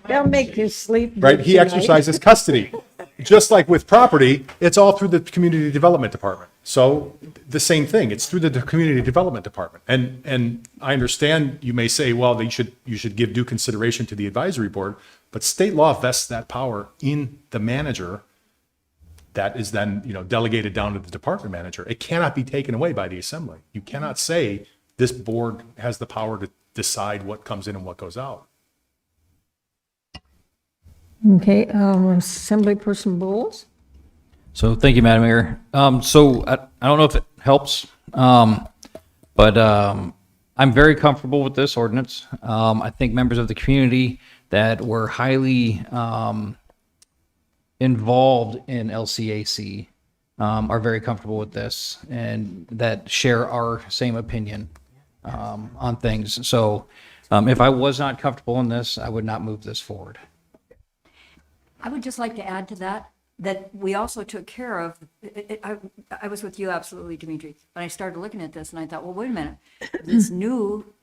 They'll make you sleep. right? He tonight. exercises custody. Just like with property, it's all through the community development department. So the same thing, it's through the community development department. And I understand you may say, well, you should give due consideration to the advisory board, but state law vests that power in the manager. That is then, delegated down to the department manager. It cannot be taken away by the assembly. You cannot say this board has the power to decide what comes in and what goes out. Okay, Assemblyperson Bowles? So thank you, Madam Mayor. So I don't know if it helps, but I'm very comfortable with this ordinance. I think members of the community that were highly involved in LCAC are very comfortable with this and that share our same opinion on things. So if I was not comfortable in this, I would not move this forward. I would just like to add to that we also took care of, I was with you absolutely, Dimitri, but I started looking at this and I thought, well, wait a minute, this new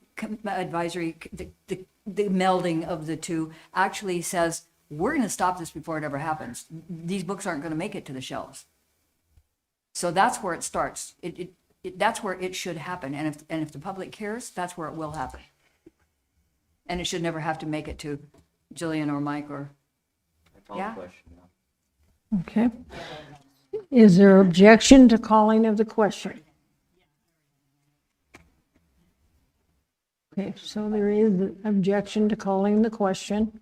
advisory, the melding of the two actually says, we're going to stop this before it ever happens. These books aren't going to make it to the shelves. So that's where it starts. That's where it should happen. And if the public cares, that's where it will happen. And it should never have to make it to Jillian or Mike or, yeah? Okay. Is there objection to calling of the question? Okay, so there is objection to calling the question.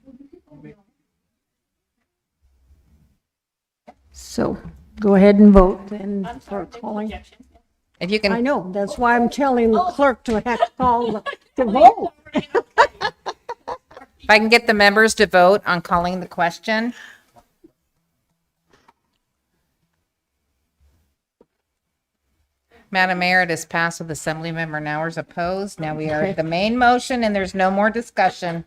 So go ahead and vote then for calling. If you can. I know, that's why I'm telling the clerk to have to call to vote. If I can get the members to vote on calling the question. Madam Mayor, it is passed with Assembly Member Nowers opposed. Now we are at the main motion and there's no more discussion.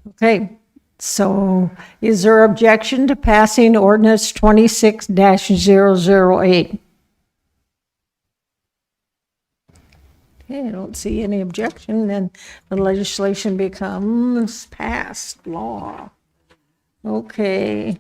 Okay, so is there objection to passing ordinance 26-008? Okay, I don't see any objection, then the legislation becomes passed law. Okay.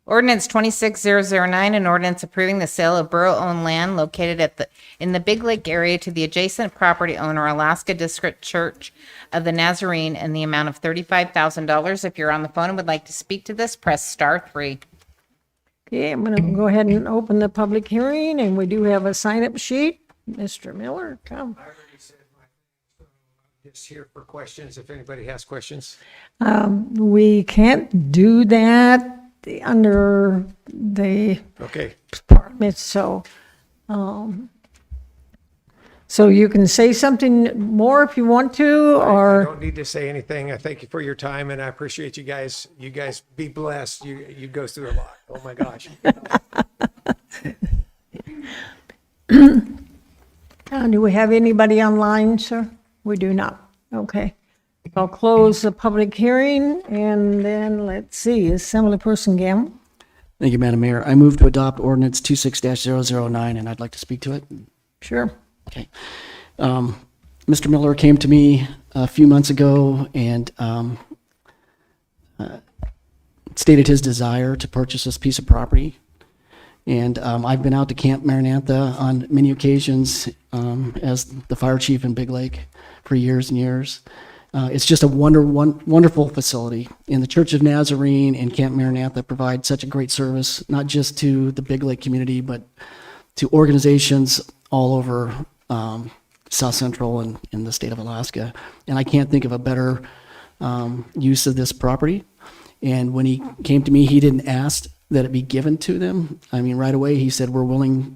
Ordinance 26009, an ordinance approving the sale of borough-owned land located in the Big Lake area to the adjacent property owner, Alaska District Church of the Nazarene, in the amount of $35,000. If you're on the phone and would like to speak to this, press *3. Okay, I'm gonna go ahead and open the public hearing, and we do have a sign-up sheet. Mr. Miller, come. Just here for questions, if anybody has questions. We can't do that under the Okay. department, so, So you can say something more if you want to, I or, don't need to say anything. I thank you for your time and I appreciate you guys. You guys be blessed. You go through a lot. Oh my gosh. do we have anybody online, sir? We do not. Okay. I'll close the public hearing, and then, let's see, Assemblyperson Gamble? Thank you, Madam Mayor. I move to adopt ordinance 26-009, and I'd like to speak to it. Sure. Okay. Mr. Miller came to me a few months ago and stated his desire to purchase this piece of property. And I've been out to Camp Maranatha on many occasions as the fire chief in Big Lake for years and years. It's just a wonderful facility. And the Church of Nazarene and Camp Maranatha provide such a great service, not just to the Big Lake community, but to organizations all over South Central and in the state of Alaska. And I can't think of a better use of this property. And when he came to me, he didn't ask that it be given to them. I mean, right away, he said, we're willing,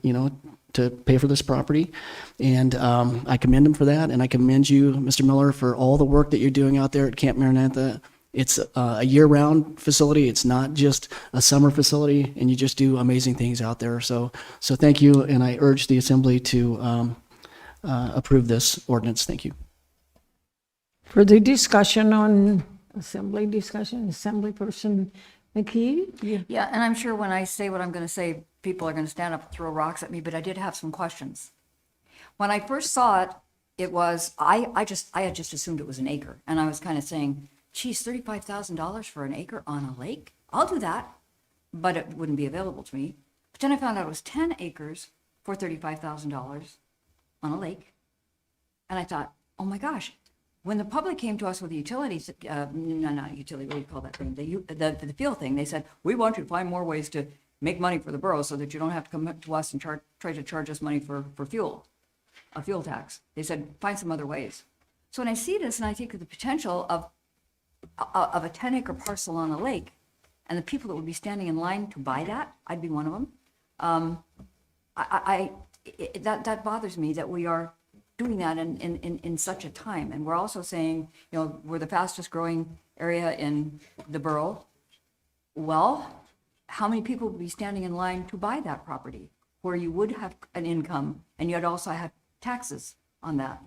to pay for this property. And I commend him for that. And I commend you, Mr. Miller, for all the work that you're doing out there at Camp Maranatha. It's a year-round facility. It's not just a summer facility, and you just do amazing things out there. So thank you, and I urge the Assembly to approve this ordinance. Thank you. Further discussion on Assemblyperson McKee? Yeah, and I'm sure when I say what I'm going to say, people are going to stand up and throw rocks at me, but I did have some questions. When I first saw it, it was, I had just assumed it was an acre, and I was kind of saying, geez, $35,000 for an acre on a lake? I'll do that, but it wouldn't be available to me. But then I found out it was 10 acres for $35,000 on a lake. And I thought, oh my gosh, when the public came to us with the utilities, not utility, what do you call that thing? The fuel thing, they said, we want you to find more ways to make money for the borough so that you don't have to come to us and try to charge us money for fuel, a fuel tax. They said, find some other ways. So when I see this and I think of the potential of a 10-acre parcel on a lake and the people that would be standing in line to buy that, I'd be one of them. That bothers me that we are doing that in such a time. And we're also saying, we're the fastest growing area in the borough. Well, how many people would be standing in line to buy that property where you would have an income and yet also have taxes on that?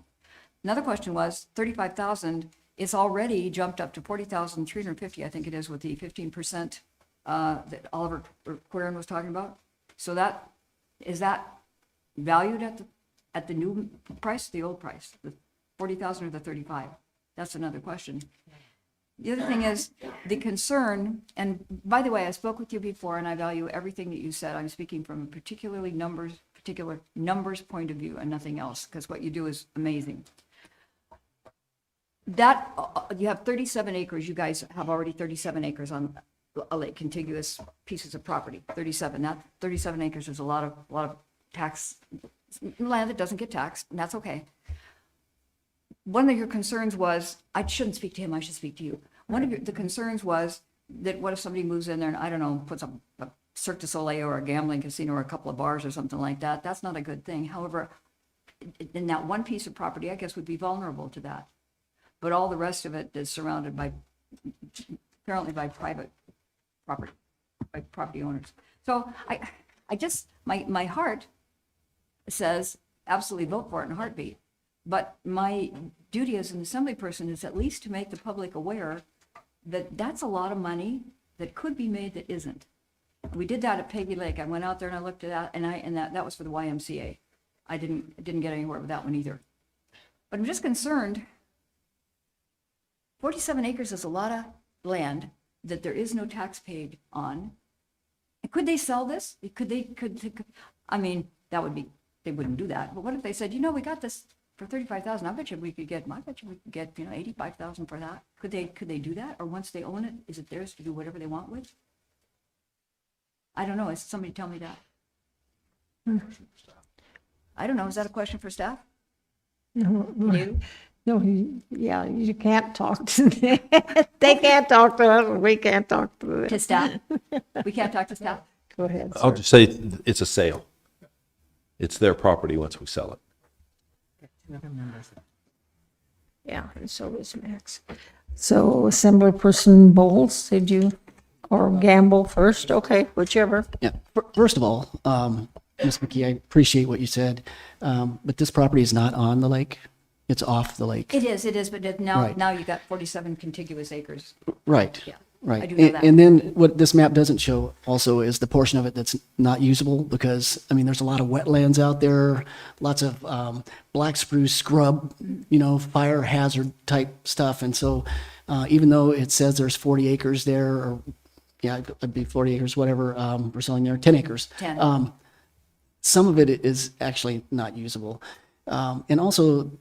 Another question was 35,000 is already jumped up to 40,350, I think it is, with the 15% that Oliver Quirin was talking about. So is that valued at the new price, the old price, the 40,000 or the 35? That's another question. The other thing is the concern, and by the way, I spoke with you before and I value everything that you said. I'm speaking from a particular numbers point of view and nothing else, because what you do is amazing. That, you have 37 acres, you guys have already 37 acres on a lake, contiguous pieces of property, 37. That 37 acres is a lot of tax, land that doesn't get taxed, and that's okay. One of your concerns was, I shouldn't speak to him, I should speak to you. One of the concerns was that what if somebody moves in there and, I don't know, puts a Cirque du Soleil or a gambling casino or a couple of bars or something like that? That's not a good thing. However, in that one piece of property, I guess, would be vulnerable to that. But all the rest of it is surrounded by, apparently by private property, by property owners. So I just, my heart says absolutely vote for it in a heartbeat. But my duty as an assembly person is at least to make the public aware that that's a lot of money that could be made that isn't. We did that at Peggy Lake. I went out there and I looked at that, and that was for the YMCA. I didn't get anywhere with that one either. But I'm just concerned. 47 acres is a lot of land that there is no tax paid on. And could they sell this? I mean, that would be, they wouldn't do that. But what if they said, we got this for 35,000. I bet you we could get 85,000 for that. Could they do that? Or once they own it, is it theirs to do whatever they want with? I don't know. Is somebody tell me that? I don't know. Is that a question for staff? You? No, yeah, you can't talk to them. They can't talk to us, and we can't talk to them. To staff? We can't talk to staff? Go ahead, I'll sir. just say it's a sale. It's their property once we sell it. Yeah, and so is Max. So Assemblyperson Bowles, did you, or Gamble first? Okay, whichever. Yeah, first of all, Ms. McKee, I appreciate what you said, but this property is not on the lake. It's off the lake. It is, but now, Right. now you got 47 contiguous acres. Right. Yeah, Right. I do know that. And then what this map doesn't show also is the portion of it that's not usable because, I mean, there's a lot of wetlands out there, lots of black spruce scrub, fire hazard type stuff. And so even though it says there's 40 acres there, or yeah, it'd be 40 acres, whatever, we're selling there, 10 acres. 10. Some of it is actually not usable. And also,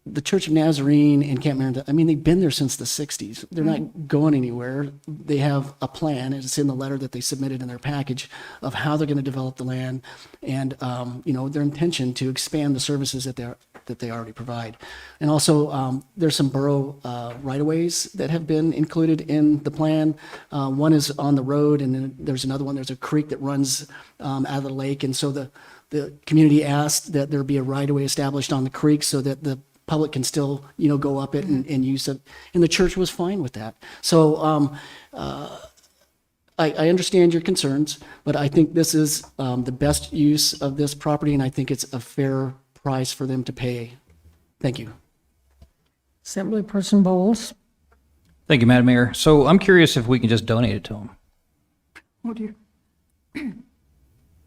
the Church of Nazarene in Camp Meriden, I mean, they've been there since the 60s. They're not going anywhere. They have a plan, and it's in the letter that they submitted in their package of how they're going to develop the land and, their intention to expand the services that they already provide. And also, there's some borough right-of-ways that have been included in the plan. One is on the road, and then there's another one. There's a creek that runs out of the lake, and so the community asked that there be a right-of-way established on the creek so that the public can still, go up it and use it. And the church was fine with that. So I understand your concerns, but I think this is the best use of this property, and I think it's a fair price for them to pay. Thank you. Assemblyperson Bowles. Thank you, Madam Mayor. So I'm curious if we can just donate it to them. Oh, dear.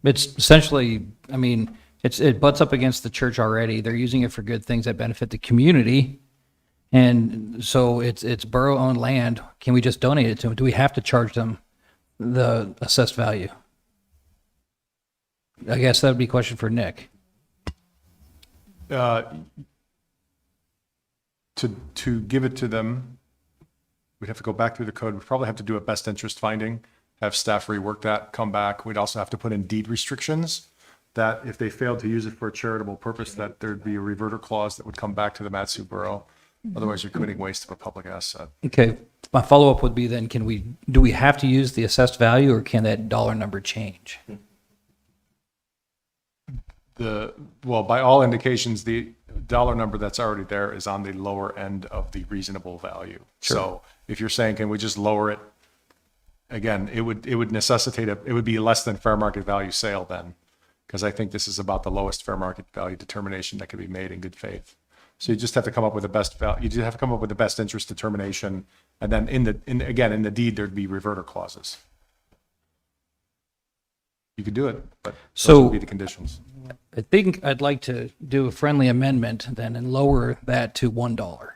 It's essentially, I mean, it butts up against the church already. They're using it for good things that benefit the community. And so it's borough-owned land. Can we just donate it to them? Do we have to charge them the assessed value? I guess that would be a question for Nick. To give it to them, we'd have to go back through the code. We'd probably have to do a best interest finding, have staff rework that, come back. We'd also have to put in deed restrictions that if they failed to use it for a charitable purpose, that there'd be a reverter clause that would come back to the Matsu Borough. Otherwise, you're committing waste of a public asset. Okay, my follow-up would be then, do we have to use the assessed value, or can that dollar number change? Well, by all indications, the dollar number that's already there is on the lower end of the reasonable value. Sure. So if you're saying, can we just lower it? Again, it would necessitate it would be less than fair market value sale then, because I think this is about the lowest fair market value determination that can be made in good faith. So you just have to come up with the best value. You just have to come up with the best interest determination, and then in the deed there'd be reverter clauses. You could do it, but those would be the conditions. I think I'd like to do a friendly amendment then and lower that to $1.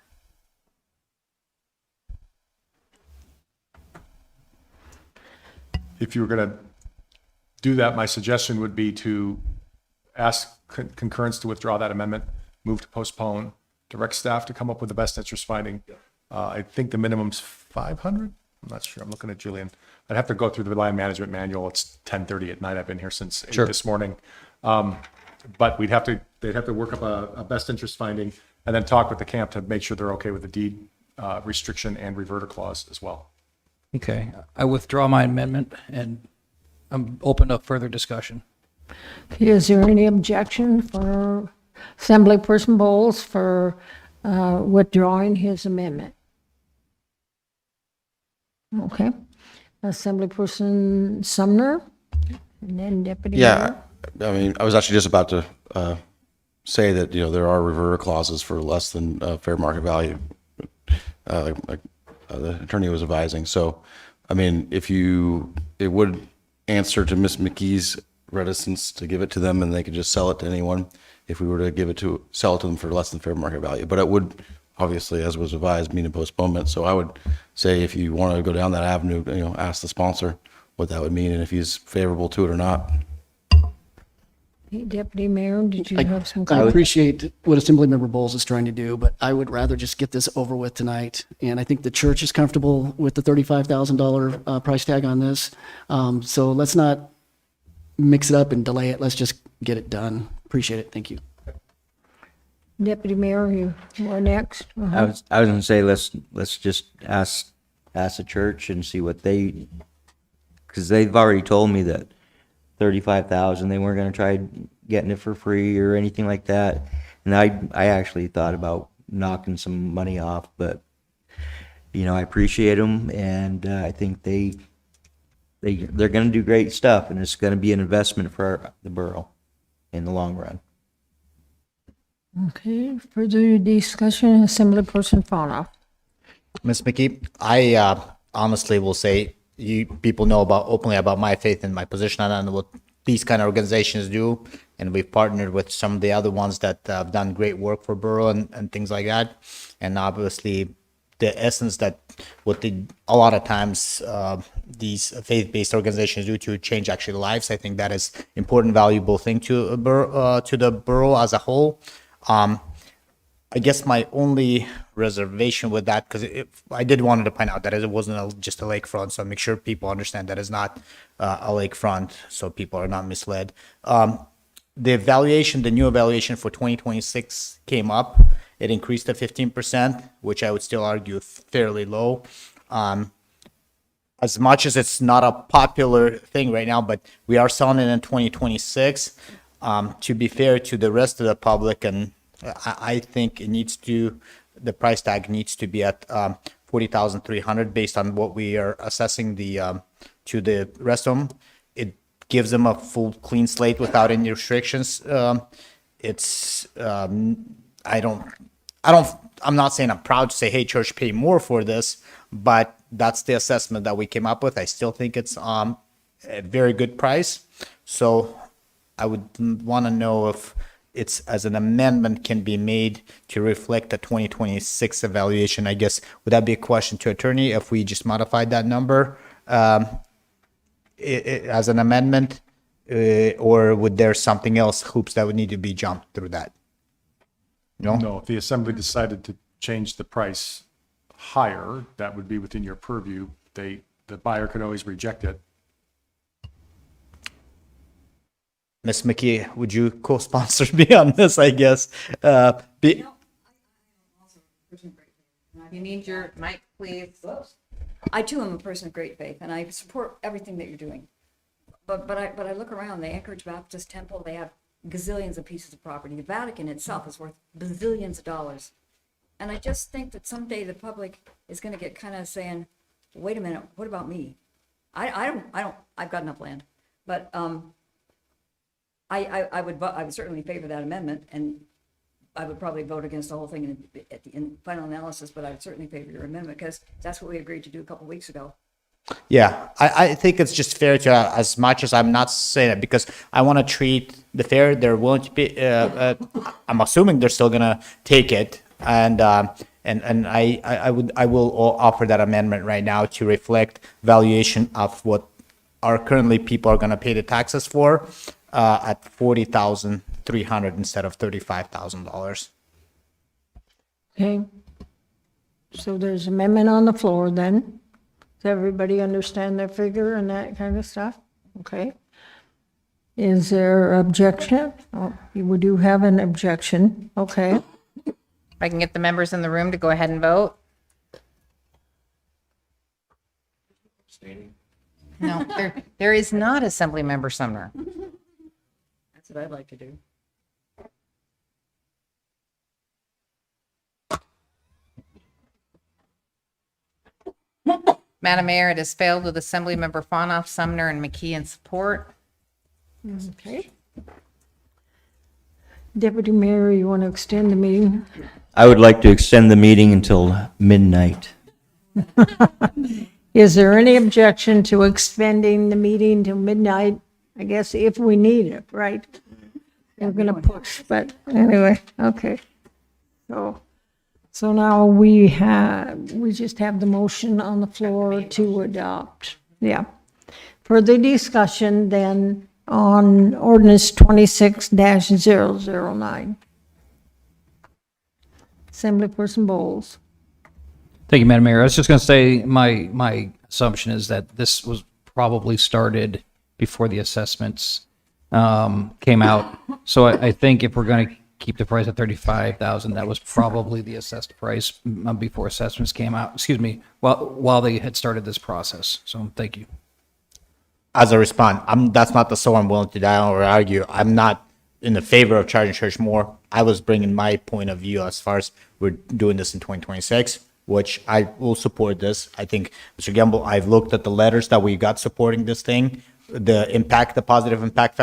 If you were going to do that, my suggestion would be to ask concurrence to withdraw that amendment, move to postpone, direct staff to come up with the best interest finding. I think the minimum's 500. I'm not sure. I'm looking at Julian. I'd have to go through the land management manual. It's 10:30 at night. I've been here since 8 this morning. But they'd have to work up a best interest finding and then talk with the camp to make sure they're okay with the deed restriction and reverter clause as well. Okay, I withdraw my amendment and I'm open to further discussion. Okay, is there any objection for Assemblyperson Bowles for withdrawing his amendment? Okay. Assemblyperson Sumner, and then Deputy Mayor. I mean, I was actually just about to say that, there are reverter clauses for less than fair market value, like the attorney was advising. So, I mean, it would answer to Ms. McKee's reticence to give it to them and they could just sell it to anyone if we were to sell it to them for less than fair market value. But it would, obviously, as was advised, mean a postponement. So I would say if you want to go down that avenue, ask the sponsor what that would mean and if he's favorable to it or not. Hey, Deputy Mayor, did you have some I comments? appreciate what Assemblymember Bowles is trying to do, but I would rather just get this over with tonight. And I think the church is comfortable with the $35,000 price tag on this. So let's not mix it up and delay it. Let's just get it done. Appreciate it. Thank you. Deputy Mayor, you are next. I was gonna say, let's just ask the church and see what because they've already told me that 35,000, they weren't gonna try getting it for free or anything like that. And I actually thought about knocking some money off, but, I appreciate them, and I think they're going to do great stuff, and it's going to be an investment for the borough in the long run. Okay, further discussion, Assemblyperson Fauna. Ms. McKee, I honestly will say, you people know openly about my faith and my position on it and what these kind of organizations do, and we've partnered with some of the other ones that have done great work for borough and things like that. And obviously, the essence that a lot of times these faith-based organizations do to change actually lives, I think that is important, valuable thing to the borough as a whole. I guess my only reservation with that, because I did wanted to point out that it wasn't just a lakefront, so make sure people understand that it's not a lakefront, so people are not misled. The new evaluation for 2026 came up. It increased to 15%, which I would still argue fairly low. As much as it's not a popular thing right now, but we are selling it in 2026. To be fair to the rest of the public, and I think the price tag needs to be at $40,300 based on what we are assessing to the rest of them. It gives them a full clean slate without any restrictions. I'm not saying I'm proud to say, hey, church, pay more for this, but that's the assessment that we came up with. I still think it's a very good price. So I would want to know if it's as an amendment can be made to reflect the 2026 evaluation. I guess, would that be a question to attorney if we just modified that number as an amendment, or would there something else, hoops that would need to be jumped through that? No, if the assembly decided to change the price higher, that would be within your purview. The buyer could always reject it. Ms. McKee, would you co-sponsor me on this, I guess? You need your mic, please. I too am a person of great faith, and I support everything that you're doing. But I look around, the Anchorage Baptist Temple, they have gazillions of pieces of property. The Vatican itself is worth bazillions of dollars. And I just think that someday the public is going to get kind of saying, wait a minute, what about me? I've got enough land. But I would certainly favor that amendment, and I would probably vote against the whole thing in final analysis, but I would certainly favor your amendment because that's what we agreed to do a couple weeks ago. Yeah, I think it's just fair to, as much as I'm not saying it, because I want to treat the fair, they're willing to be, I'm assuming they're still gonna take it, and I will offer that amendment right now to reflect valuation of what are currently people are gonna pay the taxes for, at $40,300 instead of $35,000. Okay. So there's amendment on the floor then. Does everybody understand their figure and that kind of stuff? Okay. Is there objection? Oh, we do have an objection. Okay. If I can get the members in the room to go ahead and vote. No, there is not Assemblymember Sumner. That's what I'd like to do. Madam Mayor, it has failed with Assemblymember Fonoff, Sumner, and McKee in support. Okay. Deputy Mayor, you want to extend the meeting? I would like to extend the meeting until midnight. Is there any objection to extending the meeting till midnight? I guess if we need it, right? We're gonna push, but anyway, okay. So now we just have the motion on the floor to adopt. Yeah. Further discussion then on ordinance 26-009. Assemblyperson Bowles. Thank you, Madam Mayor. I was just going to say my assumption is that this was probably started before the assessments came out. So I think if we're going to keep the price at $35,000, that was probably the assessed price before assessments came out. Excuse me, while they had started this process. So thank you. As a response, that's not the so I'm willing to die or argue. I'm not in the favor of charging church more. I was bringing my point of view as far as we're doing this in 2026, which I will support this. I think, Mr. Gamble, I've looked at the letters that we got supporting this thing, the impact, the positive impact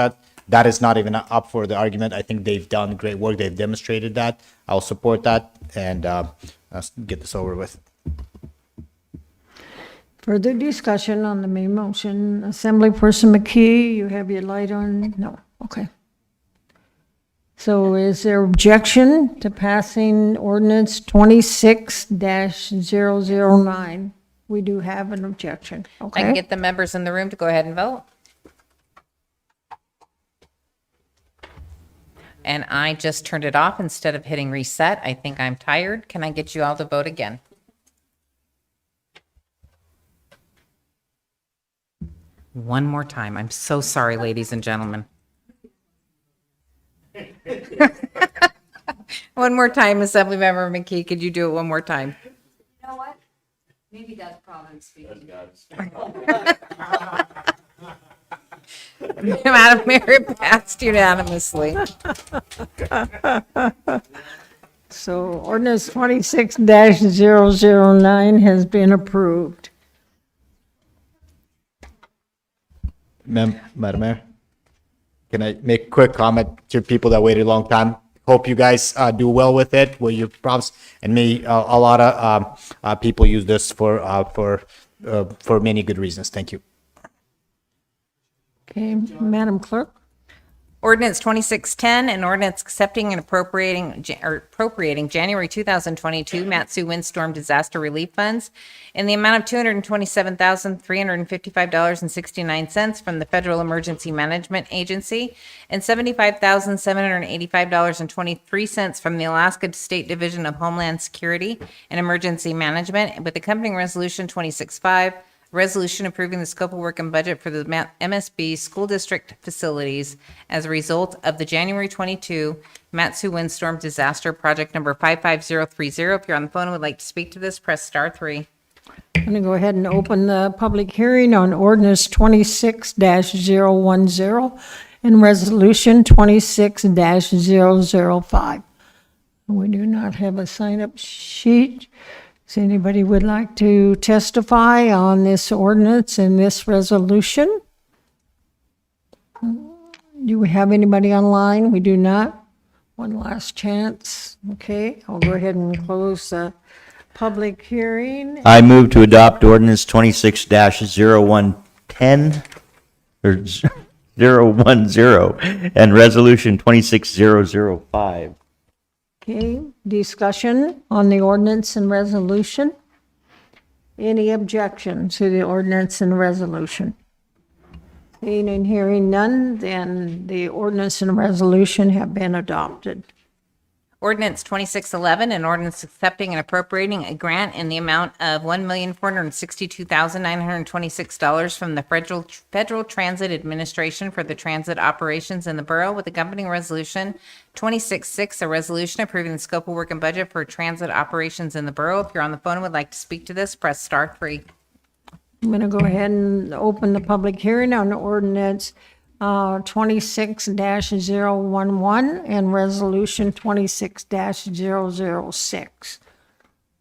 that is not even up for the argument. I think they've done great work. They've demonstrated that. I'll support that, and let's get this over with. Further discussion on the main motion. Assemblyperson McKee, you have your light on? No, okay. So is there objection to passing ordinance 26-009? We do have an objection, I okay? can get the members in the room to go ahead and vote. And I just turned it off instead of hitting reset. I think I'm tired. Can I get you all to vote again? One more time. I'm so sorry, ladies and gentlemen. One more time, Assemblymember McKee. Could you do it one more time? You know what? Maybe that's Providence speaking. Madam Mayor, it passed unanimously. So ordinance 26-009 has been approved. Madam Mayor, can I make a quick comment to people that waited a long time? Hope you guys do well with it. Will you promise? And me, a lot of people use this for many good reasons. Thank you. Okay, Madam Clerk? Ordinance 2610, an ordinance accepting and appropriating January 2022 Matsu windstorm disaster relief funds in the amount of $227,355.69 from the Federal Emergency Management Agency and $75,785.23 from the Alaska State Division of Homeland Security and Emergency Management, with accompanying resolution 26.5, resolution approving the scope of work and budget for the MSB school district facilities as a result of the January 22 Matsu windstorm disaster project number 55030. If you're on the phone and would like to speak to this, press *3. I'm going to go ahead and open the public hearing on ordinance 26-010 and resolution 26-005. We do not have a sign-up sheet. Does anybody would like to testify on this ordinance and this resolution? Do we have anybody online? We do not. One last chance. Okay, I'll go ahead and close the public hearing. I move to adopt ordinance 26-0110 or 010 and resolution 26-005. Okay, discussion on the ordinance and resolution. Any objection to the ordinance and resolution? Seeing and hearing none, then the ordinance and resolution have been adopted. Ordinance 2611, an ordinance accepting and appropriating a grant in the amount of $1,462,926 from the Federal Transit Administration for the transit operations in the borough, with accompanying resolution 266, a resolution approving the scope of work and budget for transit operations in the borough. If you're on the phone and would like to speak to this, press *3. I'm going to go ahead and open the public hearing on ordinance 26-011 and resolution 26-006.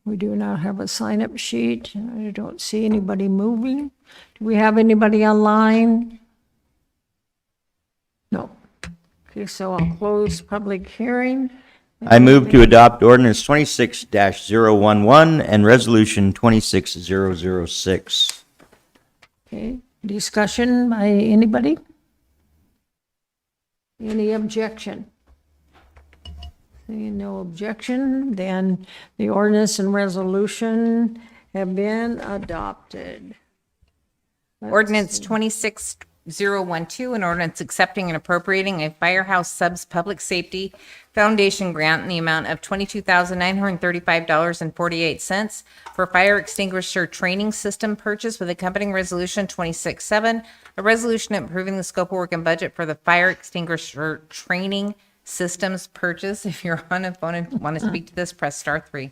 We do not have a sign-up sheet. I don't see anybody moving. Do we have anybody online? No. Okay, so I'll close public hearing. I move to adopt ordinance 26-011 and resolution 26-006. Okay, discussion by anybody? Any objection? Seeing no objection, then the ordinance and resolution have been adopted. Ordinance 26012, an ordinance accepting and appropriating a Firehouse Subs Public Safety Foundation grant in the amount of $22,935.48 for fire extinguisher training system purchase, with accompanying resolution 267, a resolution approving the scope of work and budget for the fire extinguisher training systems purchase. If you're on a phone and want to speak to this, press *3.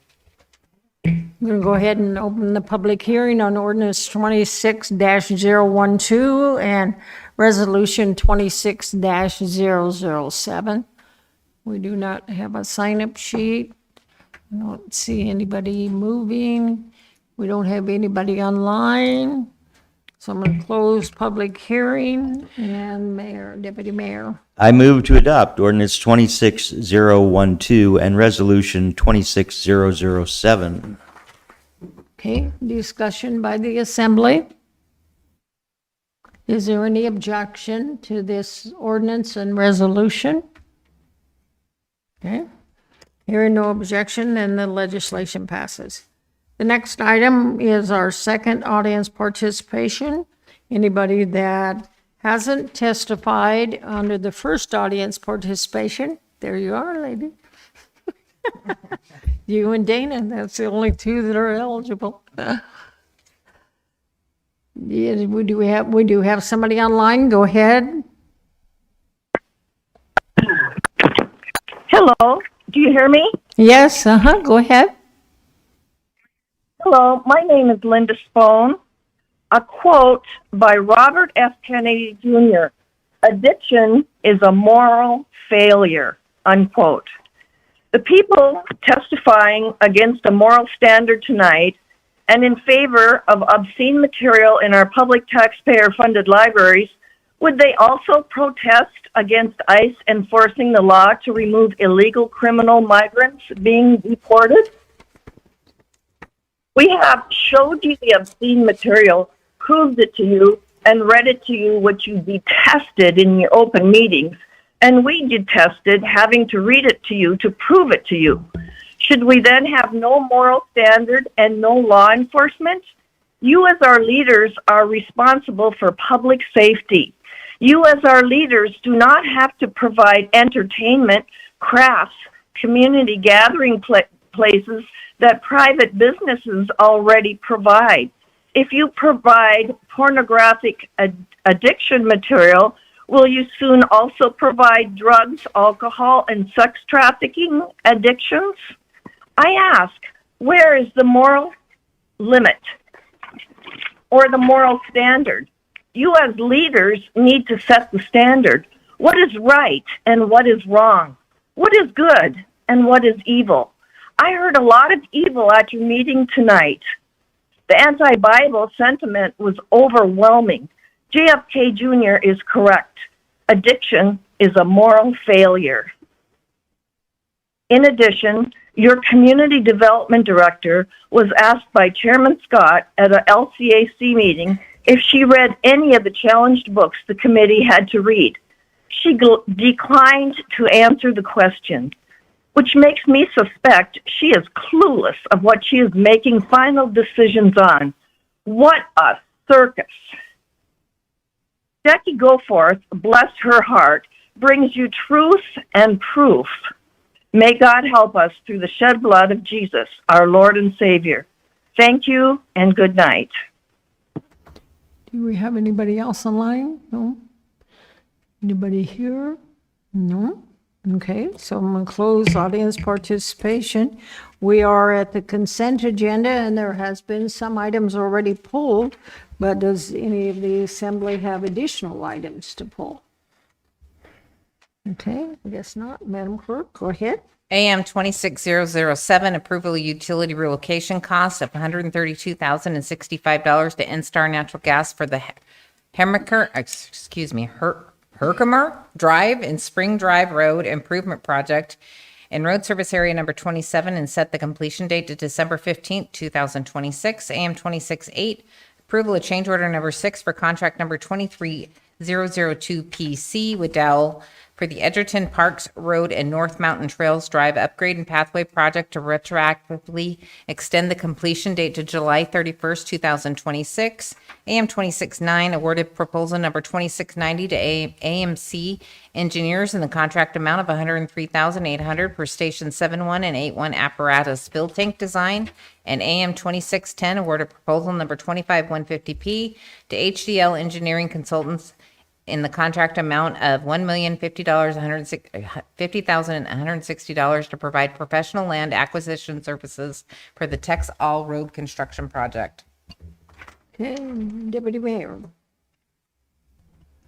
I'm going to go ahead and open the public hearing on ordinance 26-012 and resolution 26-007. We do not have a sign-up sheet. I don't see anybody moving. We don't have anybody online. So I'm going to close public hearing and Deputy Mayor. I move to adopt ordinance 26012 and resolution 26007. Okay, discussion by the assembly. Is there any objection to this ordinance and resolution? Okay, hearing no objection, then the legislation passes. The next item is our second audience participation. Anybody that hasn't testified under the first audience participation, there you are, lady. You and Dana, that's the only two that are eligible. Yeah, we do have somebody online. Go ahead. Hello, do you hear me? Yes, go ahead. Hello, my name is Linda Spohn. A quote by Robert F. Kennedy Jr. Addiction is a moral failure, unquote. The people testifying against a moral standard tonight and in favor of obscene material in our public taxpayer-funded libraries, would they also protest against ICE enforcing the law to remove illegal criminal migrants being deported? We have showed you the obscene material, proved it to you, and read it to you, which you detested in your open meetings, and we detested having to read it to you to prove it to you. Should we then have no moral standard and no law enforcement? You as our leaders are responsible for public safety. You as our leaders do not have to provide entertainment, crafts, community gathering places that private businesses already provide. If you provide pornographic addiction material, will you soon also provide drugs, alcohol, and sex trafficking addictions? I ask, where is the moral limit or the moral standard? You as leaders need to set the standard. What is right and what is wrong? What is good and what is evil? I heard a lot of evil at your meeting tonight. The anti-Bible sentiment was overwhelming. JFK Jr. is correct. Addiction is a moral failure. In addition, your community development director was asked by Chairman Scott at a LCAC meeting if she read any of the challenged books the committee had to read. She declined to answer the question, which makes me suspect she is clueless of what she is making final decisions on. What a circus. Jackie Goforth, bless her heart, brings you truth and proof. May God help us through the shed blood of Jesus, our Lord and Savior. Thank you and good night. Do we have anybody else online? No? Anybody here? No? Okay, so I'm going to close audience participation. We are at the consent agenda, and there has been some items already pulled, but does any of the assembly have additional items to pull? Okay, I guess not. Madam Clerk, go ahead. AM 26007, approval of utility relocation cost of $132,065 to NSTAR Natural Gas for the Herkimer Drive and Spring Drive Road Improvement Project in road service area number 27 and set the completion date to December 15th, 2026. AM 268, approval of change order number 6 for contract number 23002 PC with Dowell for the Edgerton Parks Road and North Mountain Trails Drive Upgrade and Pathway Project to retroactively extend the completion date to July 31st, 2026. AM 269 awarded proposal number 2690 to AMC Engineers in the contract amount of $103,800 for Station 71 and 81 apparatus fill tank design. And AM 2610 awarded proposal number 25150P to HDL Engineering Consultants in the contract amount of $1,050,160 to provide professional land acquisition services for the Tex All Road construction project. Okay, Deputy Mayor.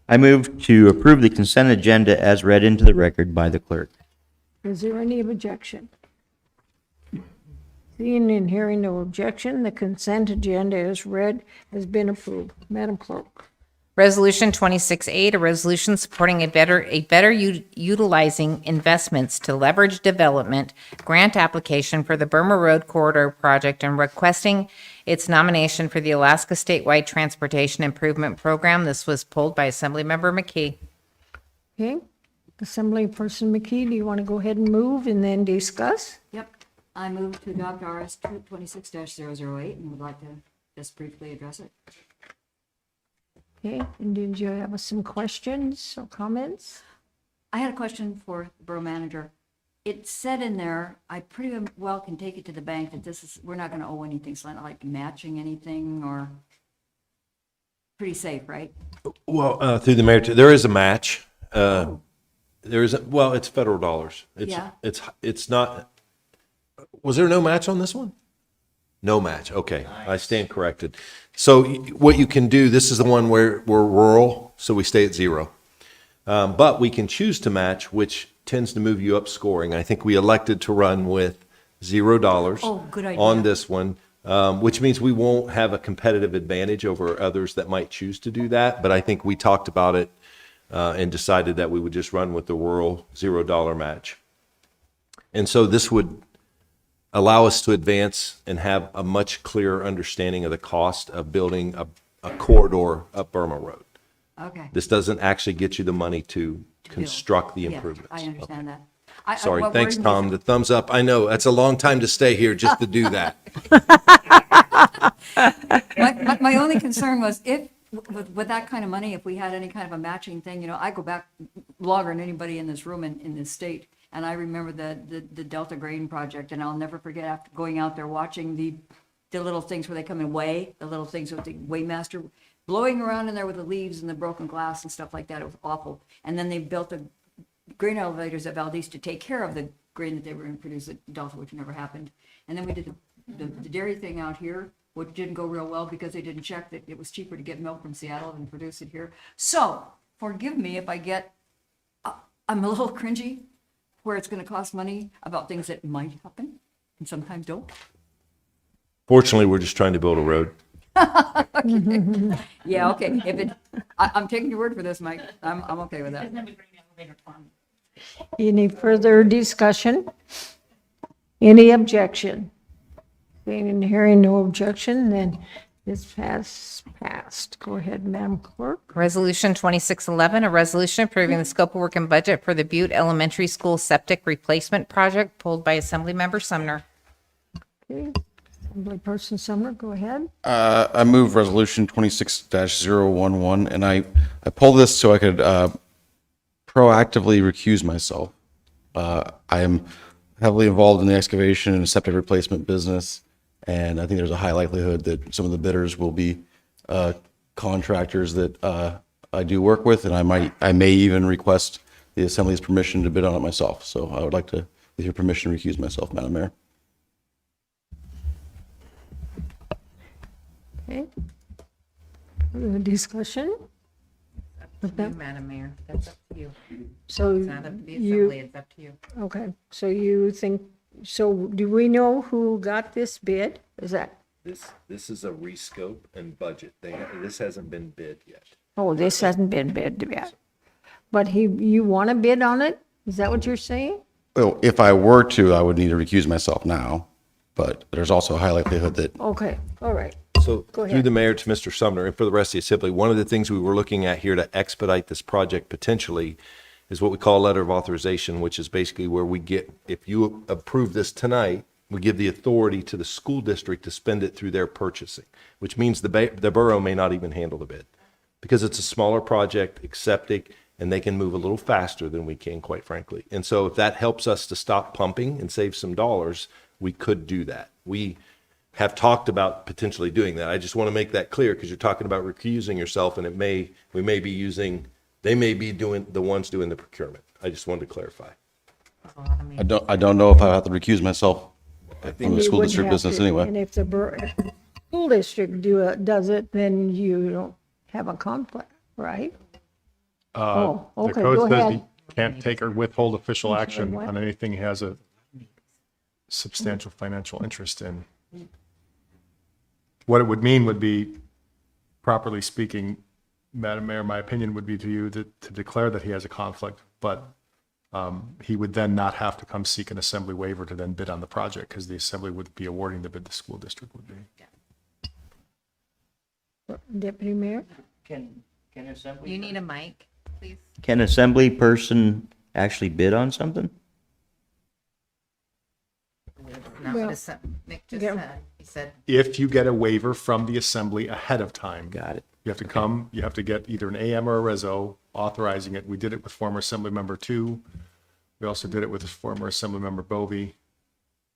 I move to approve the consent agenda as read into the record by the clerk. Is there any objection? Seeing and hearing no objection, the consent agenda as read has been approved. Madam Clerk. Resolution 26-8, a resolution supporting utilizing investments to leverage development grant application for the Burma Road Corridor project and requesting its nomination for the Alaska Statewide Transportation Improvement Program. This was pulled by Assemblymember McKee. Okay, Assemblyperson McKee, do you want to go ahead and move and then discuss? Yep, I move to adopt RS 26-008 and would like to just briefly address it. Okay, and did you have some questions or comments? I had a question for the borough manager. It said in there, I pretty well can take it to the bank that this is, we're not going to owe anything, so not like matching anything or pretty safe, right? Well, through the mayor, there is a match. There is, well, it's federal dollars. Yeah. It's not, was there no match on this one? No match. Okay, I stand corrected. So what you can do, this is the one where we're rural, so we stay at 0. But we can choose to match, which tends to move you up scoring. I think we elected to run with $0 Oh, good idea. on this one, which means we won't have a competitive advantage over others that might choose to do that. But I think we talked about it and decided that we would just run with the rural $0 match. And so this would allow us to advance and have a much clearer understanding of the cost of building a corridor up Burma Road. Okay. This doesn't actually get you the money to construct the Yeah, improvements. I understand that. Sorry, what thanks, worried me- Tom. The thumbs up. I know, that's a long time to stay here just to do that. My only concern was if, with that kind of money, if we had any kind of a matching thing, I go back longer than anybody in this room in this state. And I remember the Delta Grain Project, and I'll never forget after going out there watching the little things where they come and weigh, the little things with the weighmaster blowing around in there with the leaves and the broken glass and stuff like that. It was awful. And then they built the grain elevators at Valdez to take care of the grain that they were going to produce at Delta, which never happened. And then we did the dairy thing out here, which didn't go real well because they didn't check that it was cheaper to get milk from Seattle than produce it here. So forgive me if I'm a little cringy where it's going to cost money about things that might happen and sometimes don't. Fortunately, we're just trying to build a road. Okay. Yeah, okay. I'm taking your word for this, Mike. I'm okay with that. Any further discussion? Any objection? Seeing and hearing no objection, then this has passed. Go ahead, Madam Clerk. Resolution 2611, a resolution approving the scope of work and budget for the Butte Elementary School septic replacement project, pulled by Assemblymember Sumner. Okay, Assemblyperson Sumner, go ahead. I move resolution 26-011, and I pulled this so I could proactively recuse myself. I am heavily involved in the excavation and septic replacement business, and I think there's a high likelihood that some of the bidders will be contractors that I do work with, and I may even request the Assembly's permission to bid on it myself. So I would like to, with your permission, recuse myself, Madam Mayor. Okay. Further discussion? Madam Mayor, that's up to you. So It's not up to the you- Assembly, it's up to you. Okay, so you think, so do we know who got this bid? Is that, This is a rescope and budget. This hasn't been bid yet. oh, this hasn't been bid yet. But you want to bid on it? Is that what you're saying? Well, if I were to, I would need to recuse myself now, but there's also a high likelihood that Okay, all right. So Go through ahead. the mayor to Mr. Sumner and for the rest of the assembly, one of the things we were looking at here to expedite this project potentially is what we call a letter of authorization, which is basically where we get, if you approve this tonight, we give the authority to the school district to spend it through their purchasing, which means the borough may not even handle the bid because it's a smaller project, aseptic, and they can move a little faster than we can, quite frankly. And so if that helps us to stop pumping and save some dollars, we could do that. We have talked about potentially doing that. I just want to make that clear because you're talking about recusing yourself, and we may be using They may be the ones doing the procurement. I just wanted to clarify. I don't know if I have to recuse myself from And the you school wouldn't district have business to. anyway. And if the school district does it, then you don't have a conflict, right? Oh, The okay, code go says ahead. he can't take or withhold official action what? on anything he has a substantial financial interest in. What it would mean would be, properly speaking, Madam Mayor, my opinion would be to you to declare that he has a conflict, but he would then not have to come seek an assembly waiver to then bid on the project, because the assembly would be awarding the bid, the school district would be. Deputy Mayor? You need a mic, please? Can assembly person actually bid on something? Not Well, what Nick just yeah. said. He said, If you get a waiver from the assembly ahead of time. Got it. You have to come, you have to get either an AM or a reso authorizing it. We did it with former Assembly Member 2. We also did it with former Assembly Member Bovee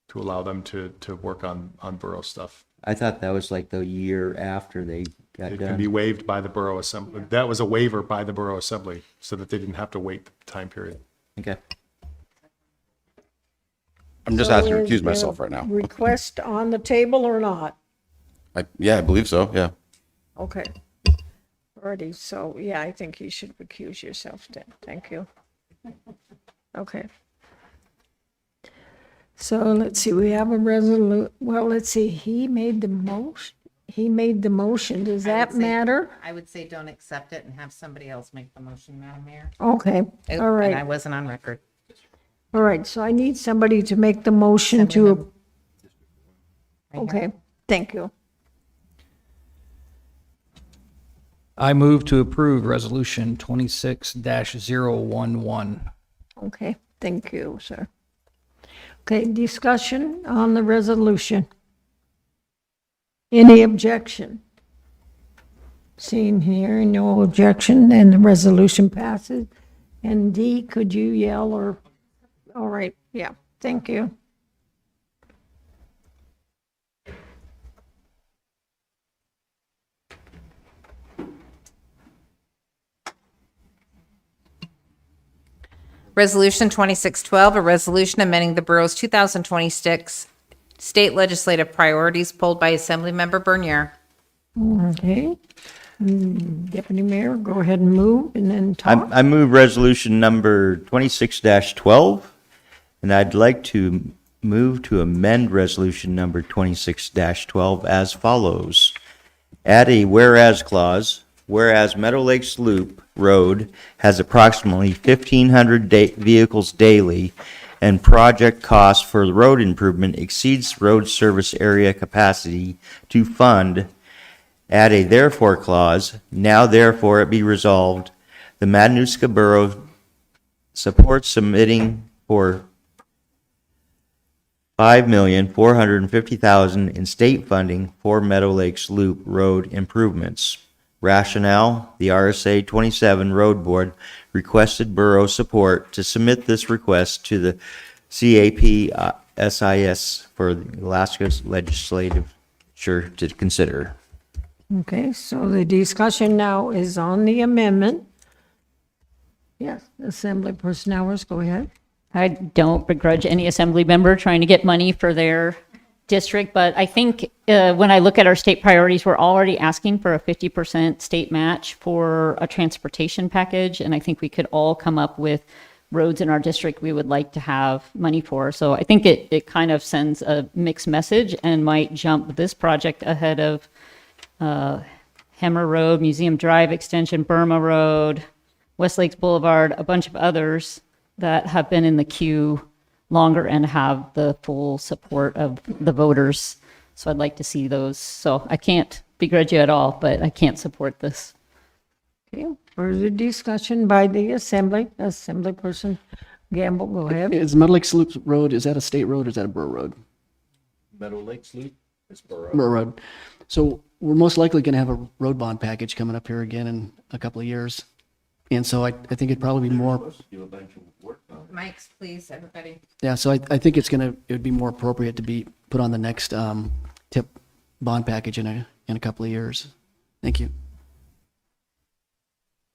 to allow them to work on borough stuff. I thought that was like the year after they got It can be done. waived by the borough assembly. That was a waiver by the borough assembly so that they didn't have to wait the time period. Okay. I'm just So asking to is recuse there myself right now. Request on the table or not? Yeah, I believe so, yeah. Okay. Alrighty, so yeah, I think you should recuse yourself then. Thank you. Okay. So let's see, we have a well, let's see, he made the motion. Does I would that say- matter? I would say don't accept it and have somebody else make the motion, Madam Mayor. Okay, Oop, all And I right. wasn't on record. All right, so I need somebody to make the motion to, Right here. okay, thank you. I move to approve Resolution 26-011. Okay, thank you, sir. Okay, discussion on the resolution. Any objection? Seeing here, no objection, and the resolution passes. And D, could you yell or, all right, yeah, thank you. Resolution 2612, a resolution amending the borough's 2026 state legislative priorities pulled by Assemblymember Bernier. Okay. Deputy Mayor, go ahead and move and then talk. I move resolution number 26-12, and I'd like to move to amend resolution number 26-12 as follows. Add a whereas clause, whereas Meadow Lakes Loop Road has approximately 1,500 vehicles daily, and project cost for the road improvement exceeds road service area capacity to fund. Add a therefore clause, now therefore it be resolved, the Matanuska Borough supports submitting for $5,450,000 in state funding for Meadow Lakes Loop Road improvements. Rationale, the RSA 27 Road Board requested borough support to submit this request to the CAPSIS for the Alaska Legislature to consider. Okay, so the discussion now is on the amendment. Yes, Assembly Person Hours, go ahead. I don't begrudge any assembly member trying to get money for their district, but I think when I look at our state priorities, we're already asking for a 50% state match for a transportation package, and I think we could all come up with roads in our district we would like to have money for. So I think it kind of sends a mixed message and might jump this project ahead of Hemmer Road, Museum Drive Extension, Burma Road, West Lakes Boulevard, a bunch of others that have been in the queue longer and have the full support of the voters. So I'd like to see those. So I can't begrudge you at all, but I can't support this. Okay, further discussion by the Assembly Person Gamble, go ahead. Is Meadow Lakes Loop Road, is that a state road or is that a borough road? Meadow Lakes Loop is borough. Borough road. So we're most likely going to have a road bond package coming up here again in a couple of years. And so I think it'd probably be more, Mics, please, everybody. yeah, so I think it would be more appropriate to be put on the next TIP bond package in a couple of years. Thank you.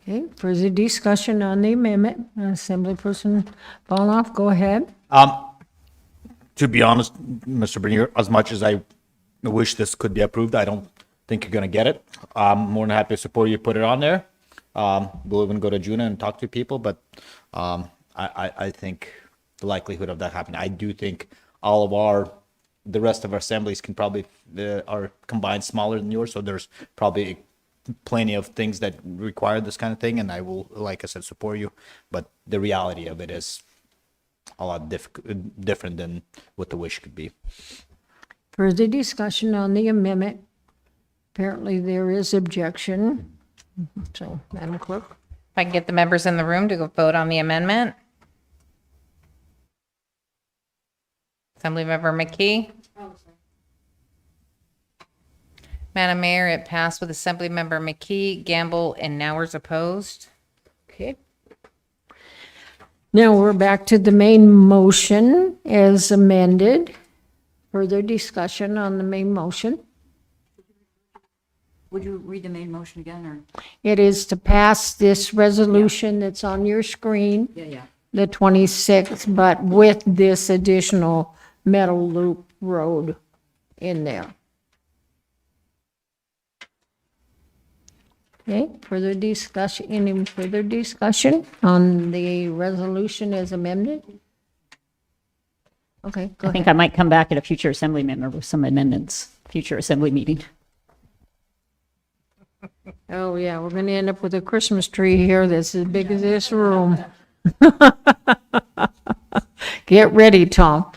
Okay, further discussion on the amendment. Assemblyperson Bonoff, go ahead. To be honest, Mr. Bernier, as much as I wish this could be approved, I don't think you're gonna get it. I'm more than happy to support you, put it on there. We'll even go to Juna and talk to people, but I think the likelihood of that happening, I do think all of the rest of our assemblies can probably, are combined smaller than yours, so there's probably plenty of things that require this kind of thing, and I will, like I said, support you, but the reality of it is a lot different than what the wish could be. Further discussion on the amendment. Apparently there is objection. So, Madam Clerk. If I can get the members in the room to go vote on the amendment. Assemblymember McKee? Madam Mayor, it passed with Assemblymember McKee, Gamble, and Nowers opposed. Okay. Now we're back to the main motion as amended. Further discussion on the main motion. Would you read the main motion again, or? It is to pass this resolution that's on your screen, Yeah. the 26th, but with this additional metal loop road in there. Okay, further discussion, any further discussion on the resolution as amended? Okay, go I think ahead. I might come back at a future assembly member with some amendments, future assembly meeting. Oh, yeah, we're gonna end up with a Christmas tree here that's as big as this room. Get ready, Tom.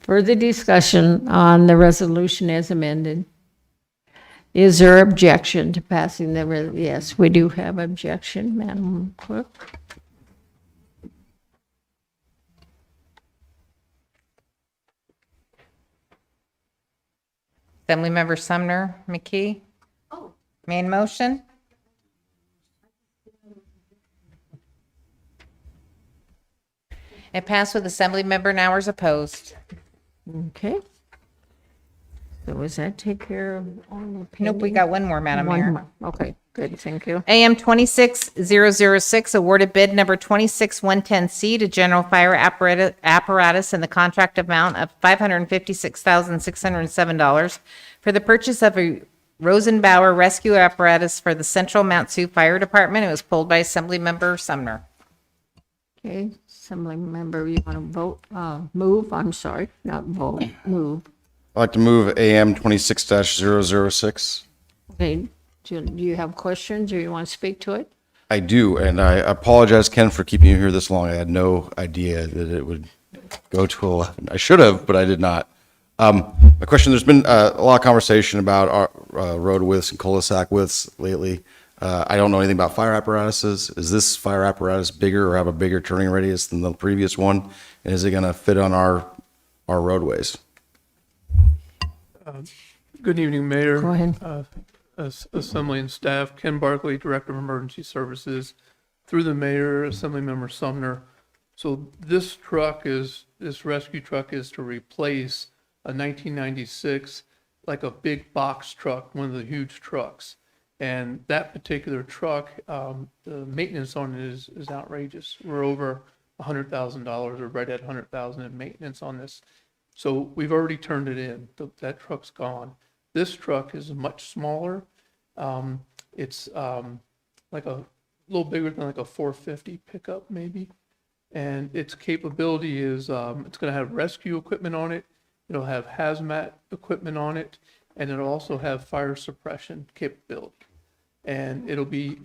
Further discussion on the resolution as amended. Is there objection to passing the, yes, we do have objection, Madam Clerk. Assemblymember Sumner McKee? Main motion? It passed with Assemblymember Nowers opposed. Okay. So does that take care of all the Nope, we pending? got one more, Madam One Mayor. more. Okay, good, thank you. AM 26006 awarded bid number 26110C to General Fire Apparatus in the contract amount of $556,607 for the purchase of a Rosenbauer rescue apparatus for the Central Mount Sioux Fire Department. It was pulled by Assemblymember Sumner. Okay, Assembly member, you want to vote, move, I'm sorry, not vote, move. I'd like to move AM 26-006. Okay, do you have questions or you want to speak to it? I do, and I apologize, Ken, for keeping you here this long. I had no idea that it would go to 11. I should have, but I did not. My question, there's been a lot of conversation about our road widths and cul-de-sac widths lately. I don't know anything about fire apparatuses. Is this fire apparatus bigger or have a bigger turning radius than the previous one? And is it going to fit on our roadways? Good evening, Mayor. Go ahead. Assembly and staff. Ken Barkley, Director of Emergency Services. Through the mayor, Assemblymember Sumner. So this rescue truck is to replace a 1996, like a big box truck, one of the huge trucks. And that particular truck, the maintenance on it is outrageous. We're over $100,000, or right at $100,000 in maintenance on this. So we've already turned it in. That truck's gone. This truck is much smaller. It's like a little bigger than like a 450 pickup maybe. And its capability is it's going to have rescue equipment on it. It'll have hazmat equipment on it. And it'll also have fire suppression capability. And it'll be,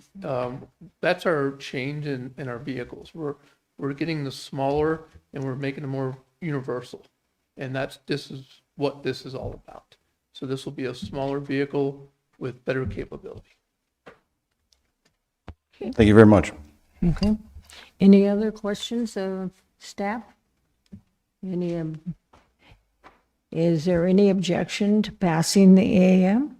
that's our change in our vehicles. We're getting the smaller and we're making them more universal. And this is what this is all about. So this will be a smaller vehicle with better capability. Thank you very much. Okay. Any other questions of staff? Is there any objection to passing the AM?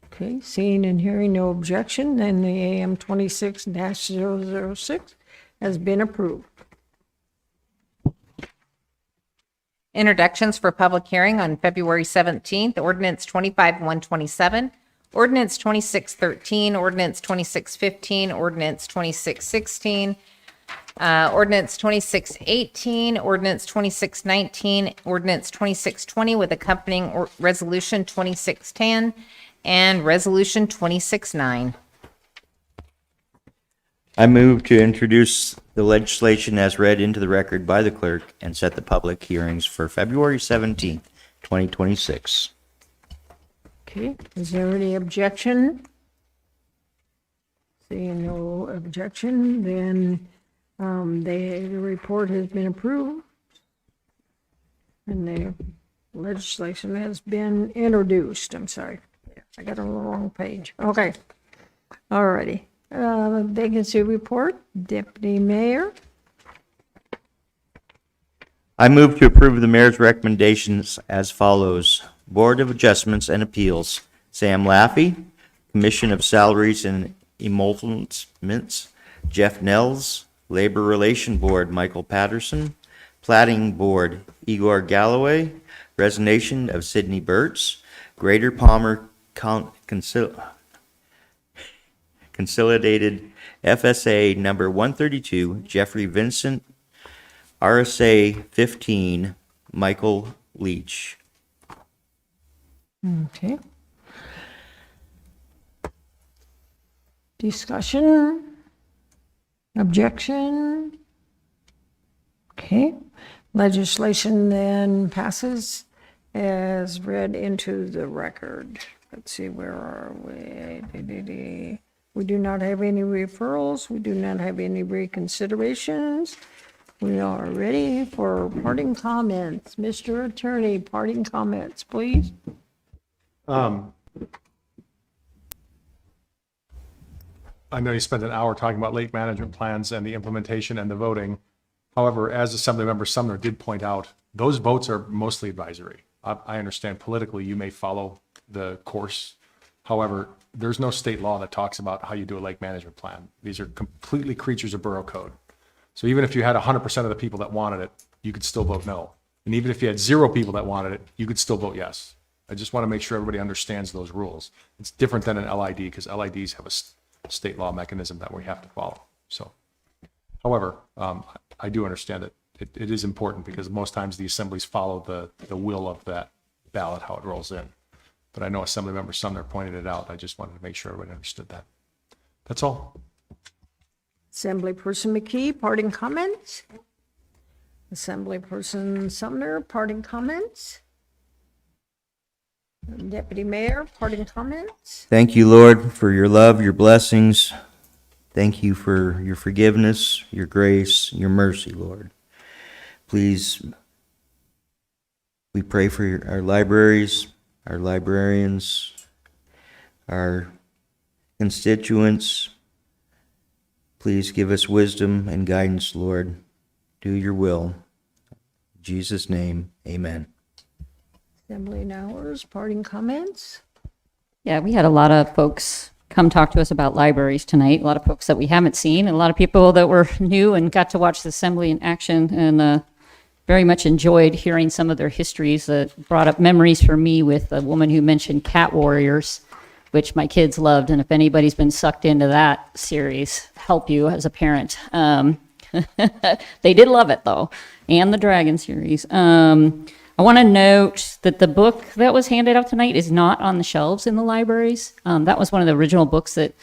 Okay, seeing and hearing no objection, then the AM 26-006 has been approved. Introductions for public hearing on February 17th, ordinance 25-127, ordinance 2613, ordinance 2615, ordinance 2616, ordinance 2618, ordinance 2619, ordinance 2620 with accompanying resolution 2610, and resolution 269. I move to introduce the legislation as read into the record by the clerk and set the public hearings for February 17th, 2026. Okay, is there any objection? Seeing no objection, then the report has been approved and the legislation has been introduced. I'm sorry, I got on the wrong page. Okay, all righty. Vacancy report, Deputy Mayor. I move to approve the mayor's recommendations as follows. Board of Adjustments and Appeals, Sam Laffey. Commission of Salaries and Emoluments, Jeff Nels. Labor Relation Board, Michael Patterson. Plating Board, Igor Galloway. Resignation of Sidney Burtz. Greater Palmer Consolidated FSA number 132, Jeffrey Vincent. RSA 15, Michael Leach. Okay. Discussion? Objection? Okay. Legislation then passes as read into the record. Let's see, where are we? We do not have any referrals. We do not have any reconsiderations. We are ready for parting comments. Mr. Attorney, parting comments, please. I know you spent an hour talking about lake management plans and the implementation and the voting. However, as Assemblymember Sumner did point out, those votes are mostly advisory. I understand politically you may follow the course. However, there's no state law that talks about how you do a lake management plan. These are completely creatures of borough code. So even if you had 100% of the people that wanted it, you could still vote no. And even if you had 0 people that wanted it, you could still vote yes. I just want to make sure everybody understands those rules. It's different than an LID because LIDs have a state law mechanism that we have to follow. So, however, I do understand that it is important because most times the assemblies follow the will of that ballot, how it rolls in. But I know Assemblymember Sumner pointed it out. I just wanted to make sure everybody understood that. That's all. Assemblyperson McKee, parting comments? Assemblyperson Sumner, parting comments? Deputy Mayor, parting comments? Thank you, Lord, for your love, your blessings. Thank you for your forgiveness, your grace, your mercy, Lord. Please, we pray for our libraries, our librarians, our constituents. Please give us wisdom and guidance, Lord. Do your will. In Jesus' name, amen. Assembly Hours, parting comments? Yeah, we had a lot of folks come talk to us about libraries tonight, a lot of folks that we haven't seen, and a lot of people that were new and got to watch the assembly in action, and very much enjoyed hearing some of their histories that brought up memories for me with a woman who mentioned Cat Warriors, which my kids loved. And if anybody's been sucked into that series, help you as a parent. They did love it though, and the Dragon series. I want to note that the book that was handed out tonight is not on the shelves in the libraries. That was one of the original books that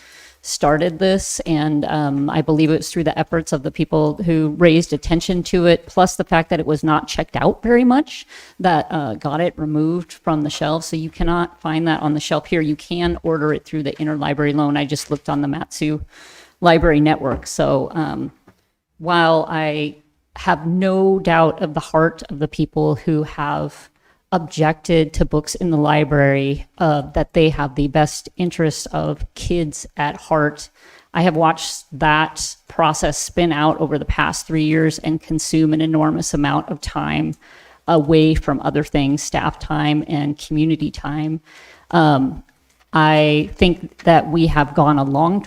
started this, and I believe it was through the efforts of the people who raised attention to it, plus the fact that it was not checked out very much, that got it removed from the shelf. So you cannot find that on the shelf here. You can order it through the interlibrary loan. I just looked on the Matsu Library Network. So while I have no doubt of the heart of the people who have objected to books in the library, that they have the best interest of kids at heart. I have watched that process spin out over the past 3 years and consume an enormous amount of time away from other things, staff time and community time. I think that we have gone a long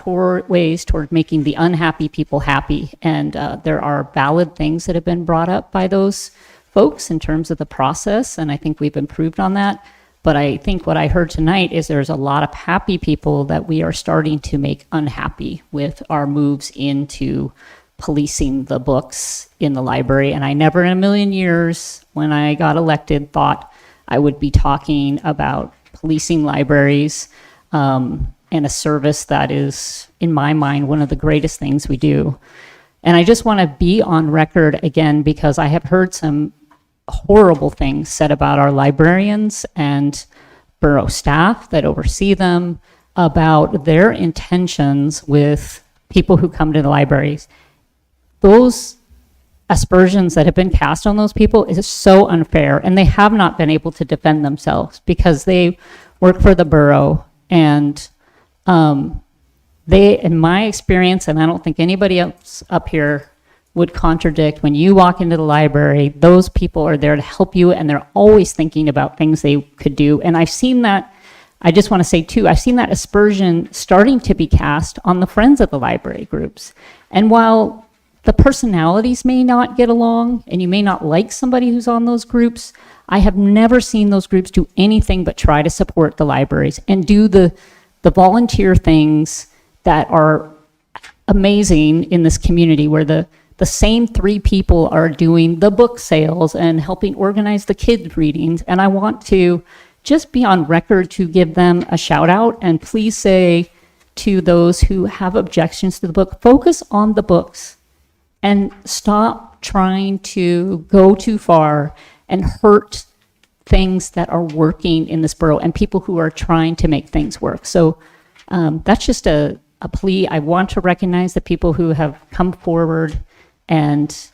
ways toward making the unhappy people happy, and there are valid things that have been brought up by those folks in terms of the process, and I think we've improved on that. But I think what I heard tonight is there's a lot of happy people that we are starting to make unhappy with our moves into policing the books in the library. And I never in a million years, when I got elected, thought I would be talking about policing libraries and a service that is, in my mind, one of the greatest things we do. And I just want to be on record again, because I have heard some horrible things said about our librarians and borough staff that oversee them about their intentions with people who come to the libraries. Those aspersions that have been cast on those people is so unfair, and they have not been able to defend themselves because they work for the borough, and they, in my experience, and I don't think anybody else up here would contradict, when you walk into the library, those people are there to help you, and they're always thinking about things they could do. And I've seen that, I just want to say too, I've seen that aspersion starting to be cast on the Friends of the Library groups. And while the personalities may not get along, and you may not like somebody who's on those groups, I have never seen those groups do anything but try to support the libraries and do the volunteer things that are amazing in this community, where the same three people are doing the book sales and helping organize the kids' readings. And I want to just be on record to give them a shout out, and please say to those who have objections to the book, focus on the books and stop trying to go too far and hurt things that are working in this borough and people who are trying to make things work. So that's just a plea. I want to recognize the people who have come forward and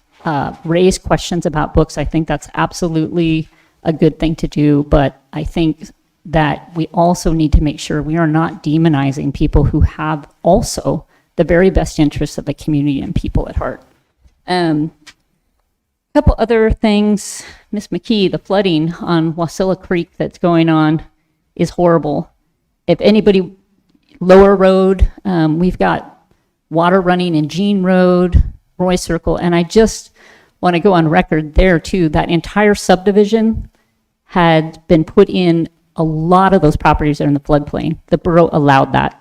raised questions about books. I think that's absolutely a good thing to do, but I think that we also need to make sure we are not demonizing people who have also the very best interests of the community and people at heart. A couple other things, Miss McKee, the flooding on Wasilla Creek that's going on is horrible. If anybody, Lower Road, we've got water running in Jean Road, Roy Circle, and I just want to go on record there too, that entire subdivision had been put in, a lot of those properties are in the floodplain. The borough allowed that.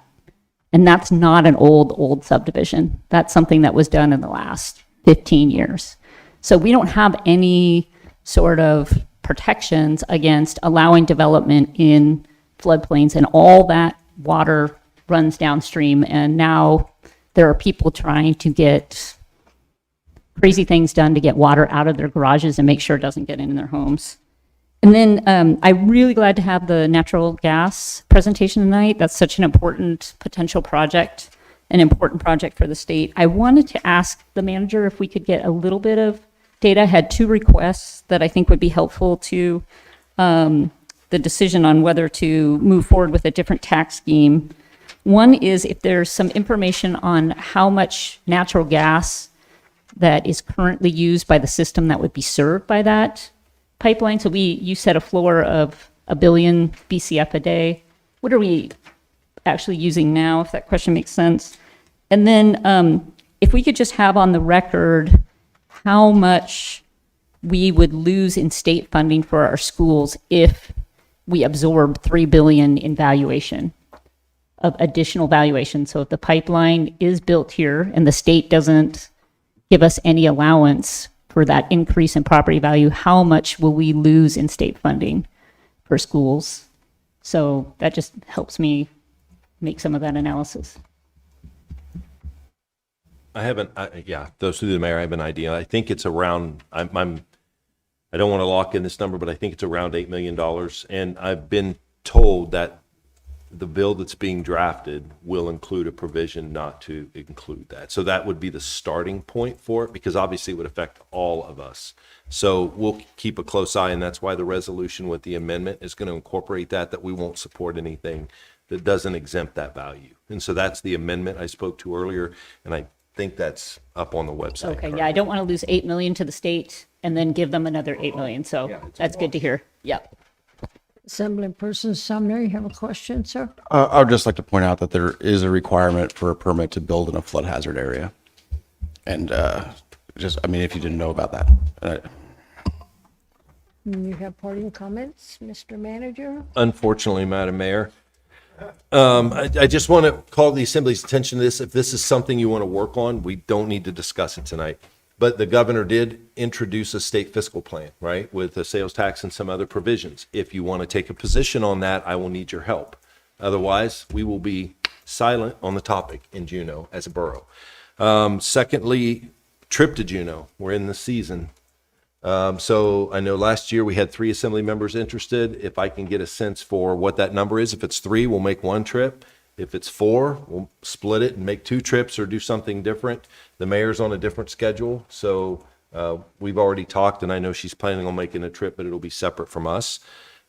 And that's not an old subdivision. That's something that was done in the last 15 years. So we don't have any sort of protections against allowing development in floodplains, and all that water runs downstream. And now there are people trying to get crazy things done to get water out of their garages and make sure it doesn't get in their homes. And then I'm really glad to have the natural gas presentation tonight. That's such an important potential project, an important project for the state. I wanted to ask the manager if we could get a little bit of data. I had two requests that I think would be helpful to the decision on whether to move forward with a different tax scheme. One is if there's some information on how much natural gas that is currently used by the system that would be served by that pipeline. So you set a floor of 1 billion BCF a day. What are we actually using now, if that question makes sense? And then if we could just have on the record how much we would lose in state funding for our schools if we absorb $3 billion in valuation, of additional valuation. So if the pipeline is built here and the state doesn't give us any allowance for that increase in property value, how much will we lose in state funding for schools? So that just helps me make some of that analysis. Those through the mayor, I have an idea. I think it's around, I don't want to lock in this number, but I think it's around $8 million. And I've been told that the bill that's being drafted will include a provision not to include that. So that would be the starting point for it, because obviously it would affect all of us. So we'll keep a close eye, and that's why the resolution with the amendment is going to incorporate that we won't support anything that doesn't exempt that value. And so that's the amendment I spoke to earlier, and I think that's up on the website. Okay, yeah, I don't want to lose 8 million to the state and then give them another 8 million. So that's good to hear. Yep. Assemblyperson Sumner, you have a question, sir? I would just like to point out that there is a requirement for a permit to build in a flood hazard area. And if you didn't know about that. You have parting comments, Mr. Manager? Unfortunately, Madam Mayor. I just want to call the Assembly's attention to this. If this is something you want to work on, we don't need to discuss it tonight. But the governor did introduce a state fiscal plan, right, with the sales tax and some other provisions. If you want to take a position on that, I will need your help. Otherwise, we will be silent on the topic in Juneau as a borough. Secondly, trip to Juneau. We're in the season. So I know last year we had 3 Assembly members interested. If I can get a sense for what that number is, if it's 3, we'll make 1 trip. If it's 4, we'll split it and make 2 trips or do something different. The mayor's on a different schedule, so we've already talked, and I know she's planning on making a trip, but it'll be separate from us.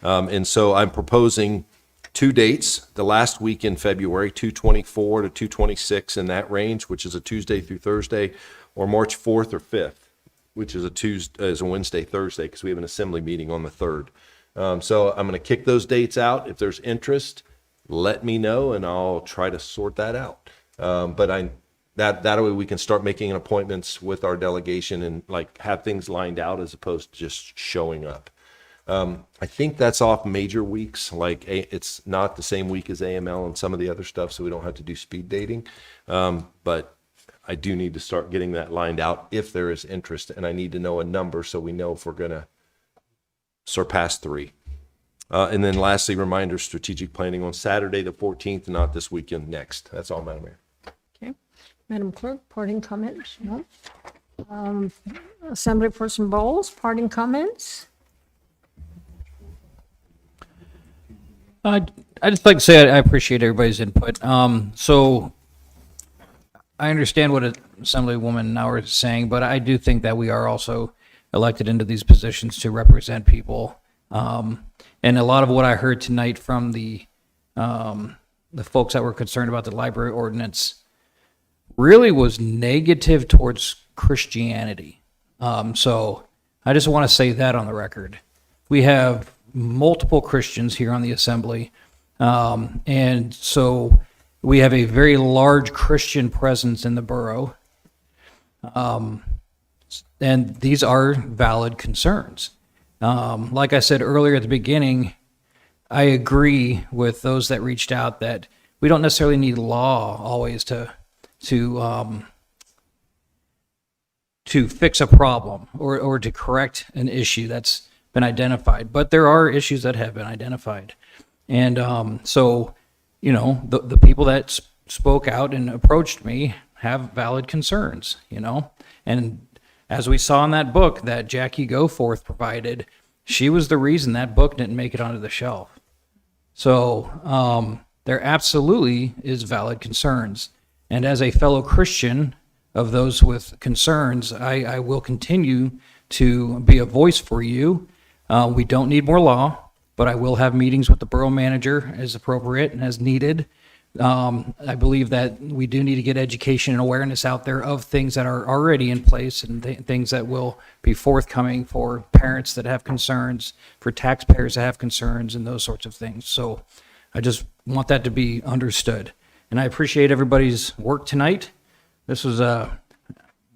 And so I'm proposing 2 dates, the last week in February, 2/24 to 2/26 in that range, which is a Tuesday through Thursday, or March 4th or 5th, which is a Wednesday, Thursday, because we have an Assembly meeting on the 3rd. So I'm going to kick those dates out. If there's interest, let me know and I'll try to sort that out. But that way we can start making appointments with our delegation and like have things lined out as opposed to just showing up. I think that's off major weeks. Like it's not the same week as AML and some of the other stuff, so we don't have to do speed dating. But I do need to start getting that lined out if there is interest, and I need to know a number so we know if we're going to surpass 3. And then lastly, reminder, strategic planning on Saturday, the 14th, not this weekend, next. That's all, Madam Mayor. Okay. Madam Clerk, parting comments? No. Assemblyperson Bowles, parting comments? I'd just like to say I appreciate everybody's input. So I understand what Assemblywoman Nauer is saying, but I do think that we are also elected into these positions to represent people. And a lot of what I heard tonight from the folks that were concerned about the library ordinance really was negative towards Christianity. So I just want to say that on the record. We have multiple Christians here on the Assembly, and so we have a very large Christian presence in the borough. And these are valid concerns. Like I said earlier at the beginning, I agree with those that reached out that we don't necessarily need law always to fix a problem or to correct an issue that's been identified. But there are issues that have been identified. And so, you know, the people that spoke out and approached me have valid concerns, you know. And as we saw in that book that Jackie Goforth provided, she was the reason that book didn't make it onto the shelf. So there absolutely is valid concerns. And as a fellow Christian of those with concerns, I will continue to be a voice for you. We don't need more law, but I will have meetings with the borough manager as appropriate and as needed. I believe that we do need to get education and awareness out there of things that are already in place and things that will be forthcoming for parents that have concerns, for taxpayers that have concerns, and those sorts of things. So I just want that to be understood. And I appreciate everybody's work tonight. This was a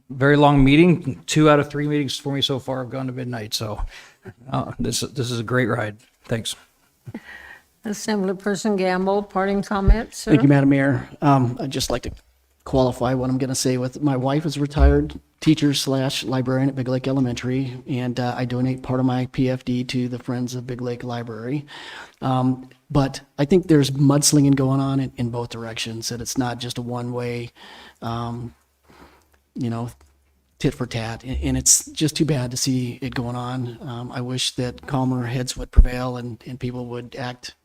very long meeting. 2 out of 3 meetings for me so far have gone to midnight. So this is a great ride. Thanks. Assemblyperson Gamble, parting comments, sir? Thank you, Madam Mayor. I'd just like to qualify what I'm going to say with my wife is a retired teacher / librarian at Big Lake Elementary, and I donate part of my PFD to the Friends of Big Lake Library. But I think there's mudslinging going on in both directions, that it's not just a one-way, tit for tat, and it's just too bad to see it going on. I wish that calmer heads would prevail and people would act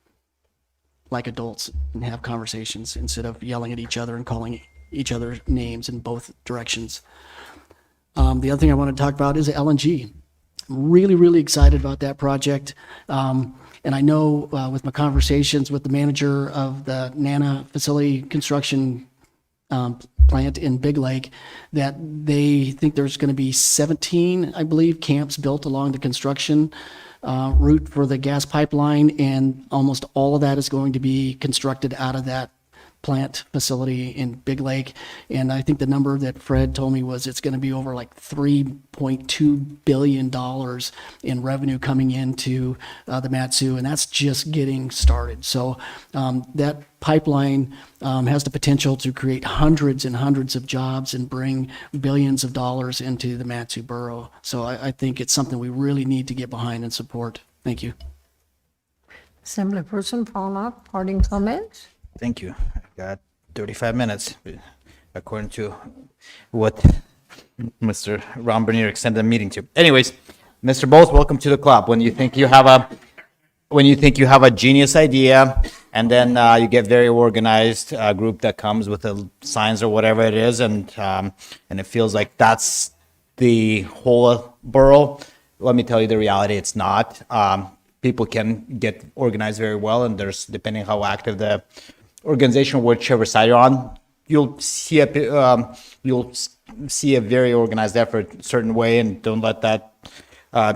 like adults and have conversations instead of yelling at each other and calling each other names in both directions. The other thing I want to talk about is LNG. I'm really, really excited about that project. And I know with my conversations with the manager of the NANA facility construction plant in Big Lake, that they think there's going to be 17, I believe, camps built along the construction route for the gas pipeline, and almost all of that is going to be constructed out of that plant facility in Big Lake. And I think the number that Fred told me was it's going to be over like $3.2 billion in revenue coming into the Matsu, and that's just getting started. So that pipeline has the potential to create hundreds and hundreds of jobs and bring billions of dollars into the Matsu borough. So I think it's something we really need to get behind and support. Thank you. Assemblyperson Paula, parting comments? Thank you. I've got 35 minutes, according to what Mr. Ron Bernier extended the meeting to. Anyways, Mr. Bowles, welcome to the club. When you think you have a genius idea, and then you get very organized group that comes with the signs or whatever it is, and it feels like that's the whole borough. Let me tell you the reality, it's not. People can get organized very well, and there's, depending how active the organization, whichever side you're on, you'll see a very organized effort a certain way, and don't let that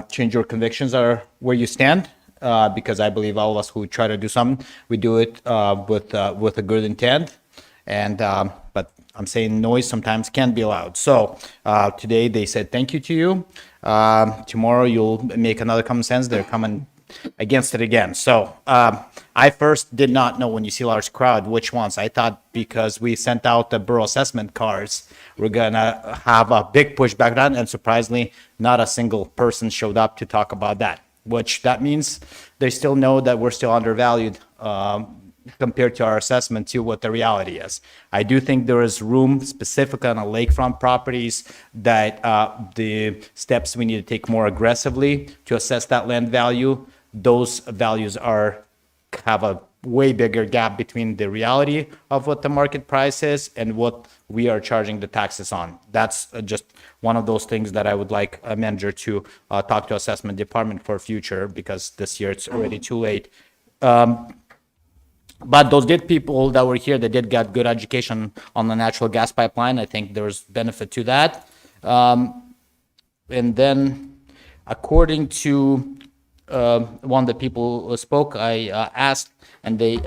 change your convictions or where you stand. Because I believe all of us who try to do something, we do it with a good intent, and but I'm saying noise sometimes can be loud. So today they said thank you to you. Tomorrow you'll make another common sense. They're coming against it again. So I first did not know, when you see a large crowd, which ones. I thought because we sent out the borough assessment cards, we're gonna have a big pushback on, and surprisingly, not a single person showed up to talk about that. Which that means they still know that we're still undervalued compared to our assessment to what the reality is. I do think there is room specifically on the lakefront properties that the steps we need to take more aggressively to assess that land value. Those values have a way bigger gap between the reality of what the market price is and what we are charging the taxes on. That's just one of those things that I would like a manager to talk to assessment department for future, because this year it's already too late. But those people that were here that did get good education on the natural gas pipeline, I think there's benefit to that. And then according to one of the people who spoke, I asked, and they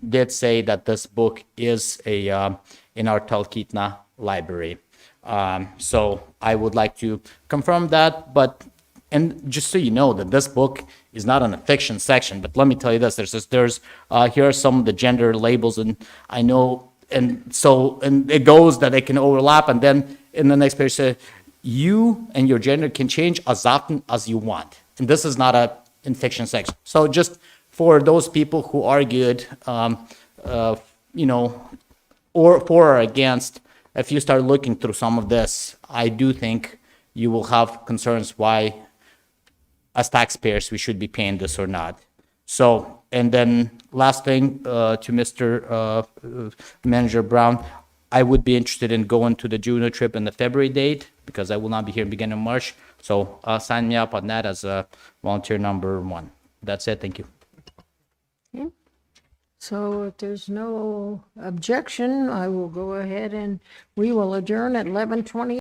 did say that this book is in our Talkeetna library. So I would like to confirm that, and just so you know that this book is not in a fiction section, but let me tell you this, there's here are some of the gender labels, and I know, and it goes that they can overlap, and then in the next page say, you and your gender can change as often as you want. And this is not in fiction section. So just for those people who argued, or for or against, if you start looking through some of this, I do think you will have concerns why, as taxpayers, we should be paying this or not. So, and then last thing to Mr. Manager Brown, I would be interested in going to the June trip and the February date, because I will not be here beginning of March. So sign me up on that as a volunteer number 1. That's it. Thank you. Okay. So if there's no objection, I will go ahead and we will adjourn at 11:20.